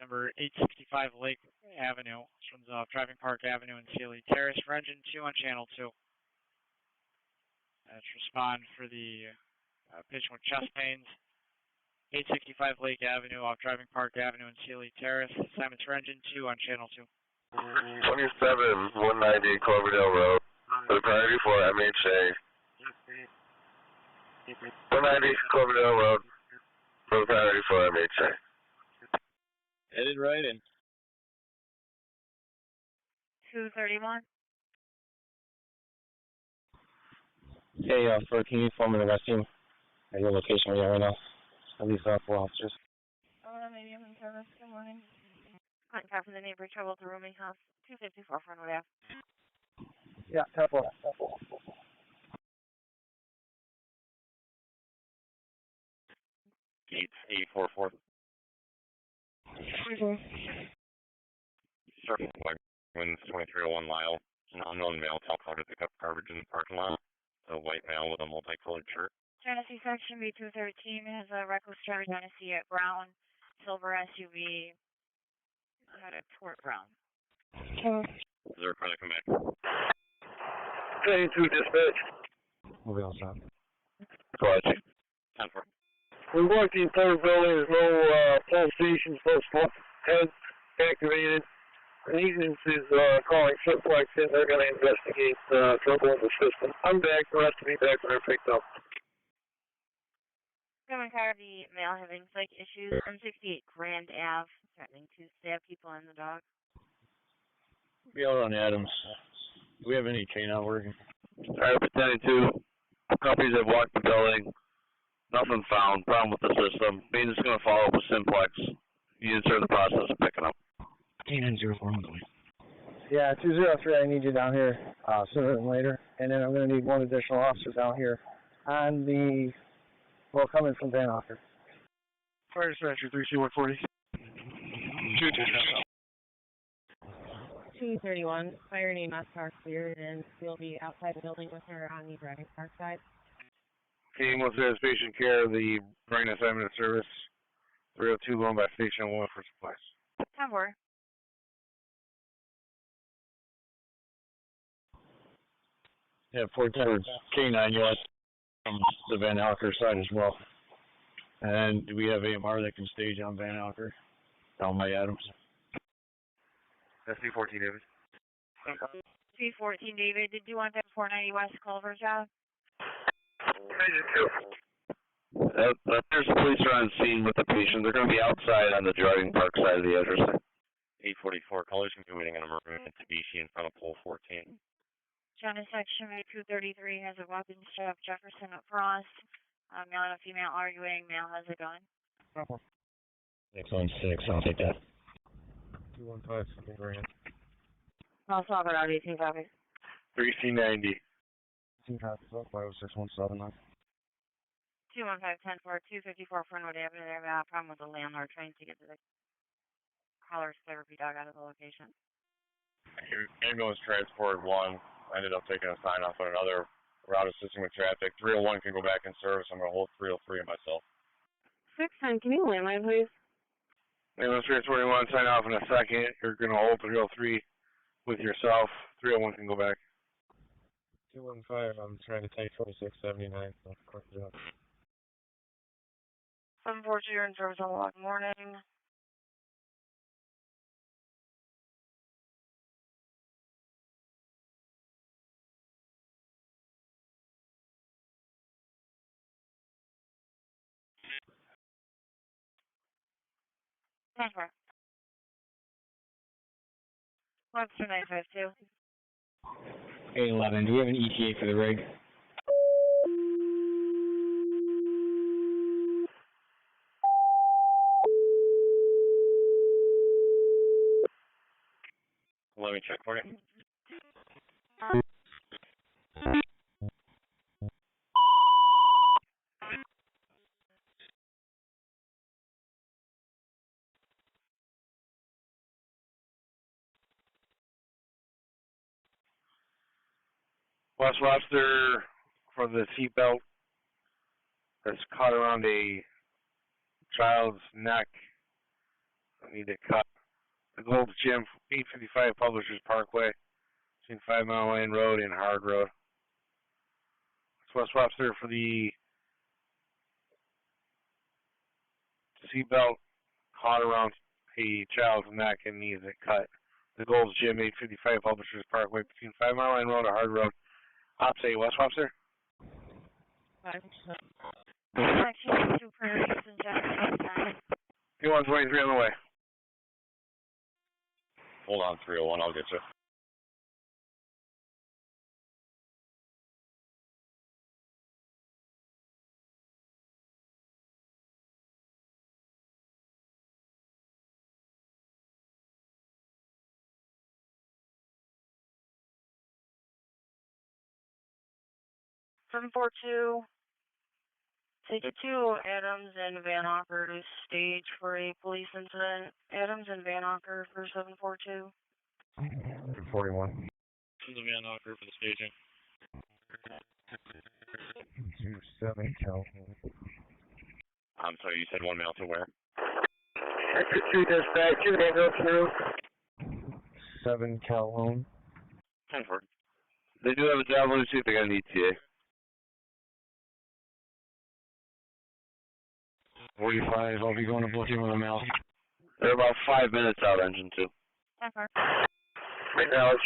Number 865 Lake Avenue, this one's off Driving Park Avenue in Sealy Terrace, for engine 2 on channel 2. Let's respond for the patient with chest pains. 865 Lake Avenue off Driving Park Avenue in Sealy Terrace. Assignments for engine 2 on channel 2. 27 190 Cloverdale Road. For the priority for MHA. 190 Cloverdale Road. For the priority for MHA. Headed right in. 231. Hey, can you inform me the rest team at your location where you are right now? At least 4 officers. Maybe I'm in service. Good morning. Contact from the neighbor trouble to rooming house. 254 Fronwood Ave. Yeah, 10-4. 844. Surface winds 2301 Lyle. An unknown male tall car to pick up garbage in the parking lot. A white male with a multicolored shirt. Genesee section B213 has a reckless driver Genesee at brown. Silver SUV headed toward brown. Is there a car to come back? 22 dispatch. We'll be all set. Go ahead. 10-4. We work the entire building. There's no pole stations, no heads activated. And Eden's is calling Simplex in. They're going to investigate trouble in the system. I'm back. The rest of me back when they're picked up. Coming car, the male having psych issues. 168 Grand Ave, threatening to stab people in the dog. Be out on Adams. Do we have any chain out working? Alright, pretending to. Companies have walked the building. Nothing found. Problem with the system. Means it's going to follow up with Simplex. Units are in the process of picking up. K904 on the way. Yeah, 203, I need you down here sooner than later. And then I'm going to need one additional officer down here on the, well, coming from Van Offer. Fire dispatcher 3C140. 231, fire name EMS car cleared, and we'll be outside the building with her on the driving park side. Okay, most says patient care, the brain assignment of service. 302 going by station 1 for supplies. 10-4. Yeah, 410 K9 US from the Van Alker side as well. And do we have AMR that can stage on Van Alker down by Adams? That's 314, David. 314, David. Did you want that 490 West Culver job? There's police are on scene with the patient. They're going to be outside on the driving park side of the address. 844, callers can be waiting on a Maroon Mitsubishi in front of pole 14. Johnny Section 233 has a weapons strap. Jefferson at Frost. Male and a female arguing. Male has a gun. 616, I'll take that. 215, something grand. I'll swap it out, 18 copies. 3C90. 2 copies, 50617. 215-10-4, 254 Fernwood Avenue. There, we have a problem with the landlord trying to get to the caller's therapy dog out of the location. Ambulance transport 1 ended up taking a sign off on another route assisting with traffic. 301 can go back in service. I'm going to hold 303 and myself. 610, can you landline, please? Ambulance transport, you want to sign off in a second. You're going to hold 303 with yourself. 301 can go back. 215, I'm trying to take 2679, so quick job. 742, you're in service on the log morning. Webster 952. 811, do we have an ETA for the rig? Let me check for you. West Webster for the seatbelt that's caught around a child's neck. I need to cut. The Gold's Gym, 855 Publishers Parkway, between 5 Mile Lane Road and Hard Road. It's West Webster for the seatbelt caught around a child's neck and needs it cut. The Gold's Gym, 855 Publishers Parkway, between 5 Mile Lane Road and Hard Road. Ops 8, West Webster. 5%. Section 2 Prairies and Jackson. P123 on the way. Hold on, 301, I'll get you. Seven 4-2. Take it to Adams and Van Auker to stage for a police incident. Adams and Van Auker for 742. 41. To the Van Auker for the staging. 27 Calhoun. I'm sorry, you said 1 mile to where? Exit 2 dispatch, you can go through. 7 Calhoun. 10-4. They do have a job. Let me see if they got an ETA. 45, I'll be going to book you with a mouth. They're about 5 minutes out, engine 2. Acknowledge.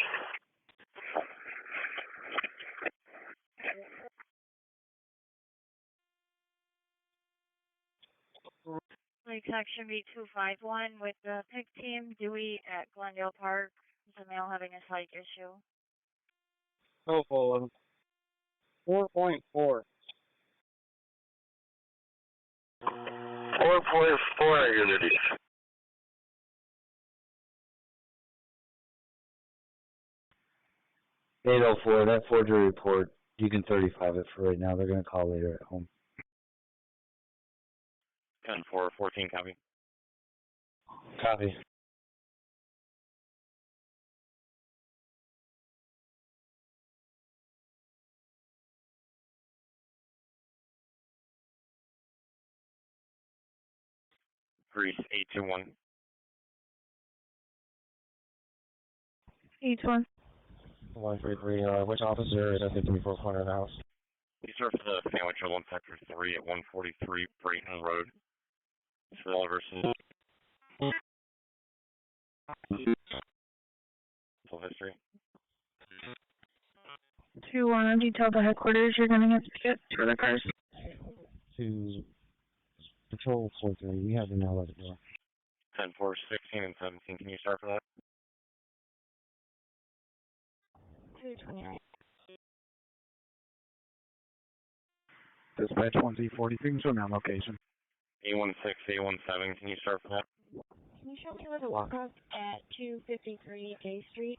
Lake Section B251 with the PIC team, Dewey at Glendale Park. Is a male having a psych issue. Oh, full 4.4. 4.4 unity. $804, that forgery report, you can 35 it for right now. They're going to call later at home. 10-4, 14 copy. Copy. Greece 821. 821. 133, which officer is at 54 corner of the house? He serves the family trouble in Sector 3 at 143 Brayton Road. Phil versus full history. 2-1, detail to headquarters. You're going to get to get two other cars. To patrol 43, we have the mail at the door. 10-4, 16 and 17. Can you start for that? 229. Dispatch 1Z43, show me on location. 816, 817. Can you start for that? Can you show me where the walk-up at 253 Day Street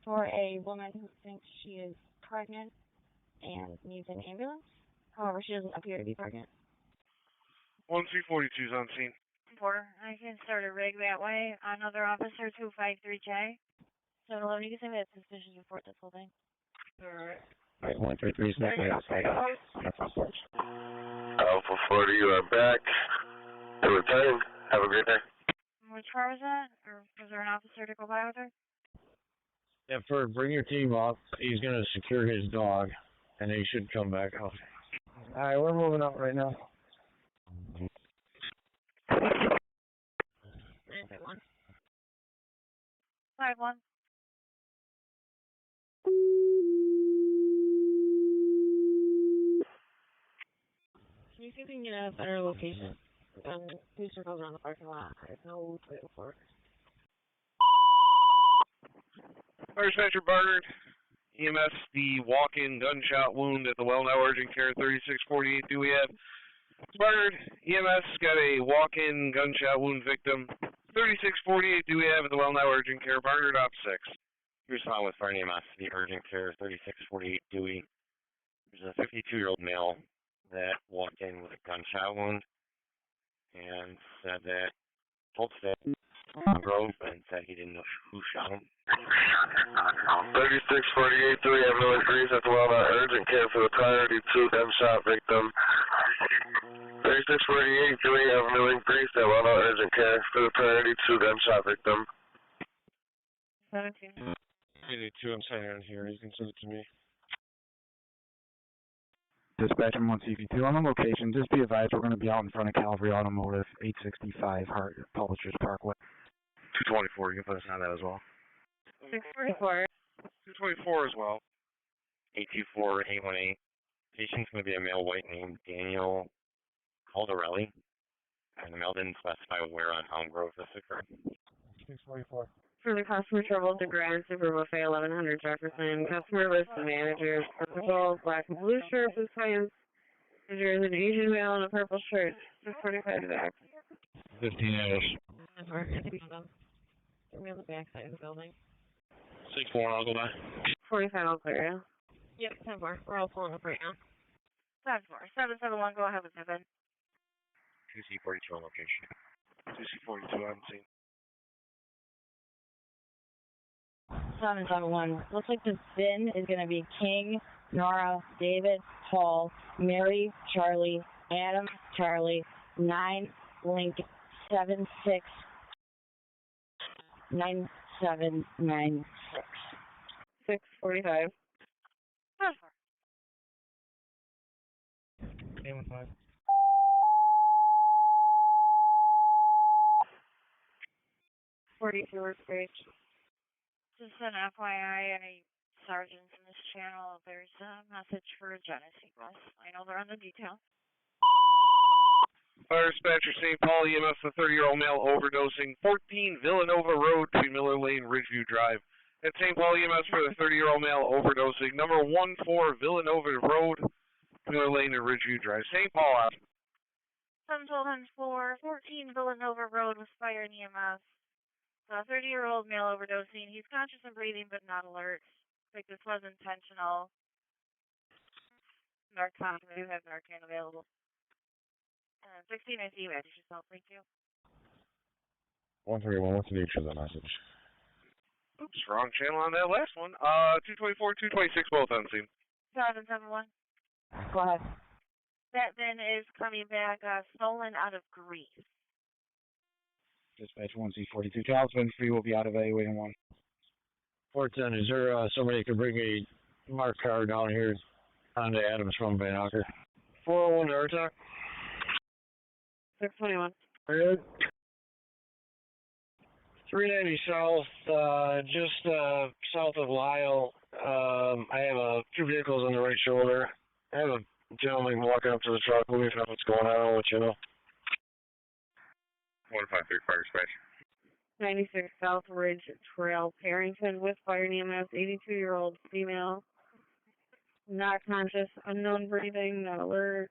for a woman who thinks she is pregnant and needs an ambulance? However, she doesn't appear to be pregnant. 1C42 is on scene. 4, I can start a rig that way. Another officer, 253J. 711, you can send me a suspicious report this whole thing. Alright, 133 is back outside. Alpha 40, you are back. To return. Have a great day. Which car was that? Or was there an officer to go by with her? Yeah, Ferg, bring your team up. He's going to secure his dog, and he should come back out. Alright, we're moving up right now. 5-1. Can you see if you can get a better location? 2 circles around the parking lot. There's no way before. Fire dispatcher Barnard. EMS, the walk-in gunshot wound at the Well-Now Urgent Care 3648. Do we have Barnard? EMS got a walk-in gunshot wound victim. 3648. Do we have at the Well-Now Urgent Care? Barnard op 6. You respond with Fire EMS, the Urgent Care 3648 Dewey. There's a 52-year-old male that walked in with a gunshot wound and said that told staff Monroe and said he didn't know who shot him. 3648, do we have no injuries at the Well-Now Urgent Care for the priority 2 gunshot victim? 3648, do we have no injuries at Well-Now Urgent Care for the priority 2 gunshot victim? 17. 82, I'm signing on here. You can send it to me. Dispatch 1CV2 on the location. Just be advised, we're going to be out in front of Calvary Automotive, 865 Publishers Parkway. 224, you can put us on that as well. 644. 224 as well. 824, 818. Patient's going to be a male white named Daniel Caldarelli. And the male didn't specify where on Elm Grove this occurred. 644. For the customer trouble to Grand Super Buffet 1100 Jefferson, customer list the manager, purple, black and blue shirt, blue pants. There is an Asian male in a purple shirt. 645 back. 15 hours. We're on the back side of the building. 6-4, I'll go by. 45, I'll clear you. Yep, 10-4. We're all pulling up right now. 7-4. 771, go ahead with 7. 2C42 on location. 2C42 on scene. 771. Looks like the bin is going to be King, Nora, David, Paul, Mary, Charlie, Adam, Charlie, 9, Lincoln, 76, 9796. 645. 815. 42 workspace. Just an FYI, any sergeants in this channel, there's a message for a Genesee bus. I know they're on the detail. Fire dispatcher St. Paul EMS, the 30-year-old male overdosing, 14 Villanova Road between Miller Lane, Ridgeview Drive. At St. Paul EMS for the 30-year-old male overdosing, number 14 Villanova Road, Miller Lane and Ridgeview Drive. St. Paul out. 712-4, 14 Villanova Road with fire and EMS. So a 30-year-old male overdosing. He's conscious and breathing but not alert. Like this was intentional. Narcan, we do have Narcan available. 16, I see you. Add yourself. Thank you. 131, what's the nature of the message? Oops, wrong channel on that last one. 224, 226, both on scene. 771. Go ahead. That bin is coming back stolen out of Greece. Dispatch 1C42. Child's been free. We'll be out evaluating 1. 410, is there somebody who could bring a marked car down here onto Adams from Van Auker? 401 to Artak. 621. 390 south, just south of Lyle. I have 2 vehicles on the right shoulder. I have a gentleman walking up to the truck. Let me find out what's going on. I'll let you know. 153 fire dispatch. 96 South Ridge Trail, Parrington, with fire and EMS, 82-year-old female, not conscious, unknown breathing, not alert.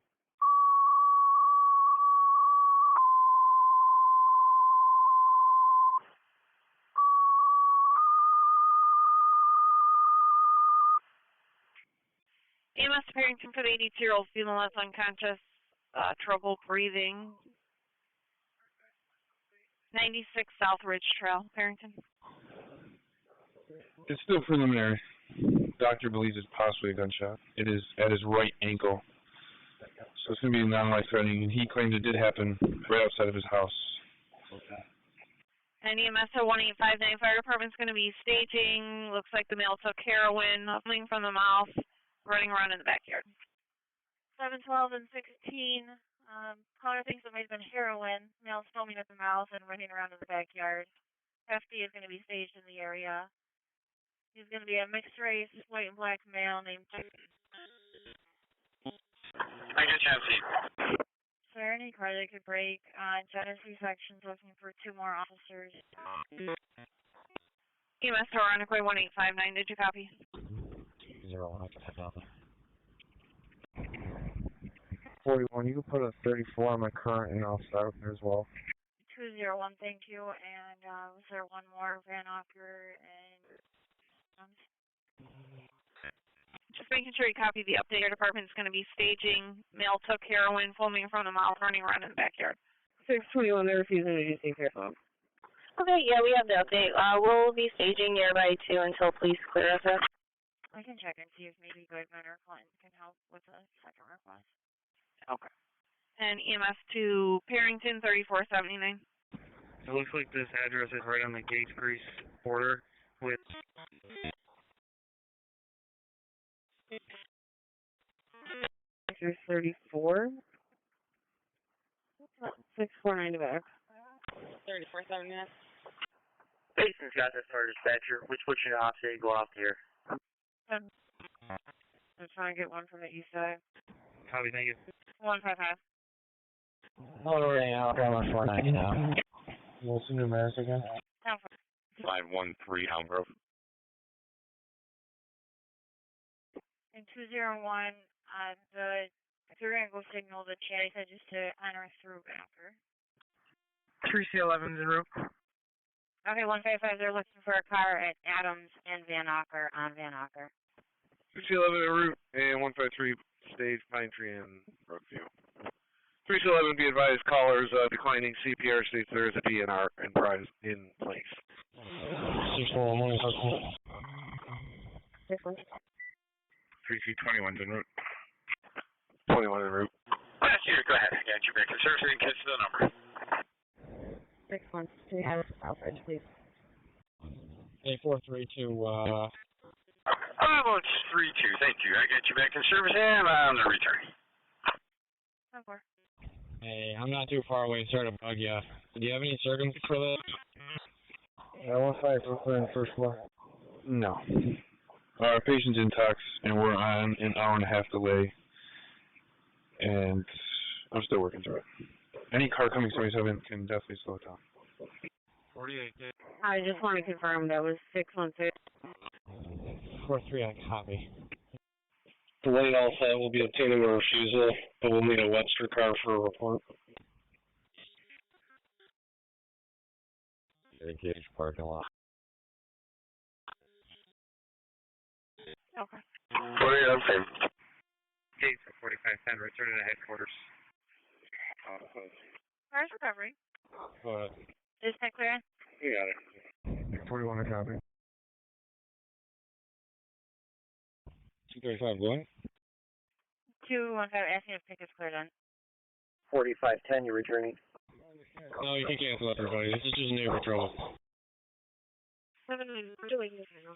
EMS to Parrington for the 82-year-old female that's unconscious, trouble breathing. 96 South Ridge Trail, Parrington. It's still preliminary. Doctor believes it's possibly a gunshot. It is at his right ankle. So it's going to be non-life-threatening. And he claimed it did happen right outside of his house. And EMS at 1859 Fire Department's going to be staging. Looks like the male took heroin, coming from the mouth, running around in the backyard. 712 and 16. Caller thinks it might have been heroin. Male foaming at the mouth and running around in the backyard. FD is going to be staged in the area. He's going to be a mixed race, white and black male named I get Genesee. Sir, any car that could break Genesee sections, looking for 2 more officers. EMS to Ironically 1859, did you copy? 0, I can have 41, you can put a 34 on my current and I'll start with it as well. 201, thank you. And was there one more? Van Auker and... Just making sure you copy the update. Your department's going to be staging. Male took heroin, foaming from the mouth, running around in the backyard. 621, they're refusing to use safe phone. Okay, yeah, we have the update. We'll be staging nearby too until police clear us up. I can check and see if maybe Goodman or Clinton can help with a second request. Okay. And EMS to Parrington 3479. It looks like this address is right on the Gates Grease border with... There's 34. 649 to back. 3479. Jason's got this for dispatcher. We're switching to offset, go out here. I'm trying to get one from the east side. Copy, thank you. 155. Motoring out, going 490 now. Wilson, New Mass again? 513 Elm Grove. And 201, they're going to go signal the chat. I said just to enter through Van Auker. 3C11's en route. Okay, 155, they're looking for a car at Adams and Van Auker on Van Auker. 3C11 en route, and 153 stage Pine Tree and Brookview. 3C11, be advised, callers declining CPR states there is a DNR in place. 641 is okay. 3C21's en route. 21 en route. Yes, you go ahead. I got you back in service and catch the number. 612 have Southridge, please. 8432, About 32, thank you. I got you back in service and on the return. 10-4. hey, I'm not too far away, sorry to bug you. Do you have any circum for this? Yeah, 154 clear in the first floor. No. Our patient's intox, and we're on an hour and a half delay. And I'm still working through it. Any car coming 77 can definitely slow it down. 48, I just want to confirm that was 616. 43 on copy. The lane all set, we'll be obtaining a refusal, but we'll need a Webster car for a report. Engage parking lot. Okay. 48, I'm same. Gates for 4510, returning to headquarters. Car's recovery. Go ahead. Is that clear? You got it. 41 to copy. 235 going? 215, asking if ticket's cleared on. 4510, you're returning. No, you can cancel everybody. This is just neighbor trouble. 7-9, we're doing this now.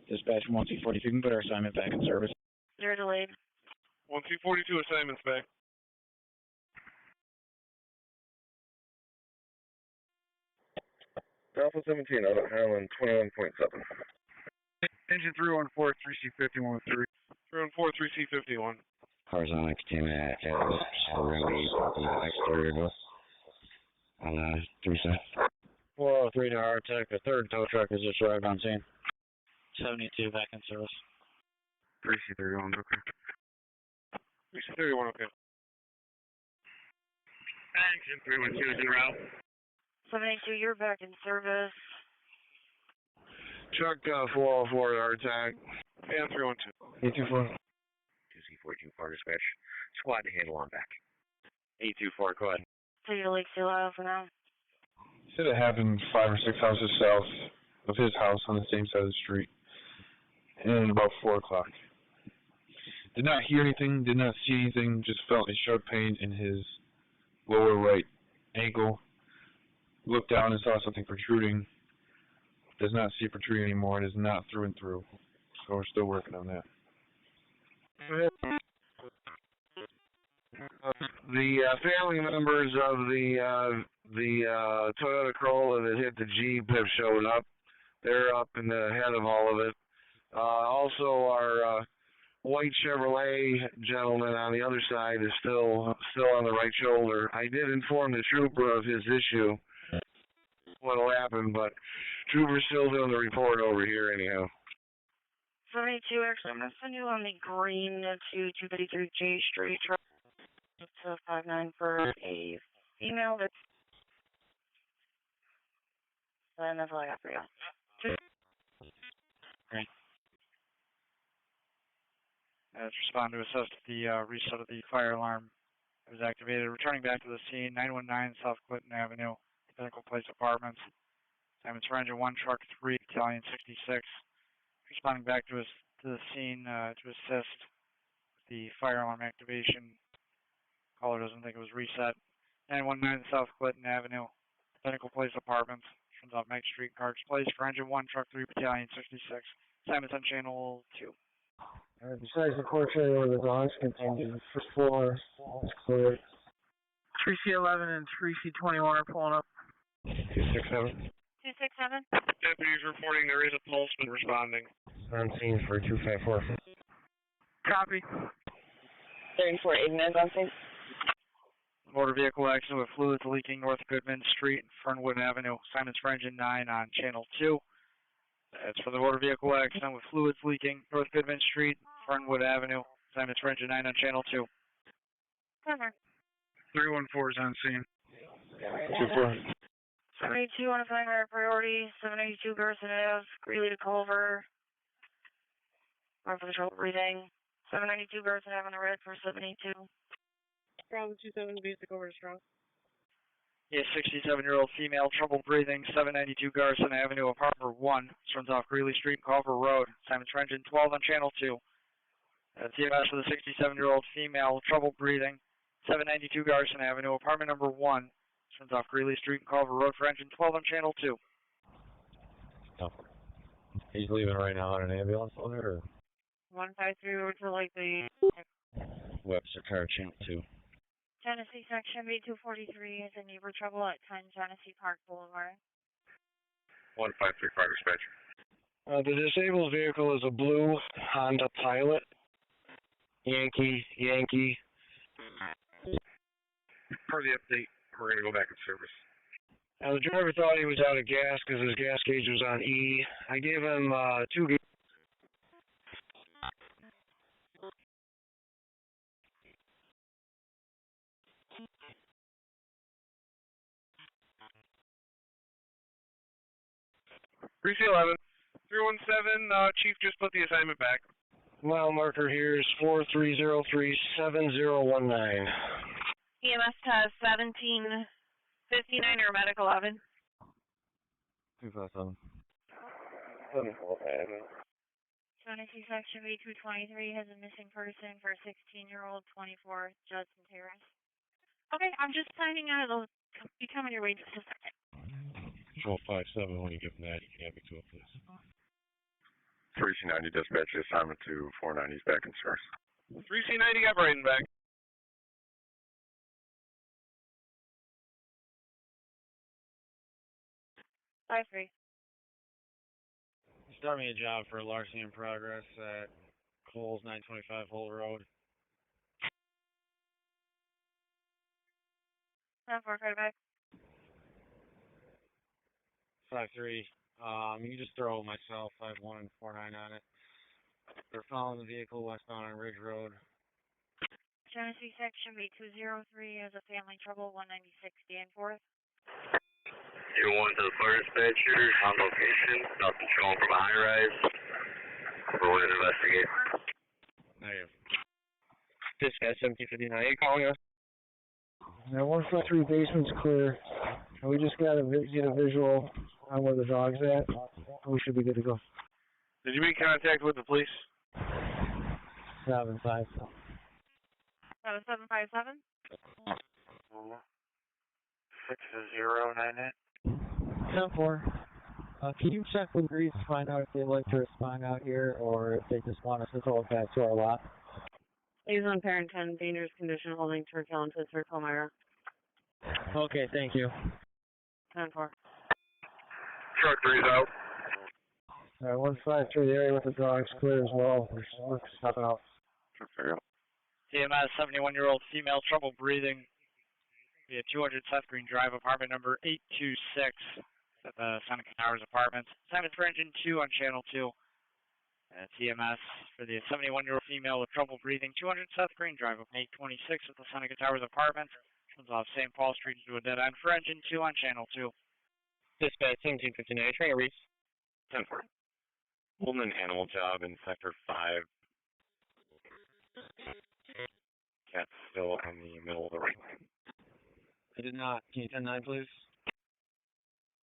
Dispatch 1C42, you can put our assignment back in service. You're delayed. 1C42 assignments back. Alpha 17 out of Highland 21.7. Engine 314, 3C51 with 3. 314, 3C51. Horizontal containment at we're going to be on the exterior door on the 3 side. 403 to our attack. The third tow truck is just arrived on scene. 72 back in service. 3C31, okay. 3C31, okay. Engine 312 is en route. 782, you're back in service. Truck 404 at our attack. And 312. 824. 2C42 far dispatch. Squad to handle on back. 824, go ahead. So you're Lake Seal out for now? Said it happened 5 or 6 houses south of his house on the same side of the street. And about 4 o'clock. Did not hear anything, did not see anything, just felt a sharp pain in his lower right ankle. Looked down and saw something protruding. Does not see protruding anymore. It is not through and through. So we're still working on that. The family members of the Toyota Corolla that hit the Jeep have shown up. They're up in the head of all of it. Also, our white Chevrolet gentleman on the other side is still on the right shoulder. I did inform the trooper of his issue, what'll happen, but trooper's still doing the report over here anyhow. 72, actually, I'm going to send you on the green to 253 J Street. It's a 59 for a female. That's and that's all I got for you. Great. Let's respond to assist the reset of the fire alarm. It was activated. Returning back to the scene, 919 South Clinton Avenue, Pinnacle Place Apartments. Simon's Ranger 1, Truck 3, Battalion 66. Responding back to the scene to assist the fire alarm activation. Caller doesn't think it was reset. 919 South Clinton Avenue, Pinnacle Place Apartments. Turns off Mike Street, Cards Place. For Engine 1, Truck 3, Battalion 66. Simon's on Channel 2. Besides the porch area where the dogs contained, first floor is clear. 3C11 and 3C21 are pulling up. 267. 267. Deputies reporting there is a pulse, but responding. On scene for 254. Copy. 34 ignorant on scene. Motor vehicle accident with fluids leaking North Goodman Street, Fernwood Avenue. Simon's for Engine 9 on Channel 2. That's for the motor vehicle accident with fluids leaking North Goodman Street, Fernwood Avenue. Simon's for Engine 9 on Channel 2. Cover. 314 is on scene. 2-4. 782 on a higher priority. 782 Garrison Ave, Greeley to Culver. Mark for the trouble breathing. 792 Garrison Ave on the red for 782. Bravo 27, basic over to Strong. Yes, 67-year-old female, trouble breathing, 792 Garrison Avenue, Apartment 1. Turns off Greeley Street, Culver Road. Simon's for Engine 12 on Channel 2. EMS for the 67-year-old female, trouble breathing, 792 Garrison Avenue, Apartment number 1. Turns off Greeley Street, Culver Road for Engine 12 on Channel 2. Oh. He's leaving right now on an ambulance on it, or? 153 over to like the Webster Car Channel 2. Genesee section B243 is in neighbor trouble at 10 Genesee Park Boulevard. 153 fire dispatch. The disabled vehicle is a blue Honda Pilot. Yankee. Per the update, we're going to go back in service. Now, the driver thought he was out of gas because his gas gauge was on E. I gave him 2 gauge. C11, 317, Chief just put the assignment back. Mile marker here is 43037019. EMS has 1759 or medical 11. 257. Genesee Section B223 has a missing person for a 16-year-old, 24, Judson Terrace. Okay, I'm just signing out. It'll be coming your way just a second. Control 57, when you give them that, you can have me to it, please. 3C90 dispatch assignment to 490's back in service. 3C90 operating back. Five three. Start me a job for a larceny in progress at Coles 925 Hull Road. 10-4, credit back. 5-3. You just throw myself 5-1 and 4-9 on it. They're following the vehicle westbound on Ridge Road. Genesee Section B203 has a family trouble, 196 Danforth. You want to the fire dispatcher on location, nothing showing from a high rise. We're going to investigate. Negative. Dispatch 1759, are you calling us? Now 143 basement's clear. We just got to get a visual on where the dog's at. We should be good to go. Did you make contact with the police? 757. 757? 6098. 10-4. Can you check with Greece to find out if they'd like to respond out here or if they just want us to throw it back to our lot? He's on parent 10, dangerous condition, holding Turkel and Pittsford, Palmyra. Okay, thank you. 10-4. Truck 3's out. 153, the area with the dog's clear as well. We're stepping out. Truck 3 out. TMS, 71-year-old female, trouble breathing. We have 200 Seth Green Drive, apartment number 826 at the Seneca Towers Apartments. Assignment for engine 2 on channel 2. TMS for the 71-year-old female with trouble breathing, 200 Seth Green Drive, up 826 at the Seneca Towers Apartments. Comes off St. Paul Street into a dead end for engine 2 on channel 2. Dispatch 1759, trying to reach. 10-4. Holding an animal job in sector 5. Cat's still in the middle of the right lane. I did not. Can you 10-9, please?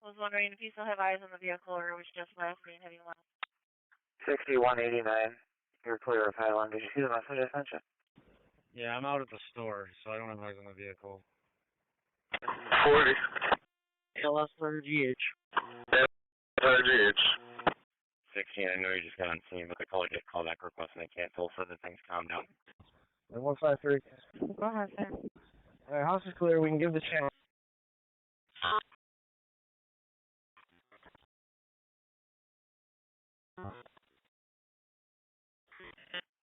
I was wondering if you still have eyes on the vehicle or it was just last being heavy left. 6189. You're clear of Highland. Did you see the message I sent you? Yeah, I'm out at the store, so I don't have eyes on the vehicle. 40. LS 3GH. RGH. 16, I know you just got on scene, but the caller get callback request and they canceled, so that things calm down. 153. Go ahead, sir. Alright, house is clear. We can give the channel.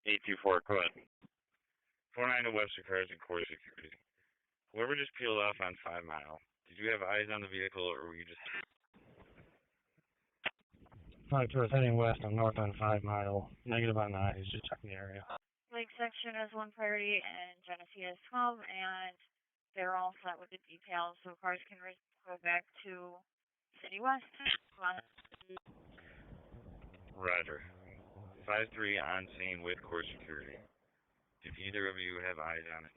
824, go ahead. 49 to Webster Cars and Core Security. Whoever just peeled off on 5 Mile, did you have eyes on the vehicle or were you just... 5 towards heading west on north on 5 Mile. Negative on the eyes, just checking the area. Lake Section has 1 priority and Genesee has 12, and they're all set with the details, so cars can go back to City West. Roger. 5-3 on scene with Core Security. If either of you have eyes on it.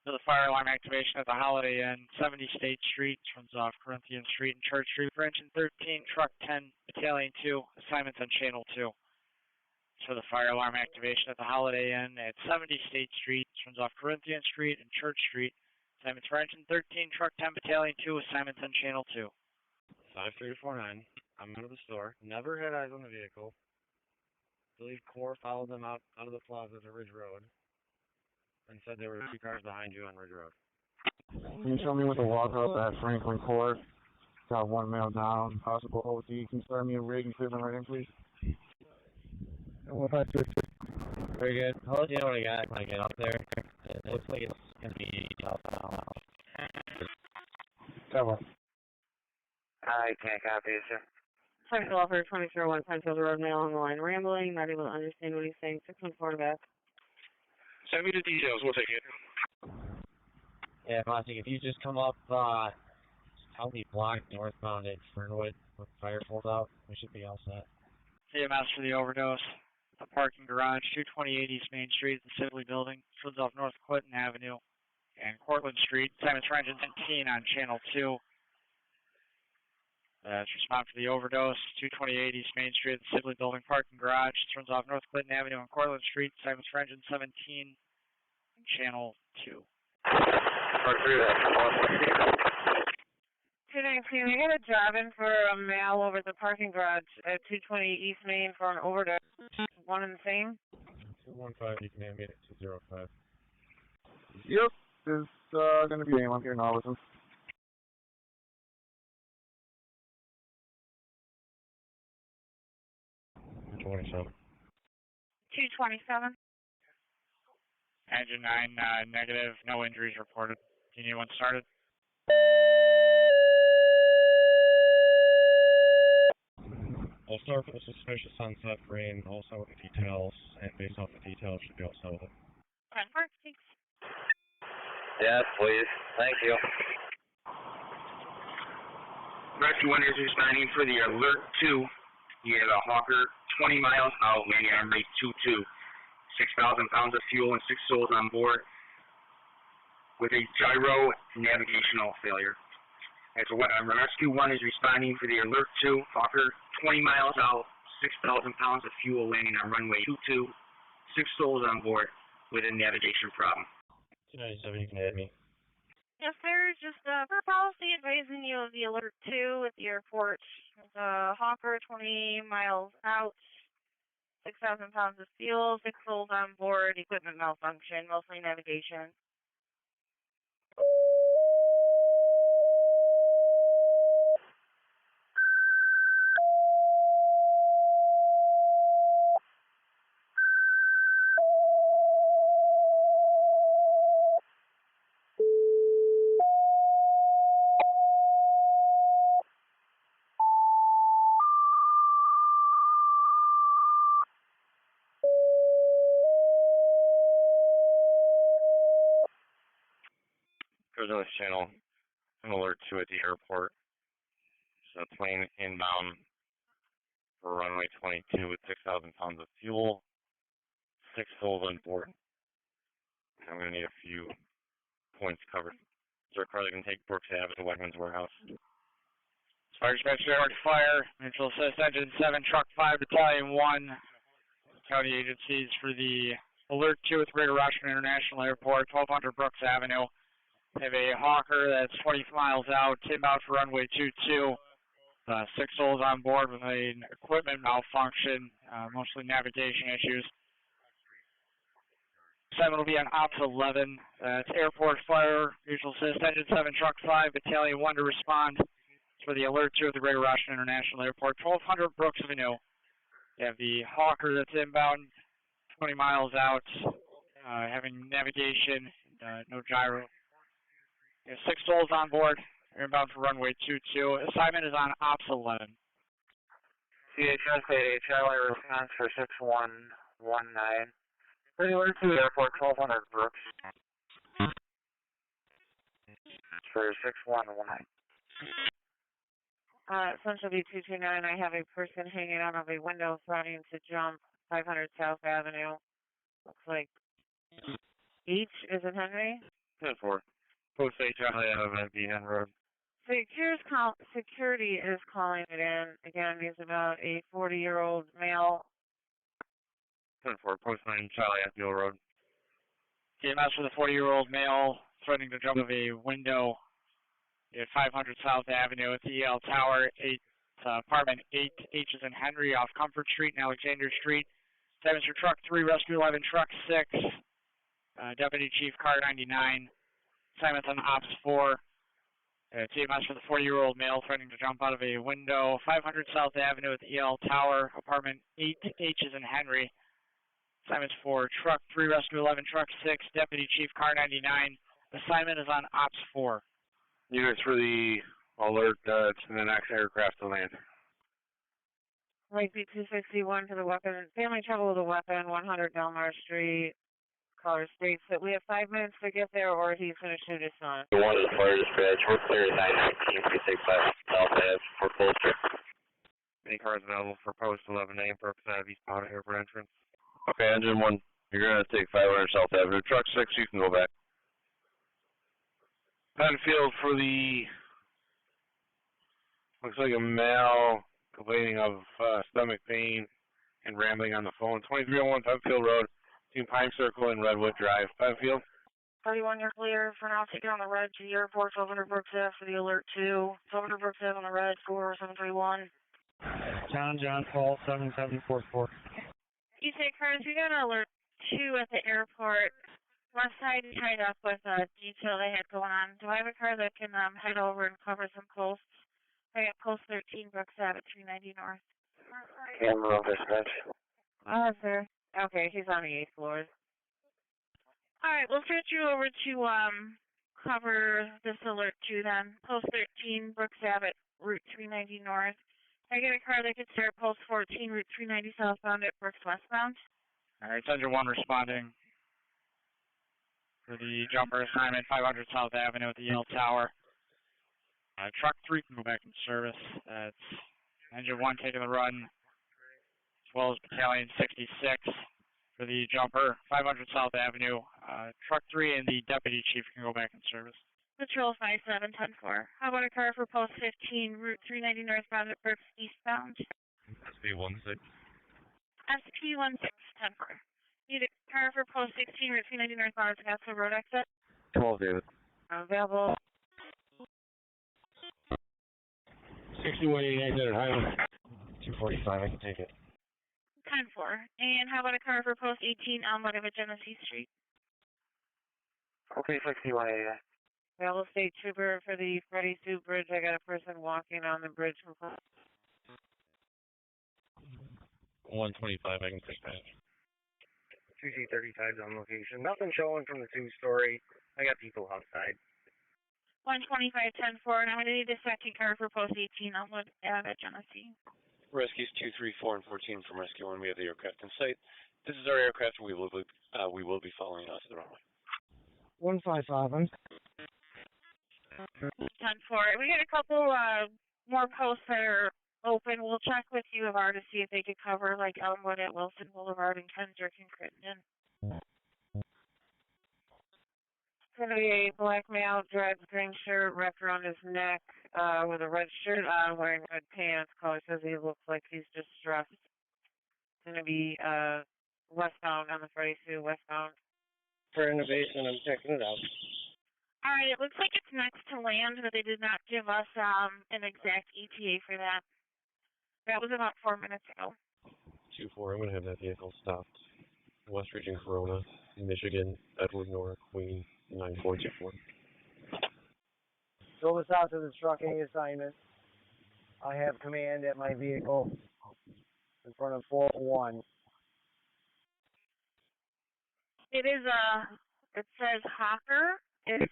To the fire alarm activation at the Holiday Inn, 70 State Street, runs off Corinthian Street and Church Street for engine 13, truck 10, battalion 2, assignments on channel 2. To the fire alarm activation at the Holiday Inn at 70 State Street, runs off Corinthian Street and Church Street, assignments for engine 13, truck 10, battalion 2, assignments on channel 2. 5349. I'm out of the store. Never had eyes on the vehicle. Believe Core followed them out of the plaza to Ridge Road and said there were 2 cars behind you on Ridge Road. Can you show me what the walkout at Franklin Court? Got 1 male down, possible OT. Can you start me a rig and clear them right in, please? 153. Very good. I'll let you know what I got when I get up there. It looks like it's going to be southbound. Cover. I can't copy you, sir. Technical officer 2001 Penfield Road, male on the line rambling, not able to understand what he's saying. 614 back. Send me the details, we'll take it. Yeah, Monty, if you just come up, help me block northbound at Fernwood with fire pulled out, we should be all set. TMS for the overdose. The parking garage, 228 East Main Street, the Sibley Building, runs off North Clinton Avenue and Cortlandt Street. Assignments for engine 19 on channel 2. Respond for the overdose, 228 East Main Street, Sibley Building Parking Garage. Turns off North Clinton Avenue and Cortlandt Street. Assignments for engine 17, channel 2. 219, we got a job in for a male over at the parking garage at 220 East Main for an overdose. One and the same? 215, you can hand me at 205. Yep, it's going to be him. I'm here now with him. 227. 227. Engine 9, negative, no injuries reported. Do you need one started? I'll start with a suspicious sunset green, also with the details, and based off the details, should be all set with it. 10-4, thanks. Yes, please. Thank you. Rescue 1 is responding for the Alert 2. You have a Hawker 20 miles out, landing on rate 22. 6,000 pounds of fuel and 6 souls on board with a gyro navigational failure. And so Rescue 1 is responding for the Alert 2, Hawker 20 miles out, 6,000 pounds of fuel landing on runway 22, 6 souls on board with a navigation problem. 297, you can add me. Yes, sir. Just for policy advising you of the Alert 2 at the airport. The Hawker 20 miles out, 6,000 pounds of fuel, 6 souls on board, equipment malfunction, mostly navigation. Goes on this channel, an Alert 2 at the airport. There's a plane inbound for runway 22 with 6,000 pounds of fuel, 6 souls on board. I'm going to need a few points covered. Is there a car that can take Brooks Ave to Wegmans Warehouse? Fire dispatch, Airport Fire, mutual assist, engine 7, truck 5, battalion 1. County agencies for the Alert 2 at Greater Washington International Airport, 1200 Brooks Avenue. They have a Hawker that's 20 miles out, inbound for runway 22. 6 souls on board with an equipment malfunction, mostly navigation issues. 7 will be on Ops 11. It's Airport Fire, mutual assist, engine 7, truck 5, battalion 1 to respond for the Alert 2 at the Greater Washington International Airport, 1200 Brooks Avenue. You have the Hawker that's inbound, 20 miles out, having navigation, no gyro. You have 6 souls on board. You're inbound for runway 22. Assignment is on Ops 11. CHS 8HL, response for 6119. For the Alert 2 Airport, 1200 Brooks. For 6119. Essentially 229, I have a person hanging out of a window threatening to jump 500 South Avenue. Looks like H is it Henry? 10-4. Post HI out of Behan Road. Security is calling it in. Again, he's about a 40-year-old male. 10-4. Post 9 Charlie at Beal Road. EMS for the 40-year-old male threatening to jump out of a window at 500 South Avenue at the EL Tower, apartment 8, H is in Henry off Comfort Street and Alexander Street. Assignments for truck 3, rescue 11, truck 6, Deputy Chief Car 99. Assignments on Ops 4. TMS for the 40-year-old male threatening to jump out of a window, 500 South Avenue at the EL Tower, apartment 8, H is in Henry. Assignments for truck 3, rescue 11, truck 6, Deputy Chief Car 99. Assignment is on Ops 4. Units for the Alert, it's the next aircraft to land. Right, B261 for the weapon. Family trouble with a weapon, 100 Delmar Street. Caller states that we have 5 minutes to get there, or he's going to shoot his son. The 1 is fire dispatch. We're clear at 919, precinct 5, South Ave, for closer. Any cars available for post 11A, Brooks Ave, eastbound airport entrance? Okay, engine 1, you're going to take 500 South Avenue. Truck 6, you can go back. Penfield for the Looks like a male complaining of stomach pain and rambling on the phone. 2301 Penfield Road, between Pine Circle and Redwood Drive. Penfield. 31, you're clear for now. Taking on the red to the airport, Silver Brooks Ave for the alert 2. Silver Brooks Ave on the red, 4731. John Paul 7744. You say, cars, we got an alert 2 at the airport. West side tied up with a detail they had going on. Do I have a car that can head over and cover some posts? I got post 13 Brooks Ave at 390 North. Monroe dispatch. Oh, sir. Okay, he's on the 8th floor. All right, we'll switch you over to cover this alert 2 then. Post 13 Brooks Ave at Route 390 North. I get a car that could start post 14 Route 390 southbound at Brooks westbound. All right, Thunder 1 responding for the jumper assignment, 500 South Avenue at the Yale Tower. Truck 3 can go back in service. That's Engine 1 taking the run, as well as Battalion 66 for the jumper, 500 South Avenue. Truck 3 and the Deputy Chief can go back in service. Patrol 5710-4. How about a car for post 15 Route 390 northbound at Brooks eastbound? SP16. SP1610-4. Need a car for post 16 Route 390 northbound at Castle Road exit? 12, David. Available. 6189 at Highland. 245, I can take it. 10-4. And how about a car for post 18 Elmwood of Genesee Street? Okay, 6188. Available State Trooper for the Freddie Sue Bridge. I got a person walking on the bridge from 125, I can take that. 2C35's on location. Nothing showing from the 2-story. I got people outside. 125 10-4, and I'm going to need a second car for post 18 Elmwood Ave at Genesee. Rescues 2, 3, 4, and 14 from Rescue 1. We have the aircraft in sight. This is our aircraft, and we will be following us to the runway. 155. 10-4. We got a couple more posts that are open. We'll check with U of R to see if they could cover like Elmwood at Wilson Boulevard and Kendrick and Crittenden. It's going to be a black male, drives green shirt, wrapped around his neck, with a red shirt on, wearing red pants. Caller says he looks like he's distressed. It's going to be westbound on the Freddie Sue, westbound. For innovation, I'm checking it out. All right, it looks like it's next to land, but they did not give us an exact ETA for that. That was about 4 minutes ago. 2-4, I'm going to have that vehicle stopped. West Region Corona, Michigan, Edward North, Queen, 9424. Drove us out to the trucking assignment. I have command at my vehicle in front of 401. It is it says Hawker. It's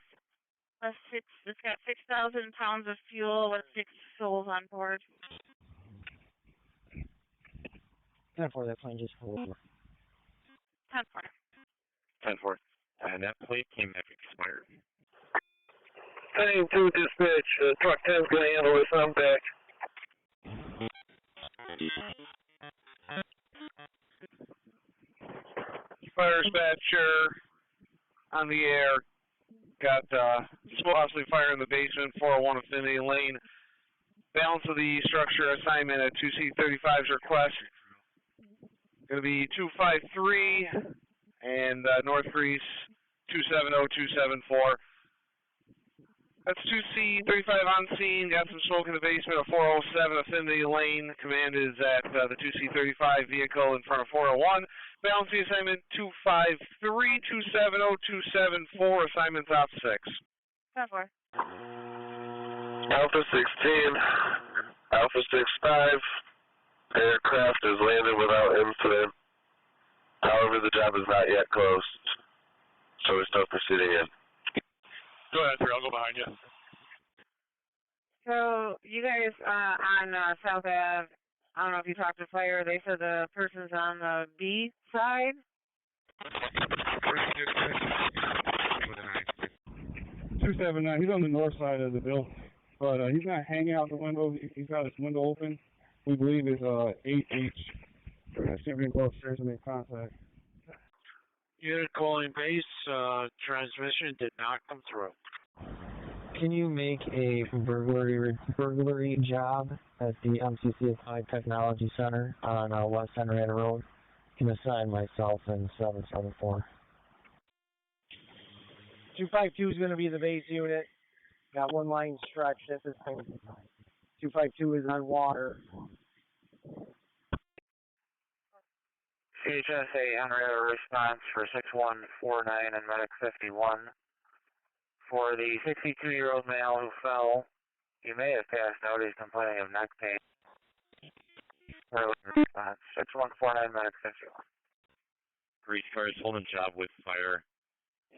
got 6,000 pounds of fuel with 6 souls on board. 10-4, that plane just flew over. 10-4. 10-4. And that plate came back expired. 10-2 dispatch, truck 10's going to handle this, I'm back. Fire dispatcher on the air. Got possibly fire in the basement, 401 Affinity Lane. Balance of the structure assignment at 2C35's request. Going to be 253 and North Greece 270274. That's 2C35 on scene. Got some smoke in the basement of 407 Affinity Lane. Command is at the 2C35 vehicle in front of 401. Balance the assignment 253-270-274. Assignment's op 6. 10-4. Alpha 16, Alpha 65. Aircraft is landed without incident. However, the job is not yet closed, so we're still proceeding in. Go ahead, sir. I'll go behind you. So, you guys on South Ave, I don't know if you talked to fire, they said the person's on the B side? 279, he's on the north side of the building, but he's not hanging out the window. He's got his window open. We believe it's 8H. See if we can go upstairs and make contact. Unit calling base, transmission did not come through. can you make a burglary job at the MCC Applied Technology Center on West Henrietta Road? You can assign myself in 774. 252 is going to be the base unit. Got one line stretched at this time. 252 is on water. CHSA Henrietta response for 6149 and medic 51. For the 62-year-old male who fell, he may have passed out. He's complaining of neck pain. Early response 6149 medic 51. Grease cars holding job with fire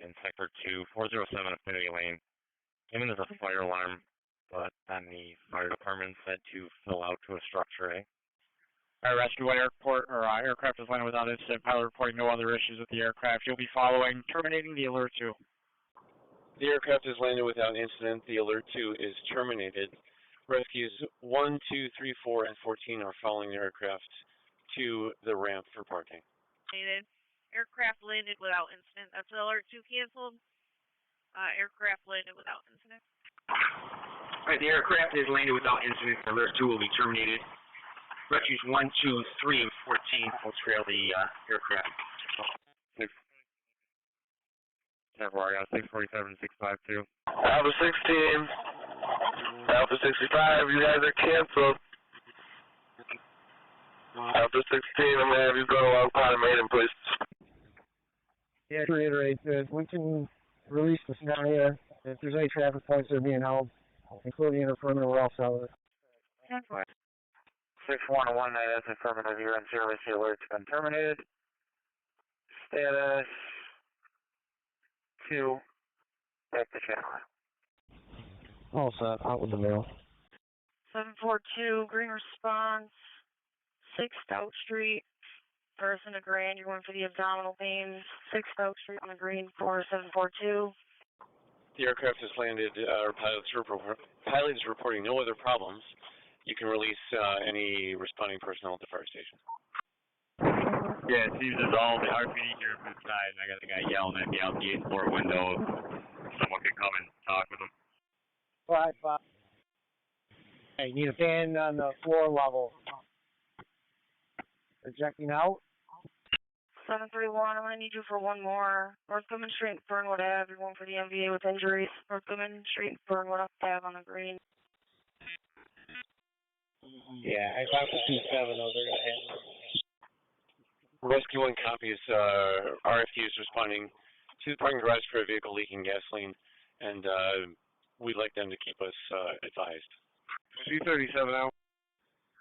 in sector 2, 407 Affinity Lane. Came in as a fire alarm, but then the fire department said to fill out to a structure A. Rescue aircraft is landed without incident. Pilot reporting no other issues with the aircraft. You'll be following, terminating the alert 2. The aircraft is landed without incident. The alert 2 is terminated. Rescues 1, 2, 3, 4, and 14 are following the aircraft to the ramp for parking. Aircraft landed without incident. That's alert 2 canceled. Aircraft landed without incident. Alright, the aircraft is landed without incident. Alert 2 will be terminated. Rescues 1, 2, 3, and 14 will trail the aircraft. February, 647, 652. Alpha 16, Alpha 65, you guys are canceled. Alpha 16, I'm going to have you go along Potty Maiden, please. Yeah, to reiterate, we can release the scenario if there's any traffic points that are being held, including in the perimeter, we're all solid. 6119, that's affirmative. You're in service. The alert's been terminated. Status 2. Back to channel. All set. Out with the mail. 742, green response, 6th Stout Street. Person to Grand, you're going for the abdominal pains. 6th Stout Street on the green, 4742. The aircraft has landed. Our pilot is reporting no other problems. You can release any responding personnel at the fire station. Yeah, it seems as all the RPD here from inside, and I got the guy yelling at me out the 8th floor window. Someone could come and talk with him. 5. Hey, you need a fan on the floor level. Projecting out. 731, I'm going to need you for one more. North Goodman Street, Fernwood Ave. You're going for the MVA with injuries. North Goodman Street, Fernwood Ave on the green. Yeah, I thought the 27, those are going to hit. Rescue 1 copies. RFD is responding to the parking garage for a vehicle leaking gasoline, and we'd like them to keep us advised. C37 out.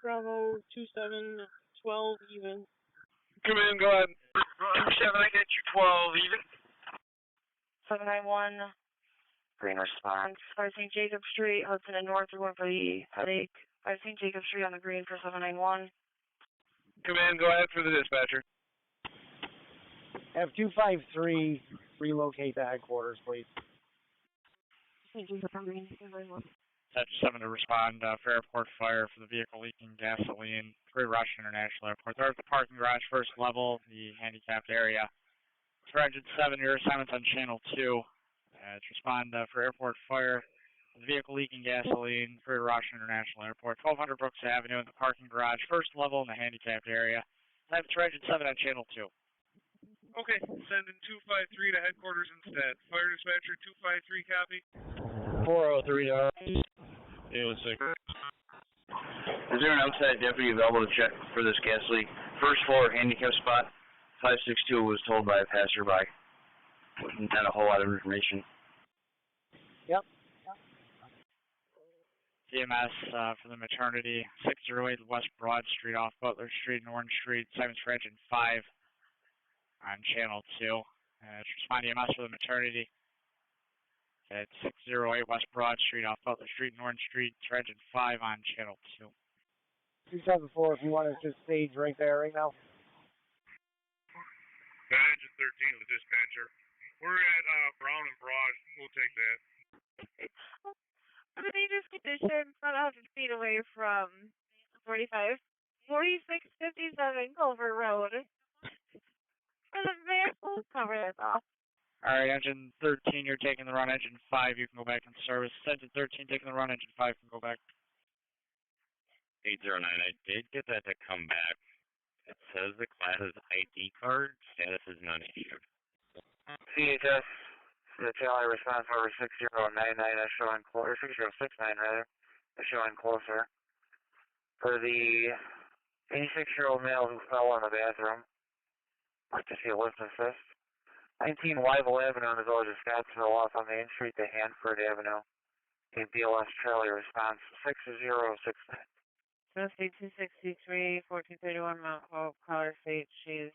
Bravo 27, 12 even. Come in, go ahead. 7, I get you 12 even. 791, green response. 5 St. Jacob Street, Hudson and North. You're going for the headache. 5 St. Jacob Street on the green for 791. Come in, go ahead for the dispatcher. Have 253 relocate to headquarters, please. That's 7 to respond. Fairport fire for the vehicle leaking gasoline. Great Rush International Airport. They're at the parking garage, first level, the handicapped area. Sergeant 7, your assignment's on channel 2. To respond for airport fire. The vehicle leaking gasoline. Great Rush International Airport. 1200 Brooks Avenue in the parking garage, first level in the handicapped area. I have Sergeant 7 on channel 2. Okay, sending 253 to headquarters instead. Fire dispatcher 253, copy. 403 A16. Is there an outside deputy available to check for this gas leak? First floor handicap spot. 562 was told by a passerby. Not a whole lot of information. Yep. EMS for the maternity. 608 West Broad Street off Butler Street and Orange Street. Simon's Engine 5 on channel 2. Respond EMS for the maternity. At 608 West Broad Street off Butler Street and Orange Street. Engine 5 on channel 2. 274, if you want to just stage right there right now. Engine 13 with dispatcher. We're at Brown and Broad. We'll take that. How did they just condition 500 feet away from 4657 Culver Road? For the vehicle cover this off. Alright, engine 13, you're taking the run. Engine 5, you can go back in service. Engine 13, taking the run. Engine 5 can go back. 809, I did get that to come back. It says the class is ID card, status is none issued. CHS, the Charlie response over 6099 is showing closer, 6069 rather, is showing closer. For the 86-year-old male who fell in the bathroom, I'd like to see a lift assist. 19 Wyville Avenue in the village of Scottsville off on Main Street to Hanford Avenue. A BLS Charlie response 6069. Tennessee 263, 1431 Mount Hope, caller states she's,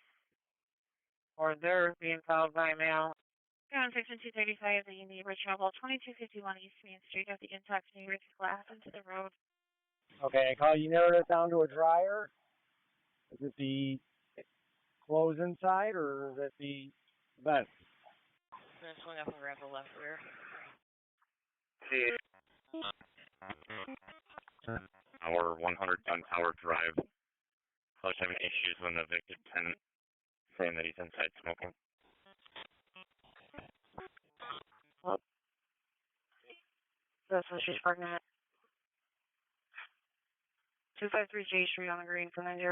or they're being followed by a male. On section 235, the neighbor travel 2251 East Main Street at the Intox neighbor to glass into the road. Okay, call you narrowed it down to a dryer. Is it the clothes inside or is it the bed? I'm going to swing up and grab the left rear. Our 100-ton Tower Drive. Clutch having issues when the evicted tenant saying that he's inside smoking. Well, that's what she's parking at. 253 J Street on the green for 90.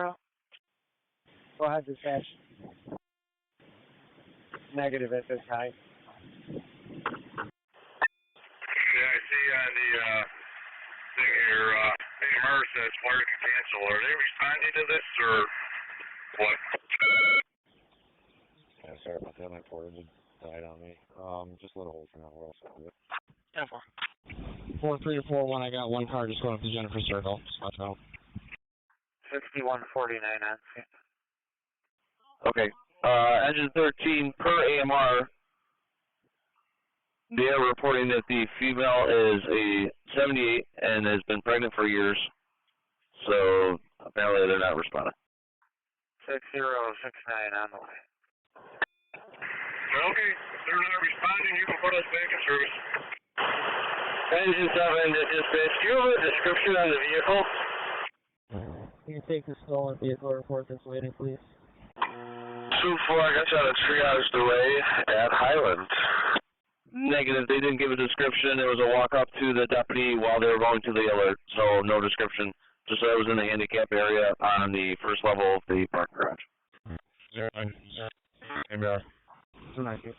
Go ahead, dispatch. Negative at this time. Yeah, I see on the thing here, amherst says fire to cancel. Are they responding to this or what? Yeah, sorry about that. My porter died on me. Just let it hold for now. We're all set with it. 10-4. 4341, I got one car just going up to Jennifer Circle. Just let you know. 6149 on scene. Okay. Engine 13 per AMR. They are reporting that the female is a 78 and has been pregnant for years. So apparently they're not responding. 6069 on the way. Okay, if they're not responding, you can put us back in service. Engine 7 to dispatch. Do you have a description on the vehicle? Can you take the stolen vehicle report that's waiting, please? 2-4, I got you on a triage delay at Highland. Negative. They didn't give a description. It was a walk up to the deputy while they were going to the alert. So no description. Just that it was in the handicap area on the first level of the parking garage. 09. AMR. 219.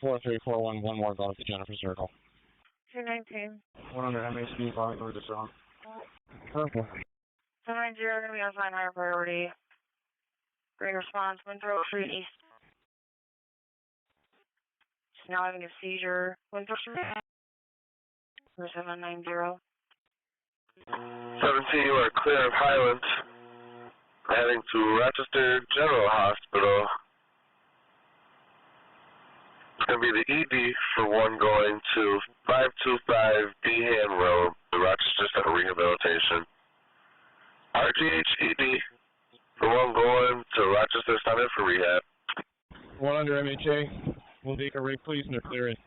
4341, one more go to Jennifer Circle. 219. 100 MHD, calling for the song. Purple. 290 going to be on sign higher priority. Green response, Monroe Street East. She's now having a seizure. Monroe Street. 790. 17, you are clear of Highland. Heading to Rochester General Hospital. It's going to be the ED for one going to 525 Dehan Road, the Rochester Center Rehabilitation. RGH ED for one going to Rochester Center for rehab. 100 MHA. We'll take a rig, please, and they're clearing.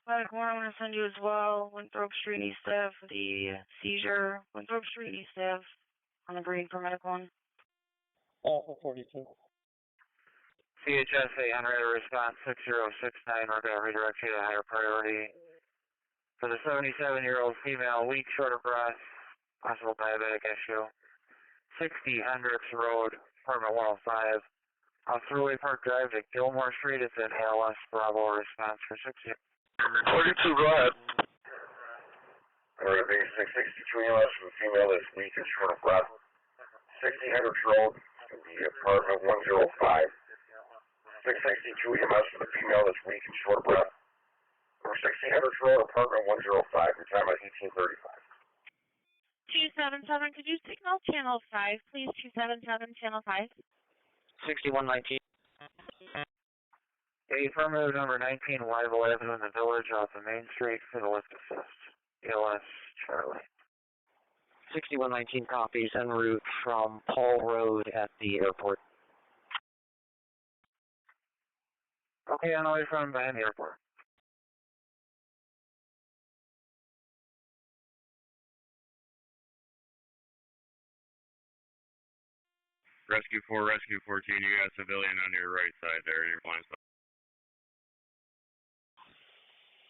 Medic 1, I'm going to send you as well. Winthrop Street East staff for the seizure. Winthrop Street East staff on the green for Medic 1. Alpha 42. CHS 800 response 6069. We're going to redirect you to higher priority. For the 77-year-old female, weak, short of breath, possible diabetic issue. 60 Hendricks Road, apartment 105. Off Thruway Park Drive to Gilmore Street. It's at ALS Bravo response for 60. 42, go ahead. We're being 662 EMS for the female that's weak and short of breath. 60 Hendricks Road, the apartment 105. 662 EMS for the female that's weak and short of breath. Or 60 Hendricks Road, apartment 105, your time at 1835. 277, could you signal channel 5, please? 277, channel 5. 6119. Affirmative number 19, Wyville Avenue in the village off the Main Street for the lift assist. ALS Charlie. 6119 copies en route from Paul Road at the airport. Okay, on the way from behind the airport. Rescue 4, Rescue 14, you got a civilian on your right side there. Your blind spot.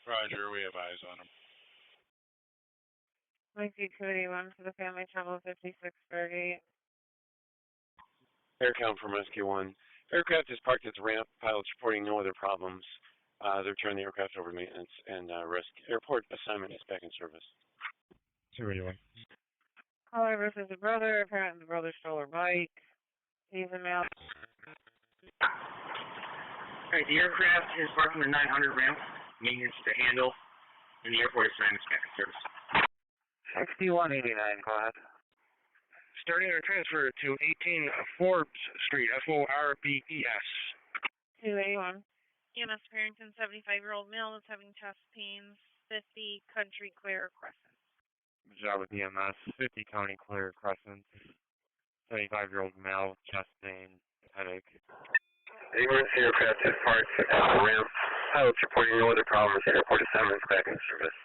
Roger, we have eyes on him. Mikey 281 for the family travel 56 Stargate. Aircom from Rescue 1. Aircraft is parked at the ramp. Pilots reporting no other problems. They're turning the aircraft over to maintenance, and airport assignment is back in service. 281. Caller versus the brother. Apparently the brother stole her bike. He's a male. Alright, the aircraft is parked on the 900 ramp. Maintenance to handle. And the airport assignment is back in service. 6189, go ahead. Starting our transfer to 18 Forbes Street, F-O-R-B-E-S. 281. EMS Farrington, 75-year-old male is having chest pains, 50 Country Clear Crescent. Good job with EMS, 50 County Clear Crescent, 75-year-old male, chest pain, headache. The emergency aircraft is parked at the ramp. Pilots reporting no other problems. Airport assignment is back in service.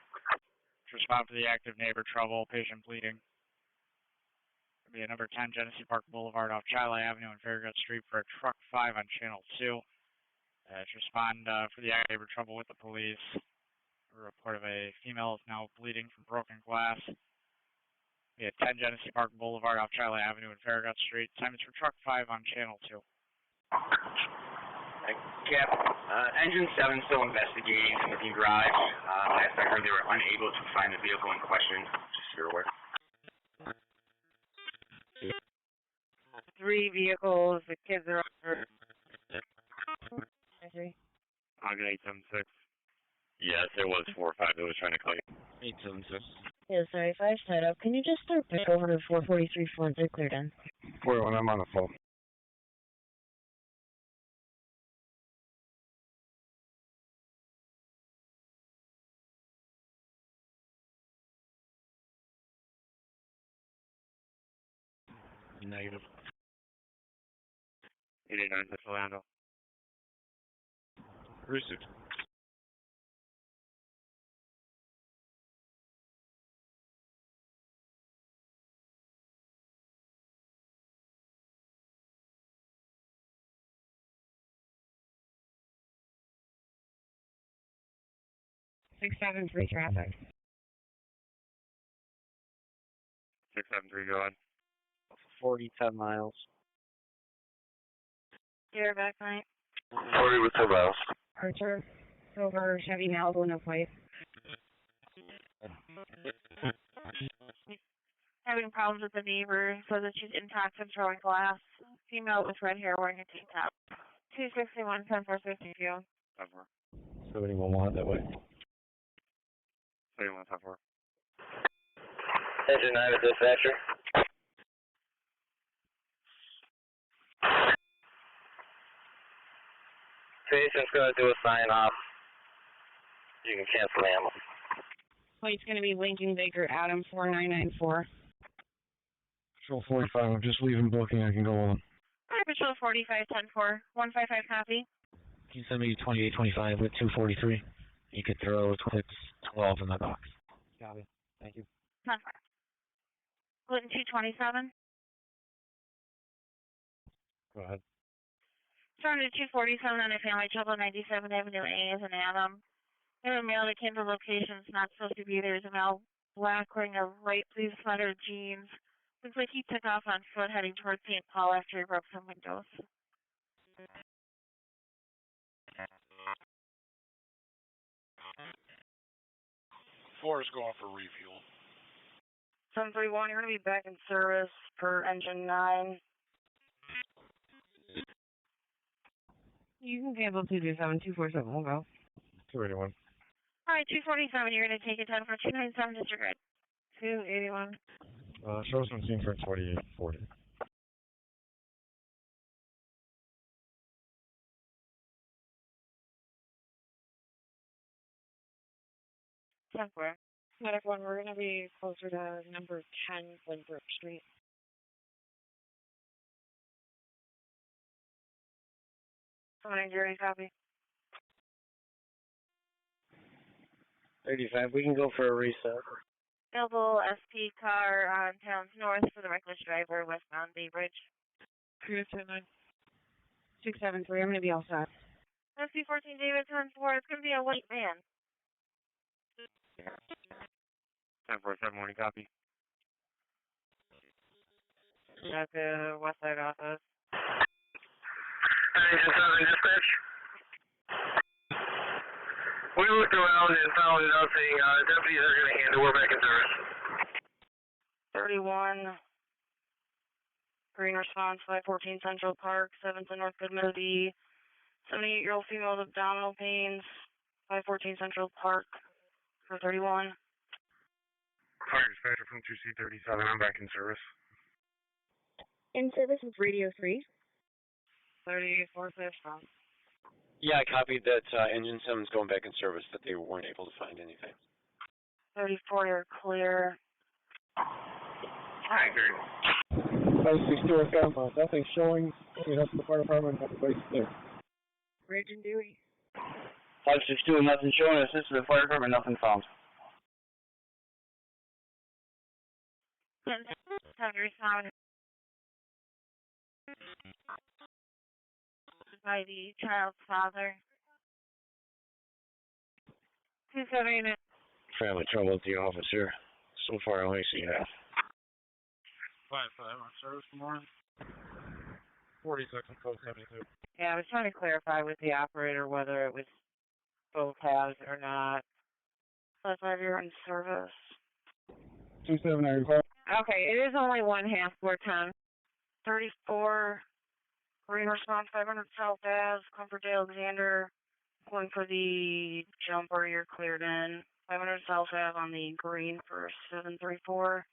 Respond to the active neighbor trouble, patient bleeding. Be at number 10 Genesee Park Boulevard off Chile Avenue and Farragut Street for a truck 5 on channel 2. Respond for the active neighbor trouble with the police. A report of a female is now bleeding from broken glass. Be at 10 Genesee Park Boulevard off Chile Avenue and Farragut Street. Time is for truck 5 on channel 2. Cap, engine 7 still investigating from the garage. Last I heard they were unable to find the vehicle in question, just so you're aware. 3 vehicles, the kids are over. Ogden 876. Yes, it was 4 or 5 that was trying to call you. 876. Yeah, sorry, 5 set up. Can you just start back over to 443 Ford? They're cleared in. 41, I'm on the phone. Negative. 89, that's Orlando. Received. Six 673 traffic. 673, go ahead. 40, 10 miles. You're back, night. 40 with 2 miles. Archer, silver, Chevy Malibu, no plate. Having problems with the neighbor, so that she's intact and throwing glass. Female with red hair wearing a tank top. 261, 10-450 fuel. 10-4. 71 will head that way. 71, 10-4. Engine 9 at dispatcher. Patient's going to do a sign off. You can cancel the ambulance. Plate's going to be Lincoln Baker Adam 4994. Patrol 45, I'm just leaving booking, I can go on. Alright, Patrol 45, 10-4. 155 copy. Can you send me 2825 with 243? You could throw 12 in the box. Copy. Thank you. 10-4. Gluten 227. Go ahead. Started 247 on a family trouble, 97 Avenue A is an Adam. We have a male that came to locations not supposed to be there. Is a male black wearing a right blue sweater, jeans. Looks like he took off on foot heading towards St. Paul after he broke some windows. 4 is going for refuel. 731, you're going to be back in service for engine 9. You can cancel 227, 247, we'll go. 281. Alright, 247, you're going to take it down for 297, disregard. 281. Show some scene for 2840. Temporary. Medic 1, we're going to be closer to number 10 Winthrop Street. Morning, Jerry, copy. 35, we can go for a reset. Available SP car on Towns North for the reckless driver westbound Bay Bridge. 229. 673, I'm going to be all set. SP 14 David 10-4, it's going to be a white man. 1047 morning, copy. At the West Side office. Engine 7 dispatch. We looked around and found nothing. Deputies are going to handle. We're back in service. 31. Green response, 514 Central Park, 7th and North Goodman. The 78-year-old female with abdominal pains, 514 Central Park for 31. Fire dispatcher from 2C37. I'm back in service. In service with Radio 3. 34 response. Yeah, I copied that engine 7's going back in service, but they weren't able to find anything. 34, you're clear. Alright, good. 562 Fairport. Nothing showing. You have the fire department. That's place there. Ridge and Dewey. 562, nothing showing. Assist the fire department, nothing found. Have you responded by the child's father? 278. Family trouble at the office here. So far, I only see half. 5-5 on service tomorrow. 46 and 1272. Yeah, I was trying to clarify with the operator whether it was both halves or not. That's why you're in service. 2795. Okay, it is only one half. We're 10. 34. Green response, 500 South Ave, Comfort Day, Alexander. Going for the jumper, you're cleared in. 500 South Ave on the green for 734.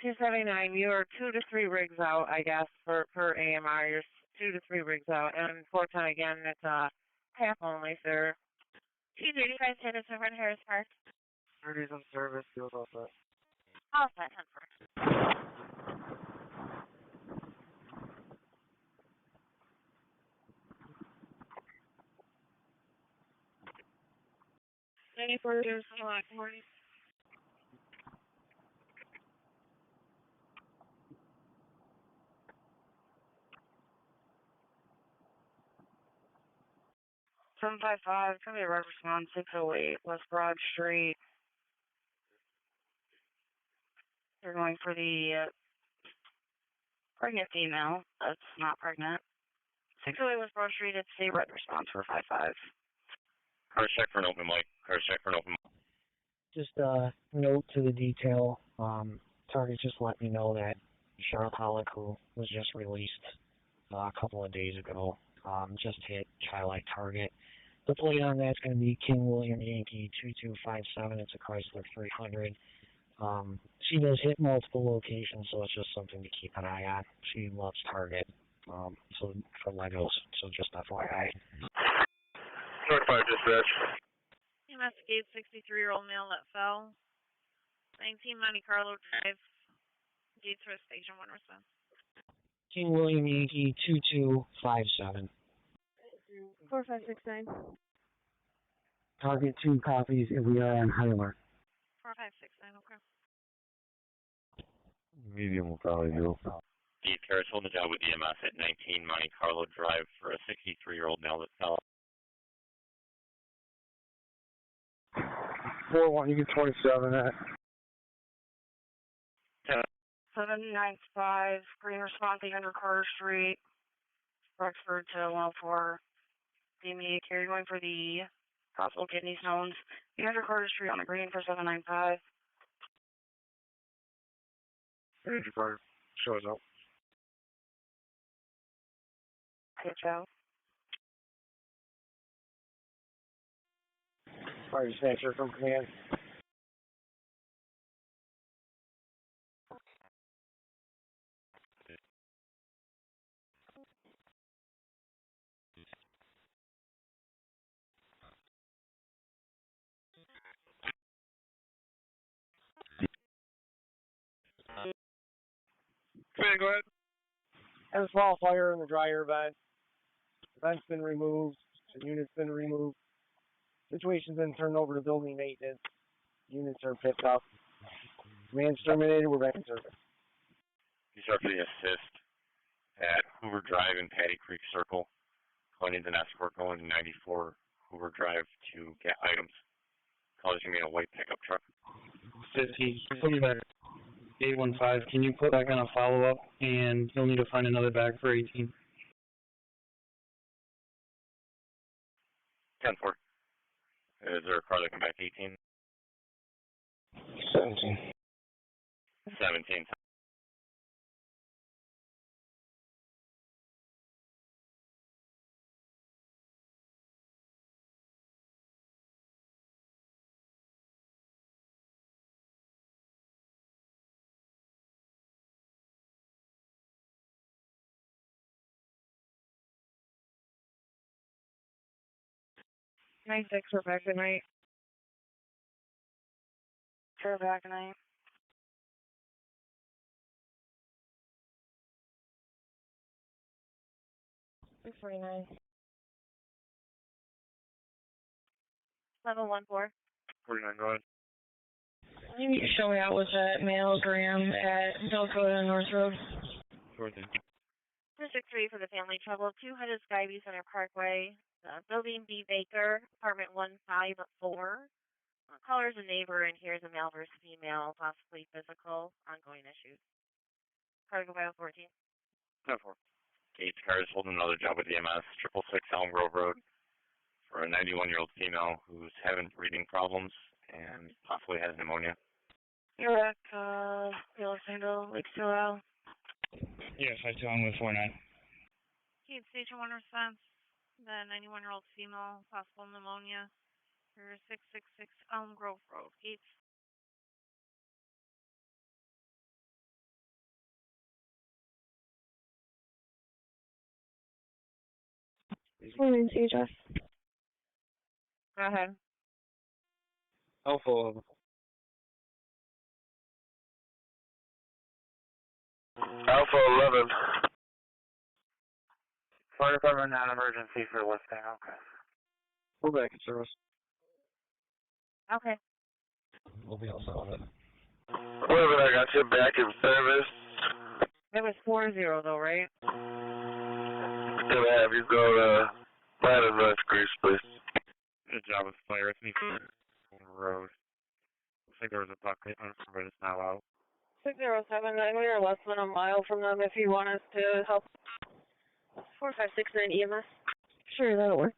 279, you are 2 to 3 rigs out, I guess, per AMR. You're 2 to 3 rigs out. And 410 again, it's half only, sir. 235 status over in Harris Park. 30's on service. Feels all set. All set, 10-4. Any further morning? Seven 755, it's going to be a red response, 608 West Broad Street. They're going for the pregnant female that's not pregnant. 608 West Broad Street, it's a red response for 55. Car check for an open mic. Car check for an open mic. Just a note to the detail. Target just let me know that Charlotte Pollock, who was just released a couple of days ago, just hit Chi-Light target. The plate on that's going to be King William Yankee 2257. It's a Chrysler 300. She does hit multiple locations, so it's just something to keep an eye on. She loves Target, so for Legos, so just FYI. North 5 dispatch. Investigate 63-year-old male that fell. 19 Monte Carlo Drive. Gates for Station 1 response. King William Yankee 2257. 4569. Target 2 copies, and we are on high alert. 4569, okay. Medium will probably do. The Paris holding the job with EMS at 19 Monte Carlo Drive for a 63-year-old male that fell. 4-1, you get 27 at. 795, green response, 800 Carter Street, Rexford to 104. The immediate care, going for the possible kidney stones. 800 Carter Street on the green for 795. Energy fire shows up. Pitch out. Fire dispatcher from command. Okay, go ahead. Had a small fire in the dryer vent. The vent's been removed. The unit's been removed. Situation's been turned over to building maintenance. Units are picked up. Command's terminated. We're back in service. You start for the assist at Hoover Drive and Patty Creek Circle. Calling needs an escort going to 94 Hoover Drive to get items. call is going to be a white pickup truck. 50. Put me back. 815. Can you put back on a follow-up? And you'll need to find another bag for 18. 10-4. Is there a car that can back 18? 17. 17. Nine six, we're back tonight. We're back tonight. Six 49. Level 1-4. 49, go ahead. You need to show me out with that mailgram at Dakota North Road. Sure thing. District 3 for the family trouble. 200 Skyview Center Parkway. Building B. Baker, apartment 154. Caller's a neighbor, and here's a male versus female, possibly physical, ongoing issues. Cargo by 14. 10-4. Each car is holding another job with EMS, 666 Elm Grove Road, for a 91-year-old female who's having breathing problems and possibly has pneumonia. You're at Los Angeles, Lake Silao. Yes, I tell him with 49. Heat station 1 response. The 91-year-old female, possible pneumonia. For 666 Elm Grove Road. Gates. Morning, CHS. Go ahead. Alpha 11. Alpha 11. Fire department non-emergency for lifting, okay. We're back in service. Okay. We'll be all set with it. 11, I got you back in service. It was 40 though, right? Gonna have you go to Planet Rush Grease, please. Good job with fire. It's me on the road. Looks like there was a bucket, but it's now out. 6079, we are less than a mile from them if you want us to help. 4569 EMS. Sure, that'll work.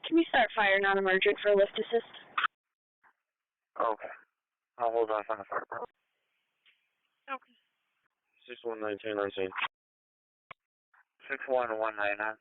Can you start fire non-emergent for lift assist? Okay. I'll hold off on the fire department. Okay. 619 on scene. 6119 on.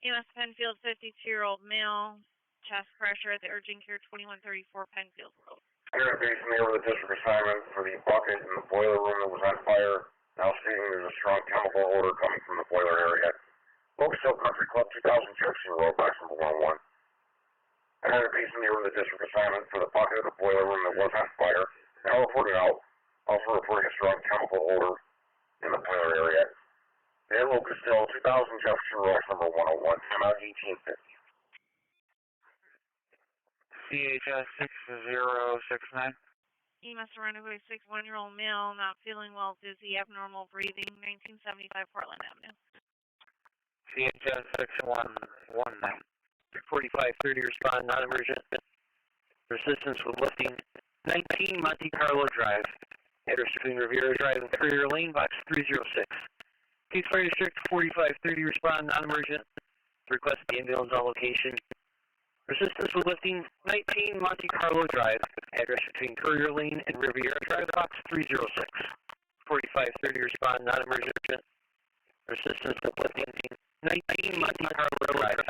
EMS Penfield, 52-year-old male, chest pressure at the urgent care 2134 Penfield Road. Here at base near the district assignment for the bucket in the boiler room that was on fire. Now speaking, there's a strong chemical odor coming from the boiler area. Folks Hill Country Club, 2000 Jefferson Road, box number 11. I had a base near the district assignment for the bucket in the boiler room that was on fire. Now reported out, also reporting a strong chemical odor in the boiler area. Dan Lucas Hill, 2000 Jefferson Road, box number 101, time out 1850. CHS 6069. EMS surrounded by a 61-year-old male, not feeling well, dizzy, abnormal breathing, 1975 Portland Avenue. CHS 6119. 4530 respond, non-emergent. Assistance with lifting 19 Monte Carlo Drive. Address between Riviera Drive and Courier Lane, box 306. Case Fire District 4530 respond, non-emergent. Request the ambulance on location. Assistance with lifting 19 Monte Carlo Drive. Address between Courier Lane and Riviera Drive, box 306. 4530 respond, non-emergent. Assistance with lifting 19 Monte Carlo Drive.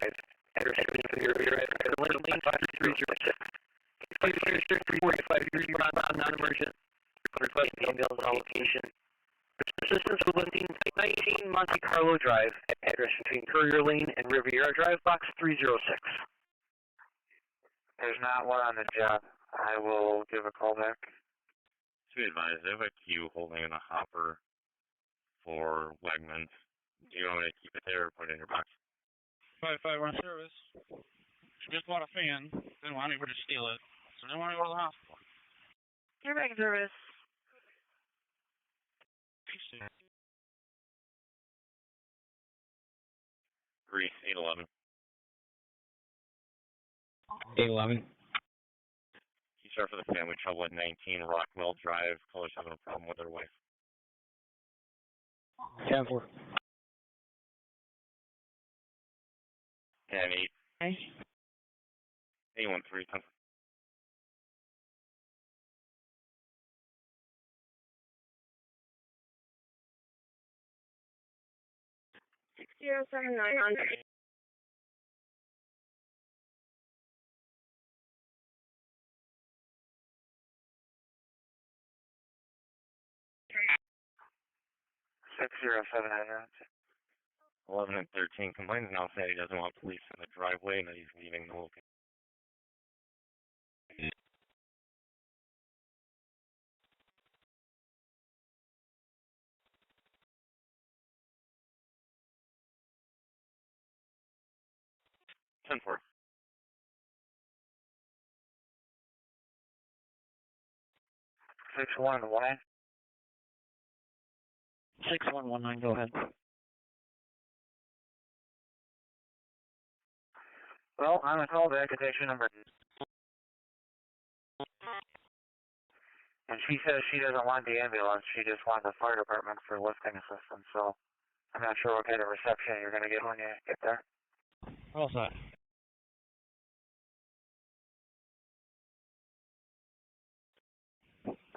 Address between Riviera Drive and Lane, box 306. Case Fire District 4530 respond, non-emergent. Request the ambulance on location. Assistance with lifting 19 Monte Carlo Drive, address between Courier Lane and Riviera Drive, box 306. There's not one on the job. I will give a call back. To be advised, I have a queue holding in a hopper for Wegmans. Do you want me to keep it there or put it in your box? 551 service. She just bought a fan. Didn't want anybody to steal it. So they want to go to the hospital. You're back in service. 811. 811. You start for the family trouble at 19 Rockwell Drive. Callers having a problem with their wife. 10-4. And 8. 813. 07900. Six 11 and 13. Complainant now said he doesn't want police in the driveway and that he's leaving the location. Ten four. 6119. 6119, go ahead. Well, I'm a callback attention number. And she says she doesn't want the ambulance, she just wants the fire department for lifting assistance, so I'm not sure what kind of reception you're going to get when you get there. All set.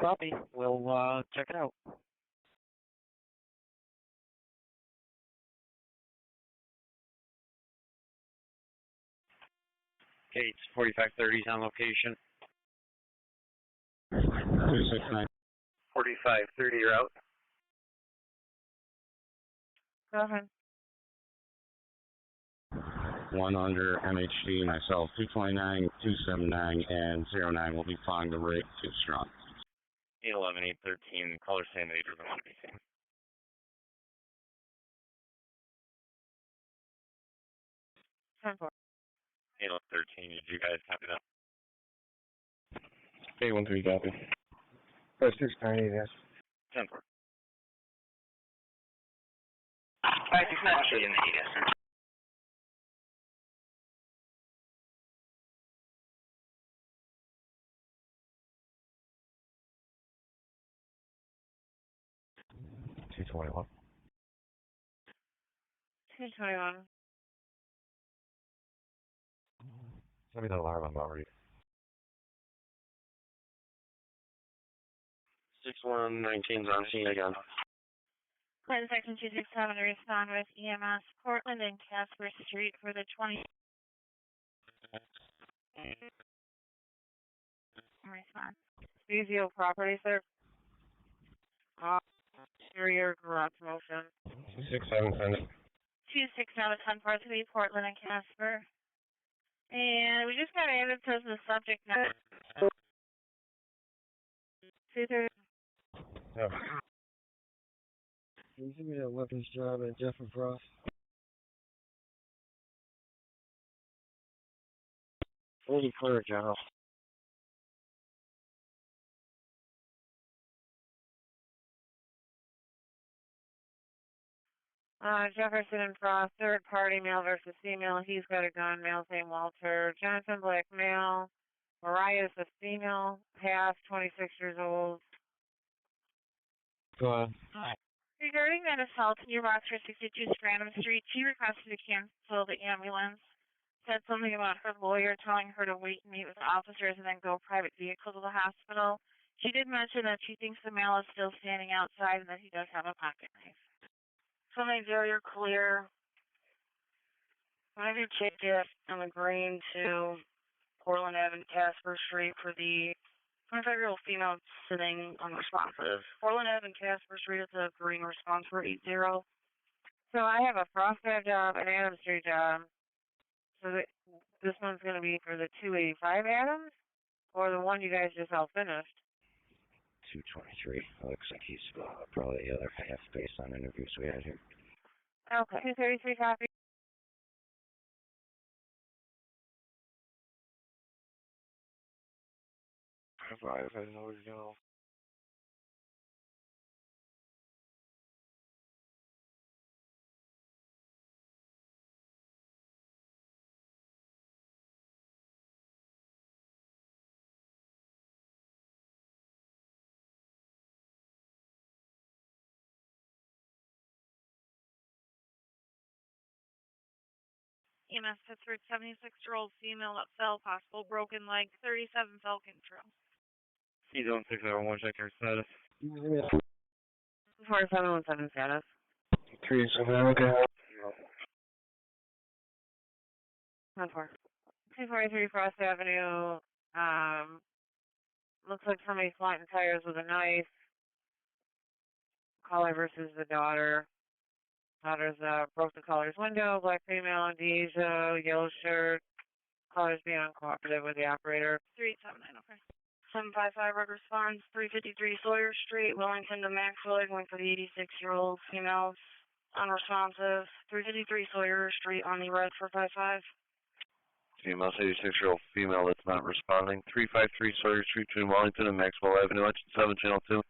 Copy. We'll check it out. Gates 4530s on location. 269. 4530, you're out. Go ahead. 1 under MHD, myself, 229, 279, and 09 will be following the rate 2 strong. 811, 813. Caller saying that he doesn't want to be seen. 10-4. 813. Did you guys copy that? 813 copy. 690, yes. 10-4. Actually in the ES. $221. 221. Send me the alarm on Maury. 6119's on scene again. Plan section 267 to respond with EMS Portland and Casper Street for the 20. Respond. Studio property, sir. Exterior garage motion. 267, send it. 267 10-4 to be Portland and Casper. And we just got added to the subject now. 230. Yeah. Can you give me that weapons job at Jeff and Frost? Fully clear, General. Jefferson and Frost, third party, male versus female. He's got a gun, male named Walter. Johnson, black male. Mariah's a female, half, 26 years old. Go ahead. Regarding that assault near Rochester 62 Scranton Street, she requested to cancel the ambulance. Said something about her lawyer telling her to wait and meet with officers and then go private vehicle to the hospital. She did mention that she thinks the male is still standing outside and that he does have a pocket knife. So interior clear. I did ticket on the green to Portland Avenue, Casper Street for the 25-year-old female sitting unresponsive. Portland Ave and Casper Street is a green response for 80. So I have a Frostback job, an Adams Street job. So this one's going to be for the 285 Adams, or the one you guys just all finished? 223. Looks like he's probably the other half based on interviews we had here. Okay. 233 copy. I didn't know where to go. EMS Pittsford, 76-year-old female that fell, possible broken leg, 37 Falcon Trail. He's on 601, check your status. 4717 status. 37, okay. 1-4. 243 Frost Avenue. Looks like somebody flattened tires with a knife. Caller versus the daughter. Daughter's broke the caller's window. Black female, Deja, yellow shirt. Caller's being uncooperative with the operator. 3879, okay. 755 Road response. 353 Sawyer Street, Wellington to Maxwell. Going for the 86-year-old female. Unresponsive. 353 Sawyer Street on the red for 55. Female, 86-year-old female that's not responding. 353 Sawyer Street between Wellington and Maxwell Avenue, engine 7, channel 2.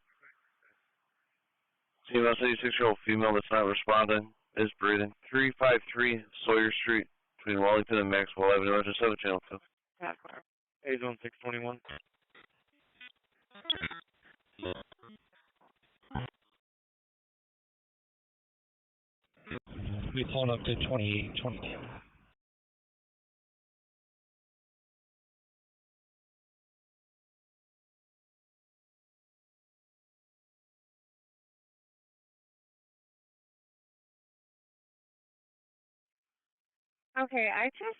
Female, 86-year-old female that's not responding, is breathing. 353 Sawyer Street between Wellington and Maxwell Avenue, engine 7, channel 2. Age on 621. We phone up to 2822. Okay, I just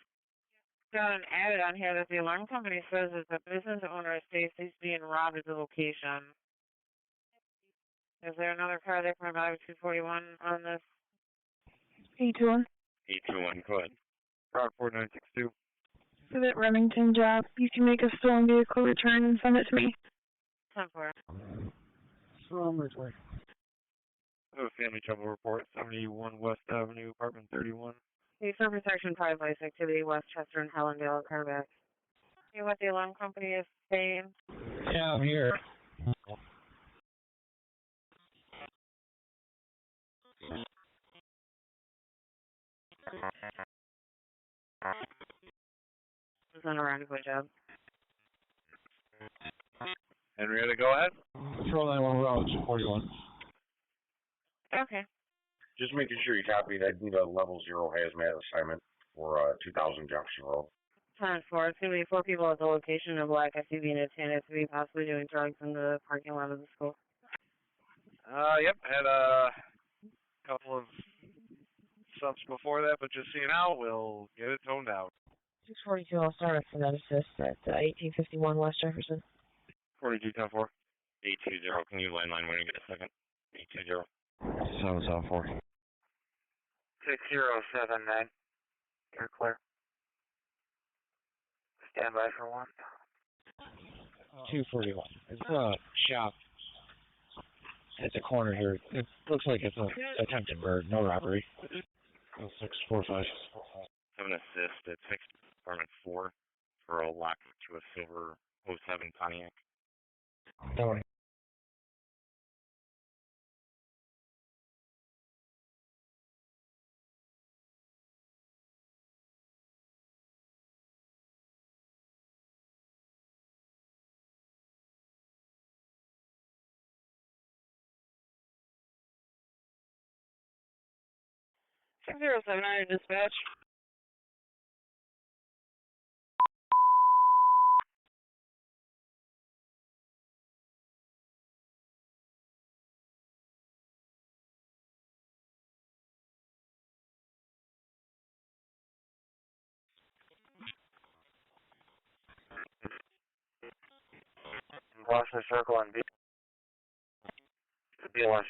got an added on here that the alarm company says that the business owner states he's being robbed at the location. Is there another car that can provide 241 on this? 821. 821, go ahead. Brockport 962. For that Remington job, you can make a stolen vehicle return and send it to me. 10-4. Somewhere. I have a family trouble report, 71 West Avenue, apartment 31. Some protection private life activity, Westchester and Hellendale, Carback. See what the alarm company is saying? Yeah, I'm here. It's on a roundabout job. Henrietta, go ahead. Patrol 911 route 241. Okay. Just making sure you copy that. I need a level 0 hazmat assignment for 2000 Junction Road. 10-4. It's going to be 4 people at the location of black SUV and a tan SUV, possibly doing drugs in the parking lot of the school. Yep, had a couple of subs before that, but just so you know, we'll get it toned out. 642, I'll start for that assist at 1851 West Jefferson. 42, 10-4. 820, can you landline when you get a second? 820. 774. 6079. You're clear. Stand by for 1. 241. It's a shop at the corner here. It looks like it's an attempted murder, no robbery. 645. Have an assist at 6 apartment 4 for a lock to a silver 07 Pontiac. That one. Six 079 dispatch. Cross the circle and be left.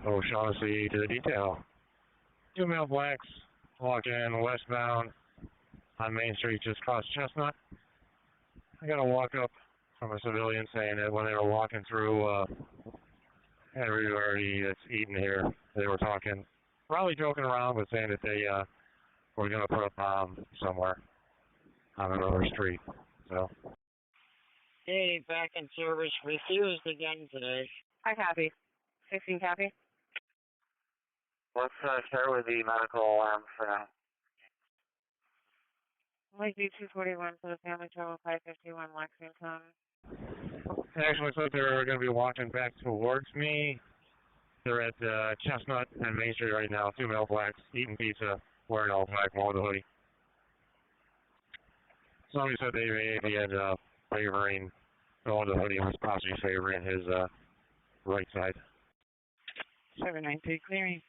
O'Shaughnessy to the detail. 2 male blacks walking westbound on Main Street just across Chestnut. I got a walk up from a civilian saying that when they were walking through everybody that's eating here, they were talking, probably joking around, but saying that they were going to put a bomb somewhere on another street. So. Hey, back in service, refused again today. I copy. 16 copy. Let's start with the medical alarm for now. Lakeview 241 for the family trouble 551 Lexington. Actually, looks like they're going to be walking back towards me. They're at Chestnut and Main Street right now. 2 male blacks eating pizza, wearing all black, one with a hoodie. Somebody said he had favoring, going to the hoodie was possibly favoring his right side. 793 clearing.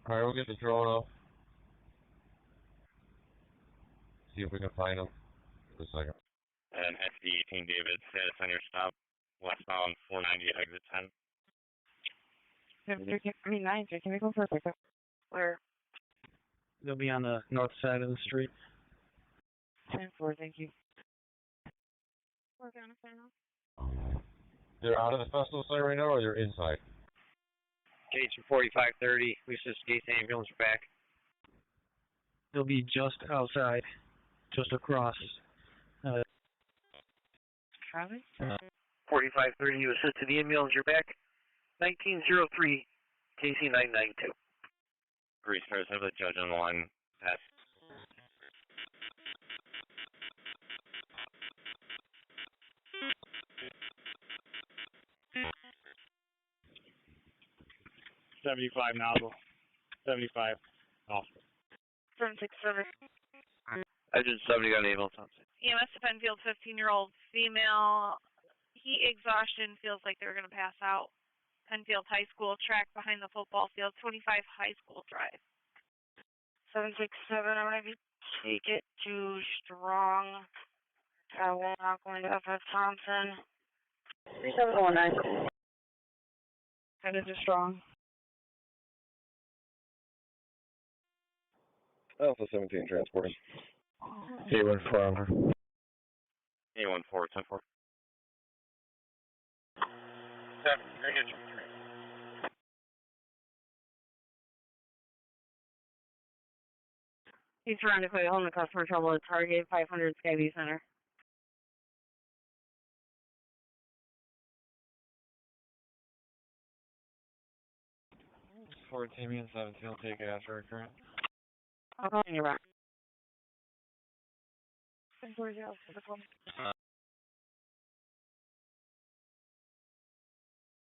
Alright, we'll get the drone up. See if we can find him. Just a second. And SD18 David, status on your stop, westbound 490 exit 10. 9, can we go for a pickup? Where? They'll be on the north side of the street. 10-4, thank you. Working on a final. They're out of the festival site right now, or they're inside? Gauge 4530, we just gate the ambulance back. They'll be just outside, just across. Copy. 4530, you assist to the ambulance, you're back. 1903, KC 992. Grease stars have the judge on the line. Pass. $75 nozzle. 75 off. 767. Engine 70 got an ambulance on site. EMS to Penfield, 15-year-old female. Heat exhaustion, feels like they're going to pass out. Penfield High School, track behind the football field, 25 High School Drive. 767, I'm going to take it to Strong. We're not going to FF Thompson. 3719. Headed to Strong. Alpha 17 transporting. A14. A14, 10-4. He's trying to put home the customer trouble at Target 500 Skyview Center. Ford Tammy and 17 will take it after current. I'll call you back. 1040 for the phone.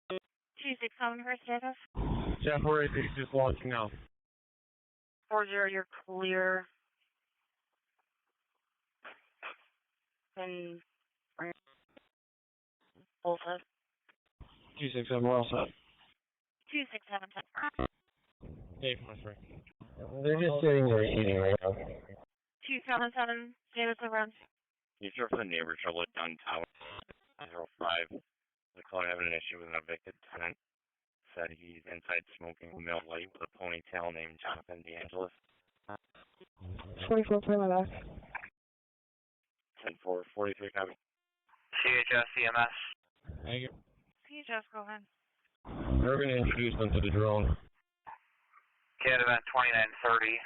267 her status. January 6 just launching now. 40, you're clear. And full set. 267, we're all set. 267 Dave, my friend. They're just sitting there eating right now. 277 status of runs. You serve for the neighbor trouble at Dunn Tower 05. The caller having an issue with an evicted tenant. Said he's inside smoking a male light with a ponytail named Jonathan DeAngelis. 44 for my back. 10-4, 43 copy. CHS, EMS. Thank you. CHS, go ahead. We're going to introduce them to the drone. CAD event 2930.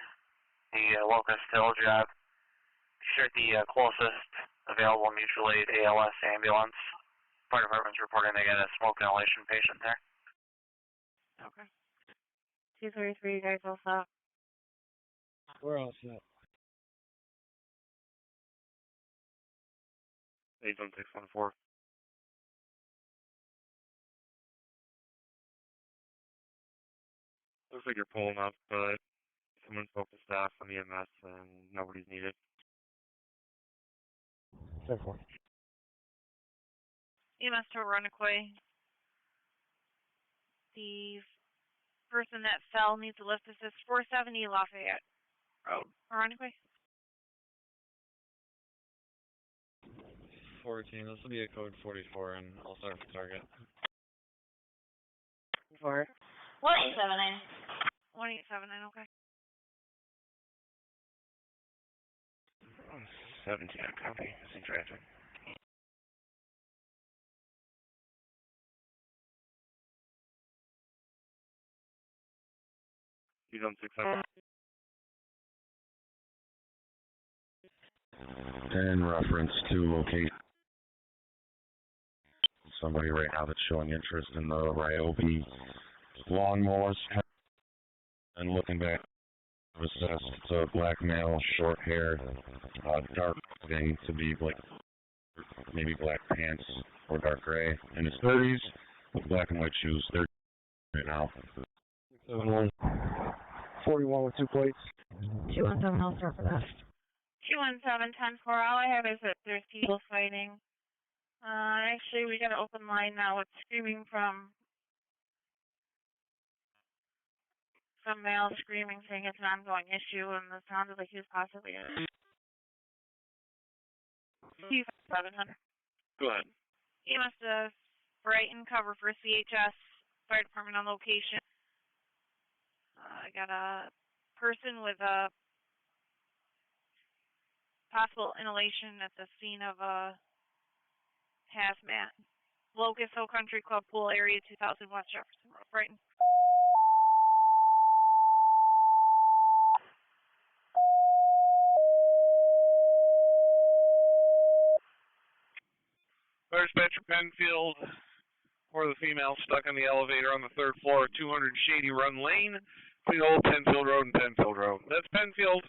The Locust Hill job. Shared the closest available mutual aid ALS ambulance. Fire department's reporting they got a smoke inhalation patient there. Okay. 233, you guys all set? We're all set. 81614. Looks like you're pulling up, but someone spoke to staff from EMS and nobody's needed. 10-4. EMS to Runaway. The person that fell needs a lift assist. 470 Lafayette Road. Runaway. 14. This will be a code 44, and I'll start with target. For 1879. 1879, okay. 17, copy. See traffic. You don't 600. In reference to location, somebody right now that's showing interest in the Ryobi lawnmowers and looking back, it's a black male, short hair, dark thing to be like maybe black pants or dark gray, in his 30s with black and white shoes. They're right now. 71. 41 with 2 plates. 217, I'll start for that. 217, 10-4. All I have is that there's people fighting. Actually, we got an open line now. It's screaming from some male screaming, saying it's an ongoing issue, and it sounded like he was possibly a 700. Go ahead. He must have Brighton cover for CHS fire department on location. I got a person with a possible inhalation at the scene of a hazmat. Locust Hill Country Club Pool Area 2000 West Jefferson Road, Brighton. Fire dispatcher Penfield, or the female stuck in the elevator on the 3rd floor of 200 Shady Run Lane between Old Penfield Road and Penfield Road. That's Penfield.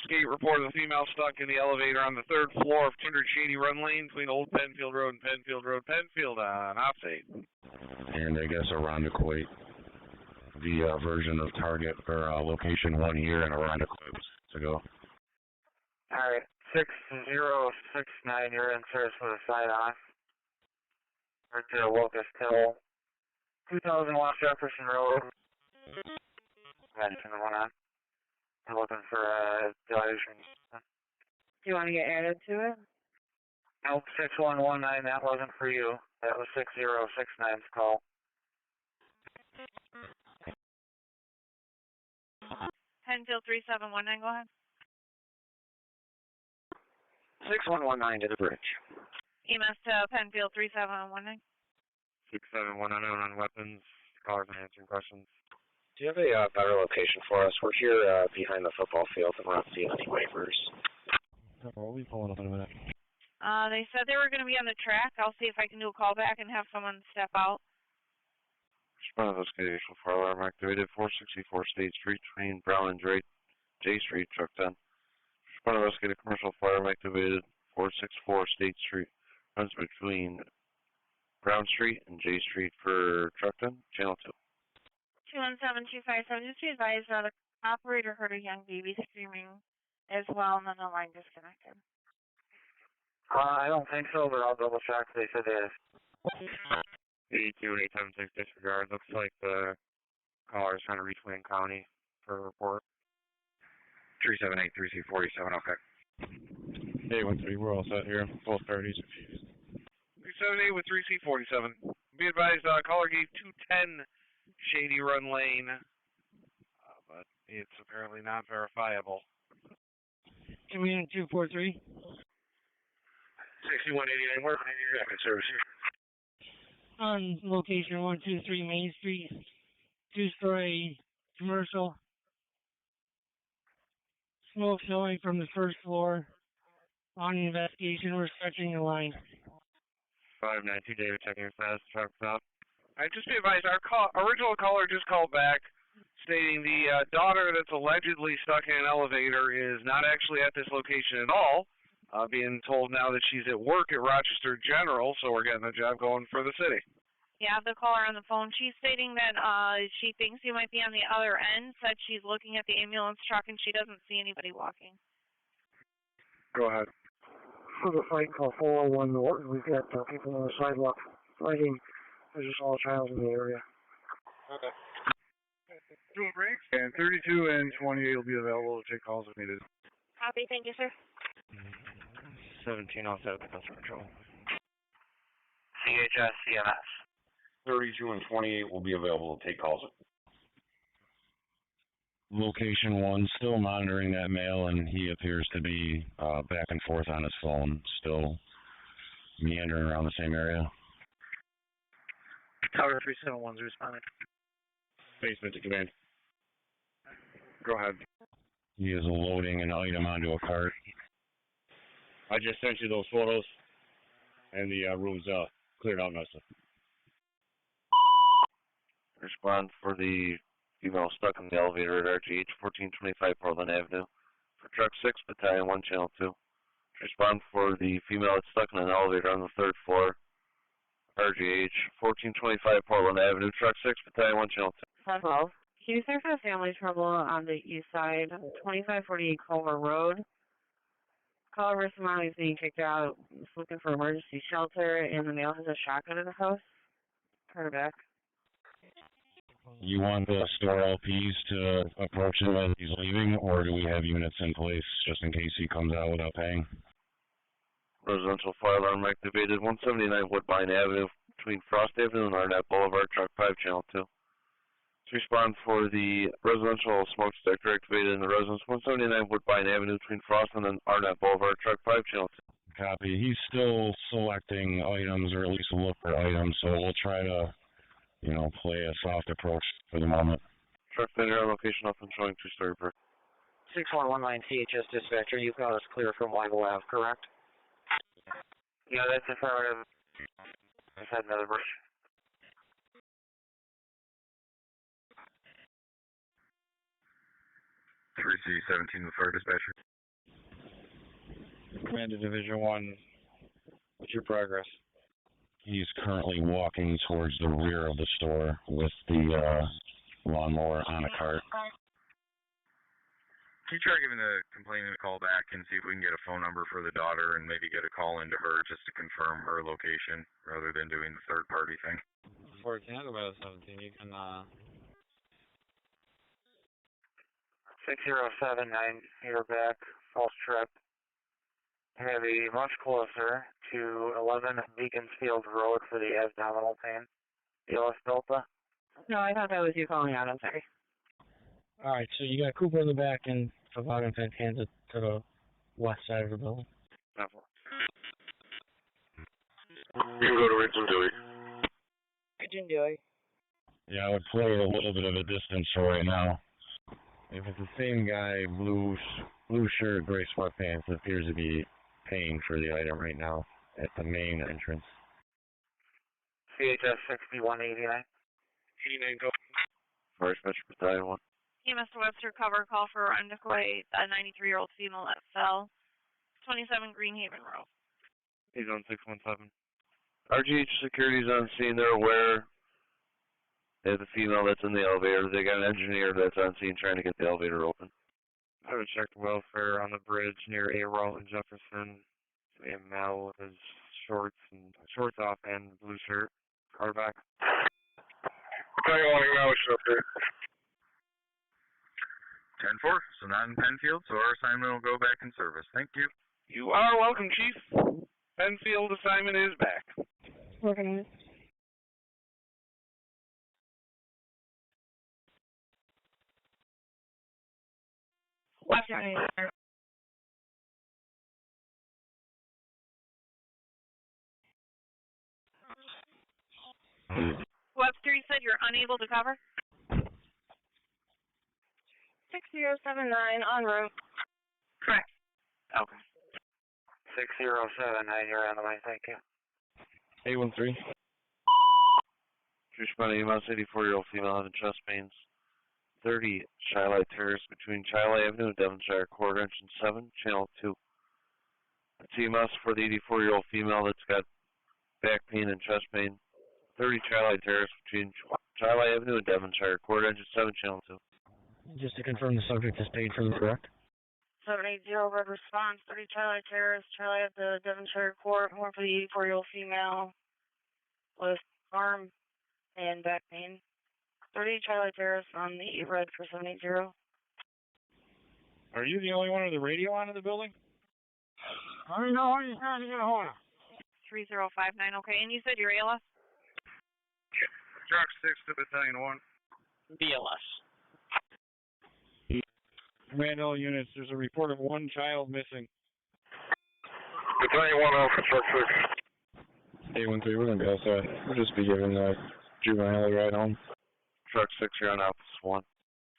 Gate report of the female stuck in the elevator on the 3rd floor of 200 Shady Run Lane between Old Penfield Road and Penfield Road. Penfield on offstate. And I guess around equate the version of target or location 1 here and around equate to go. Alright, 6069, you're in service for the side off. Right to Locust Hill, 2000 West Jefferson Road. Mention the one on. I'm looking for dilation. Do you want to get added to it? Nope, 6119, that wasn't for you. That was 6069's call. Penfield 3719, go ahead. 6119 to the bridge. EMS to Penfield 3719. 6719 on weapons. Callers and answering questions. Do you have a better location for us? We're here behind the football field and we're not seeing any waivers. We'll be pulling up in a minute. They said they were going to be on the track. I'll see if I can do a call back and have someone step out. Respond investigation fire alarm activated 464 State Street between Brown and J Street, truck 10. Respond investigated commercial fire alarm activated 464 State Street, runs between Brown Street and J Street for truck 10, channel 2. 217257, just be advised the operator heard a young baby screaming as well, and then the line disconnected. I don't think so, but I'll double check. They said it is. 82 and 876 disregard. Looks like the caller is trying to reach Wayne County for a report. 378 3347, okay. 813, we're all set here. Both parties refused. 378 with 3C47. Be advised, caller gave 210 Shady Run Lane, but it's apparently not verifiable. Command 243. 6189, where can your active service here? On location 123 Main Street, 2-story commercial. Smoke showing from the first floor. On the investigation, we're stretching the line. 592 David checking your status, truck stop. I just be advised, our original caller just called back stating the daughter that's allegedly stuck in an elevator is not actually at this location at all. Being told now that she's at work at Rochester General, so we're getting the job going for the city. Yeah, the caller on the phone, she's stating that she thinks you might be on the other end, said she's looking at the ambulance truck and she doesn't see anybody walking. Go ahead. For the fight call 401 North, we've got people on the sidewalk fighting. There's just all child in the area. Okay. Doing breaks, and 32 and 28 will be available to take calls if needed. Copy, thank you, sir. 17 outside of Spencer Patrol. CHS, CMS. 32 and 28 will be available to take calls. Location 1, still monitoring that male, and he appears to be back and forth on his phone, still meandering around the same area. Tower 371's responding. Basement to command. Go ahead. He is loading an item onto a cart. I just sent you those photos, and the room's cleared out nicely. Respond for the female stuck in the elevator at RGH 1425 Portland Avenue. For truck 6, battalion 1, channel 2. Respond for the female that's stuck in an elevator on the 3rd floor. RGH 1425 Portland Avenue, truck 6, battalion 1, channel 2. 1012. Can you search for family trouble on the east side, 2548 Culver Road? Caller mom is being kicked out, is looking for emergency shelter, and the male has a shotgun in the house. Turn her back. You want the store LPs to approach him as he's leaving, or do we have units in place just in case he comes out without paying? Residential fire alarm activated 179 Woodbine Avenue between Frost Avenue and Arnett Boulevard, truck 5, channel 2. To respond for the residential smoke detector activated in the residence 179 Woodbine Avenue between Frost and Arnett Boulevard, truck 5, channel 2. Copy. He's still selecting items, or at least look for items, so we'll try to, play a soft approach for the moment. Truck vendor location up and showing 2-story brick. 6119 CHS dispatcher, you've got us clear from Weigel Ave, correct? Yeah, that's affirmative. Just had another brush. Three C-17 with fire dispatcher. Command to Division 1, what's your progress? He's currently walking towards the rear of the store with the lawnmower on a cart. Can you try giving the complainant a call back and see if we can get a phone number for the daughter and maybe get a call into her just to confirm her location rather than doing the third party thing? Before it can go by the 17, you can 6079, you're back, false trip. Heavy, much closer to 11 Beaconsfield Road for the abdominal pain. ELS Delta? No, I thought that was you calling out. I'm sorry. Alright, so you got Cooper in the back and Tavagan Fantanza to the west side of the building. You can go to Richmond Dewey. Richmond Dewey. Yeah, I would play a little bit of a distance for right now. If it's the same guy, blue shirt, gray sweatpants, it appears to be paying for the item right now at the main entrance. CHS 6189. 89 go. First Metro Battalion 1. EMS Webster cover call for unidentified, a 93-year-old female that fell. 27 Greenhaven Road. He's on 617. RGH security's on scene. They're aware they have a female that's in the elevator. They got an engineer that's on scene trying to get the elevator open. I would check welfare on the bridge near A-Roll and Jefferson. We have Mel with his shorts off and blue shirt. Car back. Battalion 1, you're up there. 10-4, so not in Penfield, so our assignment will go back in service. Thank you. You are welcome, Chief. Penfield assignment is back. Organized. Left side. Webster, you said you're unable to cover? 6079 en route. Correct. Okay. 6079, you're on the way, thank you. 813. Responding EMS 84-year-old female having chest pains. 30 Shiloh Terrace between Shiloh Avenue and Devonshire Court, Entrance 7, Channel 2. TMS for the 84-year-old female that's got back pain and chest pain. 30 Shiloh Terrace between Shiloh Avenue and Devonshire Court, Entrance 7, Channel 2. Just to confirm, the subject is paid for, correct? 780 red response. 30 Charlie Terrace, Charlie at the Devonshire Court, more for the 84-year-old female with arm and back pain. 30 Charlie Terrace on the red for 780. Are you the only one with the radio on in the building? Let me know when you're trying to get a hold of. 3059, okay. And you said your ALS? Truck 6 to Battalion 1. BLS. Command all units, there's a report of one child missing. Battalion 1 Alpha, truck 6. 813, we're going to be outside. We'll just be giving the juvenile a ride home. Truck 6 here on Alpha 1.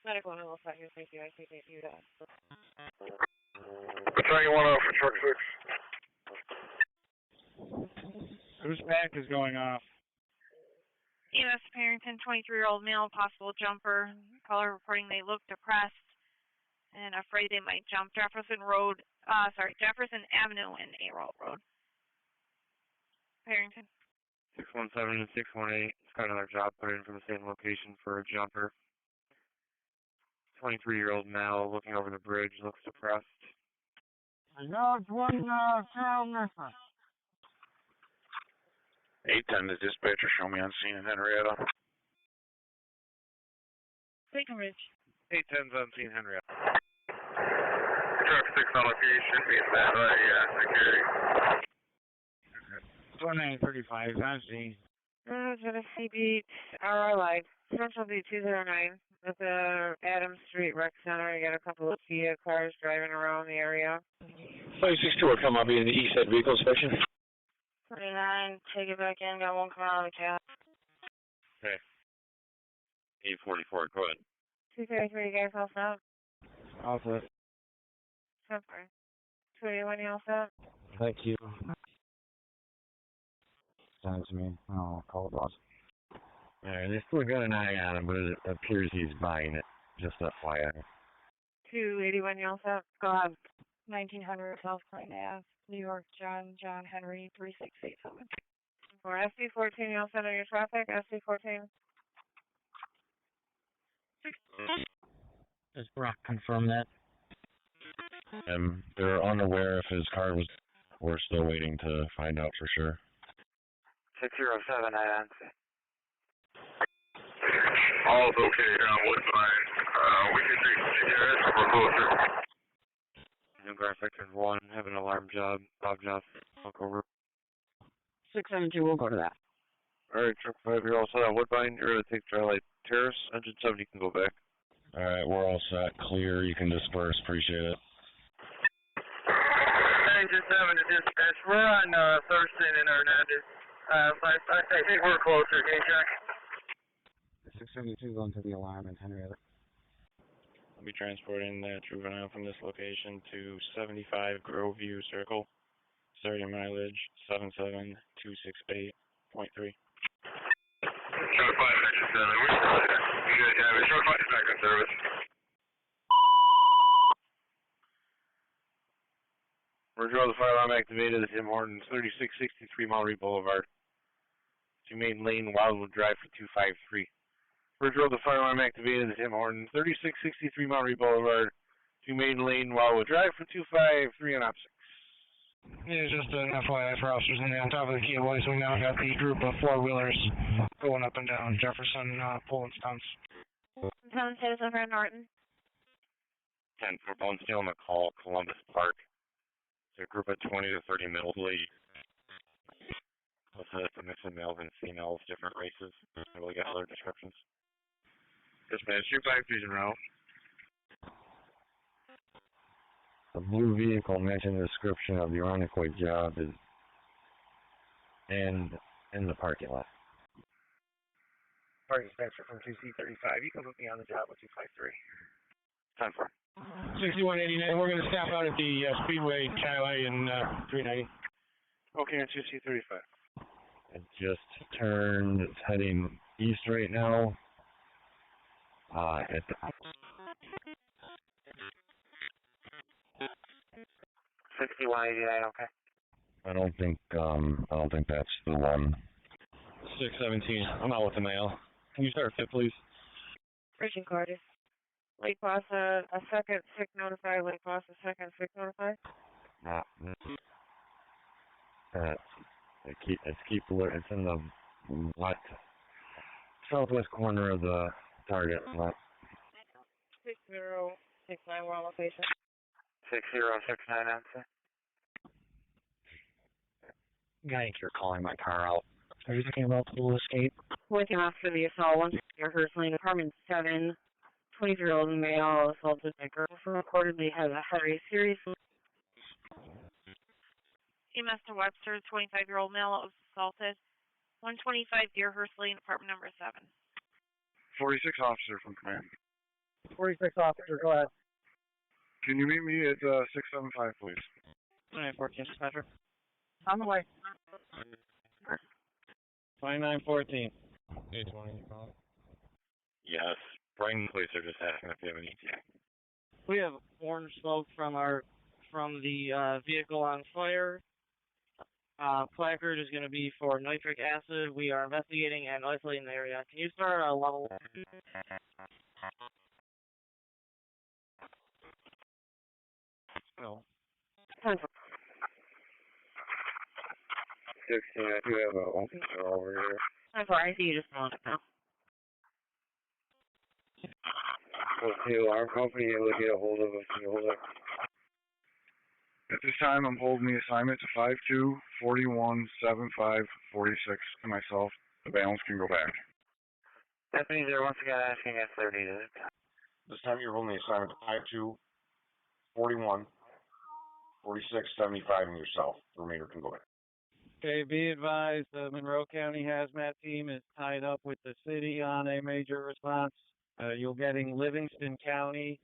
Medical and level 5, thank you, I think they do that. Battalion 1 Alpha, truck 6. Whose pack is going off? EMS Parrington, 23-year-old male, possible jumper. Caller reporting they look depressed and afraid they might jump. Jefferson Avenue and Arrow Road. Parrington. 617 and 618. It's got another job put in for the same location for a jumper. 23-year-old male looking over the bridge, looks depressed. I know it's one child missing. 810, the dispatcher show me on scene in Henrietta. Breckenridge. 810's on scene, Henrietta. Truck 6 on location, be that security. 1935, on scene. Genesee Beach, RR Live, Central Beach 209. At the Adams Street Rec Center, you got a couple of Kia cars driving around the area. 562 will come up in the east side vehicle inspection. 29, take it back in, got one coming out of the cab. Okay. 844, go ahead. 233, you guys all set? All set. Super. 281, you all set? Thank you. Send it to me. I'll call the boss. Alright, they're still got an eye on him, but it appears he's buying it. Just FYI. 281, you all set? Go ahead. 1900 South Plain Ave, New York, John Henry, 3687. For SC14, you all set on your traffic? SC14? Does Brock confirm that? They're unaware if his car was. We're still waiting to find out for sure. 607, I answer. All's okay here on Woodbine. We can take CRS if we're closer. New Guard Sector 1, have an alarm job. Bob Joss, walk over. 672, we'll go to that. Alright, truck 5, you're all set on Woodbine. You're going to take Charlie Terrace. Engine 7, you can go back. Alright, we're all set. Clear. You can disperse. Appreciate it. Engine 7 to dispatch. We're on Thurston and Hernandez. I think we're closer. Can you check? 672 going to the alarm in Henrietta. I'll be transporting the juvenile from this location to 75 Groveview Circle. Starting mileage 77268.3. Truck 5, Engine 7. We're still there. You guys have it. Truck 5 is back on service. Roger, the firearm activated at Tim Hortons, 3663 Monroe Boulevard. To main lane, Wildwood Drive for 253. Roger, the firearm activated at Tim Hortons, 3663 Monroe Boulevard. To main lane, Wildwood Drive for 253 on opposite. Yeah, just an FYI for officers in on top of the Kia Boys. We now got the group of four-wheelers going up and down Jefferson, pulling stunts. Town status over at Norton. 10 for Bonesteel McCall, Columbus Park. It's a group of 20 to 30 middle-aged. It's a mix of males and females, different races. I really got other descriptions. Dispatch, 253 en route. The blue vehicle mentioned the description of the Ironically job is in the parking lot. Parking dispatcher from 2C35. You can put me on the job with 253. 10 for. 6189. We're going to stop out at the Speedway, Chile, and 390. Okay, on 2C35. It just turned. It's heading east right now. At the 6189, okay. I don't think that's the one. 617. I'm out with the mail. Can you start fit, please? Richard Carter. Lake Plaza, a second, sick notified. Lake Plaza, second, sick notified. It's in the southwest corner of the target. 6069, we're on location. 6069, answer. I think you're calling my car out. Are you talking about the escape? With him after the assault, 1 Amherst Lane, apartment 7, 23-year-old male assaulted a girl who reportedly has a very serious. EMS to Webster, 25-year-old male was assaulted. 125 Deerhurst Lane, apartment number 7. 46 officer from command. 46 officer, go ahead. Can you meet me at 675, please? 2914, dispatcher. On the way. 2914. 820, call. Yes. Brighton Police are just asking if you have an ETA. We have orange smoke from the vehicle on fire. Placard is going to be for nitric acid. We are investigating and isolating the area. Can you start a level? No. 16, I do have a officer over here. I'm sorry, I see you just a moment now. Was the alarm company able to get a hold of us? At this time, I'm holding the assignment to 52417546 to myself. The balance can go back. Deputy, there once again asking at 30. This time you're holding the assignment to 52414675 and yourself. The remainder can go back. Okay, be advised, the Monroe County Hazmat team is tied up with the city on a major response. You're getting Livingston County,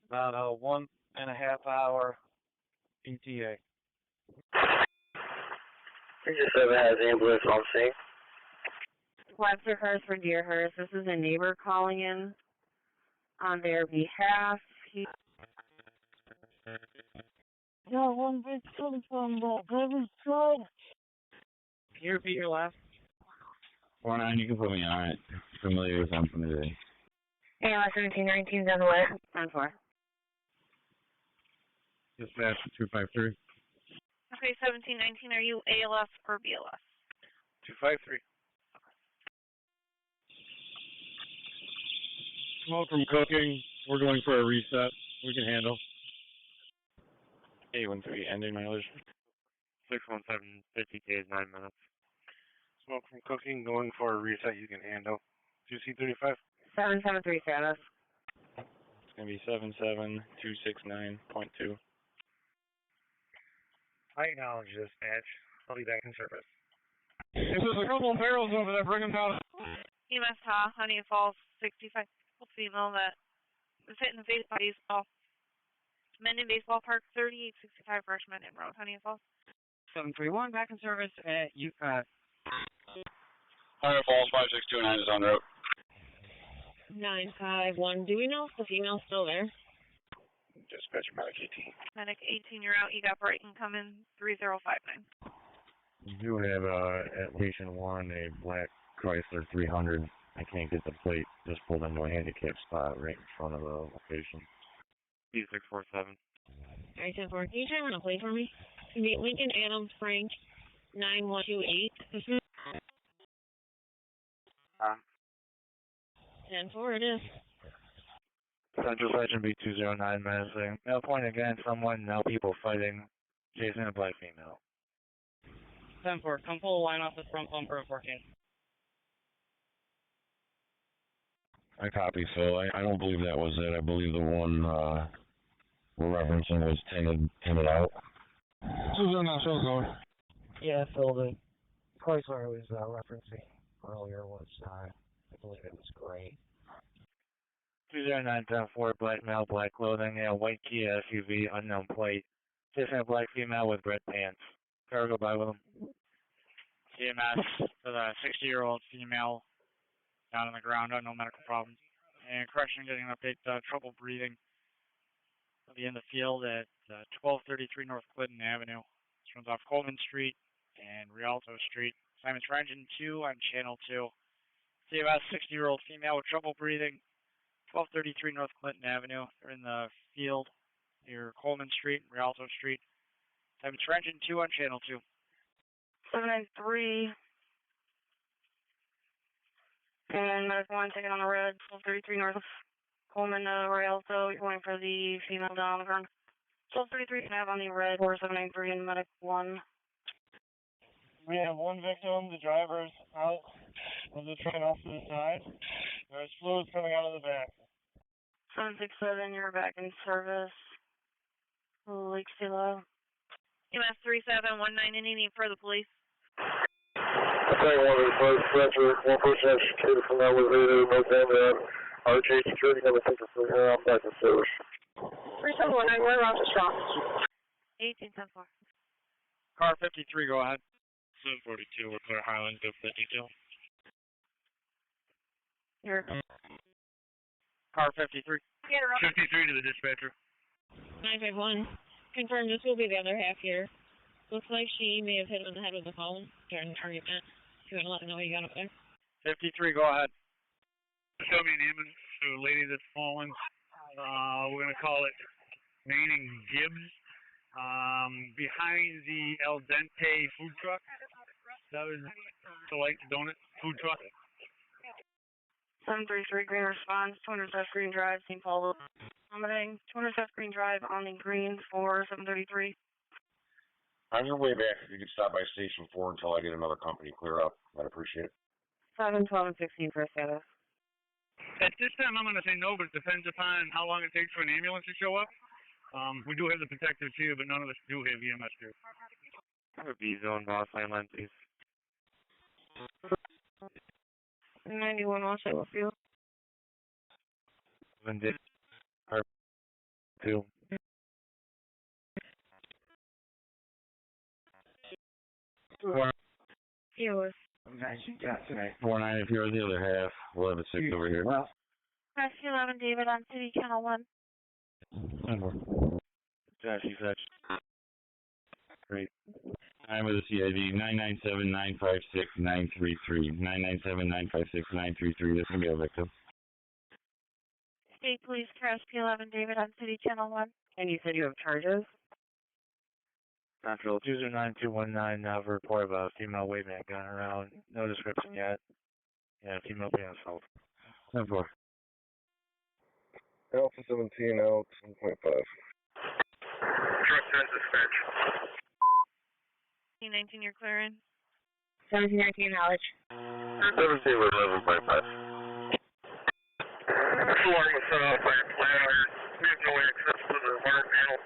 about a 1.5 hour ETA. 37 has ambulance on scene. Webster Hurst for Deerhurst. This is a neighbor calling in on their behalf. Yeah, one big thing from the driver's side. Can you repeat your last? 49, you can put me on it. Familiar with them from the day. ALS 1719 is on the way. 10-4. Dispatch 253. Okay, 1719, are you ALS or BLS? 253. Smoke from cooking. We're going for a reset. We can handle. 813, ending mileage. 617, 50K is 9 minutes. Smoke from cooking, going for a reset you can handle. 2C35. 773 status. It's going to be 77269.2. I acknowledge dispatch. I'll be back in service. If there's a couple of barrels over there, bring them down. EMS Ha, Honeoye Falls, 65 female that was hit in the face by baseball. Mendon Baseball Park, 3865 Freshman in Road, Honeoye Falls. 731, back in service at Honeoye Falls 5629 is on route. 951. Do we know if the female's still there? Dispatch medic 18. Medic 18, you're out. You got Brighton coming, 3059. You do have at location 1 a black Chrysler 300. I can't get the plate. Just pulled into a handicap spot right in front of the location. B647. 974. Can you turn on the plate for me? Lincoln Adams Frank 9128. 10-4 it is. Central Sergeant B209 menacing. No point against someone, no people fighting. Chasing a black female. 10-4, come pull a line off the front bumper of 14. I copy, Phil. I don't believe that was it. I believe the one we're referencing was tinted out. Yeah, Phil, the Chrysler I was referencing earlier was, I believe it was gray. 209-10-4, black male, black clothing, white Kia SUV, unknown plate. Chasing a black female with red pants. Car go by with him. EMS for the 60-year-old female down on the ground, no medical problems. And correction, getting an update, trouble breathing. Will be in the field at 1233 North Clinton Avenue. This runs off Coleman Street and Rialto Street. Assignments for engine 2 on channel 2. CMS 60-year-old female with trouble breathing, 1233 North Clinton Avenue. They're in the field near Coleman Street and Rialto Street. Assignments for engine 2 on channel 2. 793. And medical one taken on the red, 1233 North Coleman, Rialto. You're going for the female down on the ground. 1233 can have on the red, 4793 and medic 1. We have one victim. The driver's out of the train off to the side. There's fluids coming out of the back. 767, you're back in service. Lake Stilo. EMS 3719, any need for the police? I think one of the first Spencer, one person executed from that elevator, no damage. RJ security going to take it from here. I'm back in service. 3719, we're around to strong. 1810-4. Car 53, go ahead. 742, we're clear Highland, go for the detail. Here. Car 53. 53 to the dispatcher. 951. Confirm this will be the other half here. Looks like she may have hit him in the head with the phone during the argument. If you want to let me know what you got up there. 53, go ahead. Show me an image of a lady that's fallen. We're going to call it Manning Gibbs. Behind the El Dente food truck. That was the light donut food truck. 733 Green response, 200 South Green Drive, St. Paul. Vomiting, 200 South Green Drive on the green for 733. On your way back, if you could stop by Station 4 until I get another company clear up, I'd appreciate it. 7, 12, and 16 for a status. At this time, I'm going to say no, but it depends upon how long it takes for an ambulance to show up. We do have the protective too, but none of us do have EMS here. Have a B zone, boss, landline, please. 91 also will field. 2. Viewers. 49, if you're the other half, we'll have a 6 over here. Rescue 11, David on City Channel 1. Josh, you fetch. Great. I'm with the CID, 997-956-933. 997-956-933, this will be a victim. State Police Rescue 11, David on City Channel 1. And you said you have charges? Central, user 9219, have a report of a female waving a gun around. No description yet. Yeah, female being assaulted. 10-4. Alpha 17 out, 1.5. Truck 10 dispatch. 19, you're clearing. 1719 knowledge. 17 with 11.5. Alarm was set off by a flat iron. We have no access to the water panel.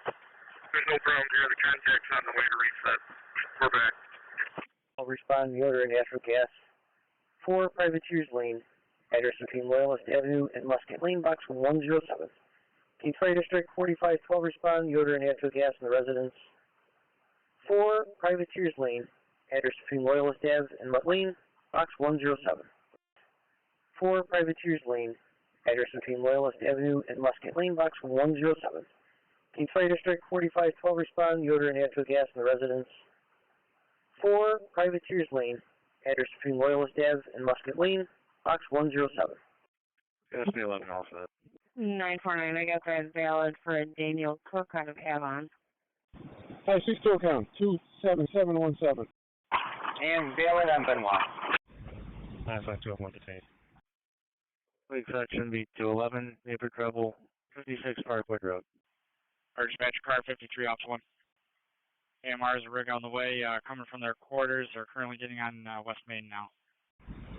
There's no problem here. The contact's on the way to reset. We're back. I'll respond to the odor and natural gas. 4 Privateers Lane. Address between Loyalist Avenue and Musket Lane, box 107. King Fire District 4512 respond, the odor and natural gas in the residence. 4 Privateers Lane. Address between Loyalist Ave and Mutt Lane, box 107. 4 Privateers Lane. Address between Loyalist Avenue and Musket Lane, box 107. King Fire District 4512 respond, the odor and natural gas in the residence. 4 Privateers Lane. Address between Loyalist Ave and Musket Lane, box 107. That's me 11 also. 949, I got that valid for Daniel Cook out of Avon. 562 account, 27717. And valid on Benoit. 952 1 detained. Lake section B 211, Maple Treble, 56 Parkwood Road. Our dispatcher car 53 off 1. AMR's rig on the way, coming from their quarters. They're currently getting on West Main now.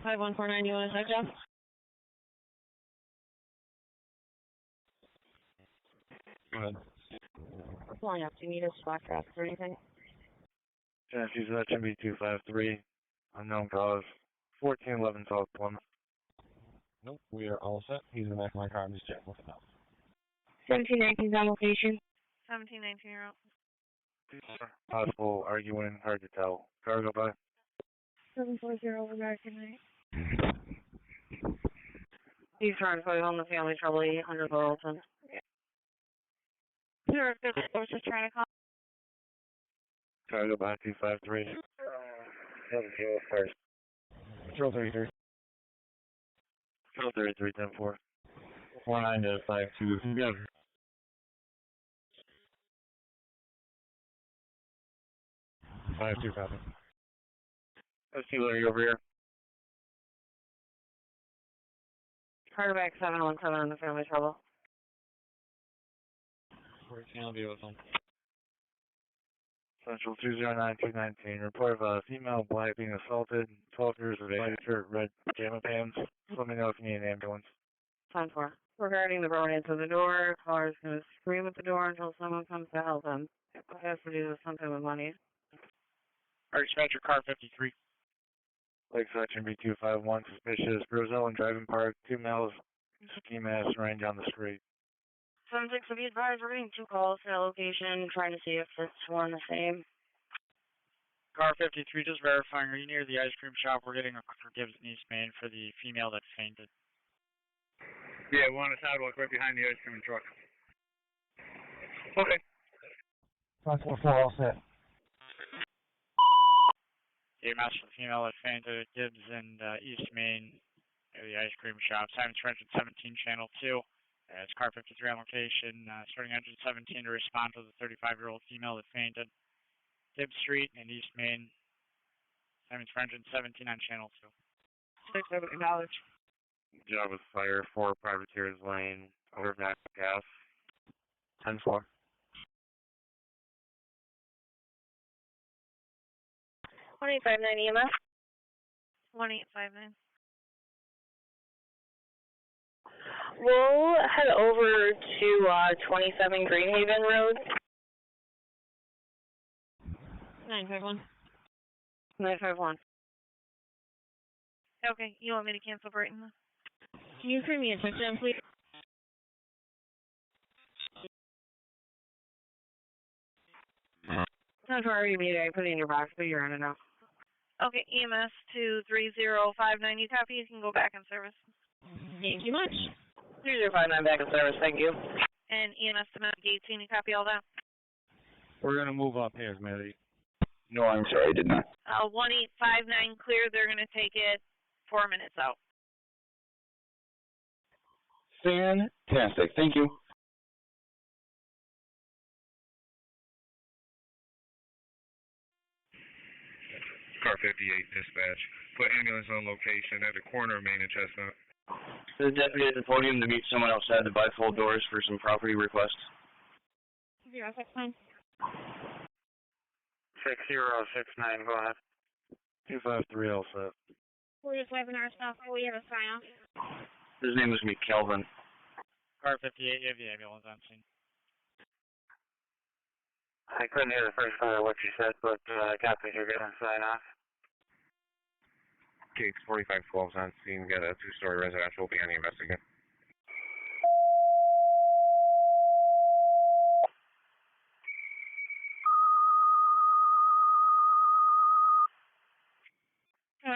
5149, you want to Jeff? Go ahead. Flying up, do you need a spot trap or anything? Genesee section B 253, unknown cause, 1411 South Plymouth. Nope, we are all set. He's in the back of my car. I'm just checking with him out. 1719 on location. 1719, you're out. Possible arguing, hard to tell. Car go by. 740 American Night. He's trying to fight on the family trouble 800 Burleson. Sure, good. I was just trying to call. Car go by 253. 17 first. Control 33. Control 33, 10-4. 49 to 52. Yeah. 5-2 copy. Let's see Larry over here. Carterback 717 on the family trouble. Where can I be with him? Central 209219. Report of a female black being assaulted, 12 years of age, white shirt, red pajama pants. Let me know if you need an ambulance. 10-4. Regarding the burn to the door, caller is going to scream at the door until someone comes to help them. It has to do with something with money. Alright, dispatcher, car 53. Lake section B251, suspicious. Grizzle and driving park, 2 males, ski mask running down the street. 7-6, to be advised, we're getting 2 calls to that location, trying to see if it's one the same. Car 53, just verifying, are you near the ice cream shop? We're getting a call for Gibbs in East Main for the female that fainted. Yeah, we're on the sidewalk right behind the ice cream truck. Okay. 544, all set. EMS for the female that fainted at Gibbs and East Main near the ice cream shop. Simon's Trench at 17, channel 2. It's car 53 on location, starting engine 17 to respond to the 35-year-old female that fainted. Gibbs Street and East Main. Simon's Trench at 17 on channel 2. 6, acknowledge. Job with fire, 4 Privateers Lane, over natural gas. 10-4. 1859 EMS. 1859. We'll head over to 27 Greenhaven Road. 951. 951. Okay, you want me to cancel Brighton? Can you turn me attention, please? That's where you mean I put it in your box, but you're on it now. Okay, EMS 23059, you copy? You can go back in service. Thank you much. 3059 back in service, thank you. And EMS to Mount Gate, you copy all that? We're going to move up here, Smitty. No, I'm sorry, I did not. 1859 clear, they're going to take it 4 minutes out. Fantastic, thank you. Car 58 dispatch. Put ambulance on location at the corner of Main and Chestnut. The deputy at the podium to meet someone outside the bifold doors for some property request. 069. 6069, go ahead. 253, all set. We're just wiping our stuff. We have a sign off. His name is going to be Kelvin. Car 58, you have the ambulance on scene. I couldn't hear the first part of what you said, but I got that you're getting a sign off. Case 4512's on scene. Got a 2-story residential. Will be on EMS again.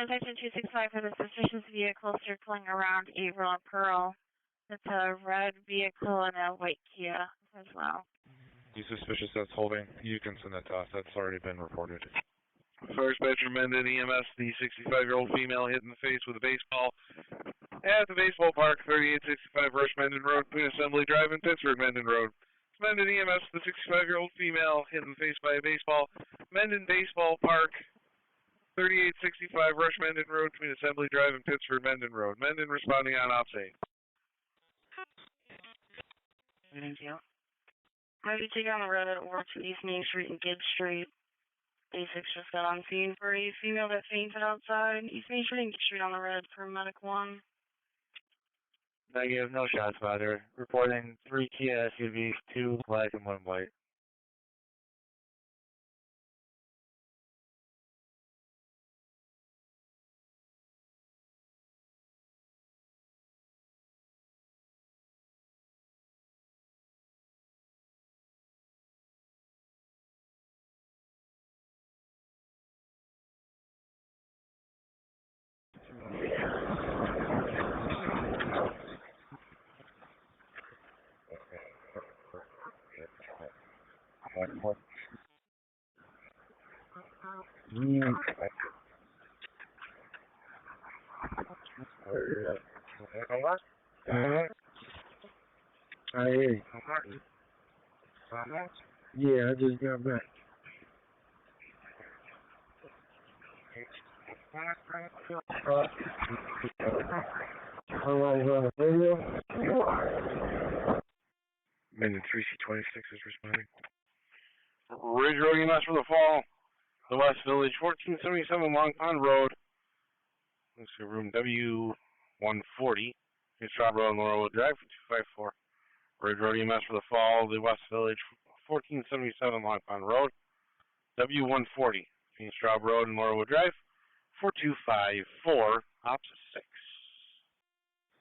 Section 265 for the suspicious vehicle circling around April and Pearl. It's a red vehicle and a white Kia as well. You suspicious that's holding? You can send that to us. That's already been reported. First Dispatcher Mendon EMS, the 65-year-old female hit in the face with a baseball at the baseball park, 3865 Rush Mendon Road, between Assembly Drive and Pittsford Mendon Road. Mendon EMS, the 65-year-old female hit in the face by a baseball, Mendon Baseball Park, 3865 Rush Mendon Road, between Assembly Drive and Pittsford Mendon Road. Mendon responding on OPS 8. Thank you. Might be taking on the road over to East Main Street and Gibbs Street. Basics just got on scene for a female that fainted outside East Main Street and Gibbs Street on the red for Medic 1. Negative, no shots fired. Reporting 3 Kia SUVs, 2 black and 1 white. Hey. Yeah, I just got back. Radio? Mendon 3C26 is responding. Ridge Road EMS for the fall. The West Village, 1477 Long Pond Road. Let's see, room W140. Straub Road and Monroe Drive for 254. Ridge Road EMS for the fall. The West Village, 1477 Long Pond Road. W140. Straub Road and Monroe Drive for 254. Ops 6.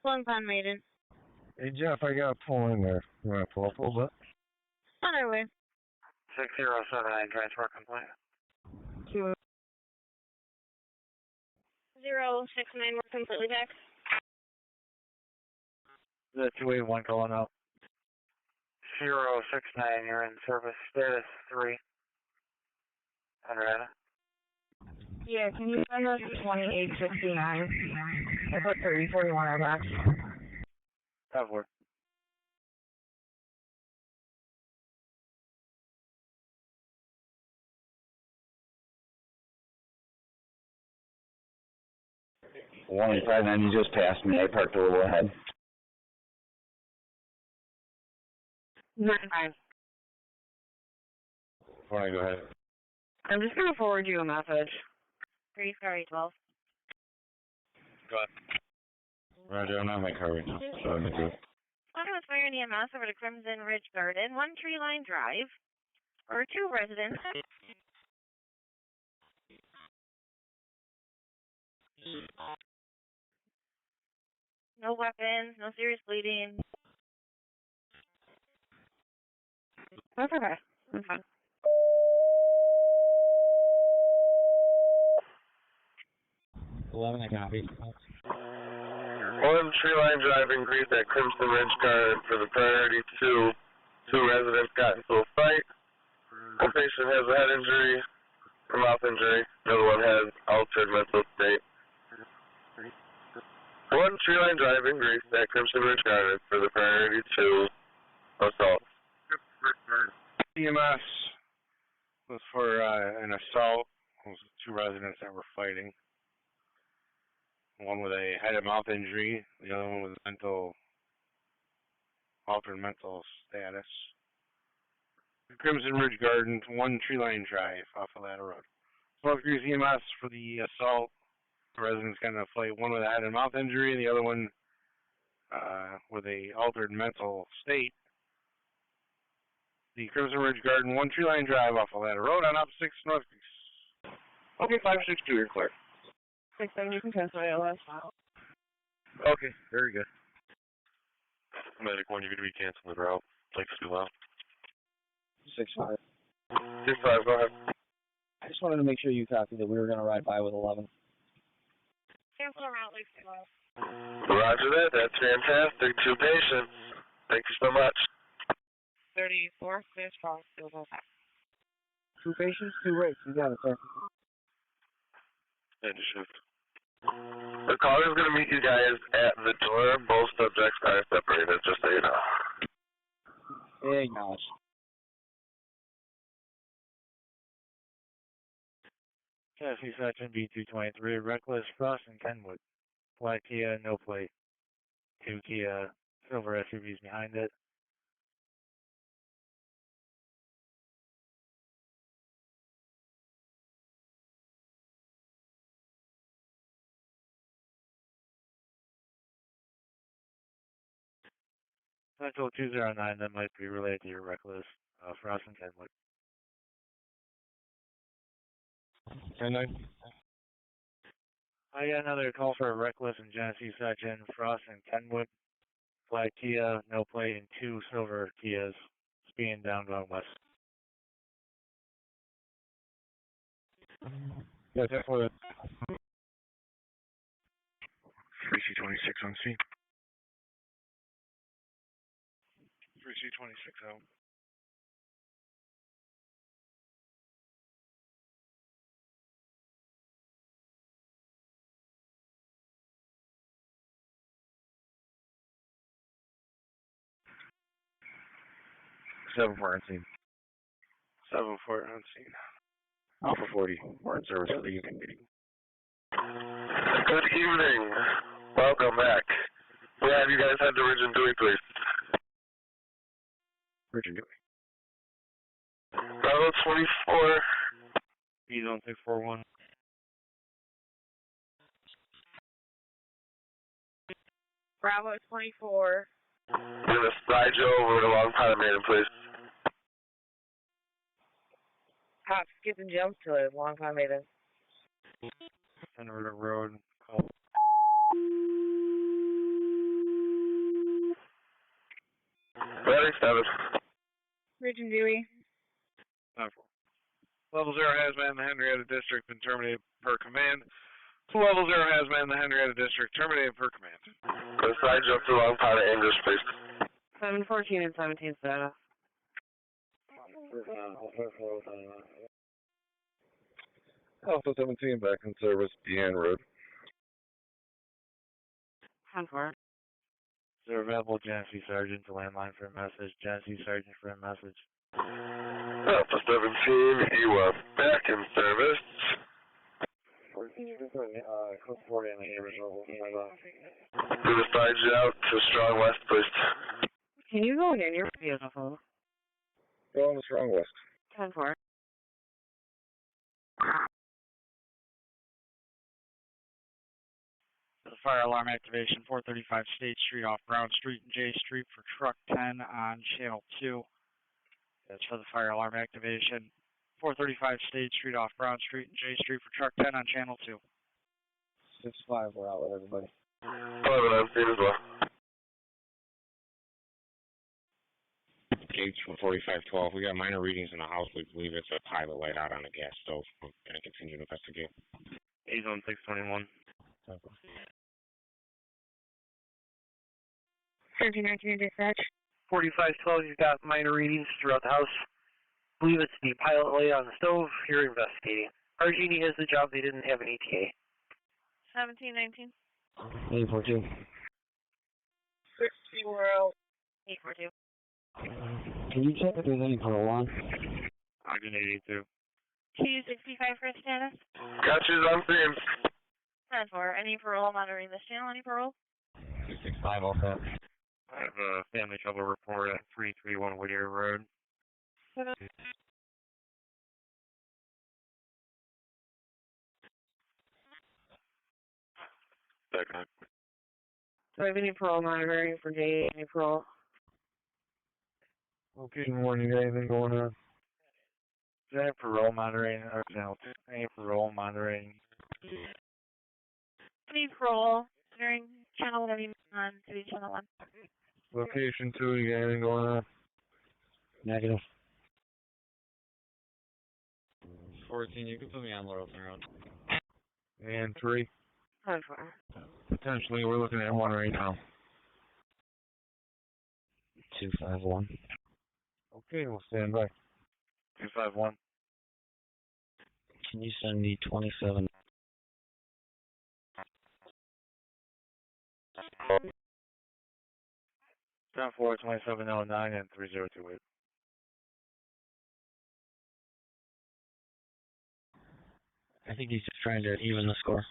Long Pond Maiden. Hey Jeff, I got to pull in there. You want to pull up a little bit? On our way. 6079, transfer complaint. 069, we're completely back. The 281 calling out. 069, you're in service. Status 3. Henrietta. Yeah, can you send us 2869? I put 3041 on box. That works. One 590 just passed me. I parked a little ahead. 95. Why don't I go ahead? I'm just going to forward you a message. 312. Go ahead. Roger, I'm not in my car right now, so I'm going to do it. One was fire and EMS over to Crimson Ridge Garden, 1 Tree Line Drive, or 2 residents. No weapons, no serious bleeding. That's okay. That's fine. I copy. 1 Tree Line Drive increased at Crimson Ridge Garden for the priority 2. 2 residents got into a fight. One patient has a head injury, a mouth injury. The other one has altered mental state. 1 Tree Line Drive increased at Crimson Ridge Garden for the priority 2 assault. EMS was for an assault. It was 2 residents that were fighting. One with a head and mouth injury, the other one with altered mental status. Crimson Ridge Garden, 1 Tree Line Drive off of Ladder Road. Smoke Crews EMS for the assault. The residents got in a fight, one with a head and mouth injury, and the other one with a altered mental state. The Crimson Ridge Garden, 1 Tree Line Drive off of Ladder Road on Op 6 North Creek. Okay, 562, you're clear. 67, you can transfer ALS. Okay, very good. Medic 1, you're going to be canceling the route. Thanks too loud. 6-5. 6-5, go ahead. I just wanted to make sure you copied that we were going to ride by with 11. Cancel route, like 12. Roger that. That's fantastic. 2 patients. Thank you so much. 34, fifth call, still go back. 2 patients, 2 rates. You got it, sir. End of shift. The caller is going to meet you guys at the door. Both subjects are separated, just so you know. Yeah, acknowledge. Chassis Section B223, Reckless, Frost, and Kenwood. Black Kia, no plate. 2 Kia silver SUVs behind it. Central 209, that might be related to your Reckless, Frost, and Kenwood. 10-9. I got another call for a Reckless and Genesee Section, Frost and Kenwood, Black Kia, no plate, and 2 silver Kias, speeding down going west. Yeah, definitely. 3C26 on scene. 3C26 out. Seven four on scene. 7-4 on scene. Alpha 40. We're in service for the evening meeting. Good evening. Welcome back. Where have you guys had to Ridge and Dewey, please? Ridge and Dewey. Bravo 24. B-Zone 641. Bravo 24. I'm gonna slide you over to Long Pond Maiden, please. Hop, skip, and jump to it. Long time maiden. Henrietta Road. Call. Ready, 7. Region Dewey. Level 0 hazmat in the Henrietta District been terminated per command. Level 0 hazmat in the Henrietta District terminated per command. Gonna slide you up to Long Pond English, please. 714 and 17 status. Alpha 17 back in service, Deanne Road. 10-4. Is there available Genesee Sergeant to landline for a message? Genesee Sergeant for a message. Alpha 17, you are back in service. Code 40 on the original. Gonna slide you out to Strong West, please. Can you go again? You're beautiful. Go on the Strong West. 10-4. The fire alarm activation, 435 State Street off Brown Street and J Street for truck 10 on channel 2. That's for the fire alarm activation. 435 State Street off Brown Street and J Street for truck 10 on channel 2. 6-5, we're out with everybody. 11 on scene as well. Gates from 4512. We got minor readings in the house. We believe it's a pilot light out on the gas stove. We're going to continue to investigate. A-Zone 621. 1319 dispatch. 4512, you've got minor readings throughout the house. Believe it's the pilot light on the stove. You're investigating. RG&E has the job. They didn't have an ETA. 1719. 842. 60, we're out. 842. Can you check if there's any parole on? Ogden 882. Q65 for status. Gotcha's on scene. 10-4. Any parole monitoring this channel? Any parole? 265 all set. I have a family trouble report at 331 Whittier Road. Second. Do I have any parole monitoring for J? Any parole? Location warning, anything going on? Is there any parole monitoring or channel 2? Any parole monitoring? Any parole during channel 1 on City Channel 1? Location 2, you got anything going on? Negative. 14, you can put me on Laurelton Road. And 3. 10-4. Potentially, we're looking at 1 right now. 251. Okay, we'll stand by. 251. Can you send me 27? Down 4, 2709 and 3028. I think he's just trying to even the score.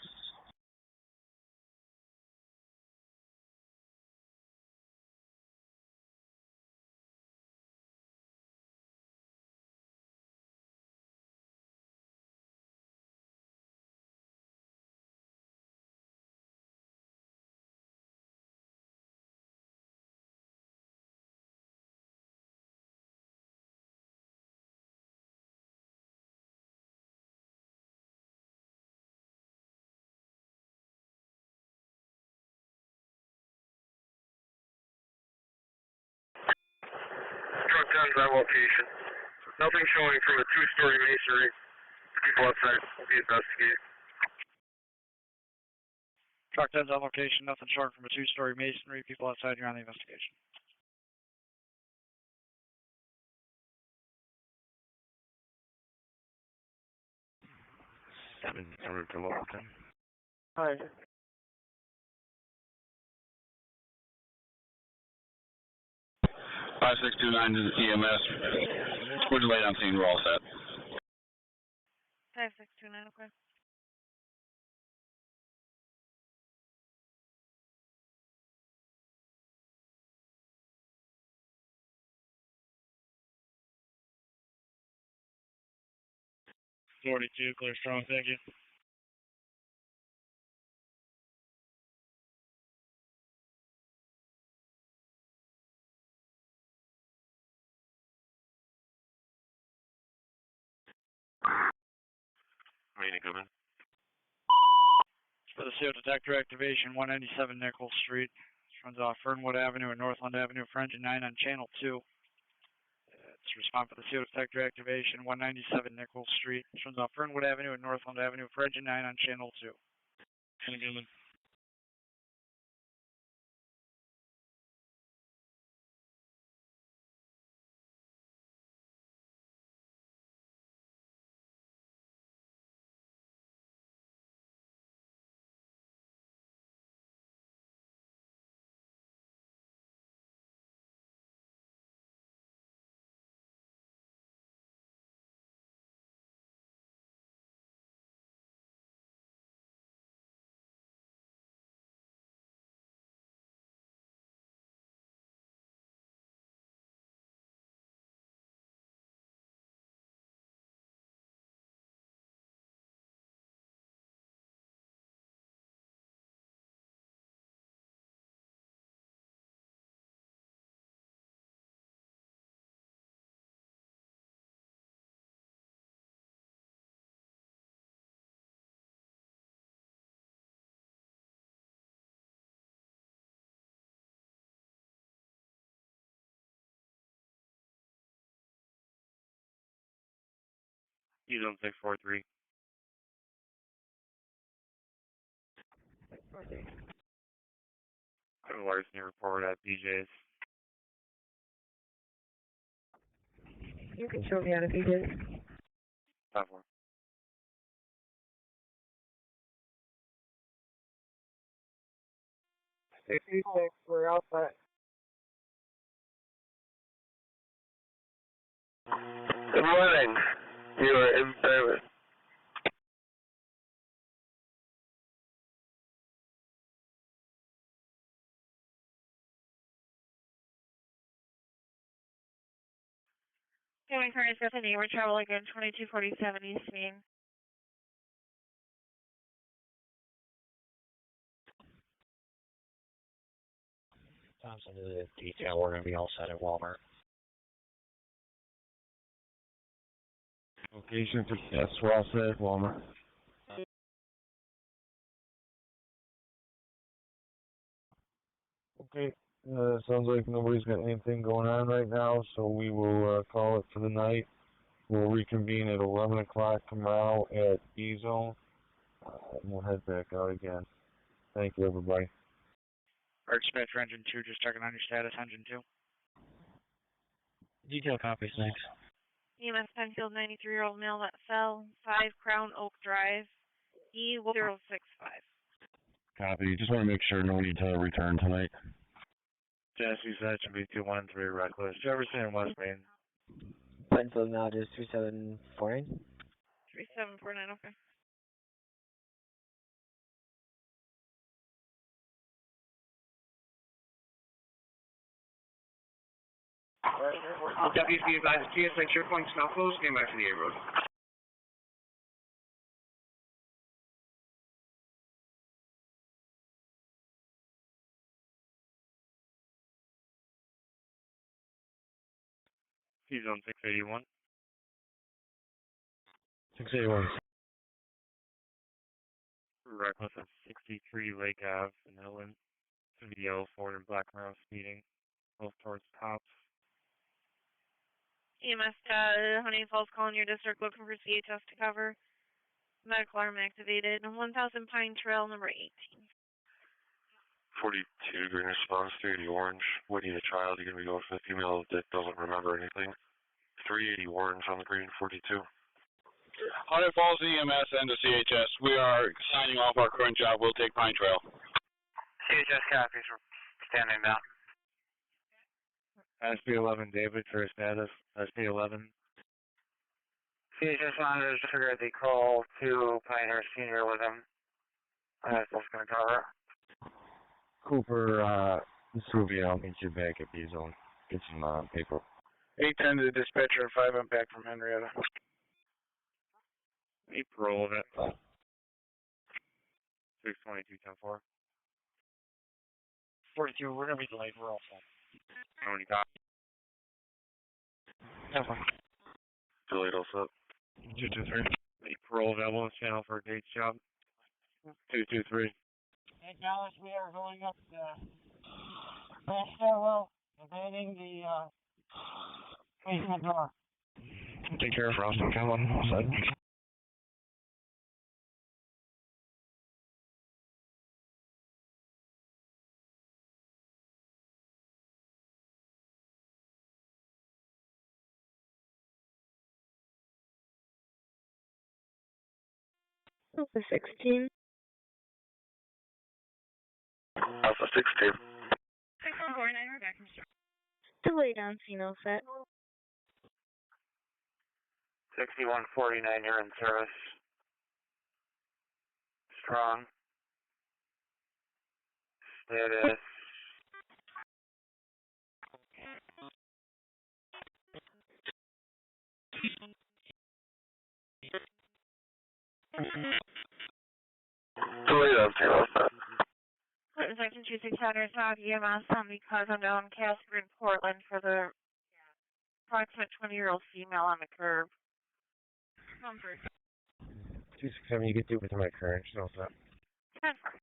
Truck 10's on location. Nothing showing from a 2-story masonry. People outside will be investigated. Truck 10's on location, nothing short from a 2-story masonry. People outside, you're on the investigation. 700 to Littleton. Hi. 5629 to the EMS. We're delayed on scene. We're all set. 5629, okay. 42, clear strong, thank you. Rainy coming. For the CO detector activation, 197 Nichols Street. This runs off Fernwood Avenue and Northland Avenue for engine 9 on channel 2. Let's respond for the CO detector activation, 197 Nichols Street. This runs off Fernwood Avenue and Northland Avenue for engine 9 on channel 2. Coming. He's on 643. I have a larceny report at BJ's. You can show me how to feed it. Stop one. We're outside. Good morning. You are in service. Going current Stephanie, we're traveling in 2247 East Main. Thompson to the detail, we're going to be all set at Walmart. Location for yes, we're all set at Walmart. Okay, sounds like nobody's got anything going on right now, so we will call it for the night. We'll reconvene at 11 o'clock tomorrow at B-Zone, and we'll head back out again. Thank you, everybody. Our dispatcher engine 2, just checking on your status, engine 2. Detail copies, thanks. EMS penfield, 93-year-old male that fell, 5 Crown Oak Drive, E065. Copy. Just want to make sure no need to return tonight. Jesse said should be 213 reckless. Jefferson and West Main. Penfield now just 3749. 3749, okay. Deputies be advised, TSA checkpoints now closed. Stand back to the A road. He's on 681. 681. Reckless at 63 Lake Ave in Ellen. It's going to be yellow Ford and black Monroe speeding, both towards Tops. EMS, Honey Falls calling your district looking for CHS to cover. Medical alarm activated. 1000 Pine Trail, number 18. 42, green response, 380 orange. Woody, the child, you're going to be going for the female that doesn't remember anything. 380 orange on the green, 42. Honey Falls EMS and the CHS. We are signing off our current job. We'll take Pine Trail. CHS copies. We're standing down. SB11, David, for status. SB11. CHS monitors triggered the call to Pinehurst Senior with him. That's what's going to cover. Cooper, Vesuvio, I'll get you back at B-Zone. Get some paper. 810 to the dispatcher, 5 impact from Henrietta. April of it. 622-10-4. 42, we're going to be delayed. We're all set. How many copies? 10-4. Delayed also. 223. April available channel for a date job. 223. Hey, Dallas, we are going up the back stairwell, abandoning the basement door. Take care of Frost and Kellen. All set. Alpha 16. Alpha 16. 6149, we're back in store. Delayed on scene, all set. 6149, you're in service. Strong. Status. Delayed on scene, all set. Section 2600 South EMS on the Cousin down Casper in Portland for the approximate 20-year-old female on the curb. Comfort. 267, you get through with my current, so what's up? 10-4.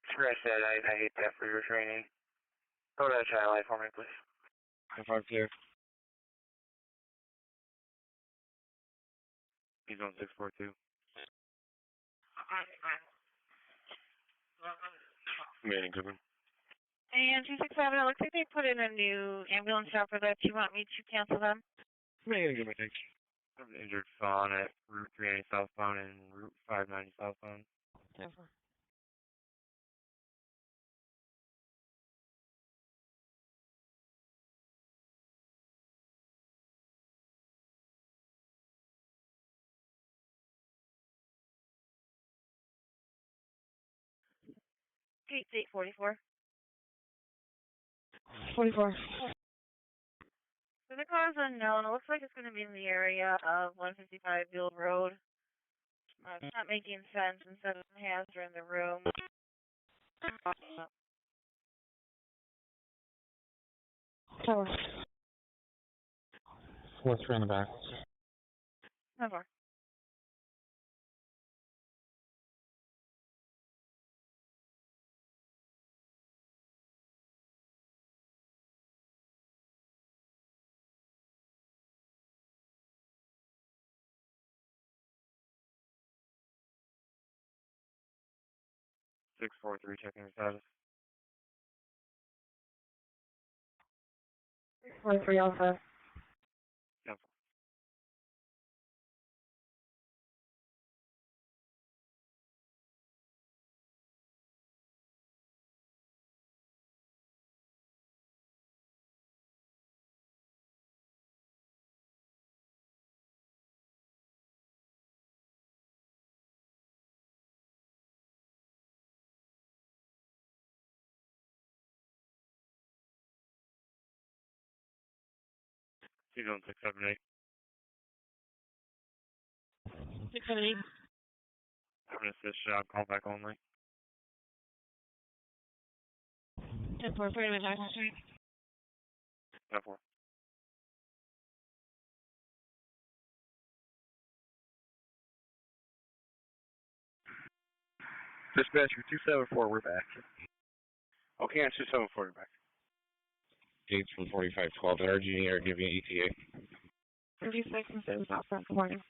Scratch that, I hate that for your training. Go to that child life for me, please. 5 clear. He's on 642. Manny Goodman. And 267, it looks like they put in a new ambulance job for that. Do you want me to cancel them? Manny Goodman, thanks. I'm an injured fawn at Route 390 southbound and Route 590 southbound. 10-4. Gate 844. 44. So the cause unknown. It looks like it's going to be in the area of 155 Buell Road. It's not making sense instead of hazard in the room. Tower. 4-3 on the back. 10-4. Six, 4-3, checking your status. 43 Alpha. 10-4. He's on 678. 678. I'm an assist job, call back only. 10-4, 30 minutes, Jackson Street. 10-4. Dispatcher 274, we're back. Okay, on 274, we're back. Gates from 4512. RG are giving ETA. 36 and 7 South Front. Good morning.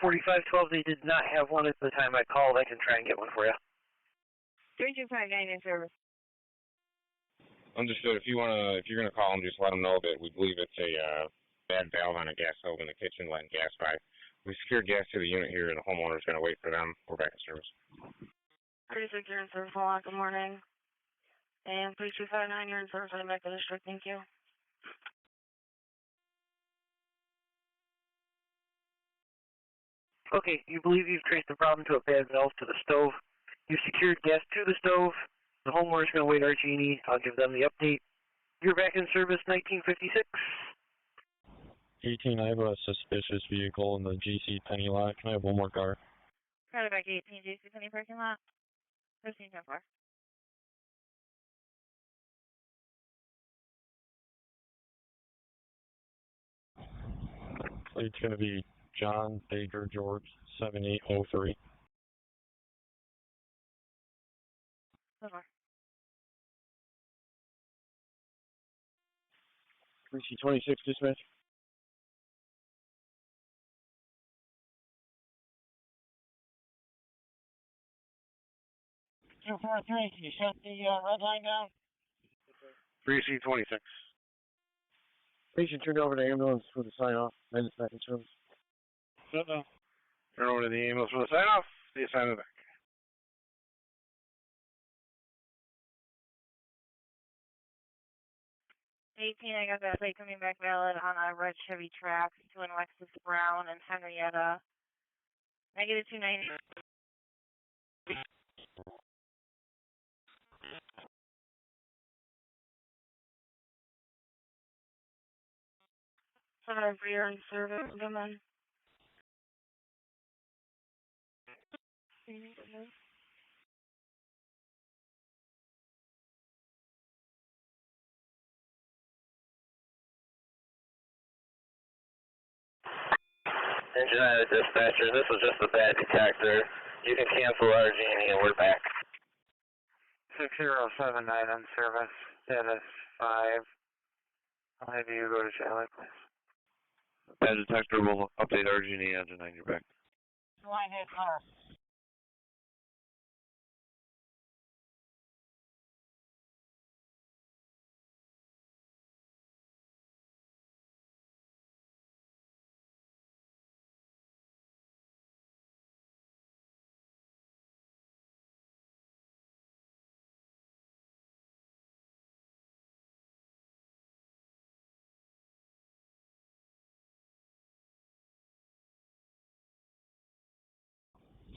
4512, they did not have one at the time I called. I can try and get one for you. 3259 in service. Understood. If you're gonna call them, just let them know that we believe it's a bad valve on a gas stove in the kitchen, letting gas by. We secured gas to the unit here, and the homeowner's gonna wait for them. We're back in service. 36 you're in service. Hold on. Good morning. And 3259 you're in service. I'm back to the district. Thank you. Okay, you believe you've traced the problem to a bad valve to the stove. You secured gas to the stove. The homeowner's going to wait RG&E. I'll give them the update. You're back in service 1956. 18, I have a suspicious vehicle in the GC Penny lot. Can I have one more car? Crowded back 18, JC Penny parking lot. 15-10-4. It's going to be John Baker George 7803. 3C26 dispatch. Two four three, can you shut the red line down? 3C26. Patient turned over to ambulance with a sign off. And it's back in service. Shut down. Turn over to the ambulance for the sign off. The assignment back. I got that plate coming back valid on a red Chevy Trax to an Lexus Brown and Henrietta. Negative 290. Sorry for your service, woman. United dispatcher, this was just a bad detector. You can cancel our Genie and we're back. 6079 on service. Status 5. I'll have you go to Charlotte, please. Bad detector will update RG&E engine 9, you're back. Line hit car.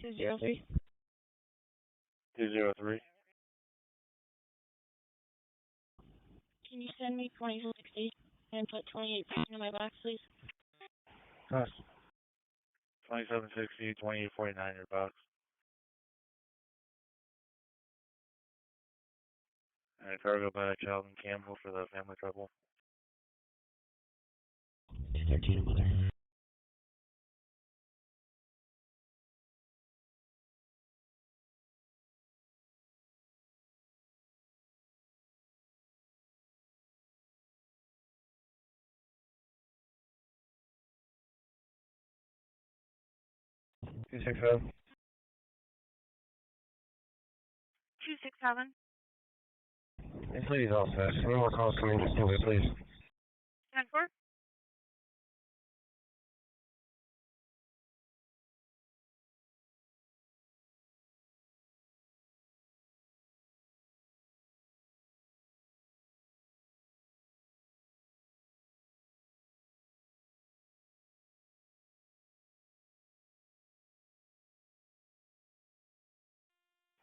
Two zero three. 203. Can you send me 2260 and put 28 in my box, please? 2760, 2849, your box. Alright, cargo by Sheldon Campbell for the family trouble. 213 mother. Two six seven. 267. This lady's all set. No more calls coming in, please. 10-4.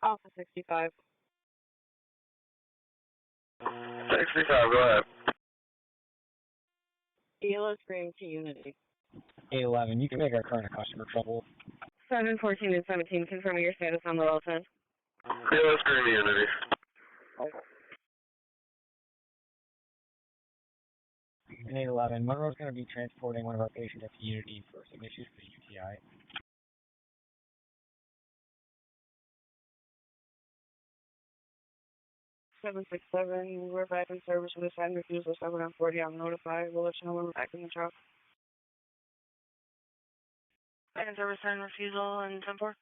Alpha 65. 65, go ahead. ELS Green to Unity. 811, you can make our current customer trouble. 714 and 17, confirming your status on the low side. Yeah, let's green to Unity. And 811, Monroe's going to be transporting one of our patients to Unity for some issues with UTI. Seven 6-7, we're back in service with a sign refusal 7 on 40. I'm notified. We'll let you know when we're back in the truck. Back in service, sign refusal and 10-4.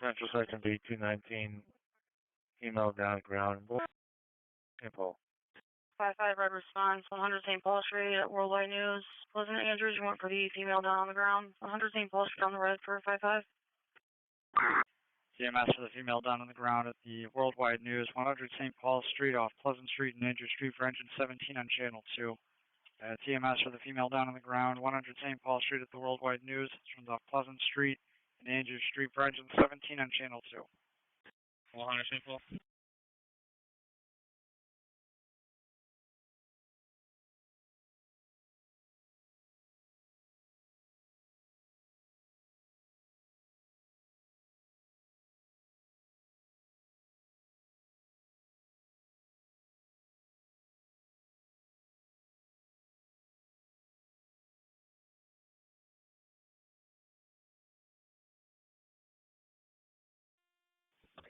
Central Section B 219. Email down ground. St. Paul. 5-5 red response. 100 St. Paul Street at Worldwide News. Pleasant Andrews, you want for the female down on the ground. 100 St. Paul Street on the red for 5-5. EMS for the female down on the ground at the Worldwide News, 100 St. Paul Street off Pleasant Street and Andrew Street for engine 17 on channel 2. TMS for the female down on the ground, 100 St. Paul Street at the Worldwide News, turns off Pleasant Street and Andrew Street for engine 17 on channel 2. 100 St. Paul.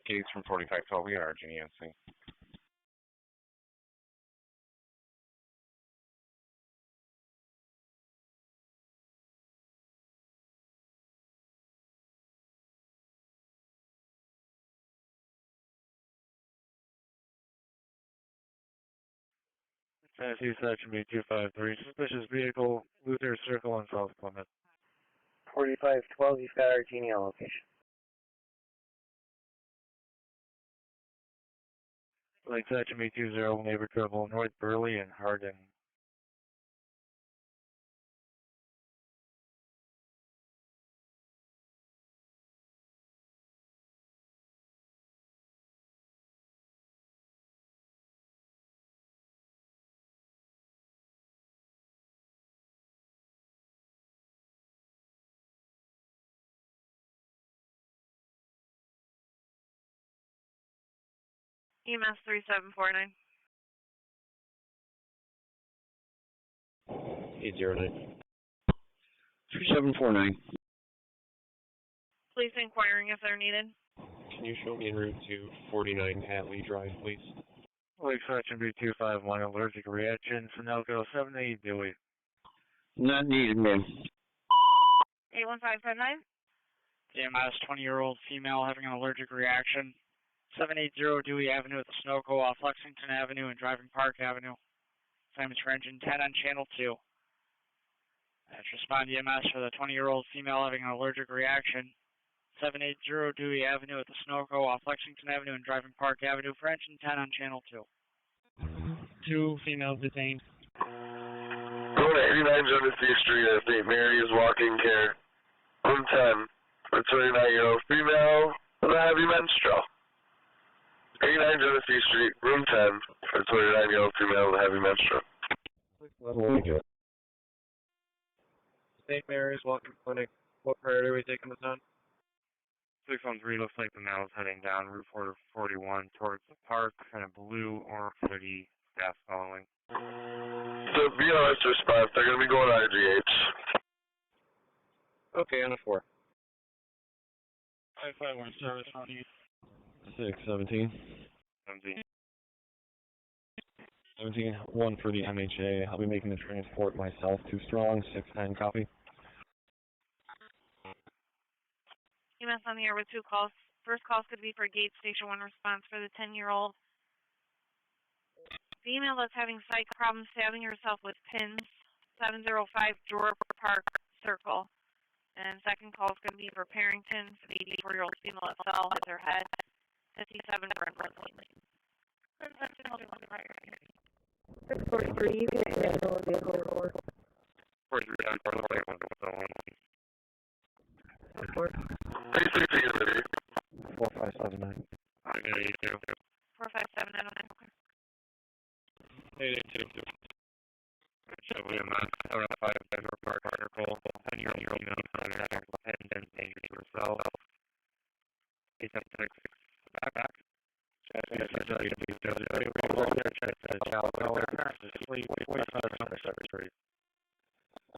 Gates from 4512, we got our GNC. Tennessee Section B253, suspicious vehicle, Luther Circle and South Plymouth. 4512, you've got our Genie location. Lake Section B20, neighbor trouble, North Burley and Hardin. EMS 3749. 809. 3749. Police inquiring if they're needed. Can you show me en route to 49 Hatley Drive, please? Lake Section B251, allergic reaction, Sunoco 78 Dewey. Not needed, ma'am. 81559. EMS 20-year-old female having an allergic reaction. 780 Dewey Avenue at the Sunoco off Lexington Avenue and Driving Park Avenue. Assignments for engine 10 on channel 2. Respond EMS for the 20-year-old female having an allergic reaction. 780 Dewey Avenue at the Sunoco off Lexington Avenue and Driving Park Avenue for engine 10 on channel 2. 2 females detained. Going to 89 Genesee Street at St. Mary's Walking Care. Room 10 for 29-year-old female with a heavy menstrual. 89 Genesee Street, room 10 for 29-year-old female with a heavy menstrual. St. Mary's Walking Clinic. What priority are we taking this on? 613 looks like the male is heading down Route 41 towards the park, kind of blue or hoodie, staff following. So BLS response, they're going to be going RGH. Okay, on a 4. 551 service on you. 617. 17. 1 for the MHA. I'll be making the transport myself. 2 strong. 610 copy. EMS on the air with 2 calls. First call is going to be for Gate Station 1 response for the 10-year-old female that's having psych problems stabbing herself with pins. 705 Door Park Circle. And second call is going to be for Parrington for the 84-year-old female that fell at her head. 57 for Brooklyn. 643, you can handle a vehicle report. 43 down, 4579. I got you too. 4579. 882. WMS 705 Denver Park Circle. 10-year-old female having head and danger to herself. 876. Back.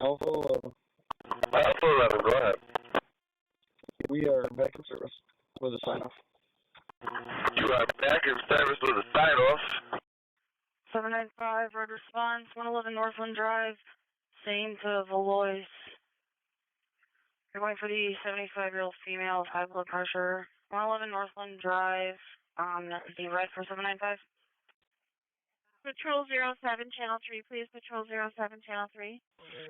Alpha 11. Alpha 11, go ahead. We are back in service with a sign-off. You are back in service with a sign-off. 795, road response, 111 Northland Drive, same to Valois. You're going for the 75-year-old female with high blood pressure. 111 Northland Drive, the red for 795. Patrol 07, Channel 3, please. Patrol 07, Channel 3.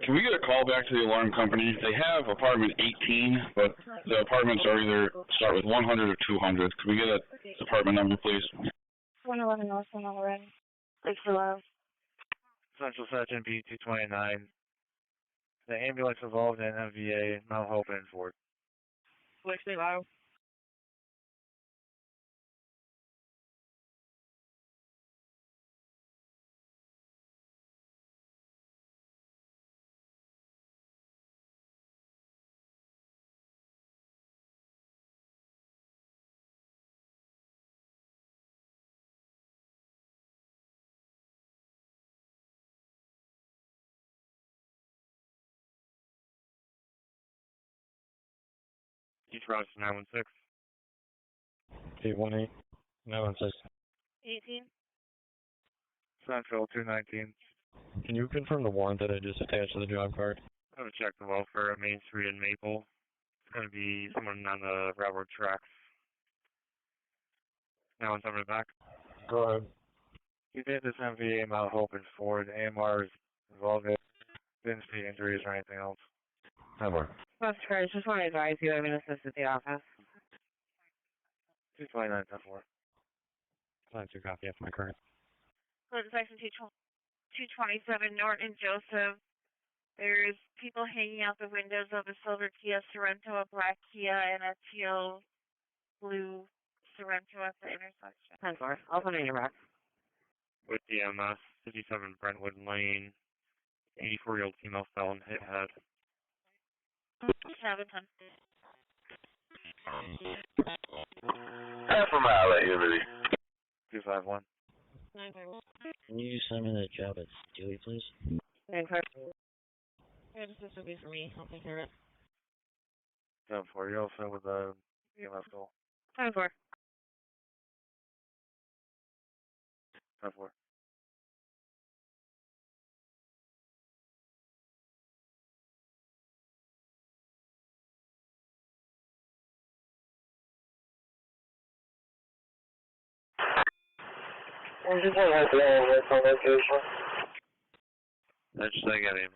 Can we get a call back to the alarm company? They have apartment 18, but the apartments are either start with 100 or 200. Can we get a apartment number, please? 111 North Monroe. Thanks for love. Central Section B229. The ambulance involved in MVA, Mount Hope, and Ford. Lake State Low. East Route 916. 818, 916. 18. Central 219. Can you confirm the warrant that I just attached to the job card? I'm going to check the welfare at Main Street in Maple. It's going to be someone on the railroad tracks. Now it's over back. Go ahead. You did this MVA, Mount Hope, and Ford. AMR is involved in didn't see injuries or anything else. Hammer. That's correct. Just want to advise you I'm an assist at the office. 229, 10-4. Glad to copy after my current. Clinton Section 227, Norton Joseph. There's people hanging out the windows of a silver Kia Sorento, a black Kia, and a teal blue Sorento at the intersection. 10-4. I'll put it in your box. With the EMS, 57 Brentwood Lane. 84-year-old female felon hit head. 7-10. Half a mile at Unity. 251. 9-5. Can you send me that job at Stewie, please? 9-5. Yeah, this will be for me. I'll take care of it. 10-4. You're also with the EMS goal. 10-4. 10-4. I just want to have the location. That's just like it.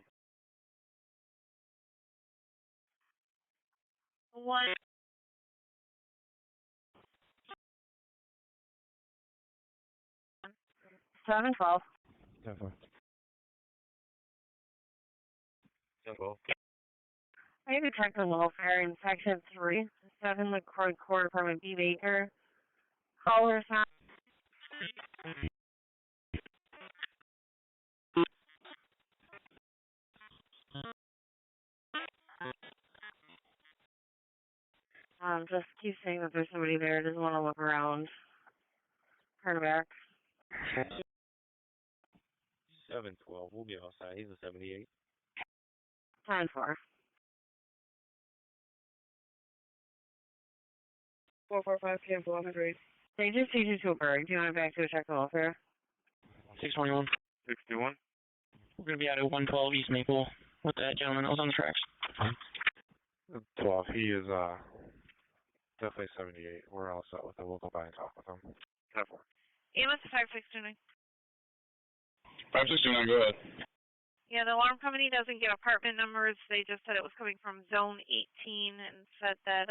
1. Seven 12. 10-4. 10-12. I need to check the welfare in Section 3, 7 LaCroix Court, Apartment B. Baker. Caller sound. Just keep saying that there's somebody there. Doesn't want to look around. Turn back. 712. We'll be outside. He's a 78. 10-4. 445 p.m. to 100. They just changed it to a bird. Do you want to back to a check the welfare? 621. 61. We're going to be out at 112 East Maple with that gentleman that was on the tracks. 12. He is definitely 78. We're all set with it. We'll go by and talk with him. 10-4. EMS 569. 569, go ahead. Yeah, the alarm company doesn't get apartment numbers. They just said it was coming from Zone 18 and said that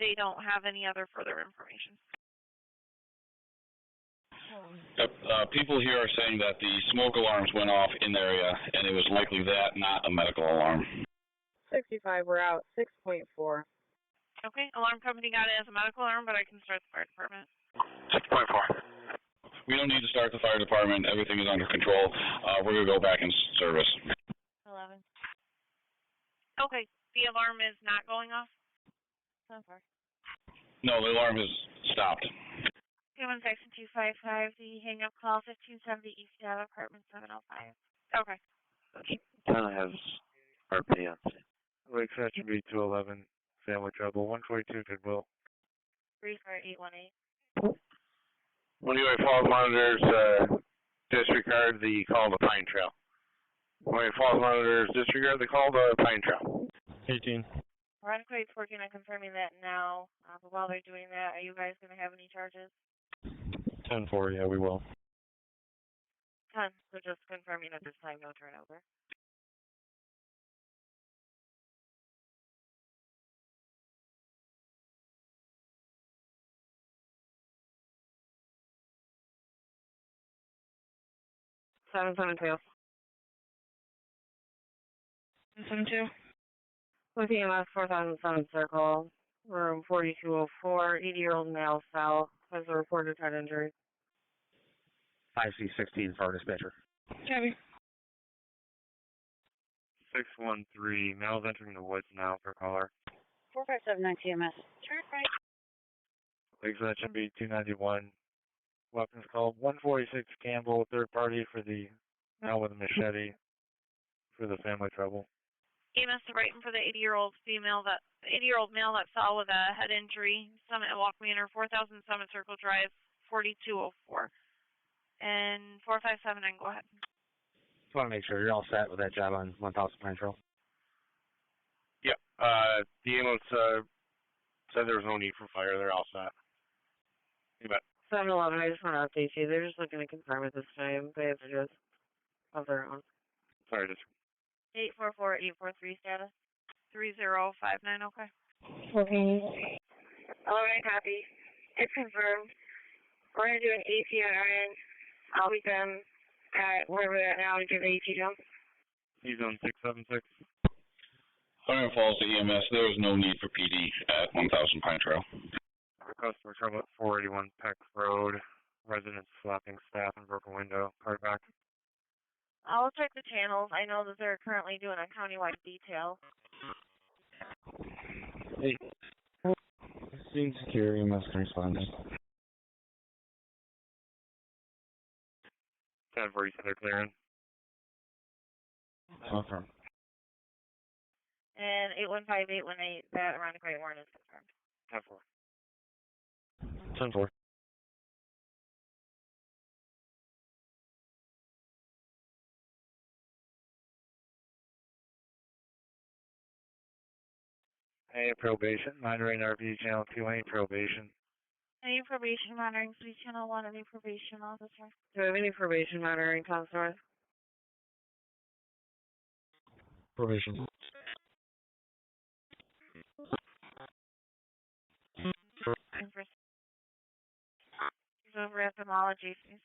they don't have any other further information. People here are saying that the smoke alarms went off in the area, and it was likely that, not a medical alarm. 65, we're out. 6.4. Okay, alarm company got it as a medical alarm, but I can start the fire department. 6.4. We don't need to start the fire department. Everything is under control. We're going to go back in service. 11. Okay, the alarm is not going off? So far. No, the alarm has stopped. Human Section 255, the hang-up call, 1570 East Ave, apartment 705. Okay. 10 has RPS. Lake Section B211, family trouble. 142 Goodwill. 34818. Honeoye Falls monitors disregard the call to Pine Trail. Honeoye Falls monitors disregard the call to Pine Trail. 18. Veronica is working on confirming that now, but while they're doing that, are you guys going to have any charges? 10-4, yeah, we will. 10, so just confirming at this time, no turnover. Seven 72. With EMS 4007 circle, room 4204, 80-year-old male fell, has a reported head injury. 5C16 for our dispatcher. Copy. 613, male's entering the woods now for caller. 4579 TMS. Turn right. Legs that should be 291. Weapons called 146 Campbell, third party for the male with a machete for the family trouble. EMS to Brighton for the 80-year-old male that fell with a head injury. Summit at Walk Manor, 4000 Summit Circle Drive, 4204. And 4579, go ahead. Just want to make sure you're all set with that job on 1000 Pine Trail. Yep. The ambulance said there was no need for fire. They're all set. You bet. 711, I just want to update you. They're just looking to confirm at this time. They have to just of their own. Sorry, just 844-843 status. 3059, okay. Okay. All right, copy. It's confirmed. We're going to do an AP on our end. I'll be done at where we're at now and give AP jump. He's on 676. Iron Falls to EMS, there is no need for PD at 1000 Pine Trail. Customer trouble at 481 Peck Road. Residents slapping staff and broken window. Card back. I'll check the channels. I know that they're currently doing a countywide detail. Hey. Scene secure, EMS can respond. 10-4, you said they're clearing. Confirm. And 815-818, that around the Great Warren is confirmed. 10-4. 10-4. Any probation, monitoring RP channel 2, any probation. Any probation monitoring, please channel 1, any probation officer. Do we have any probation monitoring, Counselor? Probation. Over ophthalmology, please.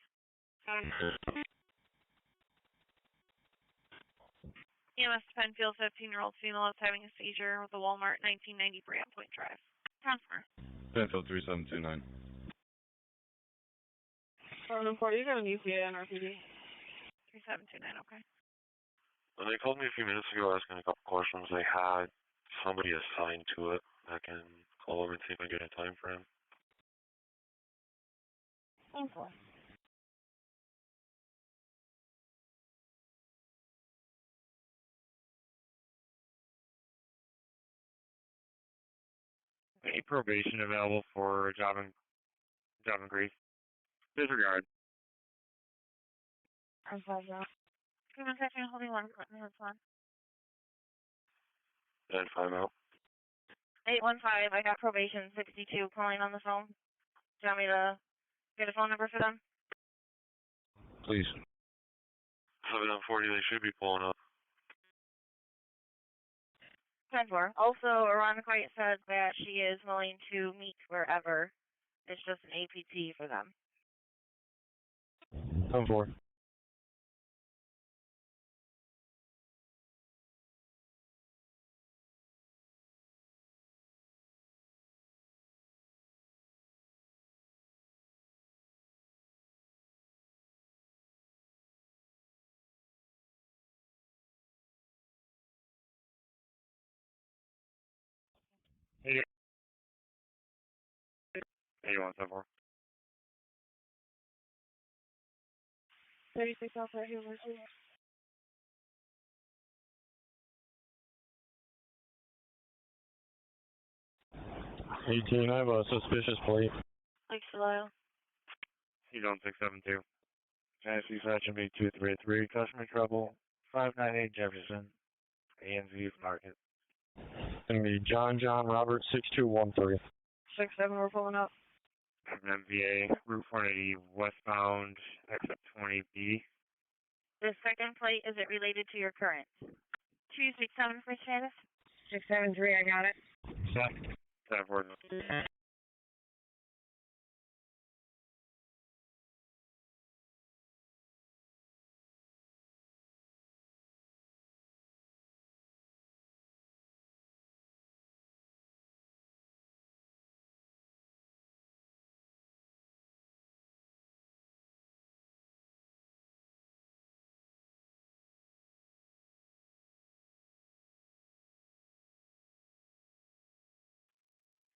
EMS Penfield, 15-year-old female is having a seizure with a Walmart 1990 Brand Point Drive. Transfer. Penfield 3729. 740, you got an EPA and RPD. 3729, okay. When they called me a few minutes ago asking a couple questions, they had somebody assigned to it. I can call over and see if I get a time frame. 10-4. Any probation available for job and grief? Disregard. I'm sorry, Joe. Give me a second, holding one. That's one. And 5 out. 815, I got probation 62 calling on the phone. Do you want me to get a phone number for them? Please. 7 on 40, they should be pulling up. 10-4. Also, Aronica White said that she is willing to meet wherever. It's just an APT for them. 10-4. Hey, 8174. 36 Alpha Hill, 18, I have a suspicious plate. Thanks, Lyle. He's on 672. Tennessee Section B233. Customer trouble 598 Jefferson. ANZ Market. Gonna be John Robert 6213. 6-7, we're pulling up. MVA Route 480 westbound exit 20B. The second plate, is it related to your current? 267 for status. 673, I got it. Set. 10-4.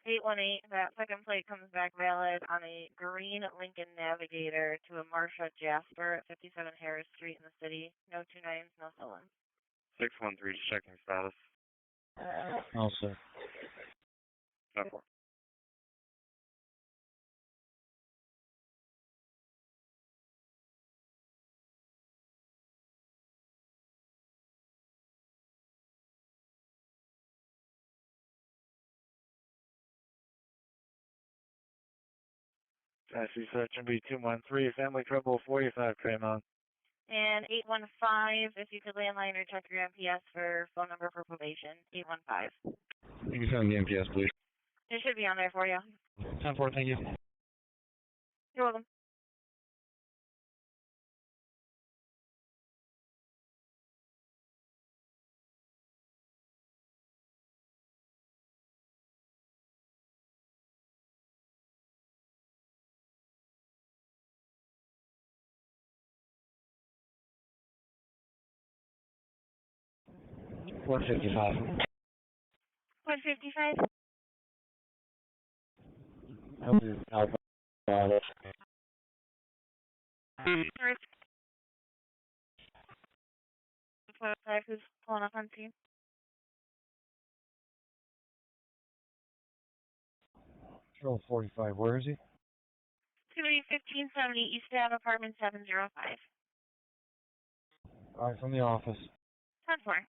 818, that second plate comes back valid on a green Lincoln Navigator to a Marsha Jasper at 57 Harris Street in the city. No 29s, no fill-ins. 613, checking status. All set. 10-4. Taxi section B213, family trouble 45 Tremont. And 815, if you could landline or check your MPS for phone number for probation. 815. You can send the MPS, please. It should be on there for you. 10-4, thank you. You're welcome. One 55. 155. Alpha. Who's pulling up on scene? Control 45, where is he? 1570 East Ave, apartment 705. Alright, from the office. 10-4.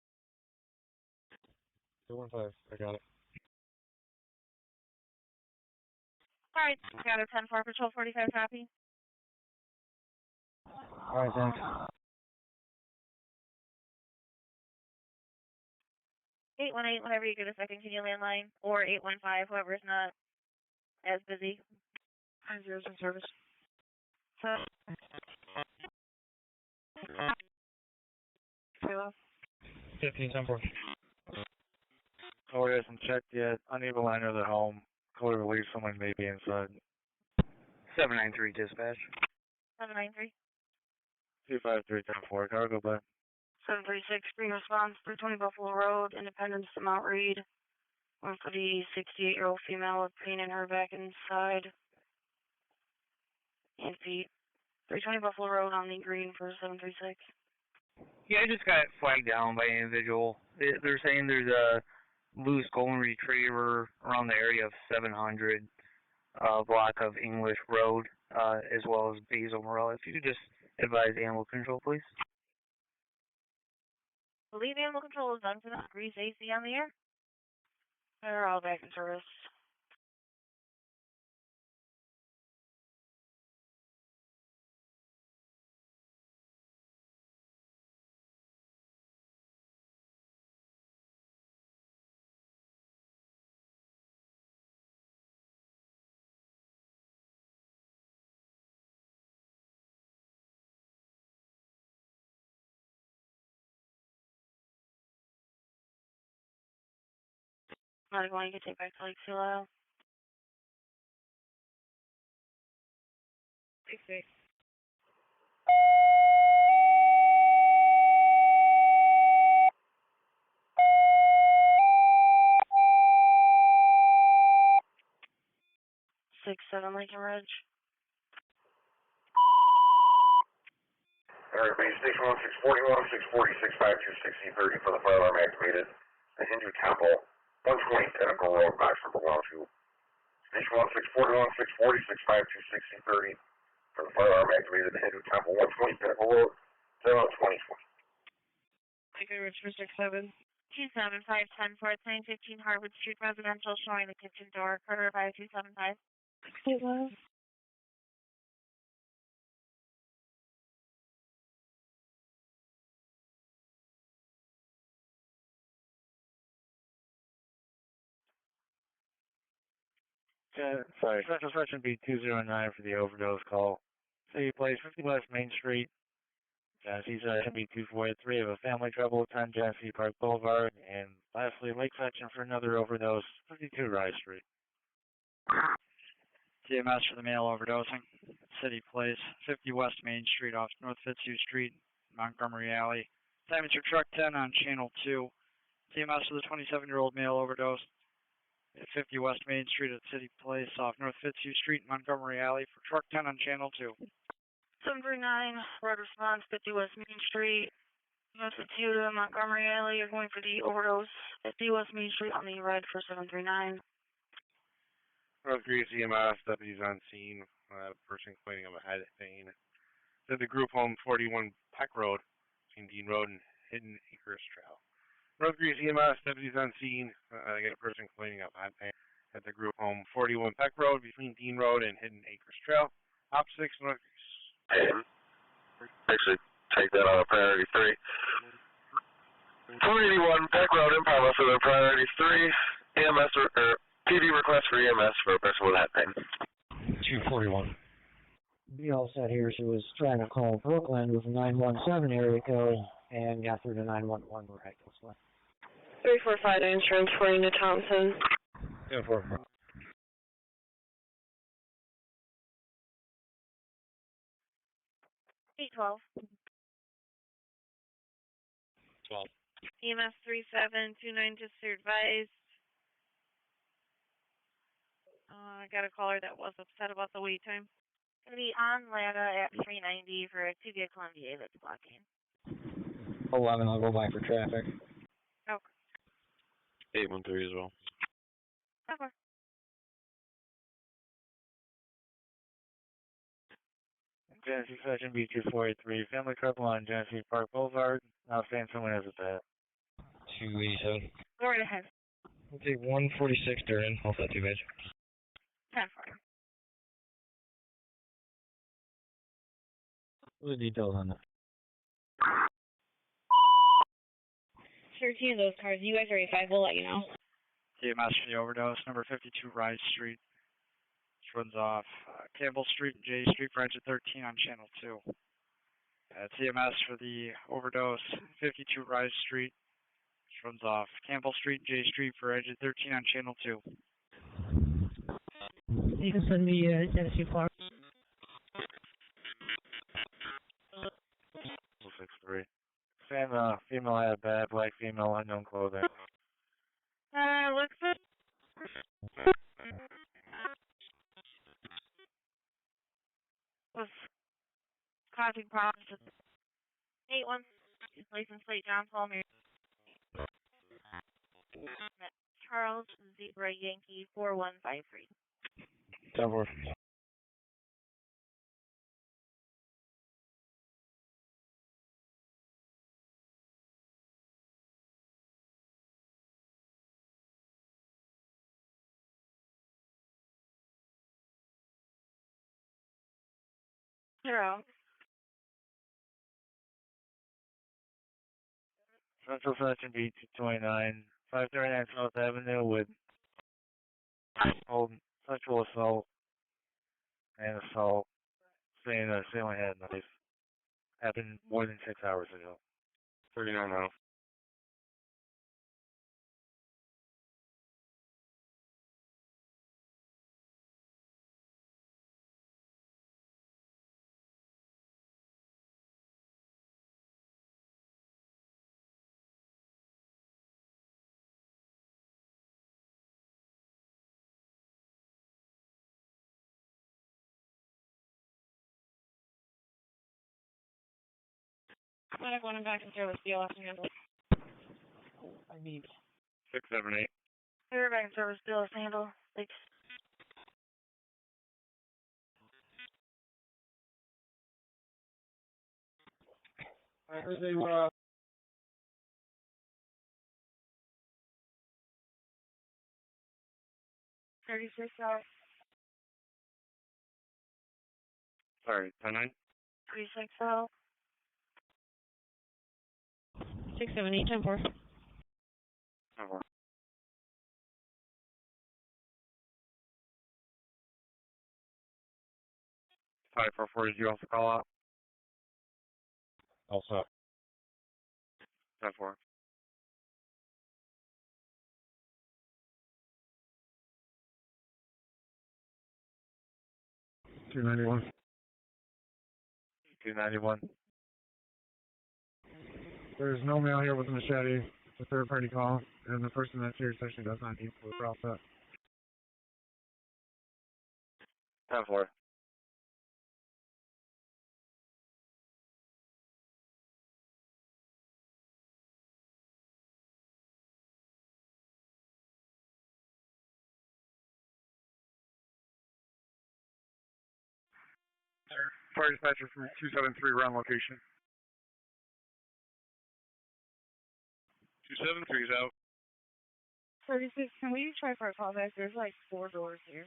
215, I got it. Alright, got a 10-4, patrol 45 copy. Alright, thanks. 818, whenever you get a second, can you landline? Or 815, whoever's not as busy. 9-0's in service. So, 15-10-4. Caller hasn't checked yet. Unable to enter the home. Caller believes someone may be inside. 793 dispatch. 793. 253-10-4. Cargo by. 736, green response, 320 Buffalo Road, Independence to Mount Reed. One for the 68-year-old female with pain in her back and side and feet. 320 Buffalo Road on the green for 736. Yeah, I just got flagged down by an individual. They're saying there's a loose golden retriever around the area of 700 block of English Road, as well as Basil Morel. If you could just advise animal control, please. Believe animal control is done for that. Grease AC on the air. They're all back in service. Not going to take back to Lake Silo. 6-6. Seven Lincoln Ridge. Alright, base station 1641, 640, 652, 6030 for the fire alarm activated. The Hindu Temple, 120 Pinnacle Road, box number 102. Station 1641, 640, 652, 6030 for the fire alarm activated. The Hindu Temple, 120 Pinnacle Road, 02020. Lincoln Ridge for 67. 275 10-4, 915 Harwood Street Residential, showing the kitchen door. Carter by 275. 65. Sorry, Special Section B209 for the overdose call. City Place, 50 West Main Street. Genesee Section B243 of a family trouble, 10 Genesee Park Boulevard. And lastly, Lake Section for another overdose, 52 Rye Street. TMS for the male overdosing. City Place, 50 West Main Street off North Fitzhugh Street, Montgomery Alley. Time is your truck 10 on Channel 2. TMS for the 27-year-old male overdose at 50 West Main Street at City Place off North Fitzhugh Street, Montgomery Alley for truck 10 on Channel 2. 739, red response, 50 West Main Street. Units at 2 to Montgomery Alley are going for the overdose at 50 West Main Street on the red for 739. North Greece EMS, deputies on scene, person complaining of a head pain. To the group home 41 Peck Road, between Dean Road and Hidden Acres Trail. North Greece EMS, deputies on scene, I get a person complaining of head pain at the group home 41 Peck Road, between Dean Road and Hidden Acres Trail. Op 6 North Greece. Actually, take that on a priority 3. 281 Peck Road in Palma for the priority 3. EMS or PD request for EMS for a person with head pain. 241. Be all set here. She was trying to call Brooklyn with a 917 area code and got through to 911 miraculously. 345 transferring to Thompson. 244. Eight 12. 12. EMS 3729 just advised. I got a caller that was upset about the wait time. Gonna be on Lana at 390 for a 2 vehicle MVA that's blocking. 11, I'll go by for traffic. Okay. 813 as well. Okay. Genesee Section B243, family trouble on Genesee Park Boulevard. Now saying someone has a bad. 287. Go right ahead. I'll take 146 Durden. I'll set 2 bad. 10 4. What are the details on that? 13 of those cars. You guys are A5. We'll let you know. TMS for the overdose, number 52 Rise Street, which runs off Campbell Street and J Street for exit 13 on Channel 2. TMS for the overdose, 52 Rise Street, which runs off Campbell Street and J Street for exit 13 on Channel 2. You can send me Genesee Park. 63. Female had a bad, black female, unknown clothing. Looks good. Was causing problems with 8-1, license plate John Palmer. Charles Zebra Yankee 4153. 10-4. Zero. Central Section B229, 539 South Avenue with sexual assault and assault, saying that she only had a knife. Happened more than 6 hours ago. 39 now. Medic 1 and back in service, BLS and handle. I need 678. We're back in service, BLS and handle. Thanks. I heard they 36 hours. Sorry, 10-9? 36 out. 678 10-4. 10-4. 544, did you also call out? Also, 10-4. 291. 291. There's no male here with a machete. It's a third party call, and the person that's here essentially does not need to cross that. 10-4. Fire dispatcher from 273, we're on location. 273's out. 36, can we try for a callback? There's like 4 doors here.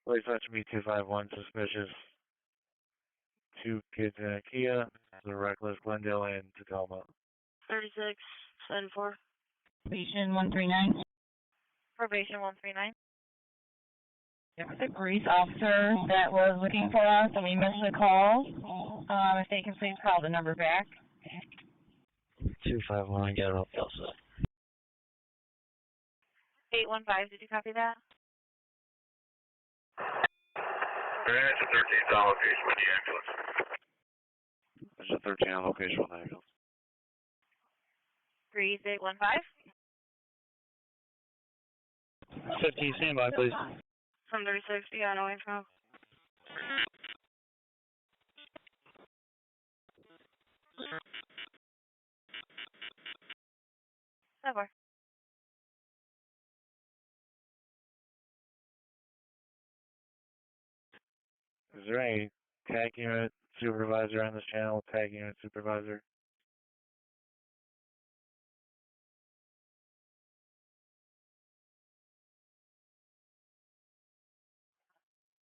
police watch me 251, suspicious. 2 kids in a Kia, the reckless Glendale and Tacoma. 36, 7-4. Probation 139. Probation 139. There was a police officer that was looking for us, and we missed the call. If they can please call the number back. 251, get it up, Elsa. 815, did you copy that? There's a 13th on location with the ambulance. There's a 13 on location with the ambulance. 3815. 15, stand by, please. From 36, yeah, no info. Over. Is there any tag unit supervisor on this channel? Tag unit supervisor?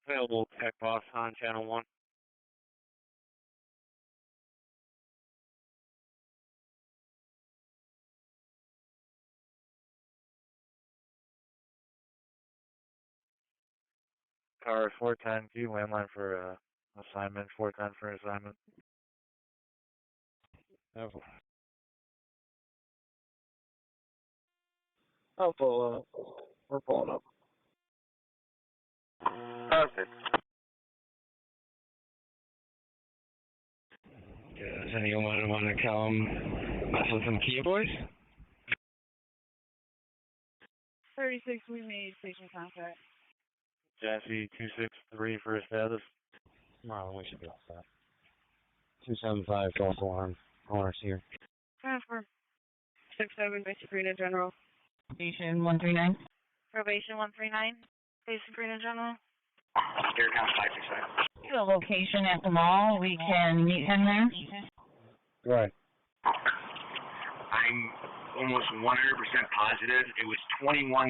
Available tech boss on channel 1. Car 410, Q, landline for assignment, 410 for assignment. I'll pull up. We're pulling up. Perfect. Does anyone want to come mess with some Kia boys? 36, we made station contact. Jesse 263 for status. Marlon, we should be all set. 275, false alarm. Owner's here. Transfer. 67, basic Sabrina General. Station 139. Probation 139. Basic Sabrina General. Here comes 567. The location at the mall. We can meet him there. Go ahead. I'm almost 100% positive it was 21:31.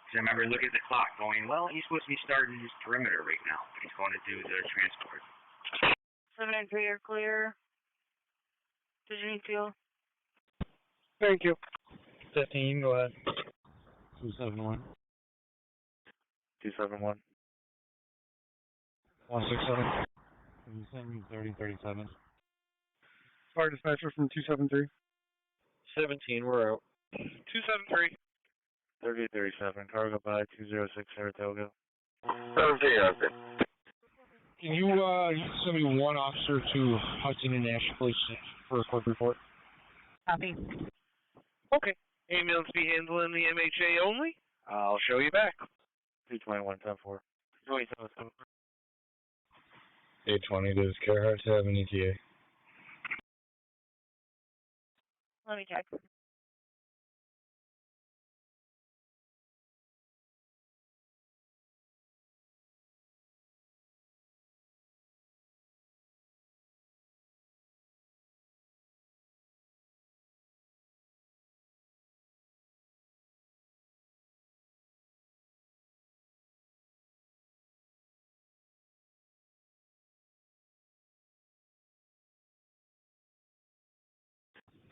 Because I remember looking at the clock going, well, he's supposed to be starting his perimeter right now. He's going to do the transport. 7 and 3 are clear. Did you need fuel? Thank you. 15, go ahead. 271. 271. 167. 3037. Fire dispatcher from 273. 17, we're out. 273. 3037, cargo by 206 Saratoga. 17, okay. Can you send me one officer to Hudson and Nash Police for a quick report? Copy. Okay. Ambulance be handling the MHA only. I'll show you back. 221, 10-4. 820, does Carhart have an ETA? Let me check.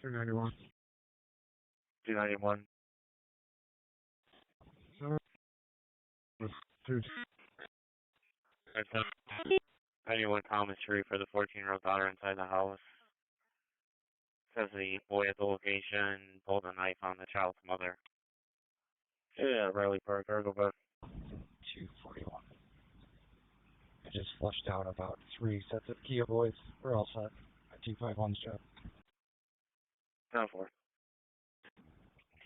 Two 91. 291. Anyone Thomas Street for the 14-year-old daughter inside the house. Says the boy at the location pulled a knife on the child's mother. Yeah, Riley Park, Argo Bus. 241. I just flushed out about 3 sets of Kia boys. We're all set. 251's job. 10-4.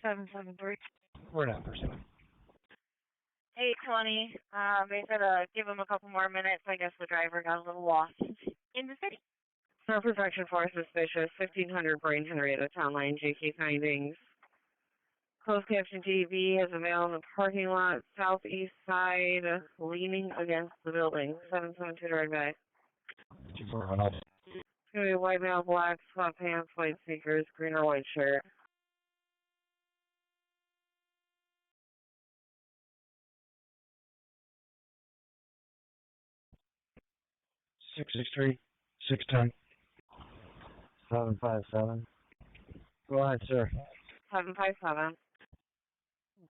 773. We're not pursuing. 820. They said give him a couple more minutes. I guess the driver got a little lost in the city. Snow Protection Force suspicious. 1500 Brain Henrietta Town Line. JK findings. Closed caption TV has a male in the parking lot, southeast side, leaning against the building. 772 right back. 241. It's going to be a white male, black sweatpants, white sneakers, green or white shirt. Six 610. 757. Go ahead, sir. 757.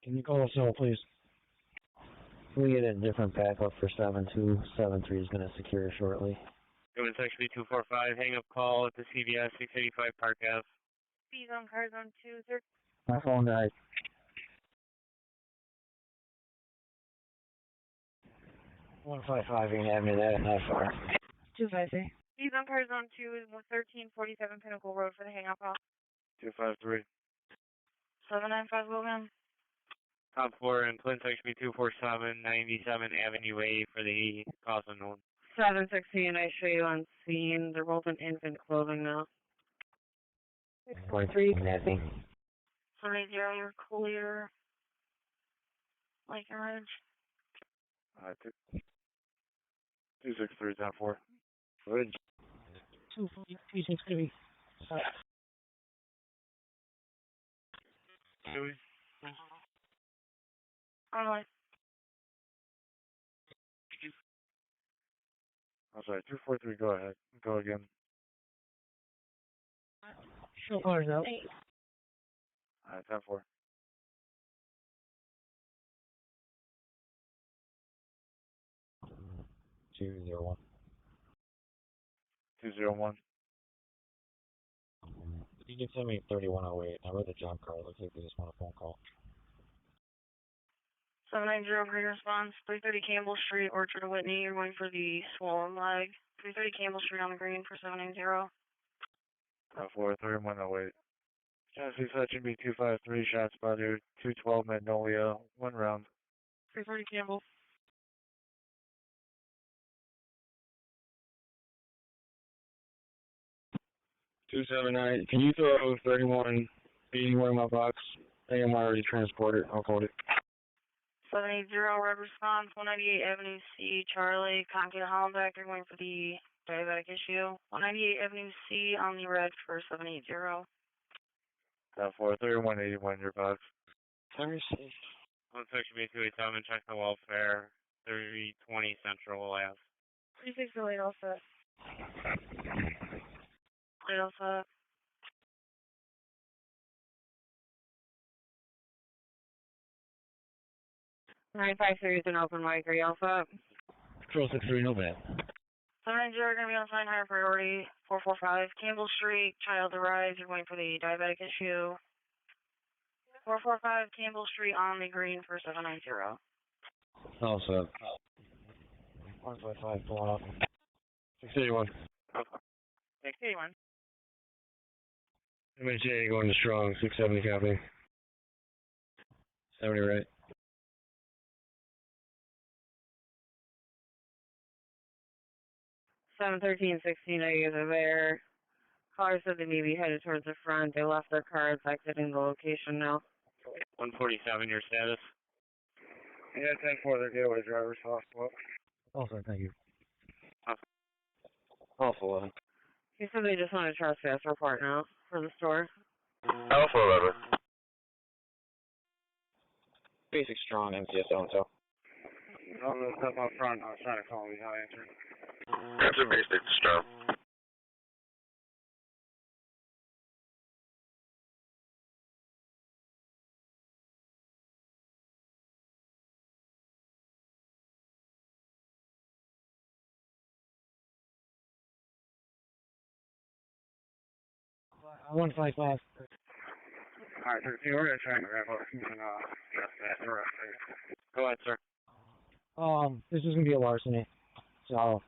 Can you call us all, please? We get a different backup for 72. 73 is going to secure shortly. Human section B245, hang up call at the CVS 685 Park Ave. Speed on car zone 2, sir. My phone died. 155 ain't having me that far. 253. Speed on car zone 2 is 1347 Pinnacle Road for the hang up call. 253. 795 Logan. Top 4 and Flint section B247, 97 Avenue A for the cause unknown. 716, I show you on scene. They're both in infant clothing now. 643. Nothing. 780, you're clear. Like orange. 263, 10-4. Good. 263. Alright. I'm sorry, 243, go ahead. Go again. Show cars out. 10-4. Two zero one. 201. You can send me 3108. I read the job card. Looks like they just want a phone call. 790 green response, 330 Campbell Street, Orchard Whitney. You're going for the swollen leg. 330 Campbell Street on the green for 790. 4 3108. Chassis section B253, shots spotted. 212 Magnolia, 1 round. 330 Campbell. Two 279. Can you throw 31 anywhere in my box? I am already transported. I'll code it. 780 red response, 198 Avenue C, Charlie, Conky Hollenbeck. You're going for the diabetic issue. 198 Avenue C on the red for 780. 4 3181 in your box. Thursday. On section B287, check the welfare. 3020 Central Ave. 3608 all set. Late all set. 953 is an open mic. Are you all set? Control 63, no bad. 790 are going to be on sign higher priority. 445 Campbell Street, child arrives. You're going for the diabetic issue. 445 Campbell Street on the green for 790. All set. 155, pull off. 681. 681. MHA going to strong, 670 copy. 70 right. 713, 16, you guys are there. Caller said they may be headed towards the front. They left their cars exiting the location now. 147, your status? Yeah, 10-4, they're getaway drivers, hospital. Also, thank you. Alpha 11. He said they just want a trespass report now for the store. Alpha 11. Basic strong MCS so. I'm going to step up front. I was trying to call me. How answer. That's a basic strong. 155. Alright, 13, we're gonna try and grab up and address that the rest. Go ahead, sir. This is gonna be a larceny, so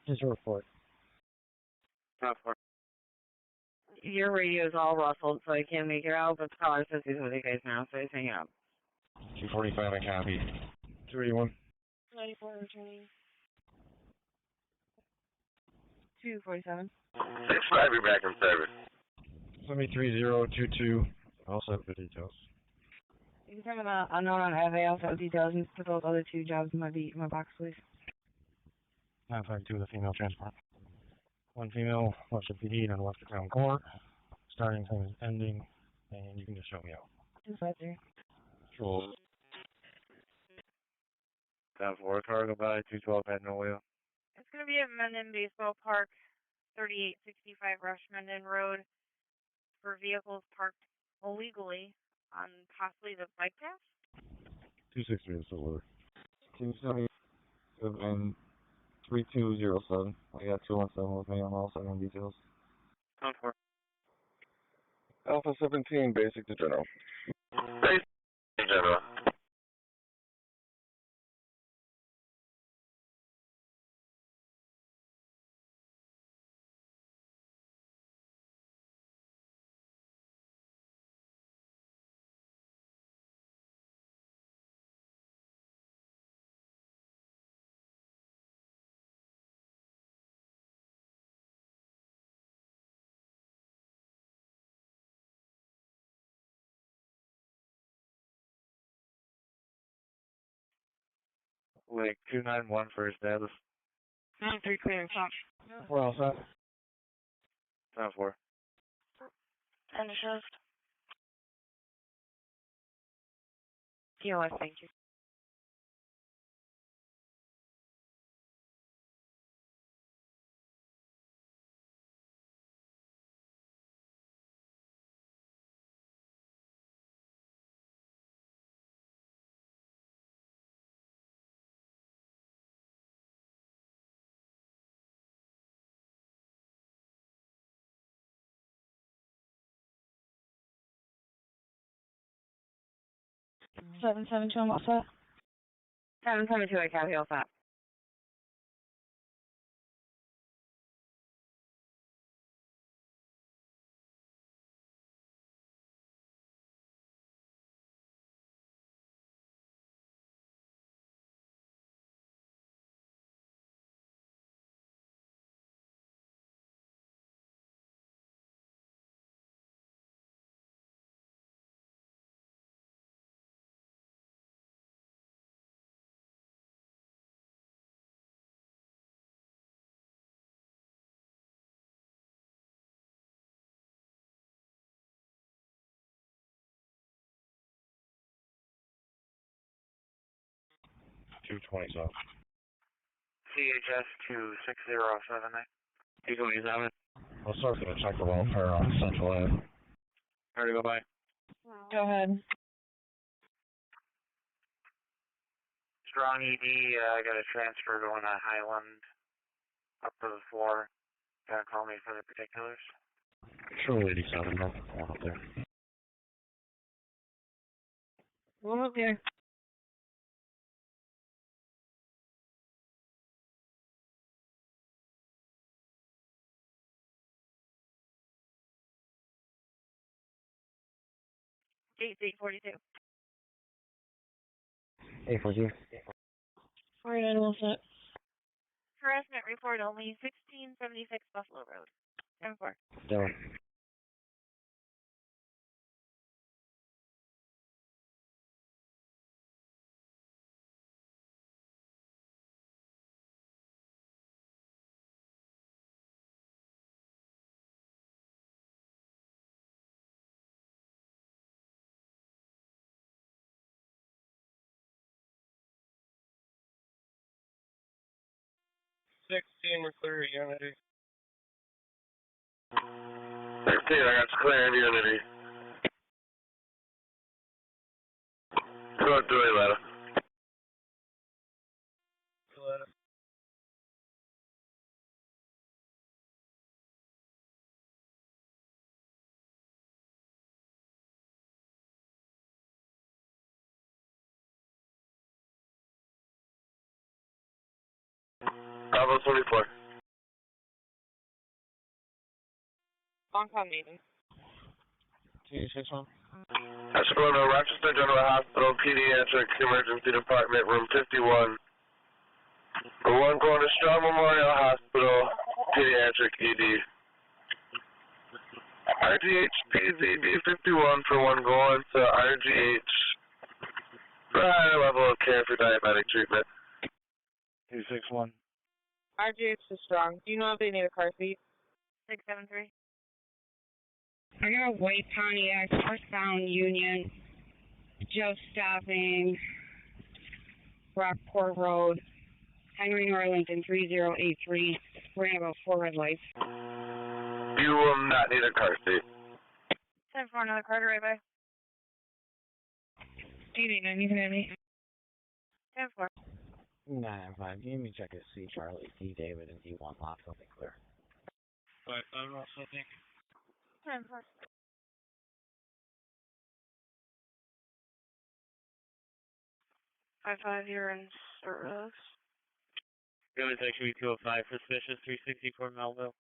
just a report. Your radio is all ruffled, so I can't make it out, but the caller says he's with you guys now, so he's hanging up. 245, I copy. 281. 94 returning. 247. 6-5, be back in service. 73-022. I'll set the details. You can turn the unknown on FA, also have details, and put those other two jobs in my box, please. 952, the female transport. One female, Webster PD, on Webster Town Court. Starting time is ending, and you can just show me out. 253. Sure. 10-4, car go by, 212 Magnolia. It's going to be at Mendon Baseball Park, 3865 Rush Mendon Road, for vehicles parked illegally on possibly the bike path. 263 is still 277 3207. I got 217 with me on all 7 details. 10-4. Alpha 17, basic to general. Basic to general. Lake 291 for status. 93 clearing stop. We're all set. 10-4. And the shift. TOS, thank you. Seven two, I'm all set. 772, I copy all that. $227. CHS 26079. 227. I'll start for the check alone for Central Ave. Ready to go by? Go ahead. Strong ED, I got a transfer going to Highland up to the floor. Gonna call me for the particulars. Control 87, nothing going up there. One up there. Eight 42. 842. 49, all set. Harassment report only, 1676 Buffalo Road. 10-4. Dylan. We're clear of Unity. 16, I got clear of Unity. Go to Atlanta. Bravo 24. On call meeting. 261. That's going to Rochester General Hospital, Pediatric Emergency Department, room 51. The one going to Strong Memorial Hospital, Pediatric ED. RGH PZD 51 for one going to RGH for higher level of care for diabetic treatment. 261. RGH is strong. Do you know if they need a car seat? 673. I got a white Pontiac, northbound Union, just stopping Brockport Road, Henry Northington 3083. We're going to have 4 red lights. You will not need a car seat. 10-4, another car right by. 889, you can have me. 10-4. 995. Give me check at C Charlie, D David, and D1 lock. Something clear. 5-5, also think. 10-4. 5-5, you're in service. Really, actually 205, suspicious 364 Melville.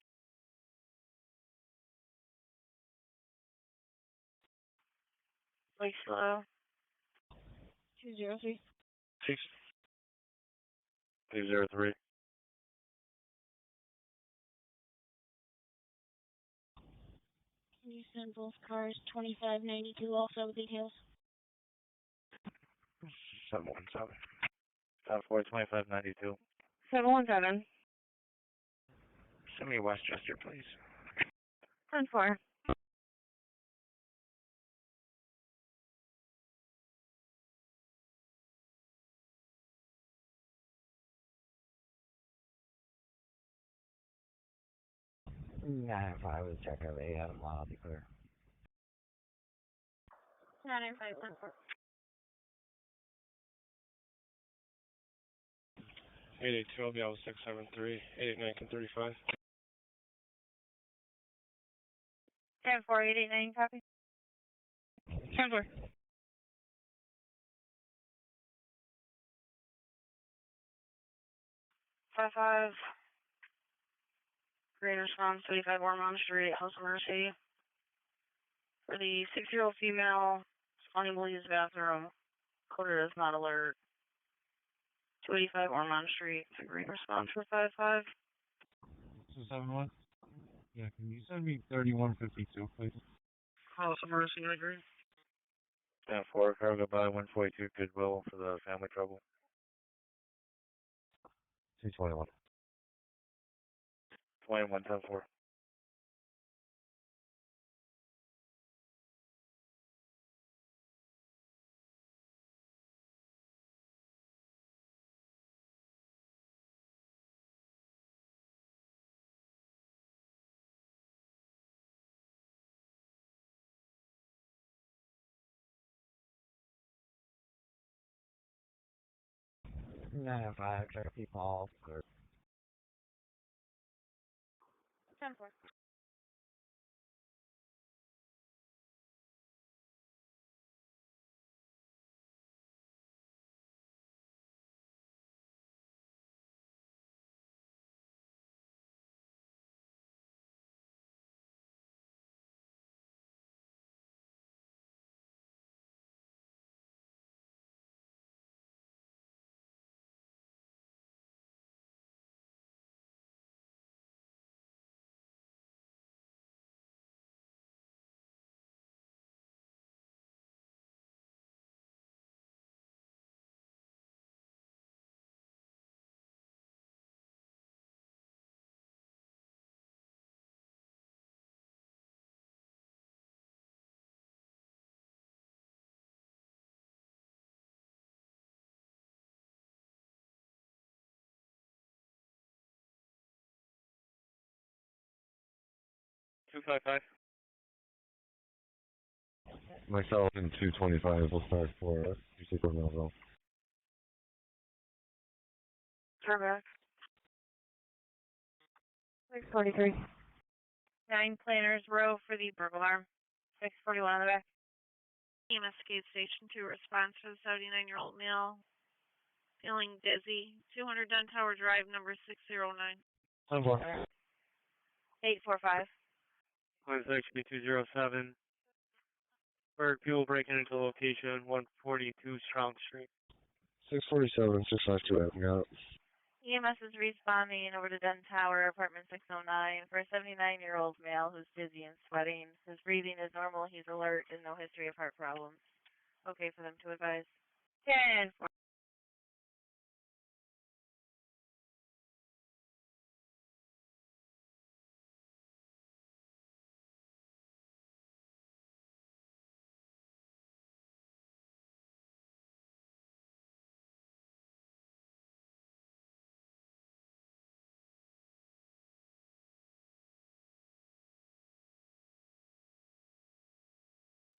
Way slow. 203. 6. 203. Can you send both cars 2592 also with details? 717. Top 4, 2592. 717. Send me Westchester, please. 10-4. Nah, if I was check of A, Adam, I'll be clear. 995, 10-4. 882, I'll be 673. 889 can 35. 10-4, 889, copy. 10-4. 5-5. Green response, 35 Ormond Street, House of Mercy. For the 6-year-old female, unable to use the bathroom, coded as not alert. 285 Ormond Street, it's a green response for 5-5. 271. Yeah, can you send me 3152, please? House of Mercy, I agree. 10-4, cargo by 142 Goodwill for the family trouble. 221. 21, 10-4. 995, check people all clear. 10-4. 255. Myself and 225 will start for UC Melville. Turn back. 643. 9 Planners Row for the burglar alarm. 641 on the back. EMS Gate Station 2 response to the 79-year-old male Feeling dizzy. 200 Dunn Tower Drive, number 609. 10-4. 845. Contact should be 207. Bird fuel breaking into location 142 Strong Street. 647, 652, I got it. EMS is responding over to Dunn Tower, apartment 609, for a 79-year-old male who's dizzy and sweating. His breathing is normal, he's alert, and no history of heart problems. Okay for them to advise. 10.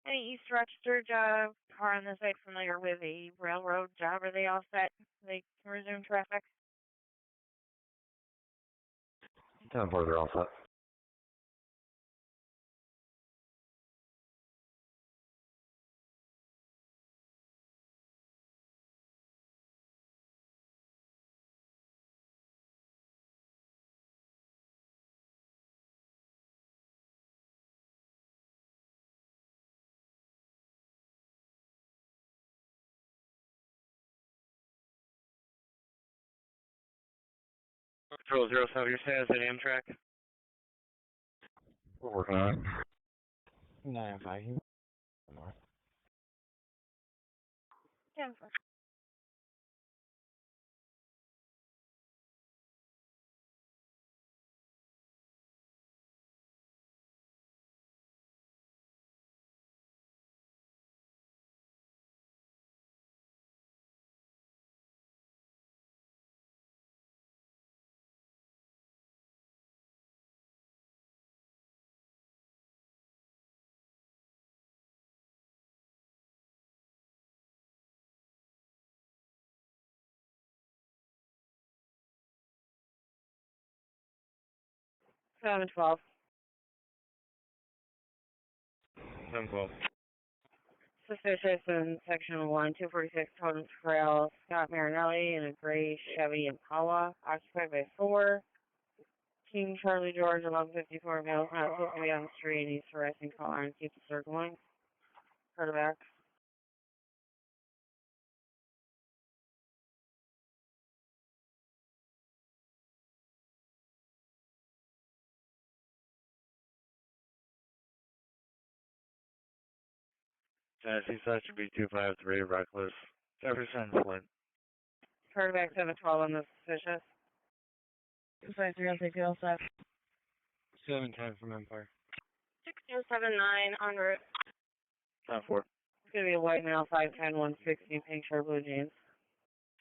Any East Rochester job car on the site familiar with a railroad job? Are they all set? They can resume traffic? 10-4, they're all set. Patrol 07, your status at Amtrak? We're working on it. 9-5. 10-4. Seven 12. 10-12. Suspicious in section 1, 246 Totem Trail, Scott Marinelli in a gray Chevy Impala, occupied by 4. King Charlie George, 1154, male, not supposed to be on the street, he's harassing caller and keeps circling. Heard back. Tennessee side should be 253, reckless. Jefferson, Flint. Heard back 712 on the suspicious. 253, I'll take it all set. 710 from Empire. 6079 en route. 10-4. It's going to be a white male, 5'10", 160, pink shirt, blue jeans.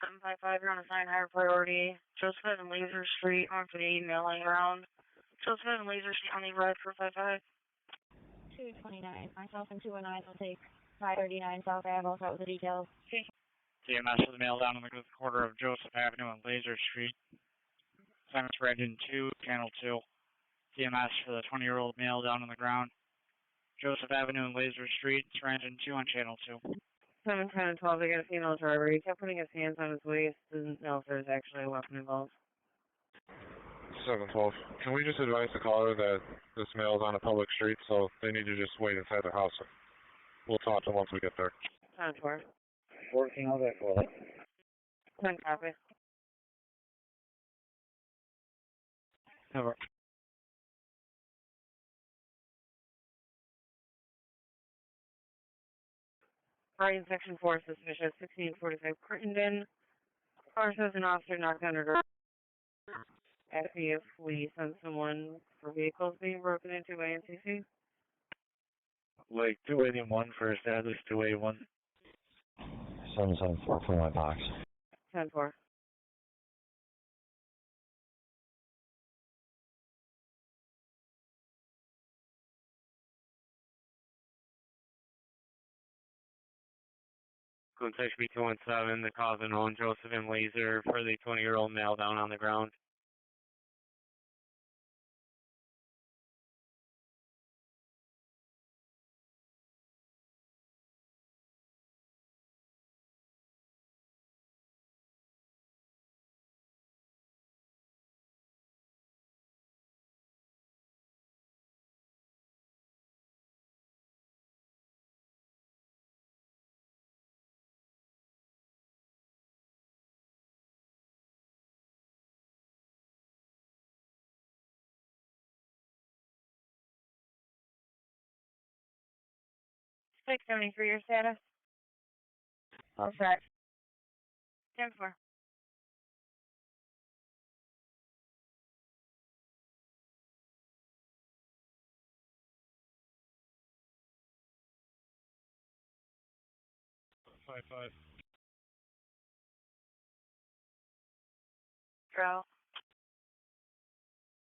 755, you're on a sign, higher priority. Joseph and Laser Street, on for the mailing round. Joseph and Laser Street on the red for 55. 229. Myself and 209 will take 539 South Ave. I'll start with the details. TMS for the mail down on the corner of Joseph Avenue and Laser Street. Assignments for engine 2, channel 2. TMS for the 20-year-old male down on the ground. Joseph Avenue and Laser Street, for engine 2 on channel 2. 7, 10, and 12, they got a female driver. He kept putting his hands on his waist. Doesn't know if there's actually a weapon involved. 7-12. Can we just advise the caller that this male is on a public street, so they need to just wait inside the house? We'll talk to them once we get there. 10, 4. Working on that for it. 10 copy. Over. Right in section 4, suspicious, 1645 Crittenden. Car says an officer knocked on her door. Asking if we send someone for vehicles being broken into by NCC. Like 281 for status 281. 774 for my box. 10 4. Contact should be 217, the cause unknown, Joseph and Laser for the 20-year-old male down on the ground. 673, your status? All set. 10-4. Five. Drow.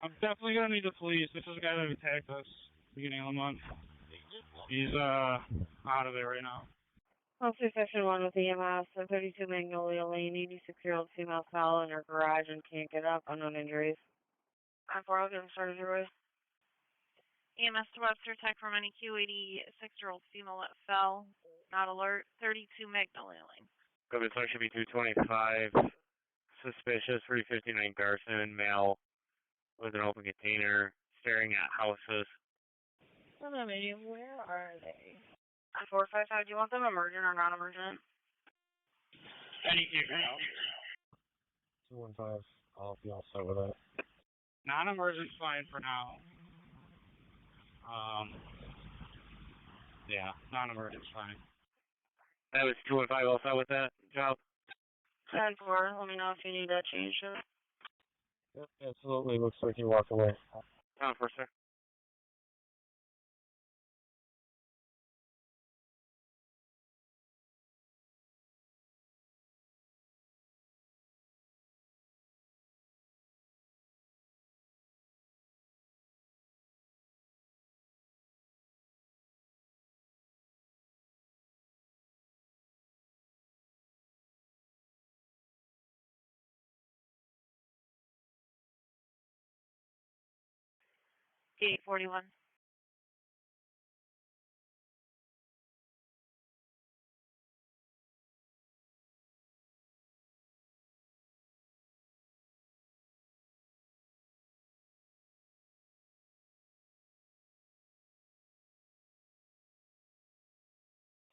I'm definitely gonna need the police. This is the guy that attacked us beginning of the month. He's out of there right now. Officer Session 1 with EMS, 32 Magnolia Lane, 86-year-old female fell in her garage and can't get up, unknown injuries. I'm 4, I'll get him started your way. EMS to Webster, tech from NEQ, 86-year-old female that fell, not alert, 32 Magnolia Lane. Coverage should be 225. Suspicious 359 Garson, male with an open container, staring at houses. Medium, where are they? 455, do you want them emergent or non-emergent? NEQ now. 215. I'll be all set with it. Non-emergent fine for now. Yeah, non-emergent fine. That was 215 all set with that job? 10-4, let me know if you need that change. Yep, absolutely. Looks like you walked away. 10-4, sir. D841.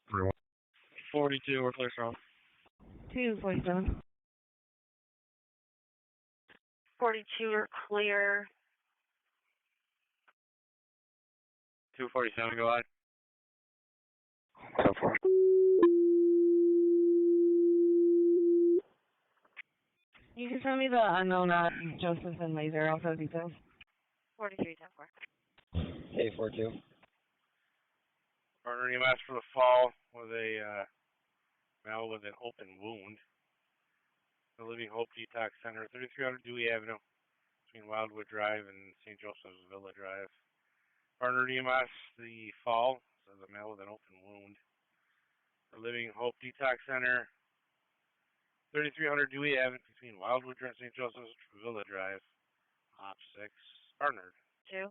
Everyone. 42, we're clear strong. 247. 42 are clear. 247, go on. 10-4. You can send me the unknown Joseph and Laser, also details. 43, 10-4. 842. Partner EMS for the fall with a male with an open wound. The Living Hope Detox Center, 3300 Dewey Avenue, between Wildwood Drive and St. Joseph's Villa Drive. Partner EMS, the fall, so the male with an open wound. The Living Hope Detox Center, 3300 Dewey Avenue, between Wildwood Drive and St. Joseph's Villa Drive. Op 6, partnered. 2.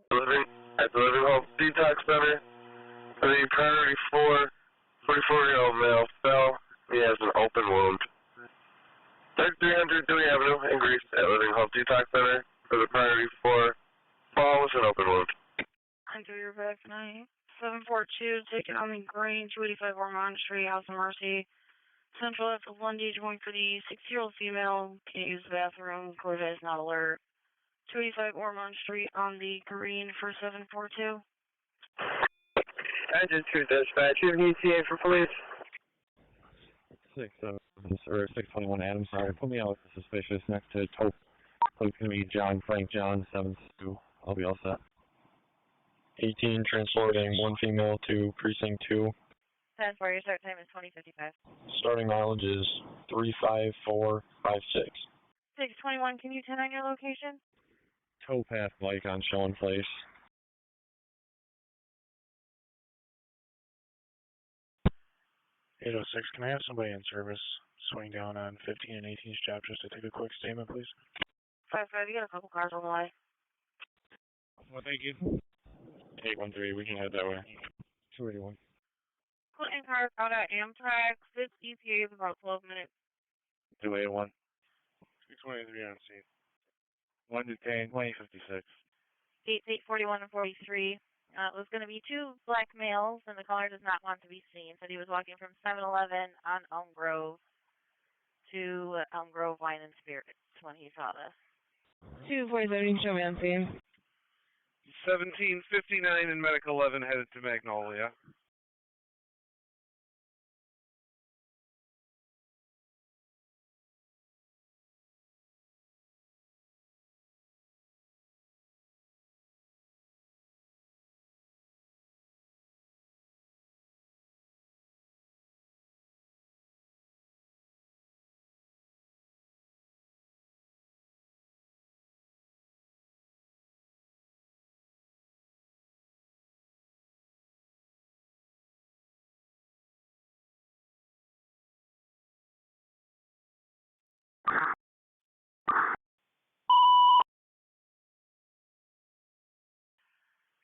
At the Living Hope Detox Center, the priority 4, 44-year-old male fell. He has an open wound. 3300 Dewey Avenue, in Greece, at Living Hope Detox Center, for the priority 4, fall with an open wound. Enter your back 9. 742, taken on the Green, 285 Ormond Street, House of Mercy. Central F of Lundy, joint for the 60-year-old female, can't use the bathroom, Corvette is not alert. 285 Ormond Street on the Green for 742. Engine 2 dispatch, you have an ETA for police? 621 Adams, sorry. Put me out with the suspicious next to Tope. It's going to be Frank John, 7-2. I'll be all set. 18, transporting one female to precinct 2. 10-4, your start time is 20:55. Starting mileage is 35456. 621, can you 10 on your location? Towpath bike on show in place. 806, can I have somebody in service swing down on 15 and 18's job just to take a quick statement, please? 5-5, you got a couple cars on the way. Well, thank you. 813, we can head that way. 281. Clinton cars out at Amtrak. This ETA is about 12 minutes. 281. 623 on scene. 1 detained, 2056. 841 and 43. It was going to be 2 black males, and the caller does not want to be seen. Said he was walking from 7-Eleven on Elm Grove to Elm Grove Wine and Spirits when he saw this. 247, show me on scene. 1759 and Medic 11 headed to Magnolia.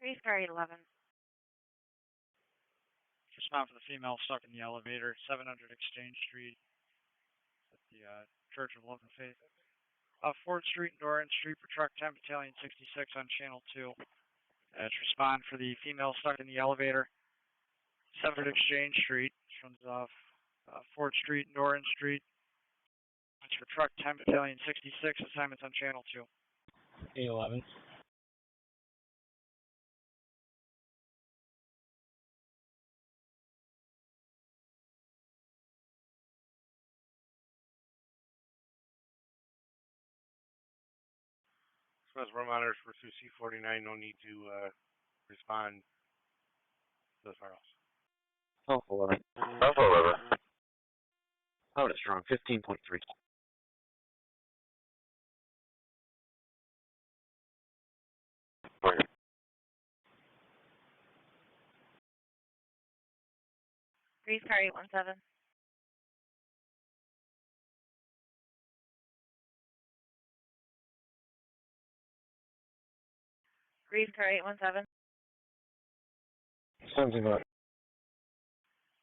Grease car 811. Respond for the female stuck in the elevator, 700 Exchange Street at the Church of Love and Faith. Ford Street and Doran Street for truck 10 Battalion 66 on Channel 2. Respond for the female stuck in the elevator, 700 Exchange Street, from Ford Street and Doran Street. It's for truck 10 Battalion 66, assignments on Channel 2. 811. We're monitors for C49. No need to respond to the firehouse. Alpha 11. Alpha 11. Out is strong, 15.3. Okay. Grease car 817. Grease car 817. Something about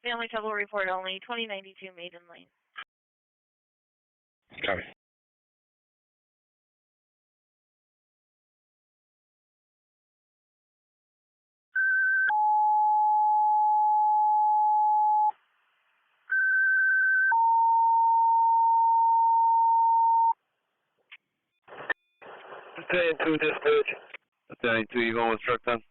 Family trouble report only, 2092 Maiden Lane. copy. Battalion 2 dispatch. Battalion 2, you going with truck 10?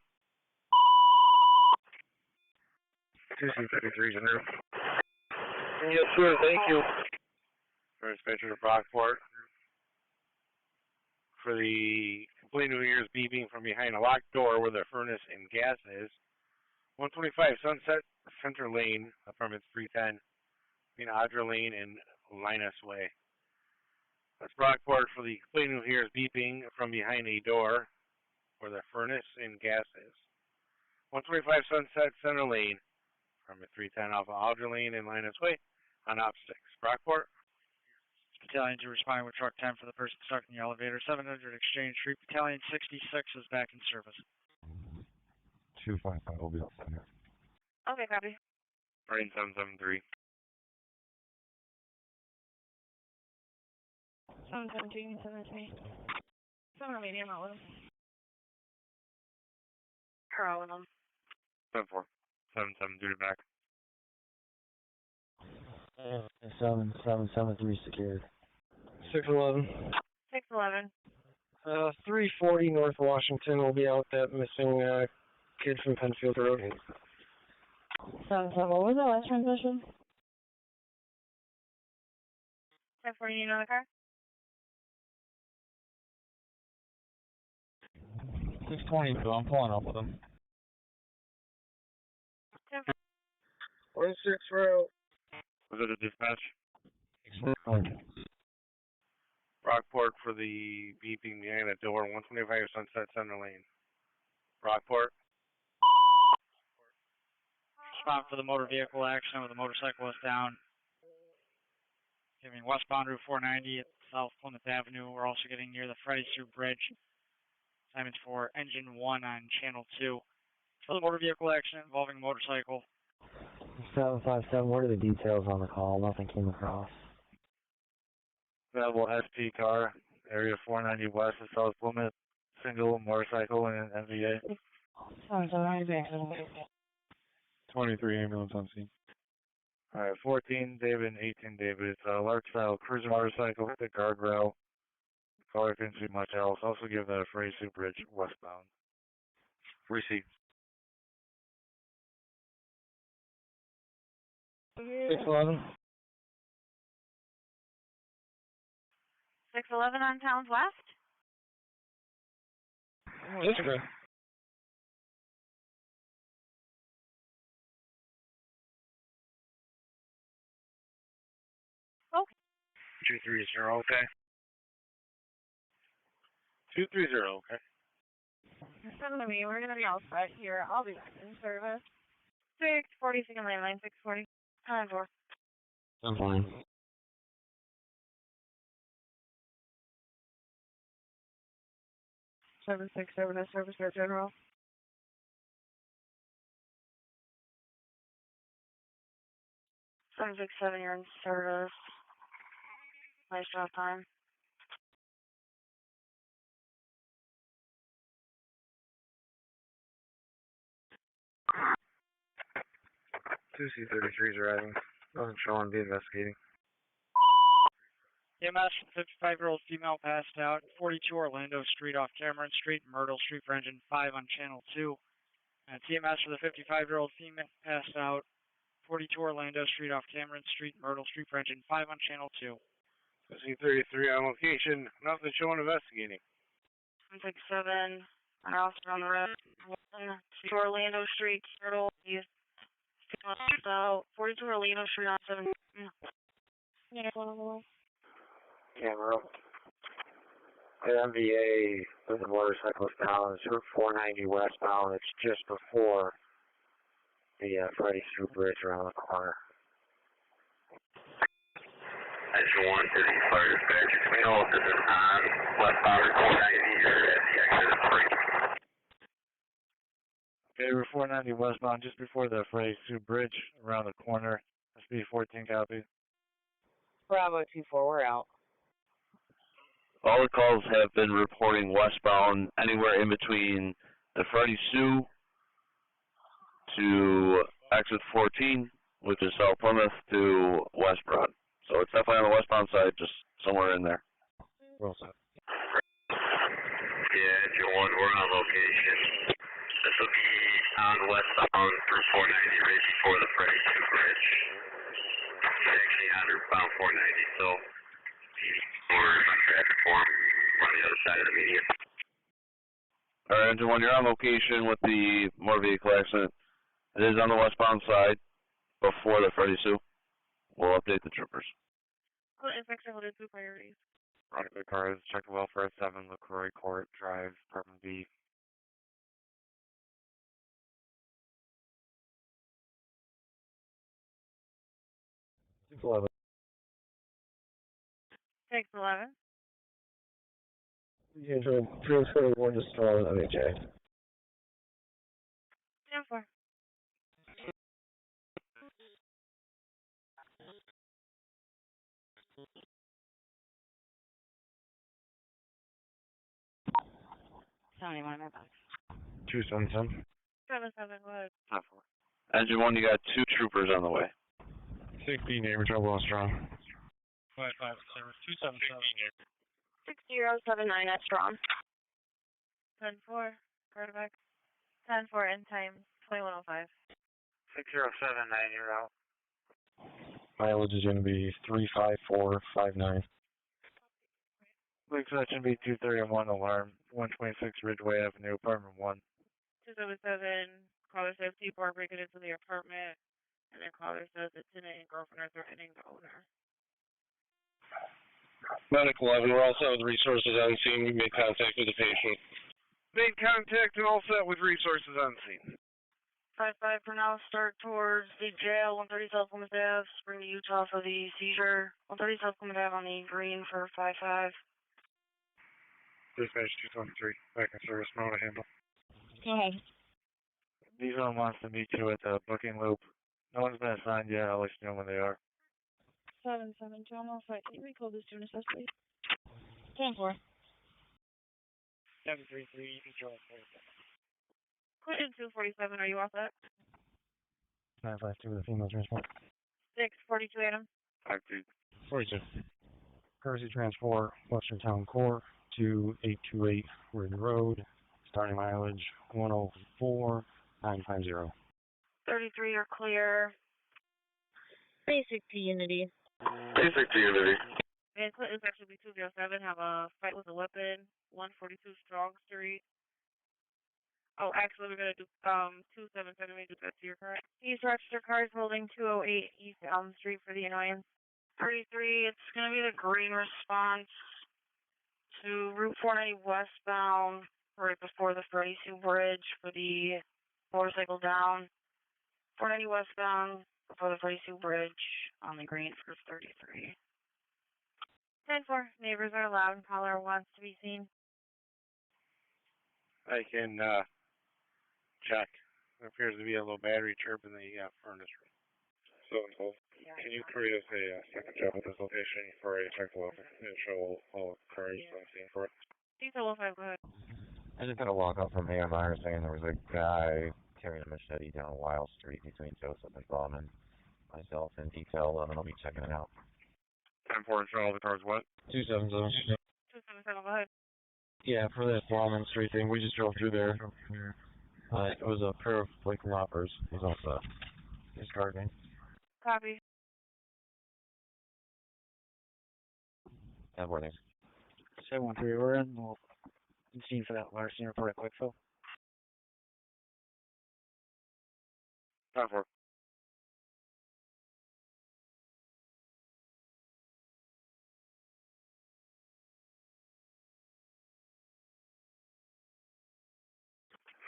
2C53 Monroe. Yes, sir, thank you. First dispatcher to Brockport. For the complete New Year's beeping from behind a locked door where the furnace and gas is. 125 Sunset Center Lane, apartment 310, between Audra Lane and Linus Way. That's Brockport for the complete New Year's beeping from behind a door where the furnace and gas is. 125 Sunset Center Lane, apartment 310 off of Audra Lane and Linus Way on op 6. Brockport. Battalion 2 responding with truck 10 for the person stuck in the elevator, 700 Exchange Street. Battalion 66 is back in service. 255 will be outside here. Okay, copy. Marine 773. 717, 7 medium out with him. Carl with him. 7-4. 7-7, due to back. 7773 secured. 611. 611. 340 North Washington will be out that missing kid from Penfield Road. 77, what was the last transmission? 1040, need another car? 622, I'm pulling up with him. 16 route. Was it a dispatch? Excellent. Brockport for the beeping behind the door, 125 Sunset Center Lane. Brockport. Respond for the motor vehicle accident with a motorcyclist down. Giving westbound Route 490 at South Plymouth Avenue. We're also getting near the Freddy Sue Bridge. Assignments for Engine 1 on Channel 2. For the motor vehicle accident involving a motorcycle. 757, what are the details on the call? Nothing came across. Available SP car, area 490 west of South Plymouth, single motorcycle and an MVA. 23 ambulance on scene. Alright, 14 David and 18 David. It's a large style cruiser motorcycle with the guardrail. Caller couldn't see much else. Also give that a Freddy Sue Bridge westbound. Receipt. 611. 611 on Towns West? That's good. Okay. 230, okay. 230, okay. Send to me. We're going to be all set here. I'll be back in service. 640, second landline, 640. 4. I'm fine. 767 service for general. 767, you're in service. Nice job time. Two C-33s arriving. Doesn't show on, be investigating. EMS, 55-year-old female passed out, 42 Orlando Street off Cameron Street, Myrtle Street for engine 5 on channel 2. And TMS for the 55-year-old female passed out, 42 Orlando Street off Cameron Street, Myrtle Street for engine 5 on channel 2. C-33 on location, nothing showing investigating. 767, an officer on the road. 2 Orlando Street, Myrtle, East. 42 Orlando Street on 7. Yeah, one on the way. Camera. MVA with the motorcycles down. It's Route 490 westbound. It's just before the Freddie Sue Bridge around the corner. Engine 1 to the fire dispatch. Can we know if this is on westbound Route 490 or at the exit of Freddie? Okay, Route 490 westbound, just before the Freddie Sue Bridge around the corner. SP 14 copy. Bravo 2-4, we're out. All the calls have been reporting westbound, anywhere in between the Freddie Sue to exit 14, which is South Plymouth, to West Broad. So it's definitely on the westbound side, just somewhere in there. Well said. Yeah, Engine 1, we're on location. This will be on westbound through 490, right before the Freddie Sue Bridge. It's actually on Route 490, so we're on traffic form on the other side of the median. Alright, Engine 1, you're on location with the motor vehicle accident. It is on the westbound side, before the Freddie Sue. We'll update the troopers. Inspection will do 2 priorities. Right, the cars, check the welfare 7, LaCroix Court Drive, Apartment B. Six 11. 611. Engine 321 to Storm MHA. 10-4. Tony, one of my bucks. 277. 7-7, go ahead. 10-4. Engine 1, you got 2 troopers on the way. 6B, neighbor trouble on Strong. 557, 277. 6079 at Strong. 10-4, quarterback. 10-4, end time 2105. 6079, you're out. Mileage is going to be 35459. Quick section B 231 alarm, 126 Ridgeway Avenue, apartment 1. 277, caller says people are breaking into the apartment, and then caller says the tenant and girlfriend are threatening the owner. Medical 11, we're all set with resources on scene. We made contact with the patient. Made contact and all set with resources on scene. 5-5 for now, start towards the jail, 130 South Plymouth Ave, Spring to Utah for the seizure. 130 South Plymouth Ave on the green for 5-5. Dispatch 223, back in service, mode to handle. Go ahead. D-Zone wants to meet you at the booking loop. No one's been assigned yet, I'll let you know when they are. 7-7, John, all right. Can you recall this to an assess, please? 10-4. 733, you can join 47. Clinton 247, are you off that? 952 with a female transport. 642 Adam. 52. 42. Courtesy transport, Western Town Core to 828 Ridge Road. Starting mileage 104,950. 33 are clear. Basic to Unity. Basic to Unity. And Clinton's actually be 207, have a fight with a weapon, 142 Strong Street. Oh, actually, we're going to do 277, we do that to your car. East Rochester cars holding 208 East Elm Street for the annoyance. 33, it's going to be the green response to Route 490 westbound, right before the Freddie Sue Bridge for the motorcycle down. 490 westbound before the Freddie Sue Bridge on the green for 33. 10-4, neighbors are loud and caller wants to be seen. I can check. There appears to be a little battery chirp in the furnace room. Can you create us a second job at this location for a technical initial courage scene for it? Diesel 05, go ahead. I just got a walk up from AMI saying there was a guy carrying a machete down Wild Street between Joseph and Bauman. Myself in detail 11 will be checking it out. 10-4 and show all the cars what? 277. 277, go ahead. Yeah, for that Bauman Street thing, we just drove through there. It was a pair of like robbers. He's also discarding. Copy. That warning. 713, we're in. We'll see for that larceny report quick, Phil. 10-4.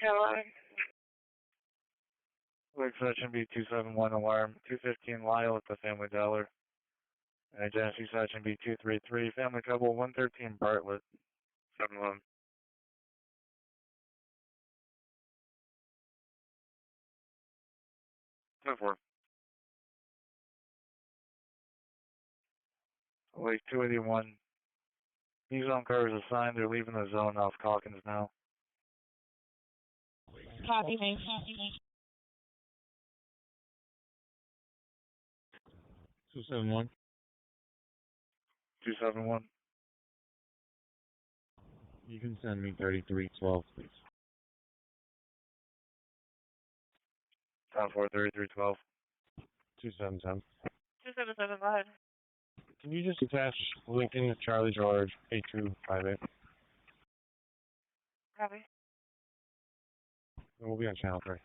Hello. Lake Section B271 alarm 215 Lyle at the Family Dollar. And Identity Section B233 Family Trouble 113 Bartlett 711. Lake 281. These zone cars assigned. They're leaving the zone off Calkins now. Copy, me. 271. 271. You can send me 3312, please. 10-4-3312. 277. 277, go ahead. Can you just attach Lincoln Charlie George 8258? Copy. We'll be on channel 3.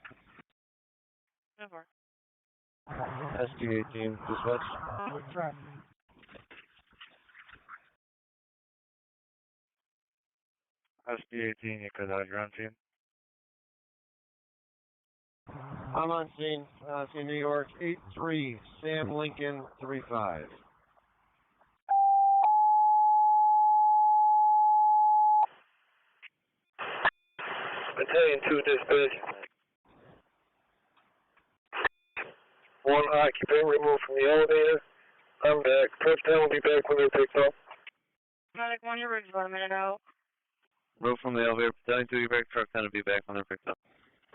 10-4. SD18 dispatch. SD18, you could you're on scene. I'm on scene. Scene New York 83 Sam Lincoln 35. Battalion 2 dispatch. One occupant removed from the elevator. I'm back. Touchdown will be back when they're picked up. Medic 1, you're ready about a minute out. Move from the elevator. Battalion 2, get back. Truck 10 will be back when they're picked up.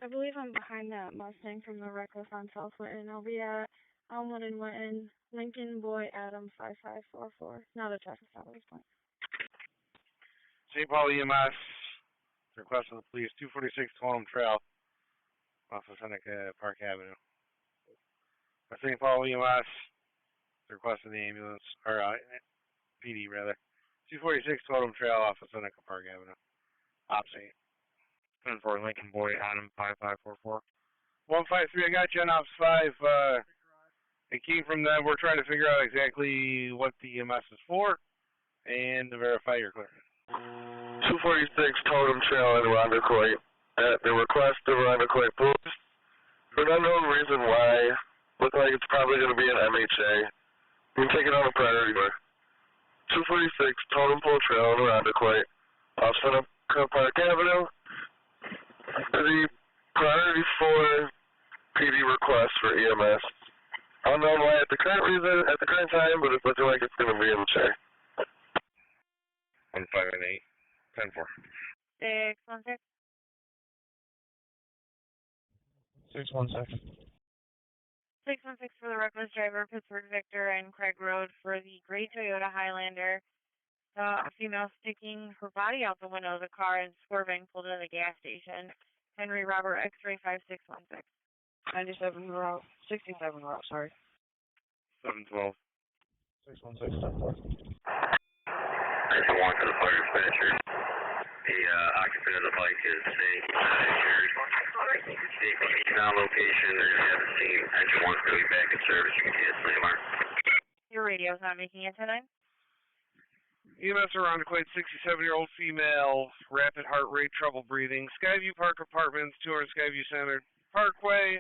I believe I'm behind that Mustang from the Reckless on South Winton. I'll be at Elmwood and Winton, Lincoln Boy Adam 5544. Not a traffic stop at this point. St. Paul EMS, request of the police, 246 Totem Trail, off of Seneca Park Avenue. St. Paul EMS, request of the ambulance, or PD rather, 246 Totem Trail off of Seneca Park Avenue. Opposite. 10-4 Lincoln Boy Adam 5544. 153, I got you on Ops 5. It came from them. We're trying to figure out exactly what the EMS is for and to verify your clearance. 246 Totem Trail in Irondequoit. At the request of Irondequoit Police, for an unknown reason why, look like it's probably going to be an MHA. You can take it on a priority order. 246 Totem Pole Trail in Irondequoit, off Seneca Park Avenue. The priority for PD request for EMS. Unknown why at the current time, but it's looking like it's going to be in the chair. 158, 10-4. 616. 616. 616 for the reckless driver, Pittsford Victor and Craig Road for the gray Toyota Highlander. A female sticking her body out the window of the car and swerving, pulled into the gas station. Henry Robert X-ray 5616. 97 route, 67 route, sorry. 712. 616, 10-4. 91 to the fire dispatcher. The occupant of the bike is safe, injured. He's on location. They're going to have the scene. Engine 1's going to be back in service. You can see it's landmark. Your radio's not making it tonight. EMS around quite 67-year-old female, rapid heart rate, trouble breathing. Skyview Park Apartments, 200 Skyview Center Parkway,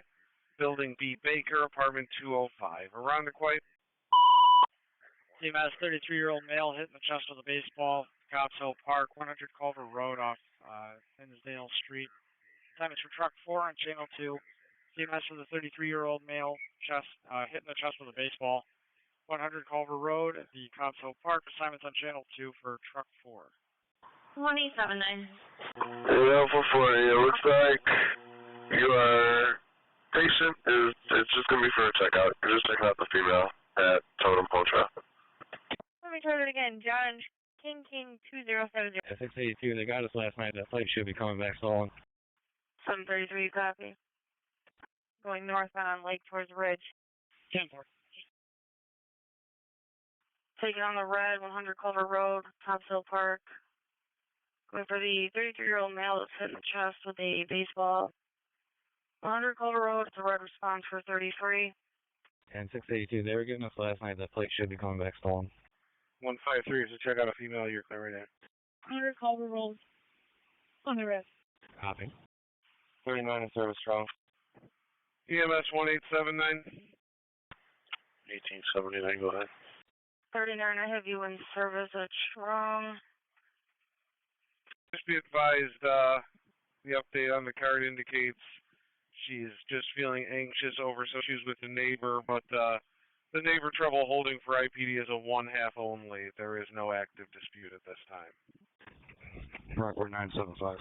Building B. Baker, Apartment 205. Around quite. EMS 33-year-old male hit in the chest with a baseball, Cobbs Hill Park, 100 Culver Road off Hinsdale Street. Time is for truck 4 on channel 2, EMS with a 33-year-old male hit in the chest with a baseball. 100 Culver Road at the Cobbs Hill Park. Assignments on Channel 2 for Truck 4. 1879. Alpha 40, it looks like your patient it's just going to be for a checkout. You're just checking out the female at Totem Potra. Let me try that again. John King 2070. 682, they got us last night. That flight should be coming back stolen. 733, copy. Going northbound on Lake towards Ridge. 10-4. Taking on the red, 100 Culver Road, Cobbs Hill Park. Going for the 33-year-old male that's hit in the chest with a baseball. 100 Culver Road, it's a red response for 33. And 682, they were getting us last night. That flight should be coming back stolen. 153 is to check out a female. You're clear right there. 100 Culver Road. On the red. Copy. 39 in service strong. EMS 1879. 1879, go ahead. 39, I have you in service at Strong. Just be advised, the update on the card indicates she's just feeling anxious over some issues with the neighbor, but the neighbor trouble holding for IPD is a 1/2 only. There is no active dispute at this time. Brockport 975.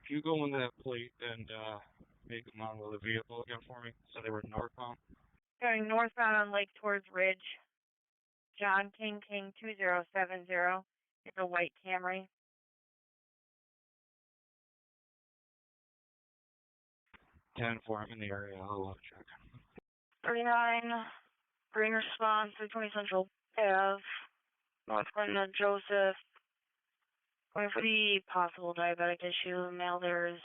If you go on that plate and make them on with a vehicle again for me, so they were northbound. Going northbound on Lake towards Ridge. John King 2070. It's a white Camry. 10-4, I'm in the area. I'll check. 39, green response, 320 Central Ave, North Clinton, Joseph. Going for the possible diabetic issue. The male there is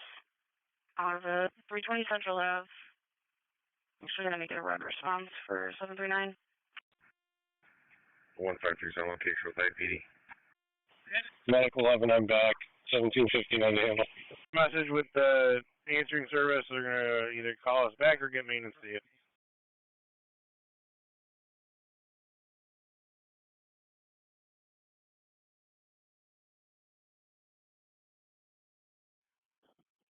out of it. 320 Central Ave. Actually going to make it a red response for 739. 153 on location with IPD. Medic 11, I'm back. 1759 to handle. Message with the answering service. They're going to either call us back or get maintenance to you.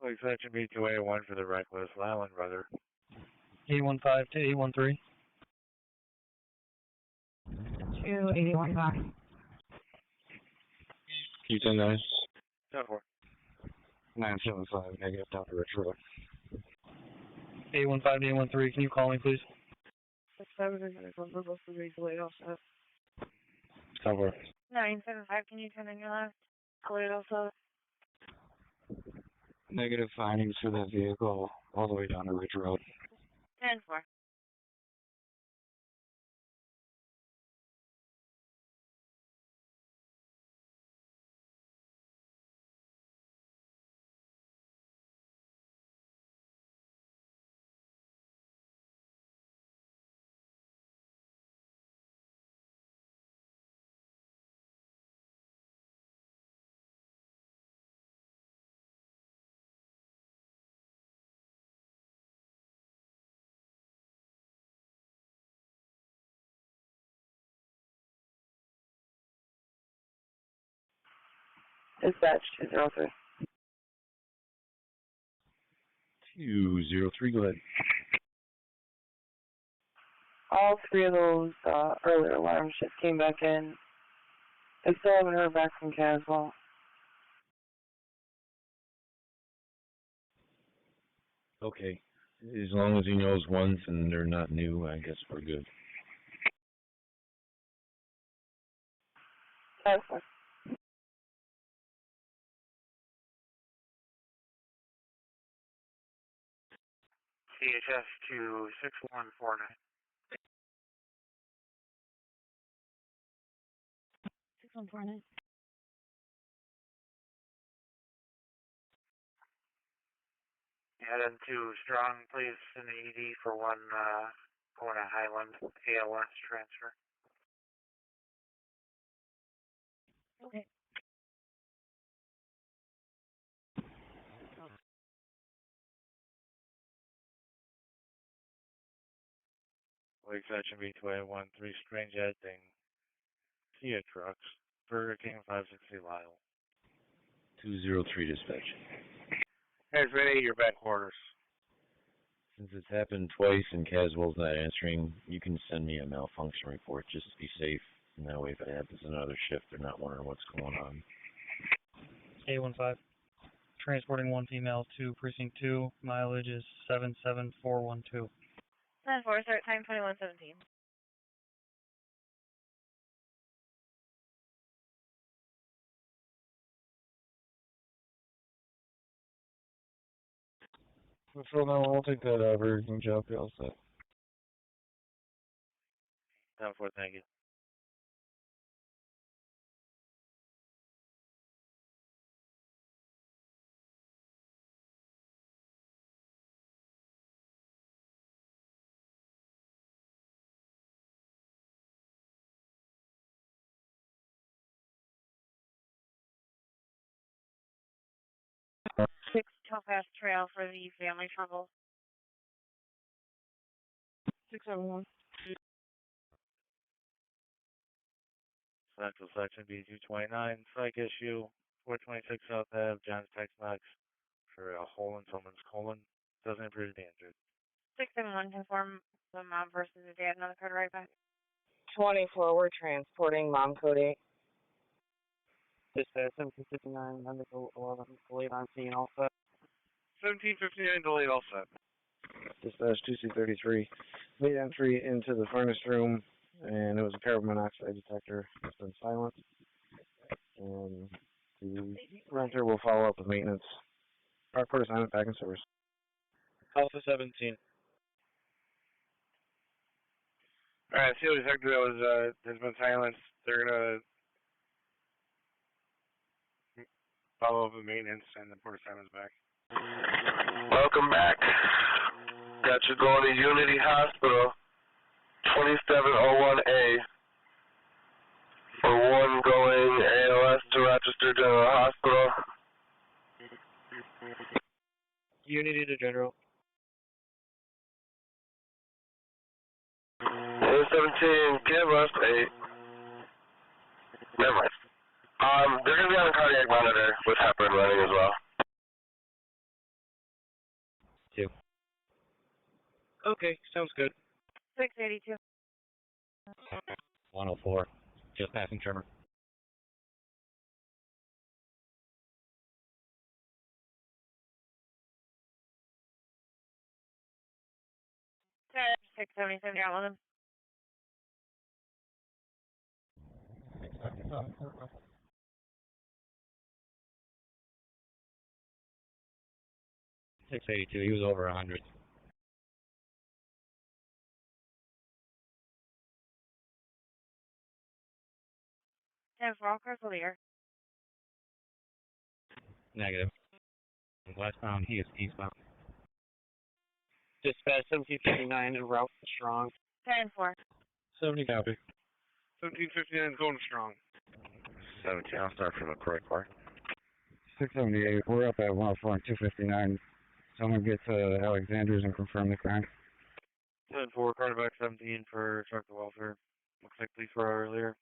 Like section B2A1 for the reckless Lyland brother. 815 to 813. 2815. Q10-9. 10-4. 975, negative down to Rich Road. 815 to 813, can you call me, please? 975, can you turn on your left? Delayed also. Negative findings for that vehicle all the way down to Ridge Road. 10-4. Dispatch 203. 203, go ahead. All three of those earlier alarms just came back in. I still haven't heard back from Caswell. Okay. As long as he knows ones and they're not new, I guess we're good. Caswell. CHS to 6149. 6149. Head into Strong, please, in the ED for one going to Highland ALS transfer. Okay. Lake section B2A1, 3 strange acting Kia trucks, Burger King 560 Lyle. 203 dispatch. Hey, Vinny, your back quarters. Since it's happened twice and Caswell's not answering, you can send me a malfunction report just to be safe. And that way if it happens in another shift, they're not wondering what's going on. A15. Transporting one female to precinct 2. Mileage is 77412. 10-4, start time 21:17. So now we'll take that Virgin job. Be all set. 10-4, thank you. Six Topaz Trail for the family trouble. 671. Central Section B229, psych issue, 426 South Ave, John's Tex Knox for a hole in someone's colon. Doesn't appear to be injured. 671, confirm the mom versus the dad, another code right back. 24, we're transporting mom code 8. Dispatch 1759, medical 11, delayed on scene, all set. 1759, delayed, all set. Dispatch 2C33, made entry into the furnace room, and it was a carbon monoxide detector. It's been silenced. And the renter will follow up with maintenance. Brockport assignment back in service. Alpha 17. Alright, CO detector that was, has been silenced. They're gonna follow up with maintenance and the port assignment's back. Welcome back. Got you going to Unity Hospital, 2701A. For one going ALS to Rochester General Hospital. Unity to General. A17, give us a... Never mind. They're going to be on a cardiac monitor with heparin running as well. 2. Okay, sounds good. 682. 104. Just passing tremor. Sorry, 677, you're on them. $682. He was over 100. 10-4, all cars clear. Negative. Westbound, he is eastbound. Dispatch 1759, en route strong. 10-4. 70 copy. 1759 going strong. 17, I'll start from the correct part. 678, we're up at 104 and 259. Someone get to Alexander's and confirm the crime. 10-4, Carterback 17 for truck to welfare. Looks like police were earlier.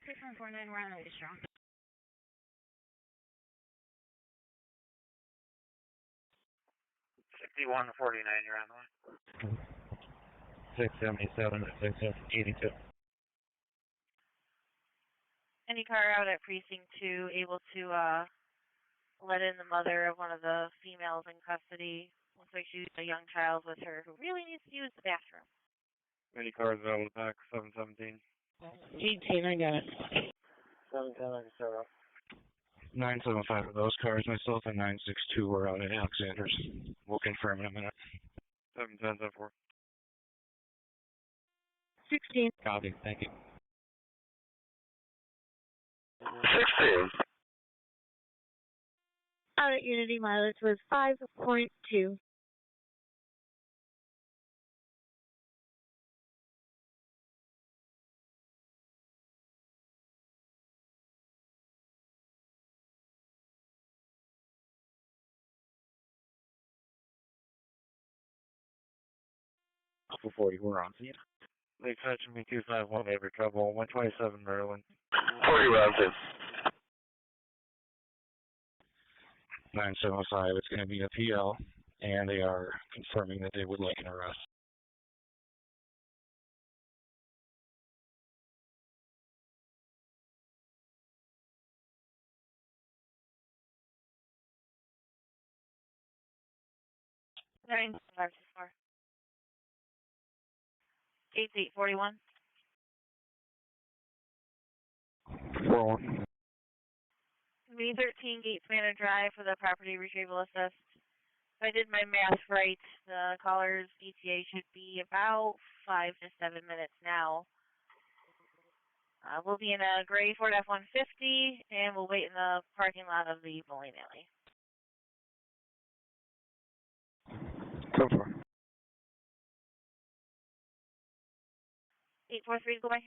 Six 149, we're on the strong. 6149, you're on the line. 677 to 682. Any car out at precinct 2 able to let in the mother of one of the females in custody? Looks like she's a young child with her who really needs to use the bathroom. Any cars out of the back, 717. 18, I got it. 710, I can start off. 975 of those cars, myself and 962 were out at Alexander's. We'll confirm in a minute. 710, 10-4. 16. Copy, thank you. 16. Out at Unity, mileage was 5.2. before you were on scene. Lake Section B251, neighbor trouble, 127 Maryland. 40 round 2. 975, it's going to be a PL, and they are confirming that they would like an arrest. Nine, 564. 8841. 41. B13 Gates Manor Drive for the property retrieval assist. If I did my math right, the caller's ETA should be about 5 to 7 minutes now. We'll be in a gray Ford F-150, and we'll wait in the parking lot of the bowling alley. 10-4. 843, go by.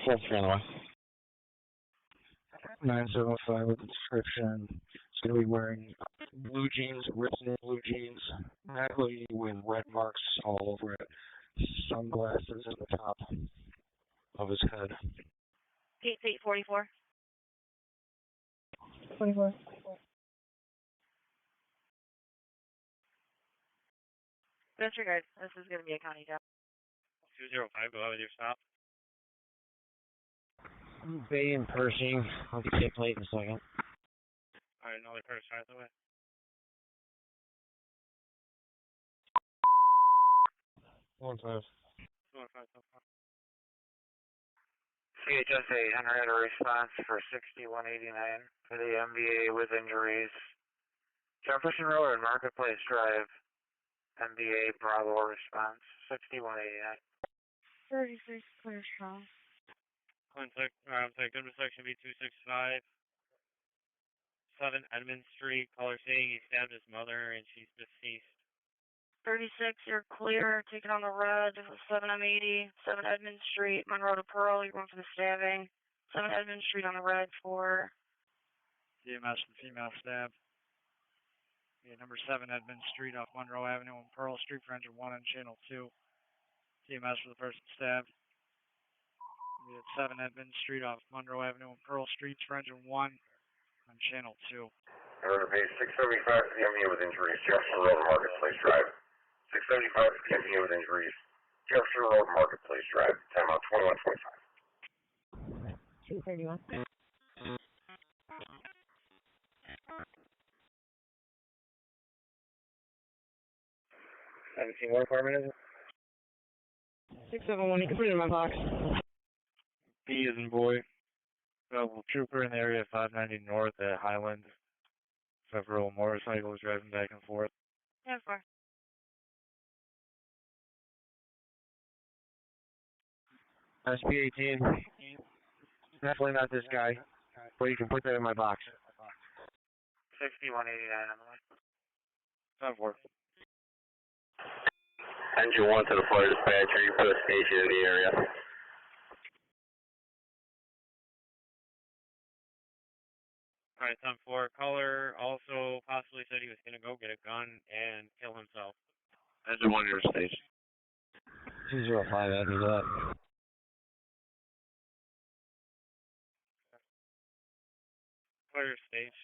4-3 on the way. 975 with the description. It's going to be wearing blue jeans, ripped in blue jeans, black hoodie with red marks all over it, sunglasses at the top of his head. 8844. 24. Disregard. This is going to be a county job. 205, go ahead with your stop. Bay and Pershing. I'll get your plate in a second. Alright, another person right away. 1-5. 215. CHSA Henrietta response for 6189 for the MVA with injuries. Jefferson Road and Marketplace Drive. MVA Bravo response 6189. 36 clear strong. Contact, Goodman Section B265. 7 Edmund Street. Caller saying he stabbed his mother and she's deceased. 36, you're clear. Take it on the red. 7M80, 7 Edmund Street, Monroe to Pearl. You're going for the stabbing. 7 Edmund Street on the red for EMS and female stab. Yeah, number 7 Edmund Street off Monroe Avenue and Pearl Street for engine 1 on channel 2. EMS for the person stabbed. We had 7 Edmund Street off Monroe Avenue and Pearl Streets for engine 1 on channel 2. Order page 675 for the MVA with injuries, Jefferson Road, Marketplace Drive. 675 for the MVA with injuries, Jefferson Road, Marketplace Drive. Time out 2125. 231. 17, what apartment is it? 671, you can put it in my box. B as in boy. Available trooper in the area 590 north at Highland. Several motorcycles driving back and forth. 10-4. SB18. Definitely not this guy. But you can put that in my box. 6189 on the way. 10-4. Engine 1 to the fire dispatcher, you put a station in the area. Alright, 10-4. Caller also possibly said he was going to go get a gun and kill himself. Engine 1, your station. 205, after that. Clear stage.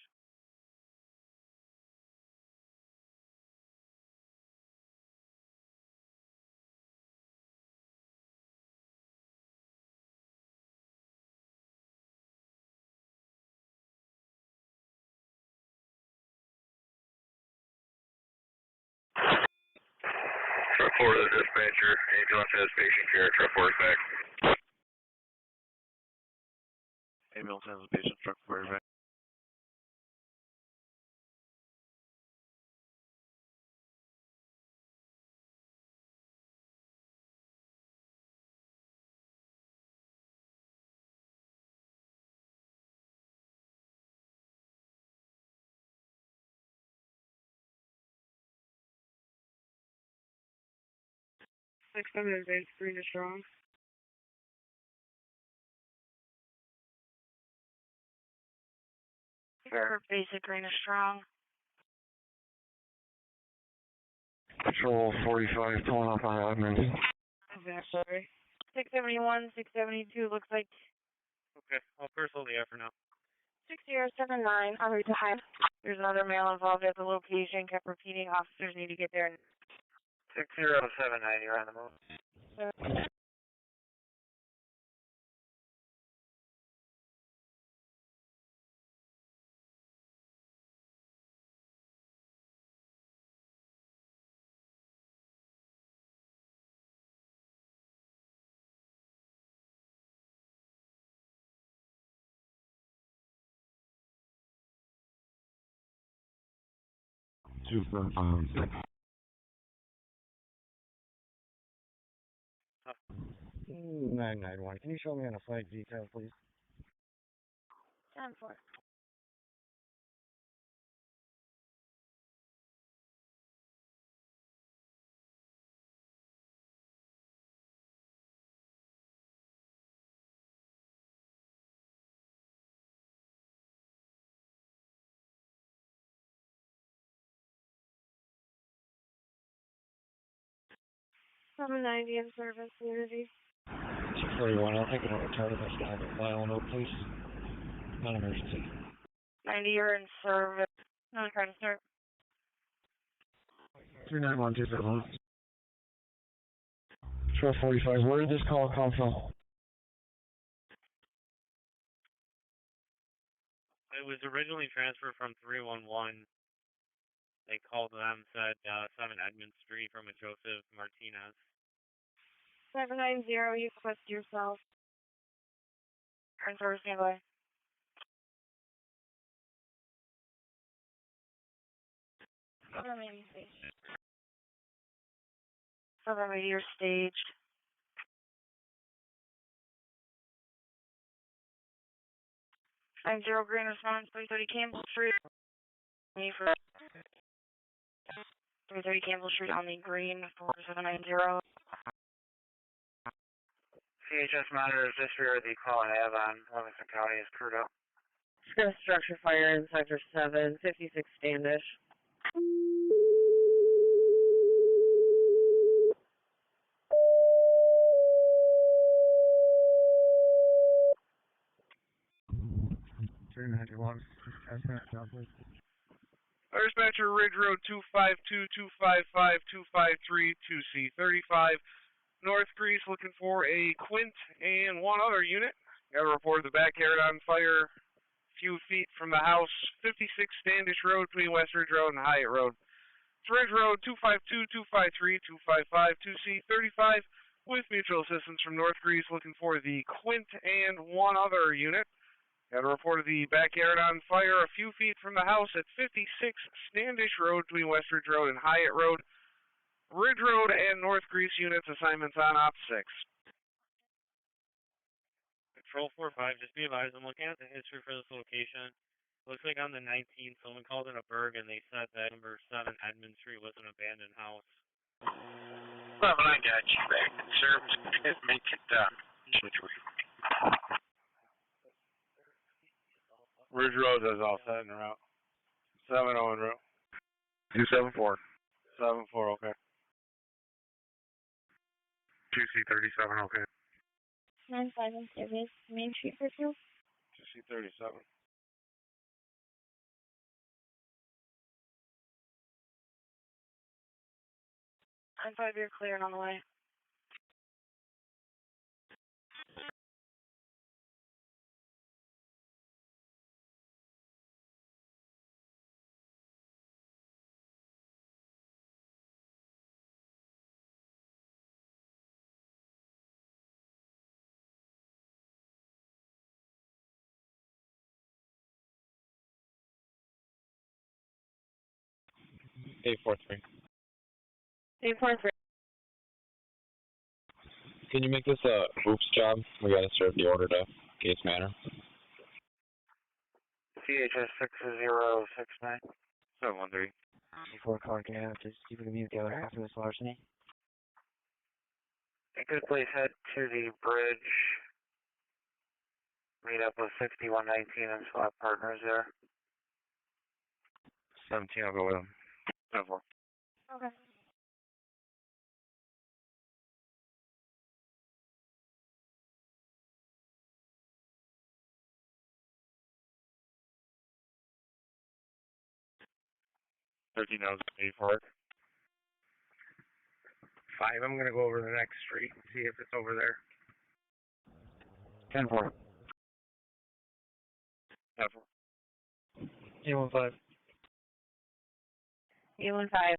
Truck 4 to the dispatcher, ambulance has patient care, truck 4 is back. Ambulance has a patient, truck 4 is back. Next time in advance, green is strong. Fair. Basic green is strong. Patrol 45 pulling up on admin. Okay, sorry. 671, 672, looks like Okay, I'll personal the air for now. 6079, I'll read to high. There's another male involved at the location, kept repeating, officers need to get there. 6079, you're on the move. Super. 991. Can you show me on a flight detail, please? 10-4. $790 in service, Unity. 241. I'll take it over to this guy. File note, please. Non-emergency. 90, you're in service. No, try to start. 39127. Patrol 45. Where did this call come from? It was originally transferred from 311. They called them, said 7 Edmund Street from a Joseph Martinez. 790, you quest yourself. Turn service standby. Southern you're staged. 90 green response, 330 Campbell Street. Me for 330 Campbell Street on the green, 4790. CHS monitors disregard the call I have on Livingston County is crewed up. Discuss structure fire in sector 7, 56 Standish. Dispatcher Ridge Road 252-255-253 2C35 North Greece looking for a Quint and one other unit. Got a report of the backyard on fire a few feet from the house, 56 Standish Road between West Ridge Road and Hyatt Road. It's Ridge Road 252-253-255 2C35 with mutual assistance from North Greece looking for the Quint and one other unit. Got a report of the backyard on fire a few feet from the house at 56 Standish Road between West Ridge Road and Hyatt Road. Ridge Road and North Greece units assignments on Op 6. Patrol 45, just be advised, I'm looking at the history for this location. Looks like on the 19th, someone called in a burg and they said that number 7 Edmund Street was an abandoned house. Well, I got you back in service. Make it Ridge Road is all set en route. 7-0 en route. 274. 7-4, okay. 2C37, okay. 9-5 in service, Main Street Pursuit. 2C37. I'm 5, you're clear and on the way. A43. 8.3. Can you make this a oops job? We gotta serve the order to case manner. CHS 6069. 713. Before calling can just keep it mute the other half of this larceny. A good place head to the bridge. Meet up with 6119 and swap partners there. 17, I'll go with him. 10-4. Okay. 13 hours a day for it. 5, I'm gonna go over the next street and see if it's over there. 10-4. 10-4. A15. A15.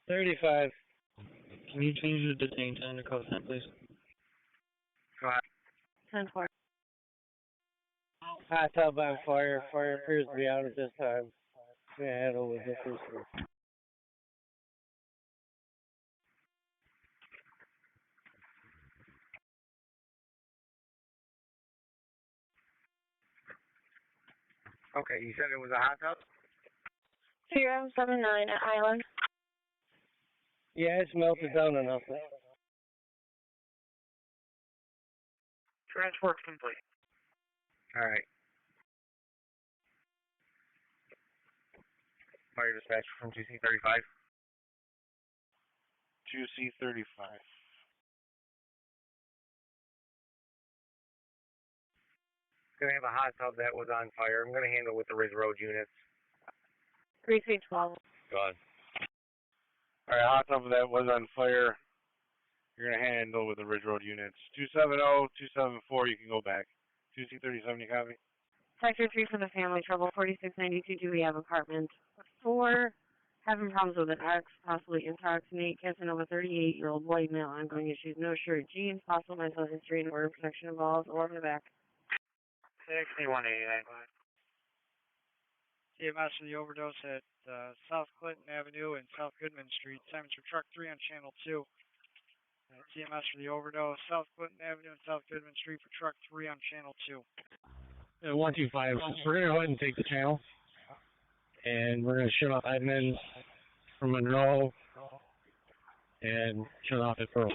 35. Can you change the detain time to code 10, please? Go ahead. 10-4. Hot tub on fire. Fire appears to be out at this time. Gonna handle with this issue. Okay, you said it was a hot tub? 079 at Island. Yeah, it's melted down enough. Transport complete. Alright. Fire dispatch from 2C35. 2C35. Gonna have a hot tub that was on fire. I'm gonna handle with the Ridge Road units. 3C12. Go ahead. Alright, hot tub that was on fire. You're gonna handle with the Ridge Road units. 270, 274, you can go back. 2C37, you copy? Sector 3 for the family trouble. 4692 do we have apartment 4. Having problems with an ex, possibly intoxicate. Casanova 38-year-old white male. Ongoing issues. No shirt. Jeans. Possible mental history and order protection involved. Or in the back. 6189. EMS for the overdose at South Clinton Avenue and South Goodman Street. Simons for truck 3 on channel 2. TMS for the overdose, South Clinton Avenue and South Goodman Street for truck 3 on channel 2. 125. We're going to go ahead and take the channel. And we're going to shut off admin from Monroe. And shut off at Pearl.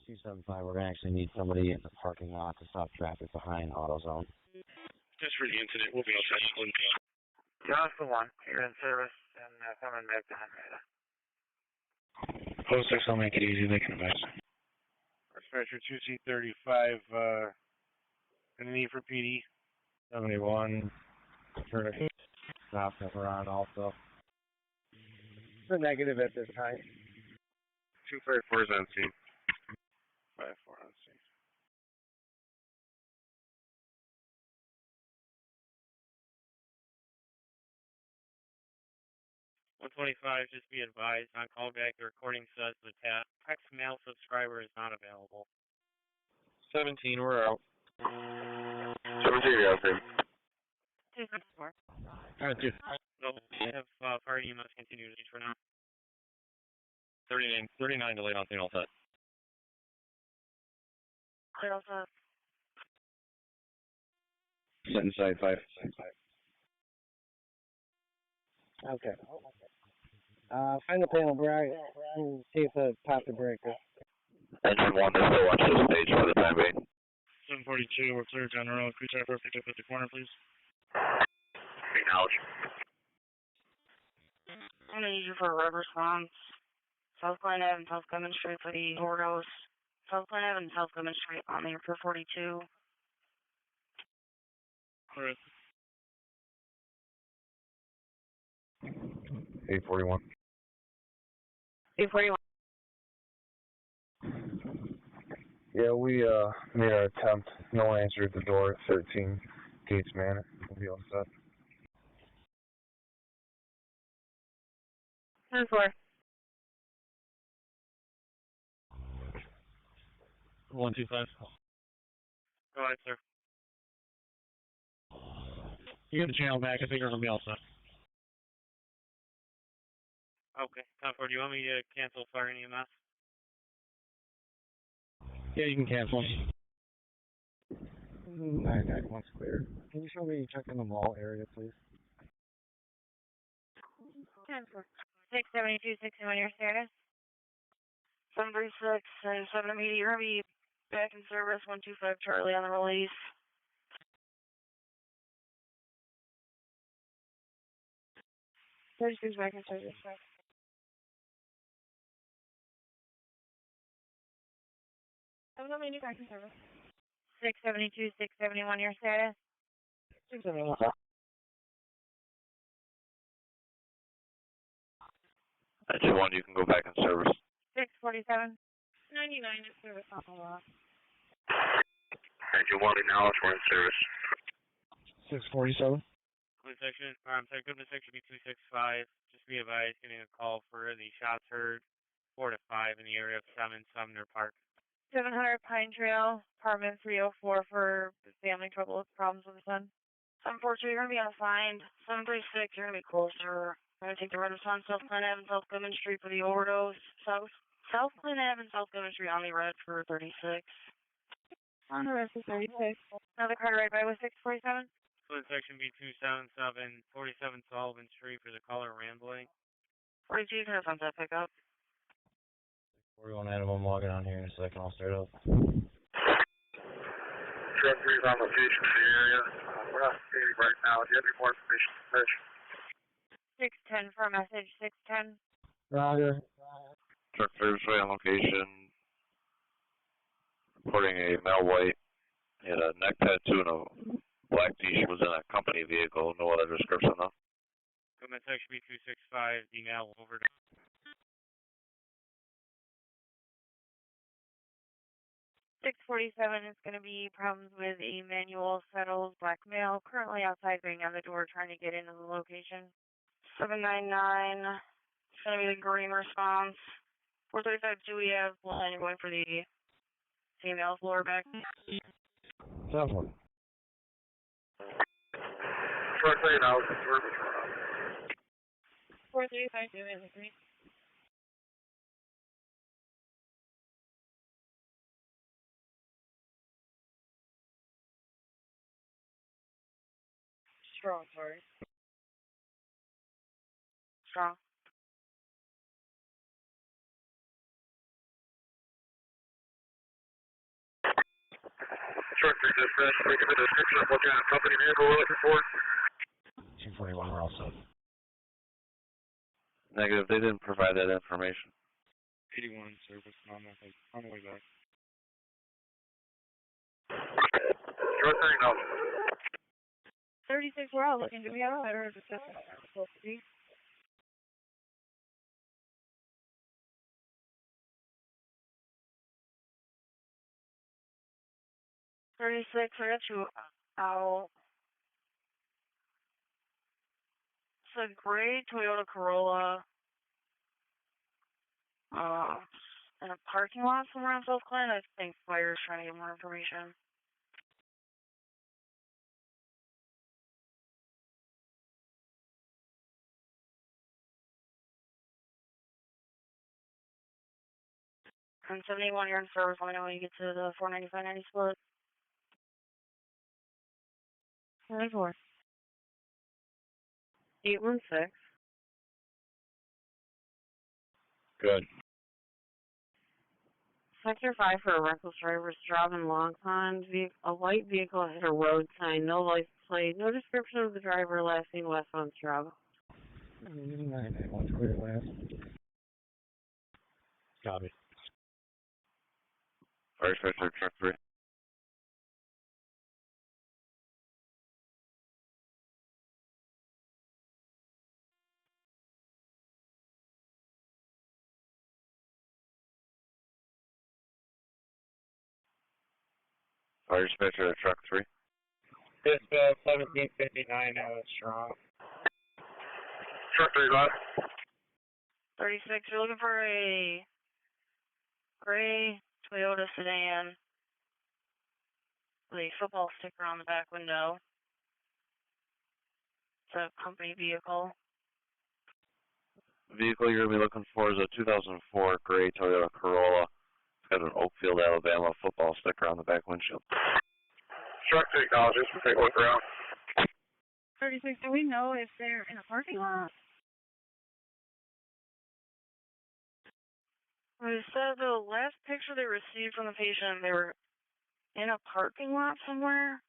275, we're going to actually need somebody in the parking lot to stop traffic behind AutoZone. Just for the incident, we'll be outside. Just the one. You're in service and coming back to Henrietta. 06, I'll make it easy. They can advise. Dispatcher 2C35, any need for PD? 71. Sure to stop up around also. It's a negative at this time. 254 is on scene. 54 on scene. 125, just be advised, on callback, the recording says the text mail subscriber is not available. 17, we're out. 17, you're out there. 264. Alright, dude. No, we have fire EMS continue to for now. 39 delayed on scene, all set. Clear all set. Set inside 5. Okay. Find the panel bright and see if it popped the breaker. Engine 1 is still watching the stage for the time being. 742, we're clear, General. Crew driver, pick up at the corner, please. Acknowledge. I'm going to use you for a red response. South Glen Ave and South Clement Street for the overdose. South Glen Ave and South Clement Street on the Airport 42. Alright. 841. 841. Yeah, we made our attempt. No one answered the door at 13 Gates Manor. We'll be all set. 10-4. 125. Go ahead, sir. You get the channel back, I think we're going to be all set. Okay, Comfort, do you want me to cancel fire and EMS? Yeah, you can cancel. 991's clear. Can you show me checking the mall area, please? 10-4. 672, 61 your status. 736 and 780, you're going to be back in service. 125 Charlie on the release. Thirty-six back in service. 672, 671 your status. Engine 1, you can go back in service. 647. 99 is service on the lot. Engine 1 acknowledged, we're in service. 647. Goodman section B265. Just be advised, getting a call for the shots heard 4 to 5 in the area of 7 Sumner Park. 700 Pine Trail, apartment 304 for family trouble with problems with the son. 742, you're going to be unassigned. 736, you're going to be closer. We're going to take the red response, South Clinton Ave and South Goodman Street for the overdose. South Clinton Ave and South Goodman Street on the red for 36. On the red for 36. Another car right by with 647. Split section B277, 47 Sullivan Street for the caller rambling. 42, you can have sunset pickup. 41 Adam, I'm logging on here in a second, I'll start up. Truck 3 is on location in the area. We're not seeing right now. Do you have any more information? 610 for a message, 610. Roger. Truck 3 is on location. Reporting a male white. He had a neck tattoo and a black t-shirt, was in a company vehicle. No other description though. Goodman section B265, email overdose. 647 is going to be problems with Emmanuel Settles, black male, currently outside banging on the door trying to get into the location. 799, it's going to be the green response. 435, do we have line going for the female's lower back? 7. Truck 3 now. 435, do it, agree. Strong, sorry. Strong. Truck 3 dispatch, we give a description of what kind of company vehicle we're looking for. 241, we're all set. Negative, they didn't provide that information. 81 service, on the way back. Truck 3 now. 36, we're all looking. Do we have a letter of assistance? 36, I got you out. It's a gray Toyota Corolla. In a parking lot somewhere on South Clinton. I think fire's trying to get more information. And 71, you're in service. Let me know when you get to the 495-90 split. 24. 816. Good. Sector 5 for a reckless driver driving Long Pond. A white vehicle hit a road sign. No license plate. No description of the driver. Last seen west on Strava. 991, clear last. Copy. Fire Special Truck 3. Fire Special Truck 3. Dispatch 1759, strong. Truck 3 gone. 36, you're looking for a gray Toyota sedan with a football sticker on the back window. It's a company vehicle. The vehicle you're going to be looking for is a 2004 gray Toyota Corolla. It's got an Oakfield, Alabama football sticker on the back windshield. Truck 3 acknowledges. We'll take a look around. 36, do we know if they're in a parking lot? They said the last picture they received from the patient, they were in a parking lot somewhere.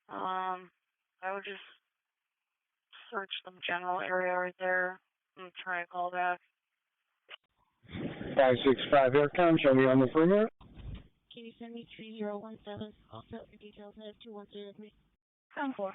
I would just search the general area right there and try to call back. 565 Aircom, show me on the perimeter. Can you send me 3017? Also, your details have 2103. 10-4.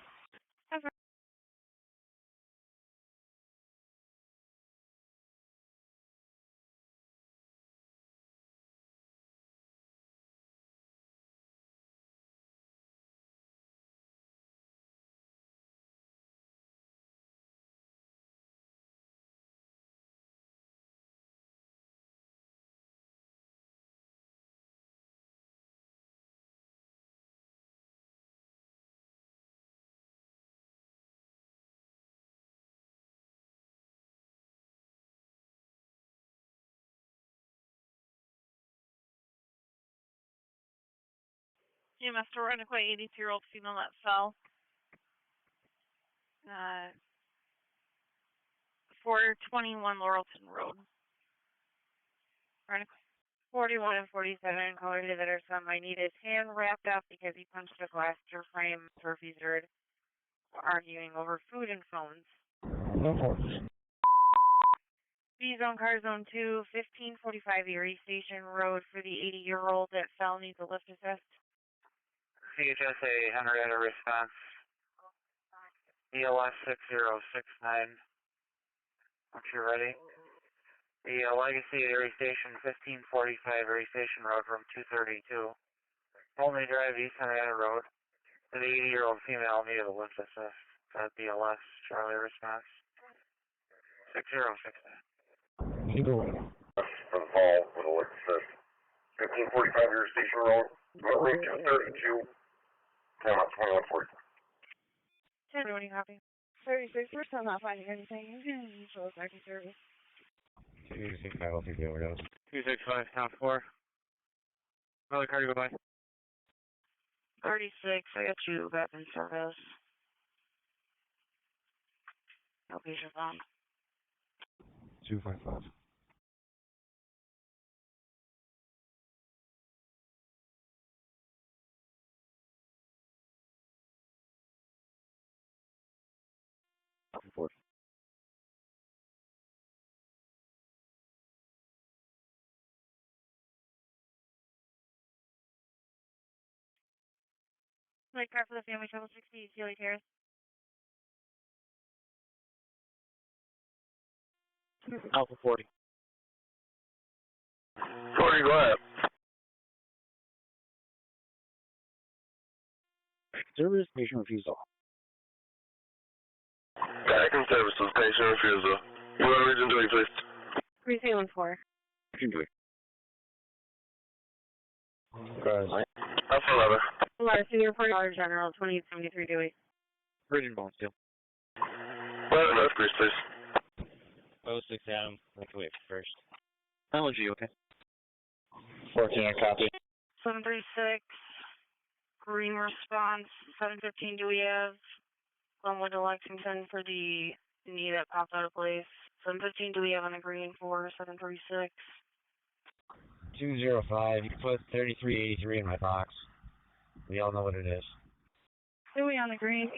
EMS to Runaway 82-year-old female that fell. 421 Laurelton Road. 41 and 47 caller to that son. I need his hand wrapped up because he punched a glass door frame. Turfy's heard arguing over food and phones. B-Zone Car Zone 2, 1545 Erie Station Road for the 80-year-old that fell needs a lift assist. CHSA Henrietta response. ELS 6069. Once you're ready. The Legacy Erie Station 1545 Erie Station Road from 232. Only drive East Henrietta Road. To the 80-year-old female needed a lift assist. That BLS Charlie response. 6069. For the fall with a lift assist. 1545 Erie Station Road. Route 232. Time out 2140. 10, what do you copy? 36, we're still not finding anything. So it's back in service. 265, I'll take the overdose. 265, top 4. Another car to go by. 36, I got you back in service. No patient found. 255. Report. Like car for the family trouble 60 Sealy Terrace. Alpha 40. 40, go ahead. Service patient refusal. Back in services, patient refusal. You want region 2, please? 314. Region 2. Alpha 11. Larry, Senior Report, General 2873 Dewey. Region Bone Steel. Let us please. 06 Adam, let's wait first. LG, okay. 14, I copy. 736, green response, 715 Dewey Ave, Glenwood to Lexington for the knee that popped out of place. 715 Dewey Ave on the green for 736. 205, you can put 3383 in my box. We all know what it is. Dewey on the green.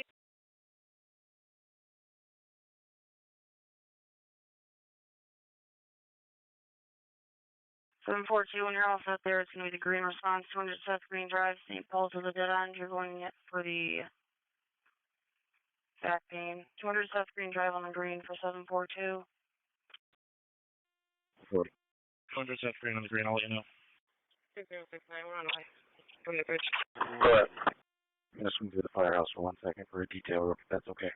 742, when you're all set there, it's going to be the green response, 200 South Green Drive, St. Paul to the dead end. You're going for the back pain. 200 South Green Drive on the green for 742. 40. 200 South Green on the green, I'll let you know. 6069, we're on the way. From the bridge. Go ahead. I'm going to swing through the firehouse for 1 second for a detail, if that's okay.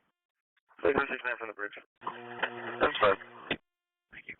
6069 from the bridge. That's fine. Thank you.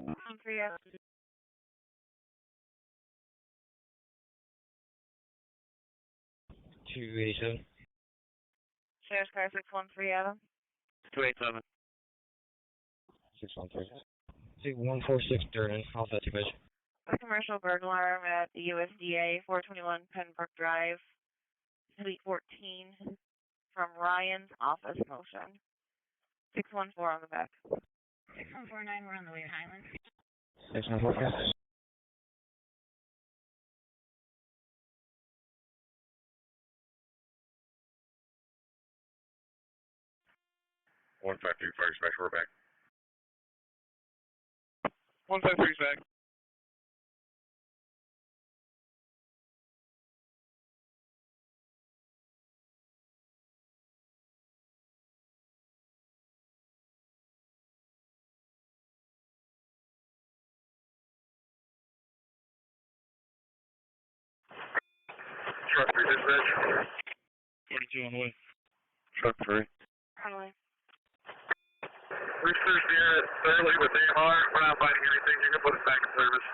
On 3 F. 287. Sheriff's car 613 Adam. 287. 613. See 146 Durden, I'll set you, bitch. A commercial burglar at the USDA, 421 Penbrook Drive, Suite 14, from Ryan's office motion. 614 on the back. 6149, we're on the way to Highland. 614. 153 fire dispatch, we're back. 153's back. Truck 3 dispatch. 42 on the way. Truck 3. On the way. Roosters near it early, but they are. We're not finding anything. You can put us back in service.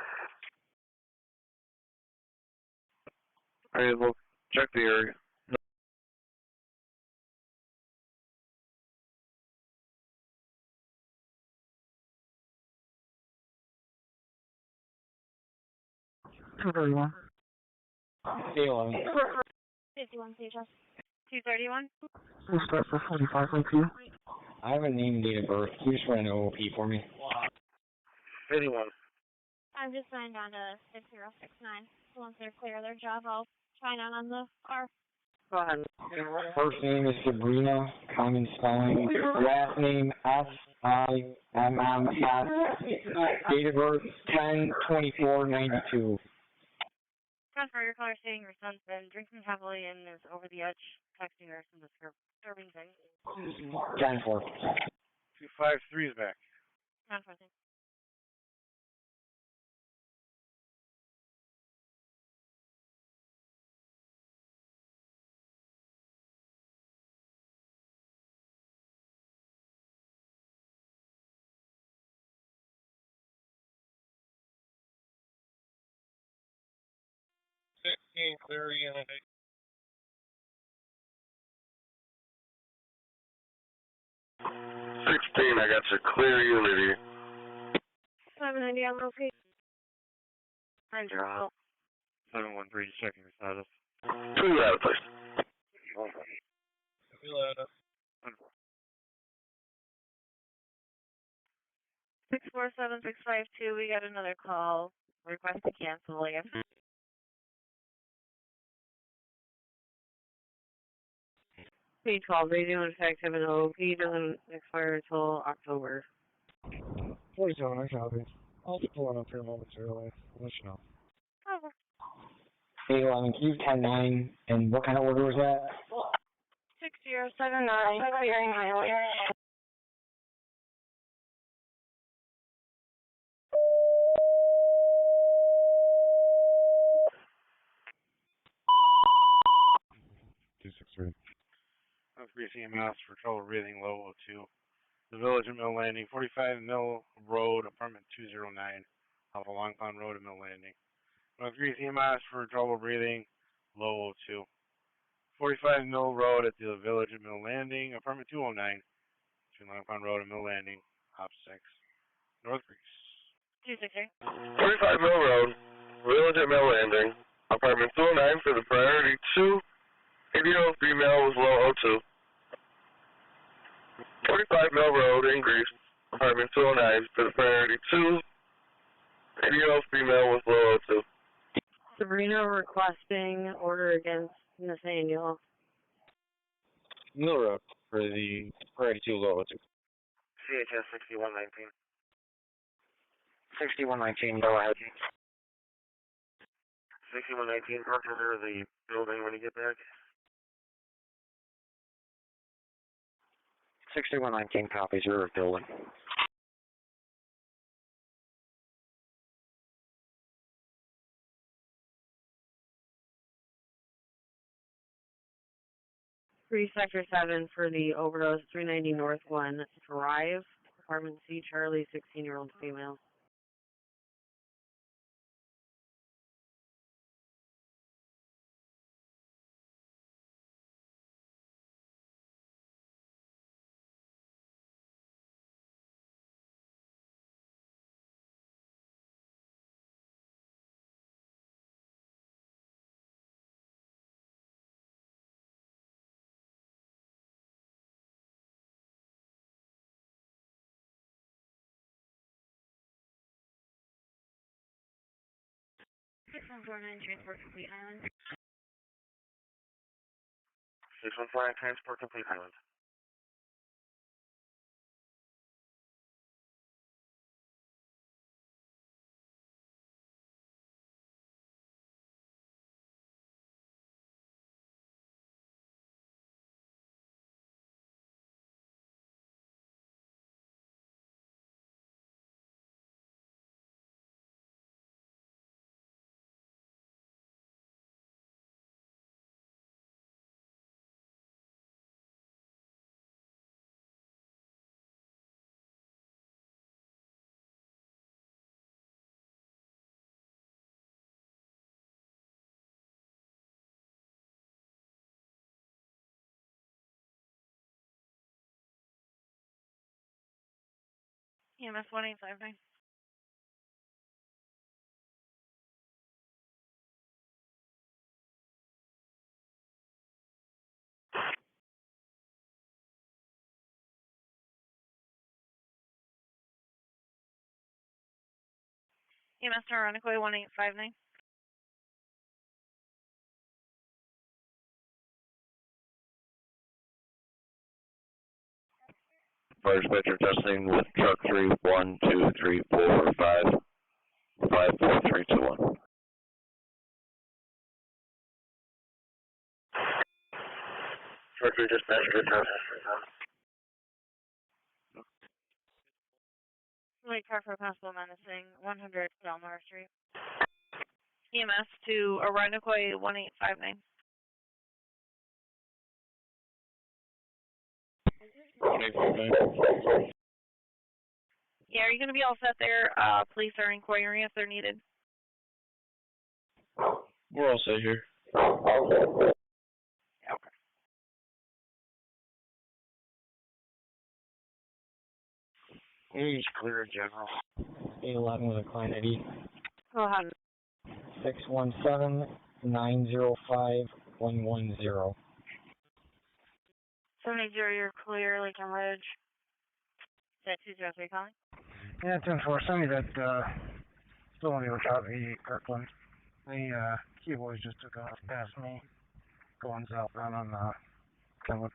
Alright, we'll check the area. $231. 51, CHS. 231. We'll start for 45 like you. I have a name and date of birth. You just run an OOP for me. 81. I'm just signed on to 6069. Once they're clear of their job, I'll sign on the car. Go ahead. First name is Sabrina, common spelling. Last name SIMMS. Date of birth 10/24/92. Transfer your caller stating your son's been drinking heavily and is over the edge, texting her some disturbing things. 10-4. 253's back. 10-4. 16, clear unity. 16, I got your clear unity. 790 on location. Ranger out. 713, checking your status. 2 out of place. Six 647-652, we got another call. Request to cancel. Speed call, radio ineffective and OP doesn't expire until October. 47, I copy. I'll just pull it up here momentarily. I'll let you know. Over. 811, can you 10-9, and what kind of order was that? 6079, clearing highway. EMS for trouble breathing, low 02. The Village at Mill Landing, 45 Mill Road, apartment 209, off of Long Pond Road at Mill Landing. 103 EMS for trouble breathing, low 02. 45 Mill Road at the Village at Mill Landing, apartment 209, between Long Pond Road and Mill Landing, op 6, North Greece. 260. 45 Mill Road, Village at Mill Landing, apartment 209 for the priority 2. 80-year-old female was low 02. 45 Mill Road in Greece, apartment 209 for the priority 2. 80-year-old female was low 02. Sabrina requesting order against Nathaniel. Mill Road for the priority 2 low 02. CHS 6119. 6119, go ahead. 6119, park under the building when you get back. 6119 copies, your building. Sector 7 for the overdose, 390 North 1 Drive, apartment C, Charlie, 16-year-old female. 6149, transport complete Highland. 6149, transport complete Highland. EMS 1859. EMS Ironically 1859. Fire dispatcher testing with truck 3, 1, 2, 3, 4, 5, 5, 4, 3, 2, 1. Truck 3 dispatcher, good time. Wait, car for possible menacing, 100 Delmar Street. EMS to Ironically 1859. Yeah, are you going to be all set there? Police are inquiring if they're needed. We're all set here. Okay. He's clear, General. 811 with a client ID. Go ahead. 617-905-110. 70, you're clear, Lincoln Ridge. Is that 203 calling? Yeah, 10-4, send me that, still on the top 88 Kirkland. The, key boys just took off past me, going southbound on, Kenwood.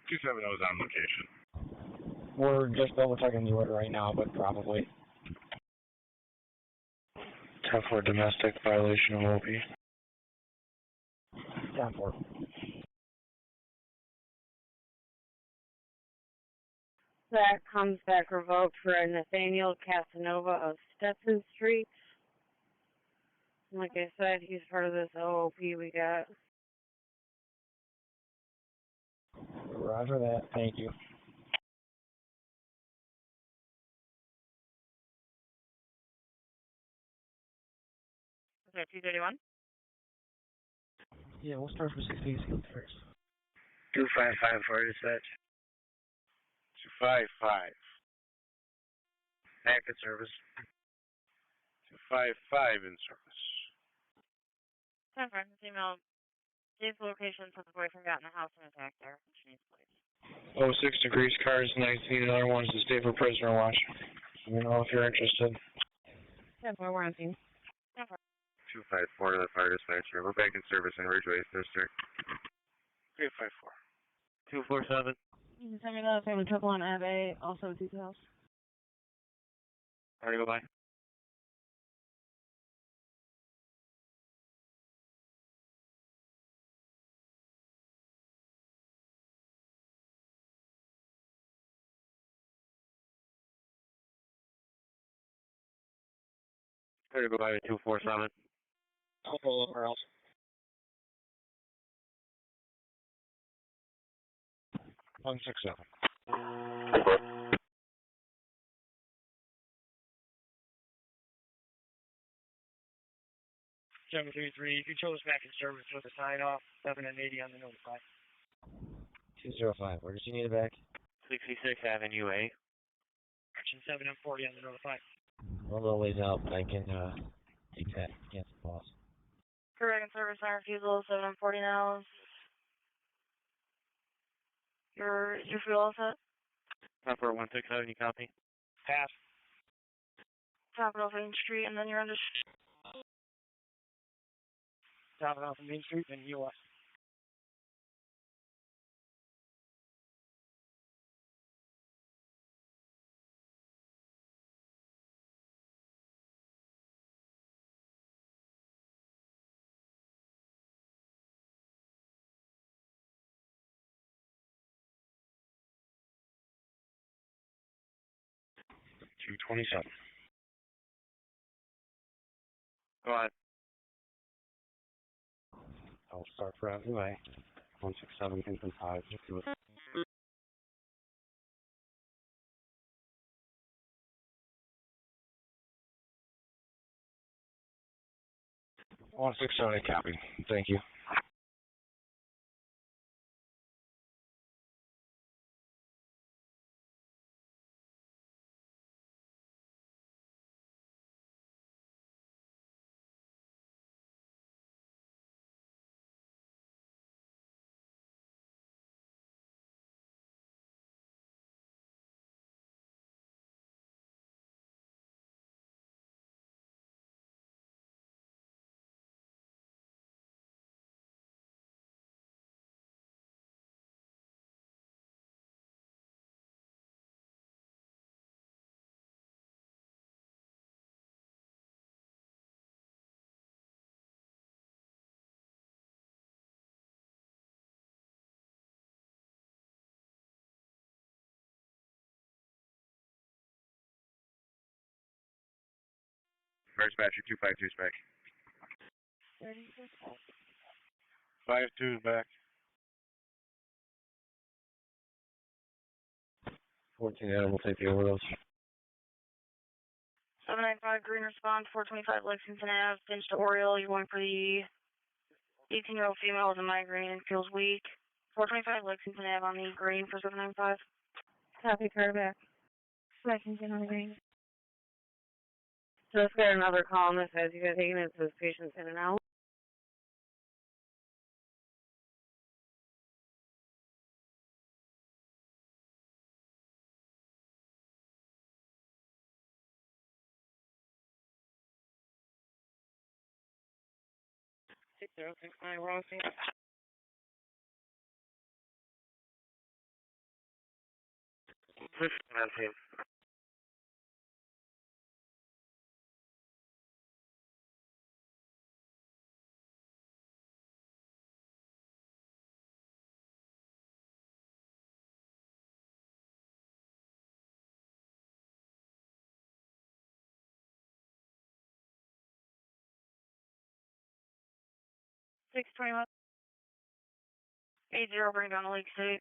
270 is on location. We're just double checking you it right now, but probably. 10-4 domestic violation of OP. 10-4. That comes back revoked for Nathaniel Casanova of Stetson Street. Like I said, he's part of this OOP we got. Roger that. Thank you. Is that 231? Yeah, we'll start for 6 days first. 255 for dispatch. 255. Back in service. 255 in service. 10 for this email. Dave's location since the boyfriend got in the house and attacked there. She needs police. 06 degrees, cars 19, another one's to stay for prisoner watch. You know if you're interested. 10 for, we're on scene. 10 for. 254 to the fire dispatcher. We're back in service in Ridgeway, sister. 354. 247. You can send me the family triple on Ave, also details. Already go by. Already go by 247. I'll pull up or else. 167. 733, if you chose back in service with a sign off, 7 and 80 on the notify. 205. Where does he need it back? 66 Avenue A. Action 7 and 40 on the notify. A little ways out, but I can take that against the boss. Correct in service on refusal, 740 now. Your fuel all set? Upper 167, you copy? Pass. Top of Main Street, and then you're under Top off of Main Street and US. $227. Go ahead. I'll start for Avenue 167 Kingston 5. Just do it. I want 678 copy. Thank you. First battery 252 spec. 5-2 is back. 14 Adam will take the overdose. 795 green response, 425 Lexington Ave, pinch to Oriole. You're going for the 18-year-old female with a migraine and feels weak. 425 Lexington Ave on the green for 795. Copy, car back. Lexington on the green. Just got another call that says you guys taking it to this patient's in and out. Wrong thing. Six 21. 80 bring down the Lake State.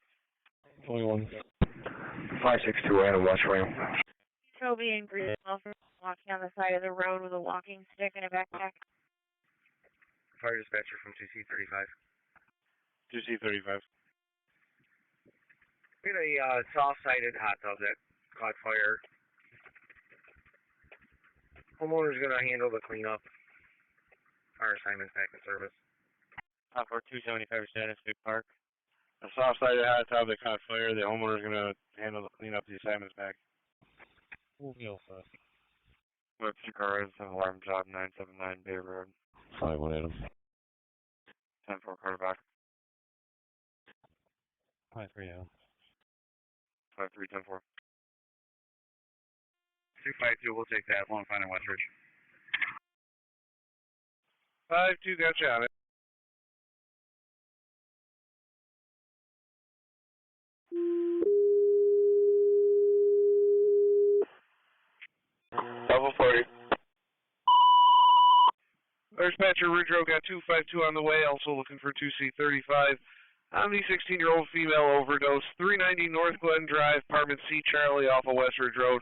21. 562 Adam, watch for him. Toby and green officer walking on the side of the road with a walking stick and a backpack. Fire dispatcher from 2C35. 2C35. We had a soft-sided hot tub that caught fire. Homeowner's going to handle the cleanup. Our assignment's back in service. For 275 status, Big Park. A soft-sided hot tub that caught fire. The homeowner's going to handle the cleanup. The assignment's back. We'll be all set. Webster car is an alarm job 979 Bay Road. 5-1 Adam. 10-4 car back. 5-3 Adam. 5-3, 10-4. 252, we'll take that. Long Fine in Westridge. 5-2, gotcha on it. Level 40. Dispatcher Ridgeo got 252 on the way, also looking for 2C35. On the 16-year-old female overdose, 390 North Glen Drive, apartment C Charlie off of West Ridge Road.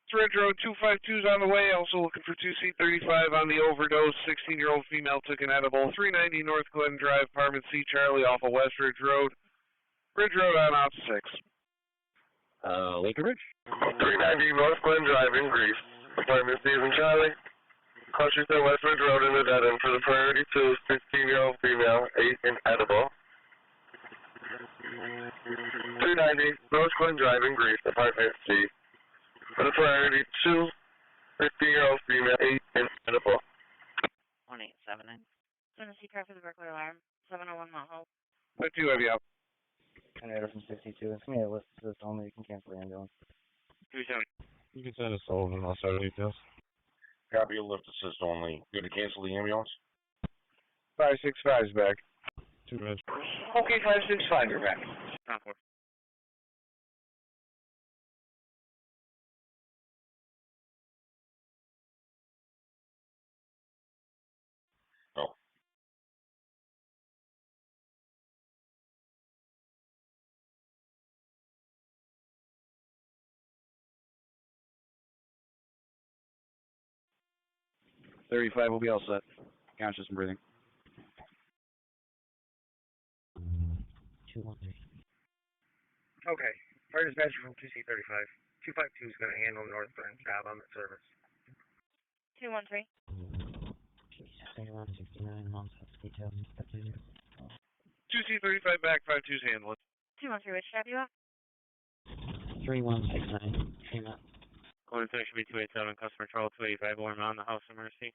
It's Ridge Road, 252's on the way, also looking for 2C35 on the overdose. 16-year-old female took an edible, 390 North Glen Drive, apartment C Charlie off of West Ridge Road. Ridge Road on out 6. Lincoln Ridge? 390 North Glen Drive in Greece. Apartment Stephen Charlie. Washington West Ridge Road in the dead end for the priority 2, 16-year-old female, 8 and edible. 390 North Glen Drive in Greece, apartment C. For the priority 2, 15-year-old female, 8 and edible. 1879. Tennessee car for the Berkeley alarm. 701 Mount Hope. 52 heavy out. Henrietta from 62. It's me, a list this only. You can cancel the ambulance. 270. You can send us Sullivan. I'll send details. Copy, lift assist only. Good to cancel the ambulance? 565 is back. 2 minutes. Okay, 565, you're back. Concord. Oh. $35 will be all set. Conscious and breathing. 213. Okay. Fire dispatcher from 2C35. 252 is going to handle northbound job on the service. 213. 6169, Montauk details. 2C35 back, 52's handling. 213, which job you at? 3169, came up. Going to should be 287, customer trouble 285, alarm on the house emergency.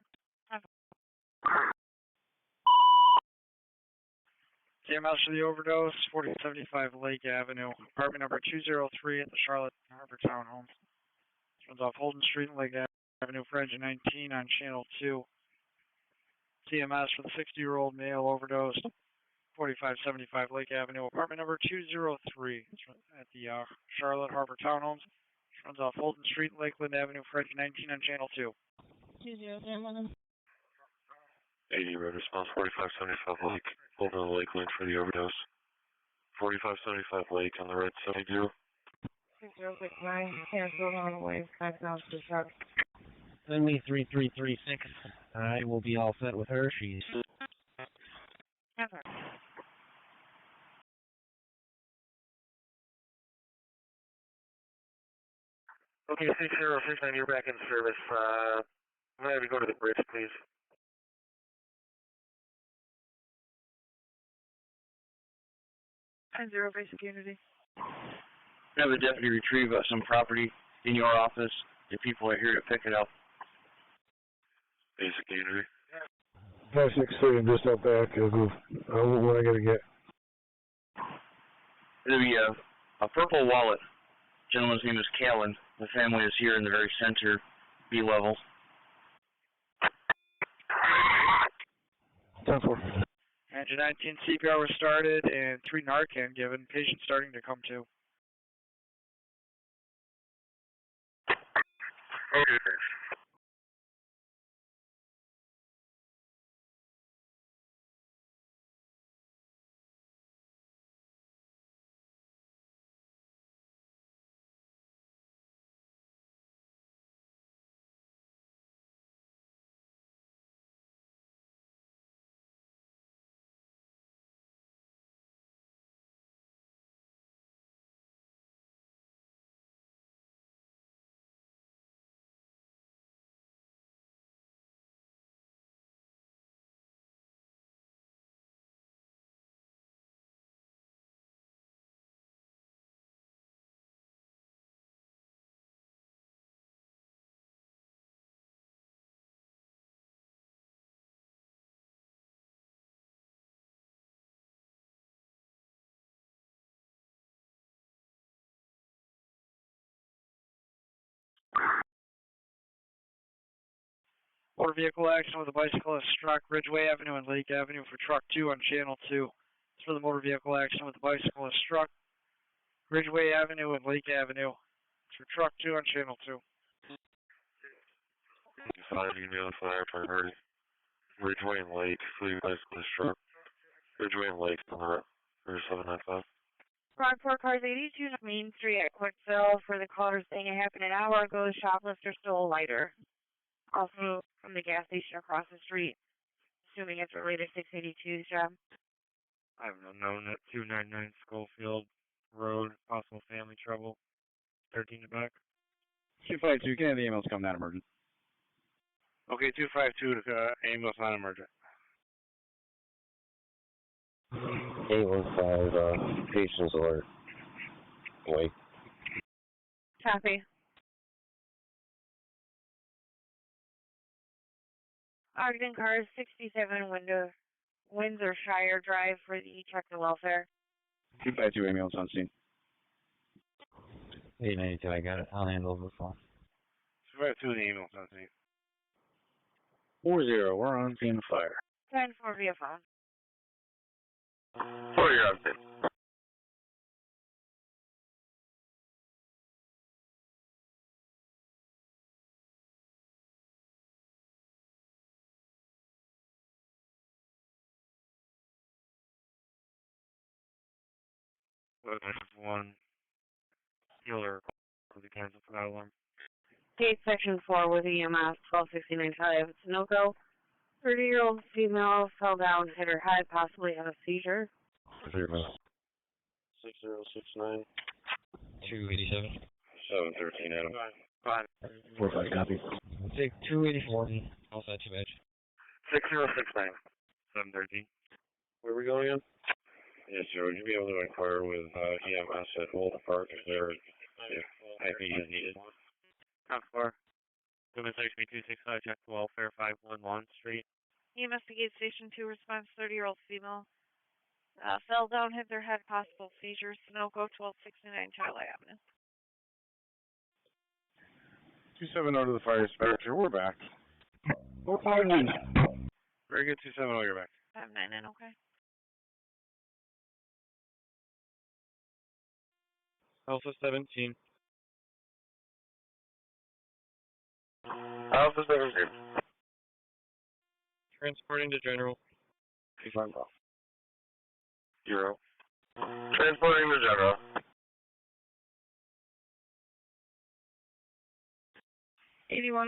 EMS for the overdose, 4075 Lake Avenue, apartment number 203 at the Charlotte Harbor Townhomes. This one's off Holden Street and Lake Avenue for engine 19 on channel 2. CMS for the 60-year-old male overdosed, 4575 Lake Avenue, apartment number 203 at the Charlotte Harbor Townhomes. This one's off Holden Street and Lakeland Avenue for engine 19 on channel 2. 203. 80 road response, 4575 Lake, Holden Lakeland for the overdose. 4575 Lake on the right side, 0. 6069, cancel on the way, 5,000 to truck. Send me 3336. I will be all set with her. She's. Okay. Okay, 6069, you're back in service. I'm going to have you go to the bridge, please. 10-0 basic unity. Have the deputy retrieve some property in your office. If people are here to pick it up. Basic unity. 563, I'm just out back. What I gotta get? It'll be a purple wallet. Gentleman's name is Callan. The family is here in the very center, B level. 10-4. Engine 19 CPR was started and 3 Narcan given. Patient starting to come to. Okay, thanks. Motor vehicle accident with a bicyclist struck Ridgeway Avenue and Lake Avenue for truck 2 on channel 2. It's for the motor vehicle accident with a bicyclist struck Ridgeway Avenue and Lake Avenue. It's for truck 2 on channel 2. 5 email fire priority. Ridgeway and Lake, fleet bicyclist truck. Ridgeway and Lake on the right. 795. Brockport cars 82 Main Street at Quickville for the caller saying it happened an hour ago. The shoplifter stole a lighter. Also from the gas station across the street. Assuming it's related to 682's job. I have an unknown at 299 Schofield Road, possible family trouble. 13 to back. 252, can I have the ambulance come, not emergent? Okay, 252 to ambulance non-emergent. 815, patient's alert. Wait. Copy. Ogden cars 67 window Windsor Shire Drive for the Tractor Welfare. 252 ambulance on scene. 892, I got it. I'll handle over the phone. 252 the ambulance on scene. 40, we're on scene of fire. 10-4 via phone. 40 on scene. One healer with the cancel for that alarm. Gate Section 4 with EMS, 1269.5. It's no go. 30-year-old female fell down, hit her head, possibly had a seizure. 6069. 287. 713, Adam. 45 copy. Take 284. Outside 2 edge. 6069. 713. Where are we going again? Yes, sir. Would you be able to inquire with EMS at Homepatrol if there is IP is needed? 10-4. Women's HB 265, check the welfare, 511 Street. EMS to Gate Station 2 response, 30-year-old female. Fell down, hit their head, possible seizure. Sunoco, 1269 Charlie Avenue. 270 to the fire dispatcher. We're back. Very good, 270, you're back. 599, okay. Alpha 17. Alpha 17. Transporting to General. 0. Transporting to General.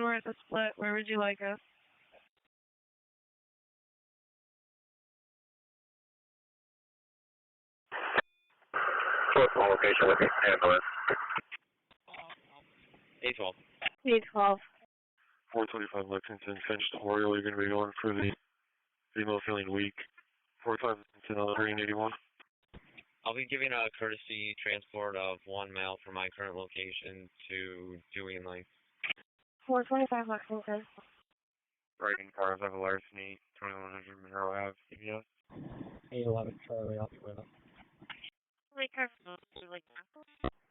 We're at the split. Where would you like us? Location with me. Ambulance. 812. 812. 425 Lexington, Finch Memorial. You're going to be going for the female feeling weak. 45 Lexington on Green 81. I'll be giving a courtesy transport of 1 mile from my current location to Dewey and Lane. 425 Lexington. Writing cars have a larceny, 2100 Monroe Ave, CBS. 811 Charlie, I'll be with us. Like car, like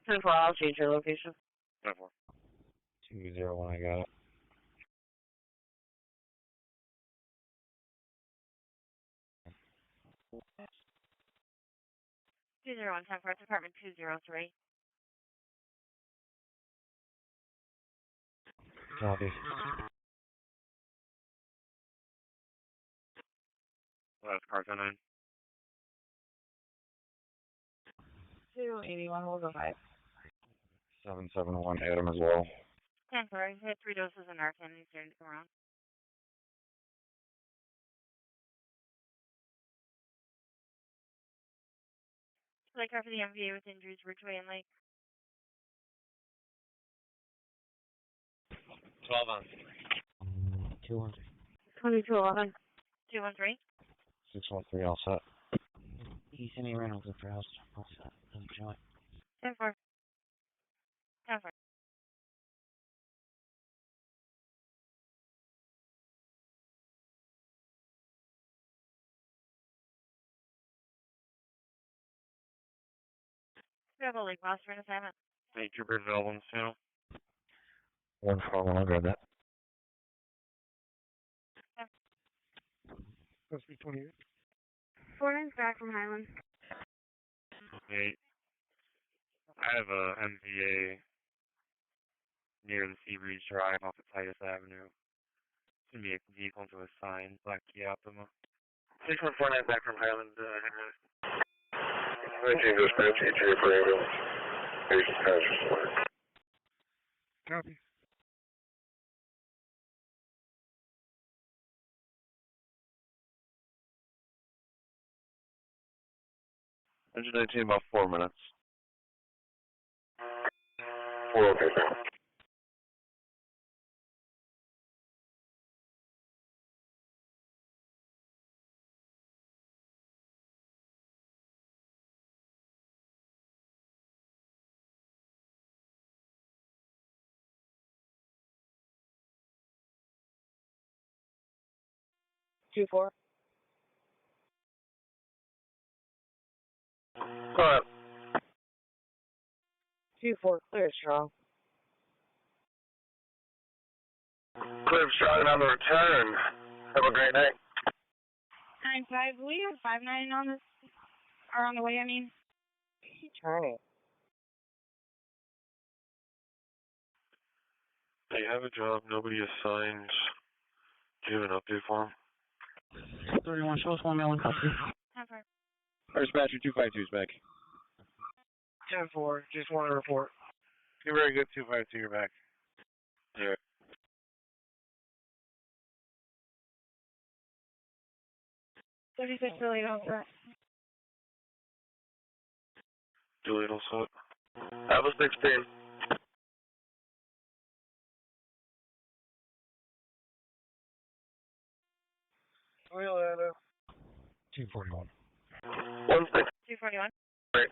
10-4, I'll change your location. 10-4. 201, I got it. Two zero one 10-4, Department 203. Copy. That's car 10-9. 281, we'll go 5. 771, Adam as well. 10-4, hit 3 doses of Narcan, he's starting to come around. Like car for the MVA with injuries, Ridgeway and Lake. 12 on. 200. 2211. 213. 613, all set. Ethan A. Reynolds at House. All set. Enjoy. 10-4. 10-4. We have a Lake Boss for an assignment. Hey, troopers available in the channel. 141, I'll grab that. That's 328. 4 names back from Highland. Hey, I have a MVA near the Seabreeze Drive off of Titus Avenue. It's going to be a vehicle into a sign, Black Key Optima. 6149 back from Highland, Henry. 19 dispatch, ETA for ambulance. Patient conscious. Copy. Engine 19, about 4 minutes. 4 okay, sir. Two four. Go ahead. 2-4, clear, strong. Clear strong on the return. Have a great night. 9-5, we have 5-9 on this, or on the way, I mean. Trying. They have a job, nobody assigned. Do you have an update for him? 31, show us 1 mail and copy. 10-4. Our dispatcher 252 is back. 10-4, just want to report. You're very good, 252, you're back. Yeah. 36 really don't set. Delete also. Have a 16. Atlanta. 241. 241. Right.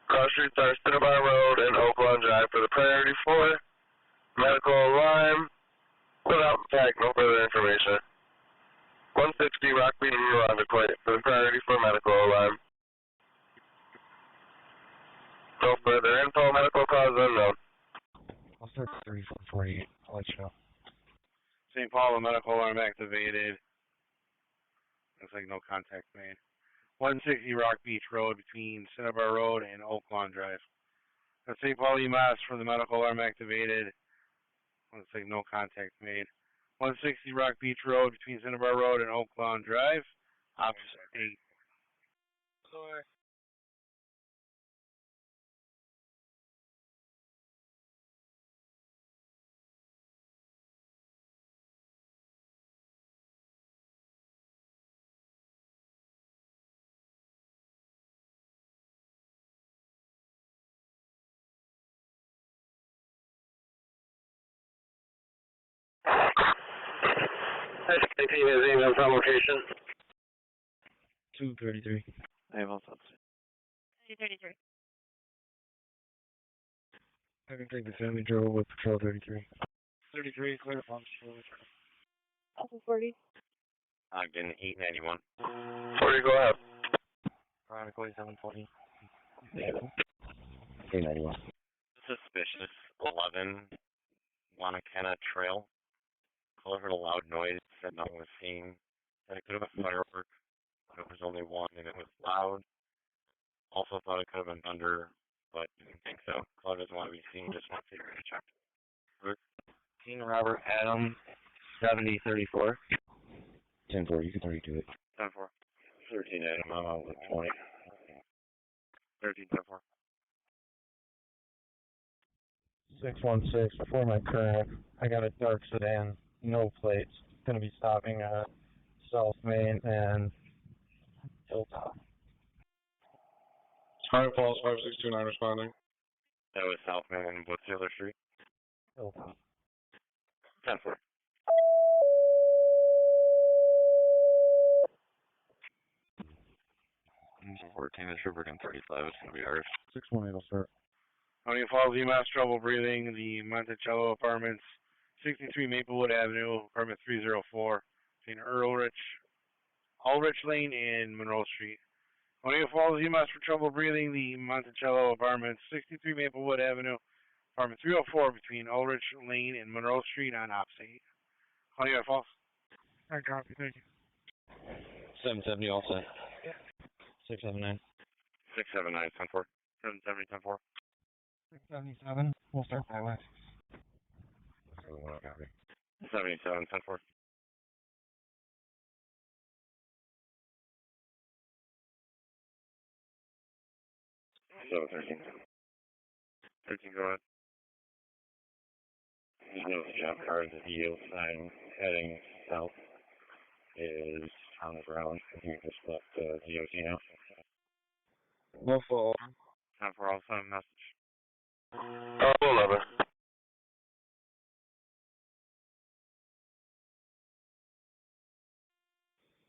Cross streets are Cinnabar Road and Oakland Drive for the priority 4. Medical alarm. Without tag, no further information. 160 Rockbeat and Irondequoit for the priority 4 medical alarm. No further info, medical cause unknown. I'll start 3448. I'll let you know. St. Paul, the medical alarm activated. Looks like no contact made. 160 Rock Beach Road between Cinnabar Road and Oak Lawn Drive. That's St. Paul EMS for the medical alarm activated. Looks like no contact made. 160 Rock Beach Road between Cinnabar Road and Oak Lawn Drive. Opposite 8. Sorry. SKP has email from location. 233. I have also. 233. I can take the family drove with Patrol 33. 33, clear from 40. Ogden 891. 40, go ahead. Chronically 740. 891. Suspicious 11 Wanakena Trail. Caller heard a loud noise, said nothing was seen. Said it could have been firework, but it was only one and it was loud. Also thought it could have been thunder, but didn't think so. Caller doesn't want to be seen, just wants to check. King Robert Adam 7034. 10-4, you can 32 it. 10-4. 13 Adam, I'm out with 20. 13, 10-4. 616, before my current, I got a dark sedan, no plates. Gonna be stopping at South Main and Hilltop. Hunter Falls 5629 responding. That was South Main and what's the other street? Hilltop. 10-4. I'm 14, the trooper in 35, it's going to be ours. 618 will start. Honeoye Falls EMS, trouble breathing. The Monticello Apartments, 63 Maplewood Avenue, apartment 304, between Ulrich Lane and Monroe Street. Honeoye Falls EMS for trouble breathing. The Monticello Apartments, 63 Maplewood Avenue, apartment 304, between Ulrich Lane and Monroe Street on opposite. Honeoye Falls. I copy, thank you. 770 all set. 679. 679, 10-4. 770, 10-4. 677, we'll start that way. 77, 10-4. 13. 13, go ahead. There's no job card. The yield sign heading south is on the ground. You just left the DOT now. No fall. 10-4, I'll send a message. 11.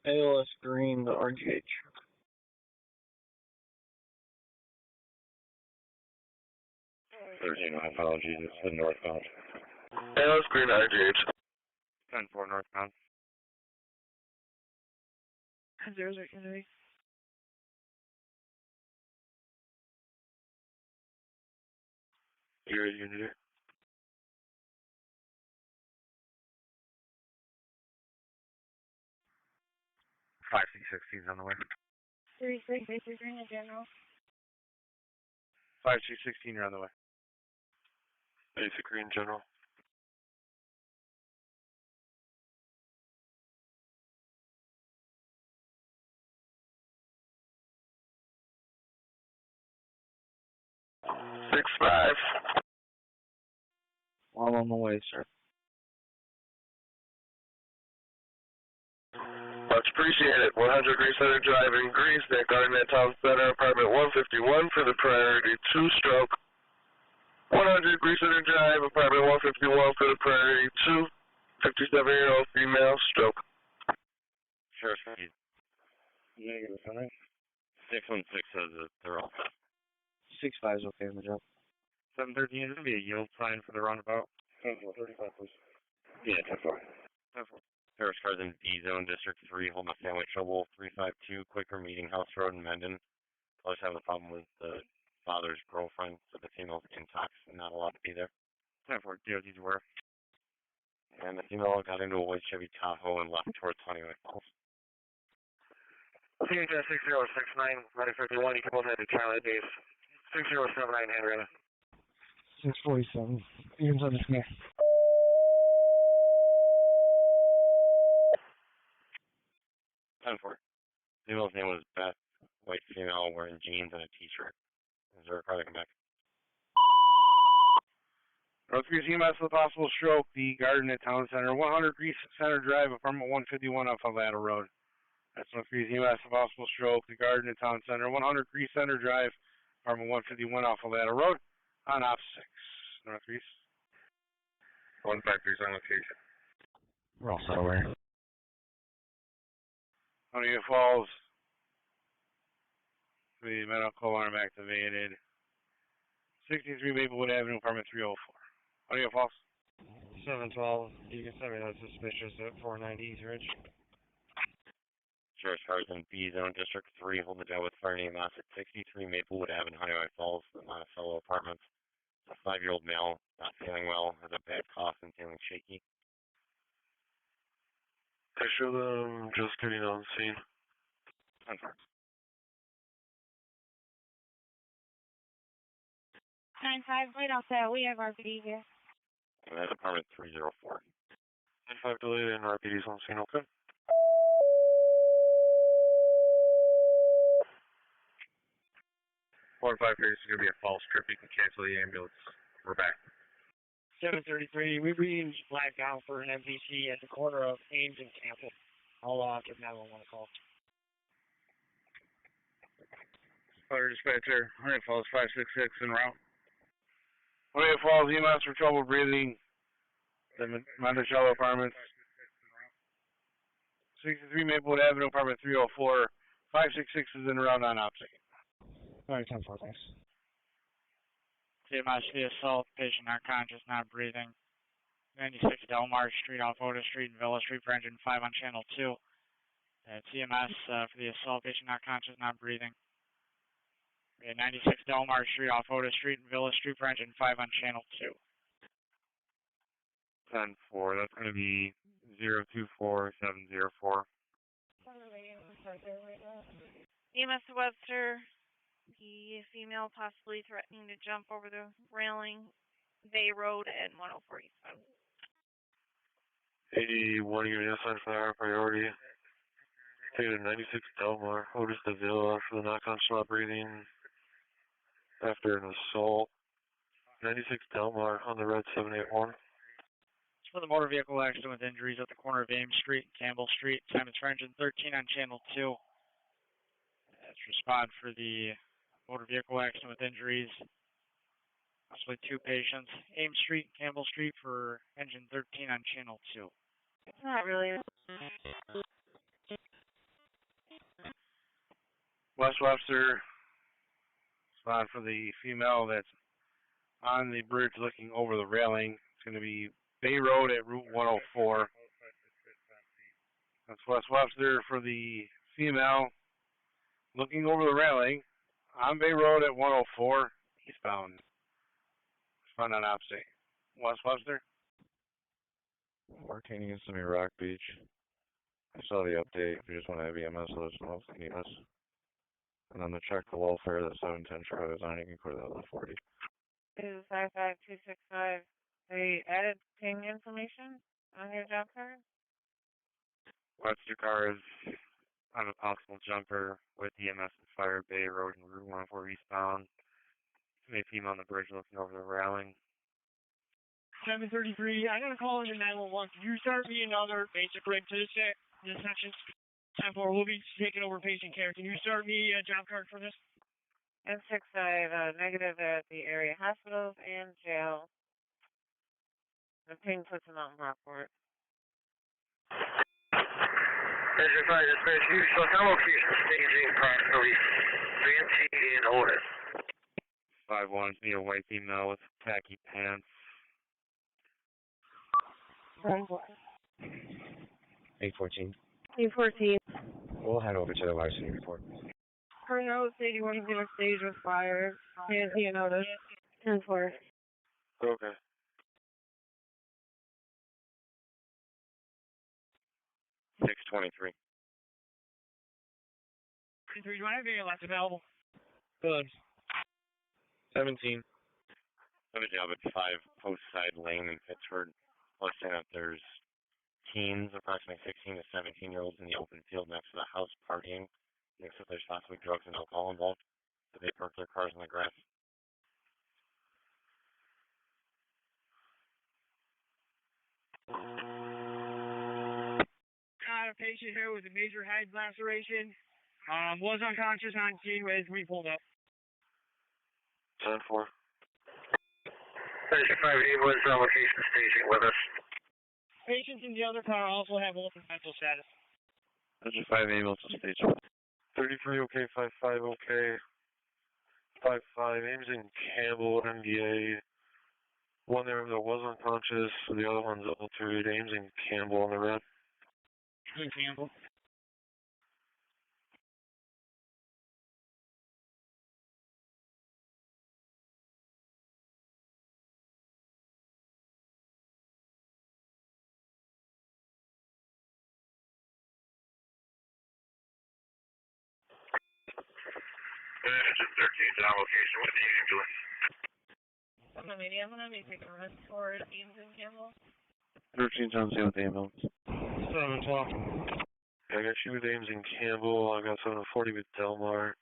ALS Green, the RGH. 13, my apologies. It's the northbound. ALS Green, RGH. 10-4, northbound. 0-0. You're at Unity. 5C16's on the way. 36, basic green in general. 5C16, you're on the way. Basic green general. Six five. All on the way, sir. Much appreciated. 100 Green Center Drive in Greece, Neck Garden at Town Center, apartment 151 for the priority 2 stroke. 100 Green Center Drive, apartment 151 for the priority 2. 57-year-old female stroke. Sure, sir. Negative, all right. 616 says that they're all set. 65 is okay on the job. 713 is going to be a yield sign for the roundabout. 10-4, 35, please. Yeah, 10-4. 10-4. Paris cars in B zone, District 3, holding a family trouble. 352, Quaker Meeting House Road in Mendon. Police having a problem with the father's girlfriend, so the female's intox and not allowed to be there. 10-4, DOT's aware. And the female got into a white Chevy Tahoe and left towards Honeoye Falls. CHS 6069, 951, you can both head to Charlie Base. 6079, Henrietta. 647. You can send it to me. 10-4. Female's name was Beth, white female wearing jeans and a t-shirt. Is there a car that come back? Northgrease EMS with a possible stroke, the Garden at Town Center, 100 Greece Center Drive, apartment 151 off Alvada Road. That's Northgrease EMS with a possible stroke, the Garden at Town Center, 100 Greece Center Drive, apartment 151 off Alvada Road, on op 6. Northgrease. 153's on location. We're all set aware. Honeoye Falls. The medical alarm activated. 63 Maplewood Avenue, apartment 304. Honeoye Falls. 712, you can send me that suspicious at 490 East Ridge. Sheriff's cars in B Zone, District 3, holding the job with fire and EMS at 63 Maplewood Avenue, Honeoye Falls, the Monticello Apartments. It's a 5-year-old male, not feeling well, has a bad cough and feeling shaky. I show them just getting on scene. 10-4. 9-5, right off that. We have RPD here. And that's apartment 304. 9-5 delayed and RPD's on scene, okay? Four and 5 here, this is going to be a false trip. You can cancel the ambulance. We're back. 733, we read flag down for an MVC at the corner of Ames and Campbell. I'll give 911 a call. Fire dispatcher, Honeoye Falls 566 en route. Honeoye Falls EMS for trouble breathing. The Monticello Apartments. 63 Maplewood Avenue, apartment 304. 566 is en route on opposite. All right, 10-4, thanks. CMS, the assault, patient not conscious, not breathing. 96 Delmar Street off Otis Street and Villa Street for engine 5 on channel 2. CMS for the assault, patient not conscious, not breathing. 96 Delmar Street off Otis Street and Villa Street for engine 5 on channel 2. 10-4, that's going to be 024704. EMS to Webster, the female possibly threatening to jump over the railing, Bay Road at 104 eastbound. 81, giving you a sign for the higher priority. Taking 96 Delmar, Otis de Villa for the knock-on stop breathing after an assault. 96 Delmar on the red 781. It's for the motor vehicle accident with injuries at the corner of Ames Street and Campbell Street. Time is for engine 13 on channel 2. Let's respond for the motor vehicle accident with injuries. Possibly 2 patients. Ames Street, Campbell Street for engine 13 on channel 2. It's not really. West Webster, spot for the female that's on the bridge looking over the railing. It's going to be Bay Road at Route 104. That's West Webster for the female looking over the railing on Bay Road at 104 eastbound. Respond on opposite. West Webster. Martini is to me Rock Beach. I saw the update. If you just want to have EMS, let us know if you need us. And then to check the welfare, that 710 truck is on, you can put it out on 40. 255265. They added ping information on your job card? Webster car is on a possible jumper with EMS and Fire Bay Road and Route 104 eastbound. A female on the bridge looking over the railing. 733, I got a call into 911. Can you start me another basic rig to this section? 10-4, we'll be taking over patient care. Can you start me a job card for this? M65, negative at the area hospitals and jail. The ping puts them out in brockport. Measure 5 dispatch, you select our location staging approximately 3 and Otis. 5-1, need a white female with khaki pants. 814. 814. We'll head over to the varsity report. Her note stating one in a stage with fire. Can't see a notice. 10-4. Okay. 623. 3, do I have any left available? Good. 17. I have a job at 5 Post Side Lane in Pittsford. Listing that there's teens, approximately 16 to 17-year-olds in the open field next to the house partying. Thinks that there's possibly drugs and alcohol involved. So they park their cars on the grass. Got a patient here with a major head laceration. Was unconscious on scene as we pulled up. 10-4. Measure 5 ambulance on location staging with us. Patients in the other car also have open mental status. Measure 5 ambulance on stage. 33 okay, 55 okay. 55 Ames and Campbell, MVA. One there that was unconscious, the other one's altered. Ames and Campbell on the red. Campbell. Engine 13's on location with the ambulance. I'm gonna be taking a run toward Ames and Campbell. 13's on scene with the ambulance. 7-12. I got you with Ames and Campbell. I got 740 with Delmar.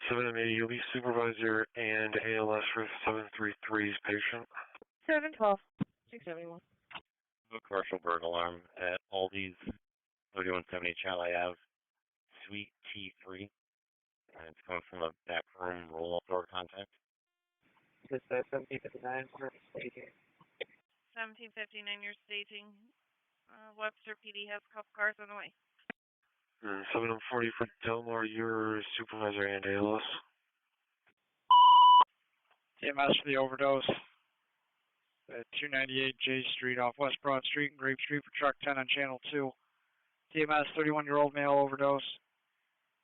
780, you'll be supervisor and ALS for 733's patient. 712. 671. A commercial burglar alarm at Aldi's 3170 Chalet Ave, Suite T3. And it's coming from a back room roll-up door contact. This is 1759 for staging. 1759, you're staging. Webster PD has a couple cars on the way. 740 for Delmar, your supervisor and ALS. EMS for the overdose. At 298 J Street off West Broad Street and Grape Street for truck 10 on channel 2. EMS 31-year-old male overdose.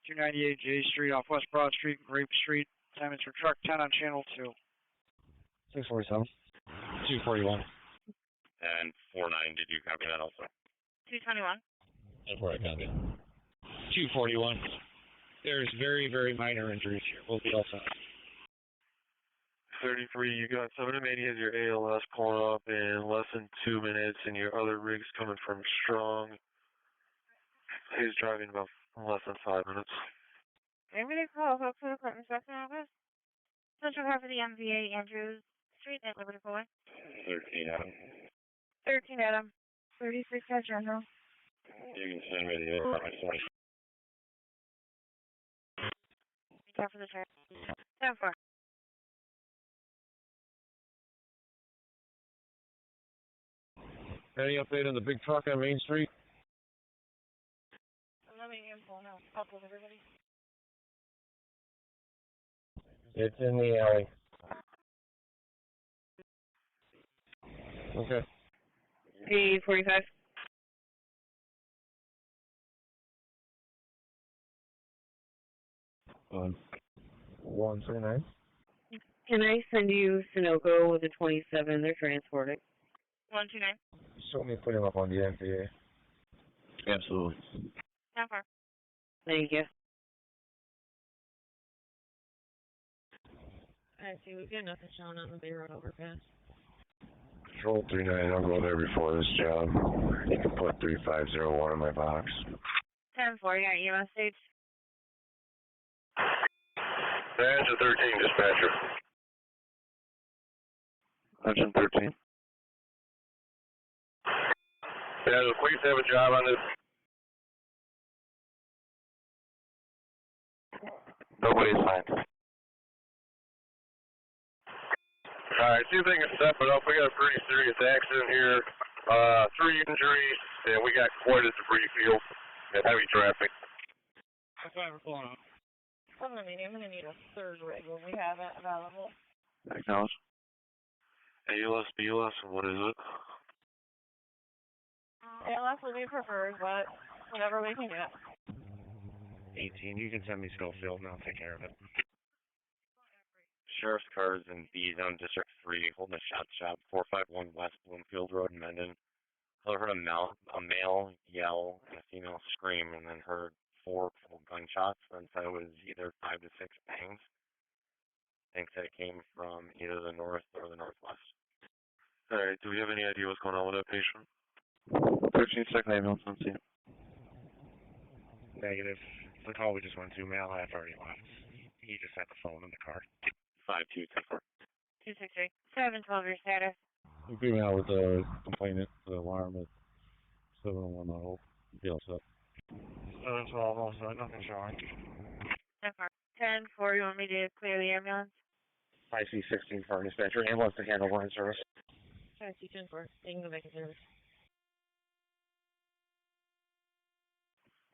298 J Street off West Broad Street and Grape Street. Time is for truck 10 on channel 2. 647. 241. And 49, did you copy that also? 221. That's where I got it. 241. There's very, very minor injuries here. We'll be all set. 33, you got 780 as your ALS pulling up in less than 2 minutes, and your other rig's coming from Strong. He's driving about less than 5 minutes. Everybody call up to the Clinton Inspection Office. Central half of the MVA, Andrews Street at Liberty Boulevard. 13 Adam. 13 Adam. 36 at General. You can send me the information. Talk for the chart. 10-4. Any update on the big truck on Main Street? Let me info now. Talk with everybody. It's in the alley. Okay. 845. On 139. Can I send you Sunoco with a 27? They're transporting. 129. So let me put him up on the MVA. Absolutely. How far? Thank you. I see, we've got nothing showing on the Bay Road overpass. Control 39, I'll go there before this job. You can put 3501 in my box. 10-4, you got EMS stage? Engine 13, dispatcher. Engine 13. Yeah, the police have a job on this. Nobody's signed. Alright, see if they can step it up. We got a pretty serious accident here. 3 injuries, and we got quite a debris field and heavy traffic. That's why we're pulling up. I'm going to need a third rig when we have it available. Acknowledge. ALS, BLS, and what is it? ALS will be preferred, but whatever we can get. 18, you can send me Schofield and I'll take care of it. Sheriff's cars in B Zone District 3 holding a shop 451 West Bloomfield Road in Mendon. I heard a male yell and a female scream, and then heard 4 full gunshots, and said it was either 5 to 6 bangs. Thinks that it came from either the north or the northwest. Alright, do we have any idea what's going on with that patient? 13-second ambulance on scene. Negative. The call we just went to, male half already left. He just had the phone in the car. 5234. 263. 712, your status. We female with the complainant, the alarm at 710. Be all set. 712, also, nothing showing. 10-4, you want me to clear the ambulance? I see 16 for dispatcher. Ambulance to handle line service. I see 10-4. They can go back in service.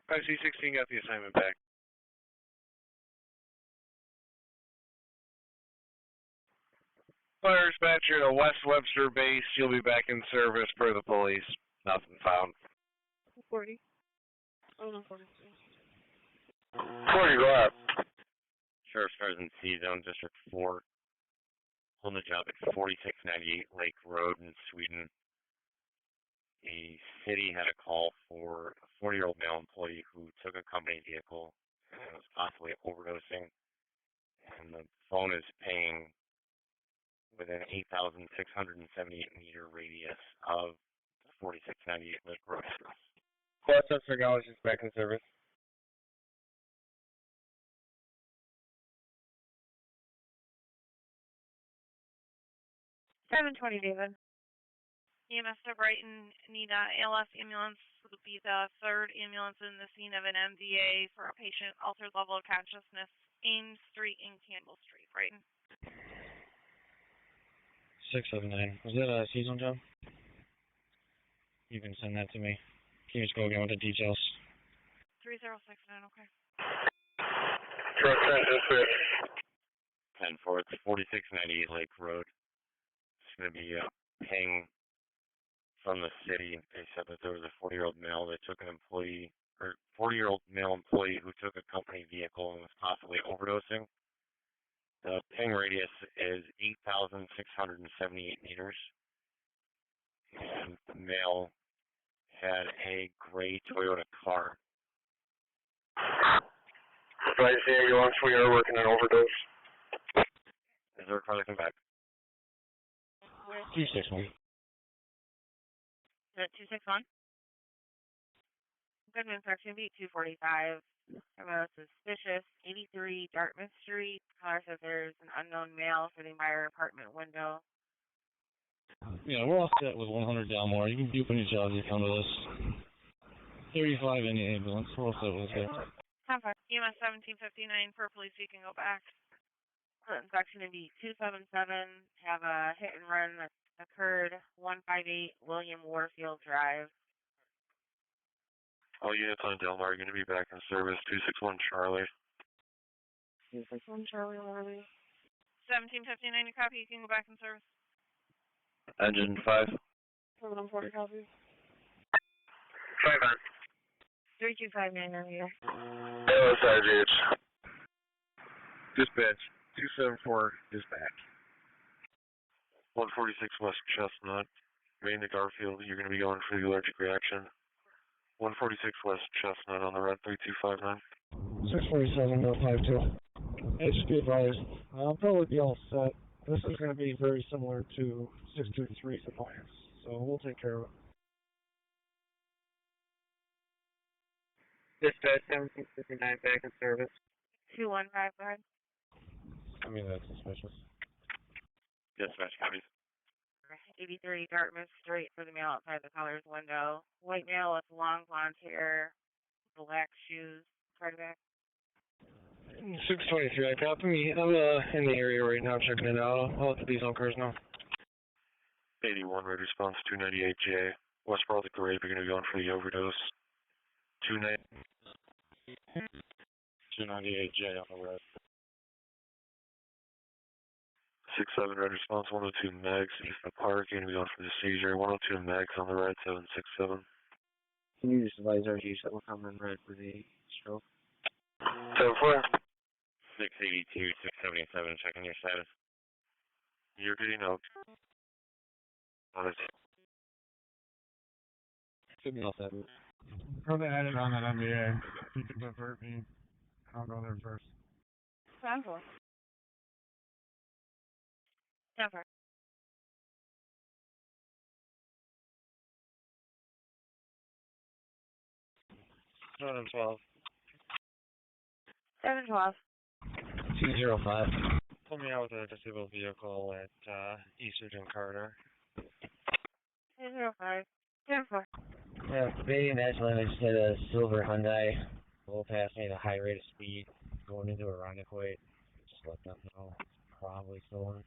IC-16 got the assignment back. Fire dispatcher to West Webster Base. You'll be back in service per the police. Nothing found. 40. Oh, no, 40. 40, go ahead. Sheriff's cars in C Zone District 4 holding a job at 4698 Lake Road in Sweden. A city had a call for a 40-year-old male employee who took a company vehicle and was possibly overdosing, and the phone is paying within 8,678 meter radius of 4698 Lake Road. Rochester is back in service. 720, David. EMS to Brighton, need a ALS ambulance. Will be the third ambulance in the scene of an MVA for a patient altered level of consciousness, Ames Street and Campbell Street, Brighton. 679. Was that a seasonal job? You can send that to me. Can you just go again with the details? 3069, okay. Truck transit 10-4, it's 4698 Lake Road. It's going to be a ping from the city. They said that there was a 40-year-old male that took an employee, or 40-year-old male employee who took a company vehicle and was possibly overdosing. The ping radius is 8,678 meters. And the male had a gray Toyota car. Right, the ambulance, we are working an overdose. Is there a car that come back? 261. Is that 261? Good news, section B 245. I'm a suspicious 83 Dartmouth Street. Caller says there's an unknown male sitting by her apartment window. Yeah, we're all set with 100 Dalmore. You can do any job you come to this. 35 in the ambulance. We're all set with it. EMS 1759 per police, you can go back. Section B 277. Have a hit and run that occurred 158 William Warfield Drive. All units on Delmar are going to be back in service. 261 Charlie. 261 Charlie, Larry. 1759, you copy, you can go back in service. Engine 5. 740 copy. 5 on. 3259 here. LSIGH. Dispatch. 274 dispatch. 146 West Chestnut, Main to Garfield, you're going to be going for the allergic reaction. 146 West Chestnut on the red 3259. 647, 052. Hey, just be advised, I'll probably be all set. This is going to be very similar to 623 suppliers, so we'll take care of it. Dispatch 7659 back in service. 2155. I mean, that's suspicious. Dispatch copies. 8030 Dartmouth Street for the male outside the caller's window. White male with long blonde hair, black shoes, cardiac. 623, I copy me. I'm in the area right now checking it out. I'll let the diesel cars know. 81 red response 298J. West Baltic Grave, you're going to be going for the overdose. 298J on the red. 67 red response 102 Megs, East of Park, you're going to be going for the seizure. 102 Megs on the red 767. Can you just advise our use that will come in red for the stroke? 10-4. 682, 677, checking your status. You're getting out. On it. Should be all set. Throw the edit on that MBA. You can divert me. I'll go there first. 10-4. 10-4. 712. 712. 205. Pull me out with a disabled vehicle at Eastridge and Carter. 205. 10-4. Yeah, debating that line, I just had a silver Hyundai. Low pass me at a high rate of speed, going into a roundabout. Just let them know. Probably stolen.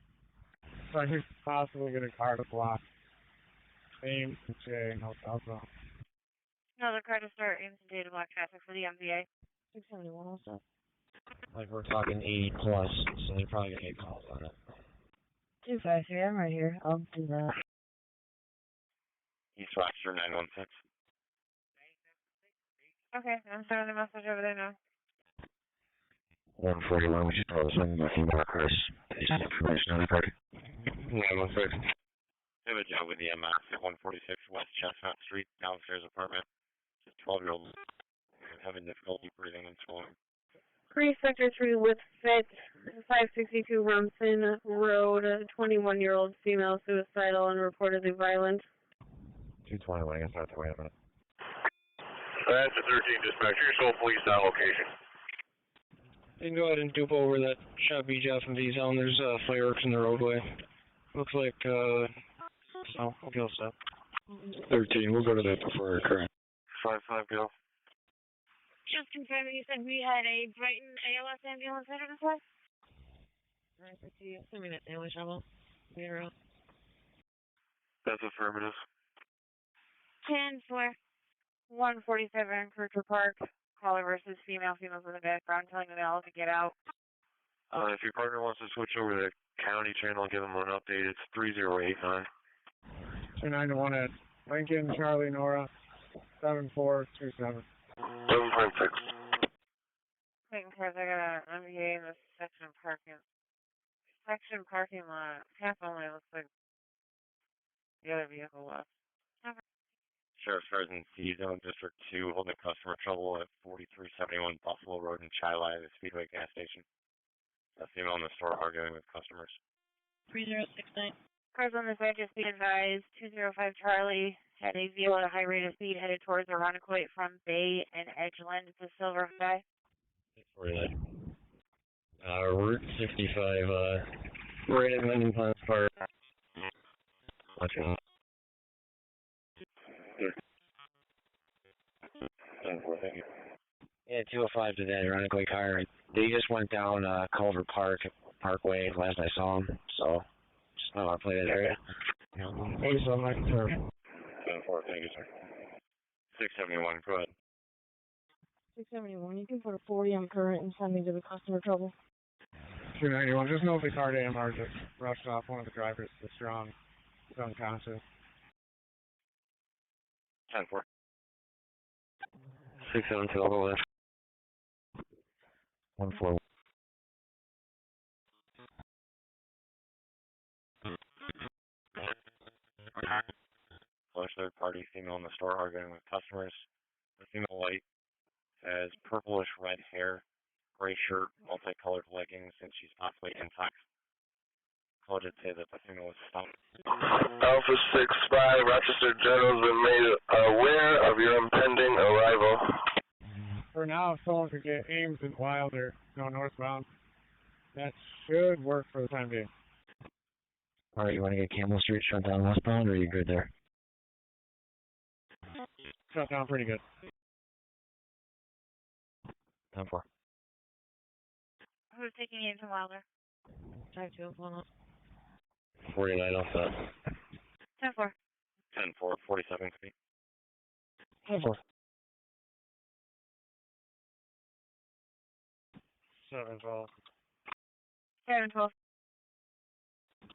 So I think possibly get a car to block. Same J, no alpha. Another car to start in some data block traffic for the MVA. 671 also. Like we're talking 80 plus, so they're probably gonna get calls on it. 253, I'm right here. I'll do that. East Rochester 916. Okay, I'm sending the message over there now. 141, we should probably send a few more cars. Based on information on the car. 916. I have a job with the EMS at 146 West Chestnut Street, downstairs apartment. Just 12-year-old having difficulty breathing and swallowing. Sector 3 with Fit, 562 Rumson Road, 21-year-old female suicidal and reportedly violent. 221, I guess I have to wait a minute. That's a 13 dispatch. Your sole police on location. You can go ahead and dupe over that shop BJ from V zone. There's fireworks in the roadway. Looks like, so, okay, I'll stop. 13, we'll go to that before our current. 5-5, go. Just confirming, you said we had a Brighton ALS ambulance headed this way? Nice to see you. Assuming that's the only trouble. Zero. That's affirmative. 10-4. 147 Kircher Park. Caller versus females in the background telling the male to get out. If your partner wants to switch over to the county channel and give them an update, it's 3089. 291 at Lincoln, Charlie, Nora, 7427. 7.6. Taking cars, I got an MVA in the section parking lot. Half only looks like the other vehicle left. Sheriff Sergeant C Zone District 2 holding customer trouble at 4371 Buffalo Road in Chilai, the Speedway gas station. A female in the store arguing with customers. 3069. Cars on the side, just be advised. 205 Charlie had a vehicle at a high rate of speed headed towards Irondequoit from Bay and Edgeland to Silver Sky. 49. Route 65, right at Mendon Park. Watching. Yeah, 205 to that Irondequoit car. They just went down Culver Parkway last I saw them, so just know how to play that area. Please, I'm not sure. 10-4, thank you, sir. 671, go ahead. 671, you can put a 40 on current and send me to the customer trouble. 291, just know if the car to AMR just rushed off one of the drivers that's strong. It's unconscious. 10-4. 672, I'll go left. 141. Flush third-party female in the store arguing with customers. The female light has purplish red hair, gray shirt, multicolored leggings, and she's possibly intoxicated. Call did say that the female was stumped. Alpha 6-5, Rochester Journal's been made aware of your impending arrival. For now, if someone could get Ames and Wilder go northbound, that should work for the time being. Alright, you want to get Campbell Street shut down westbound, or are you good there? Shut down pretty good. 10-4. Who's taking Ames and Wilder? 5-2, 1 49 off that. 10-4. 10-4, 47 feet. 10-4. 7-12. 7-12.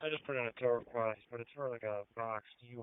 I just put in a tow request, but it's for like a box. Do you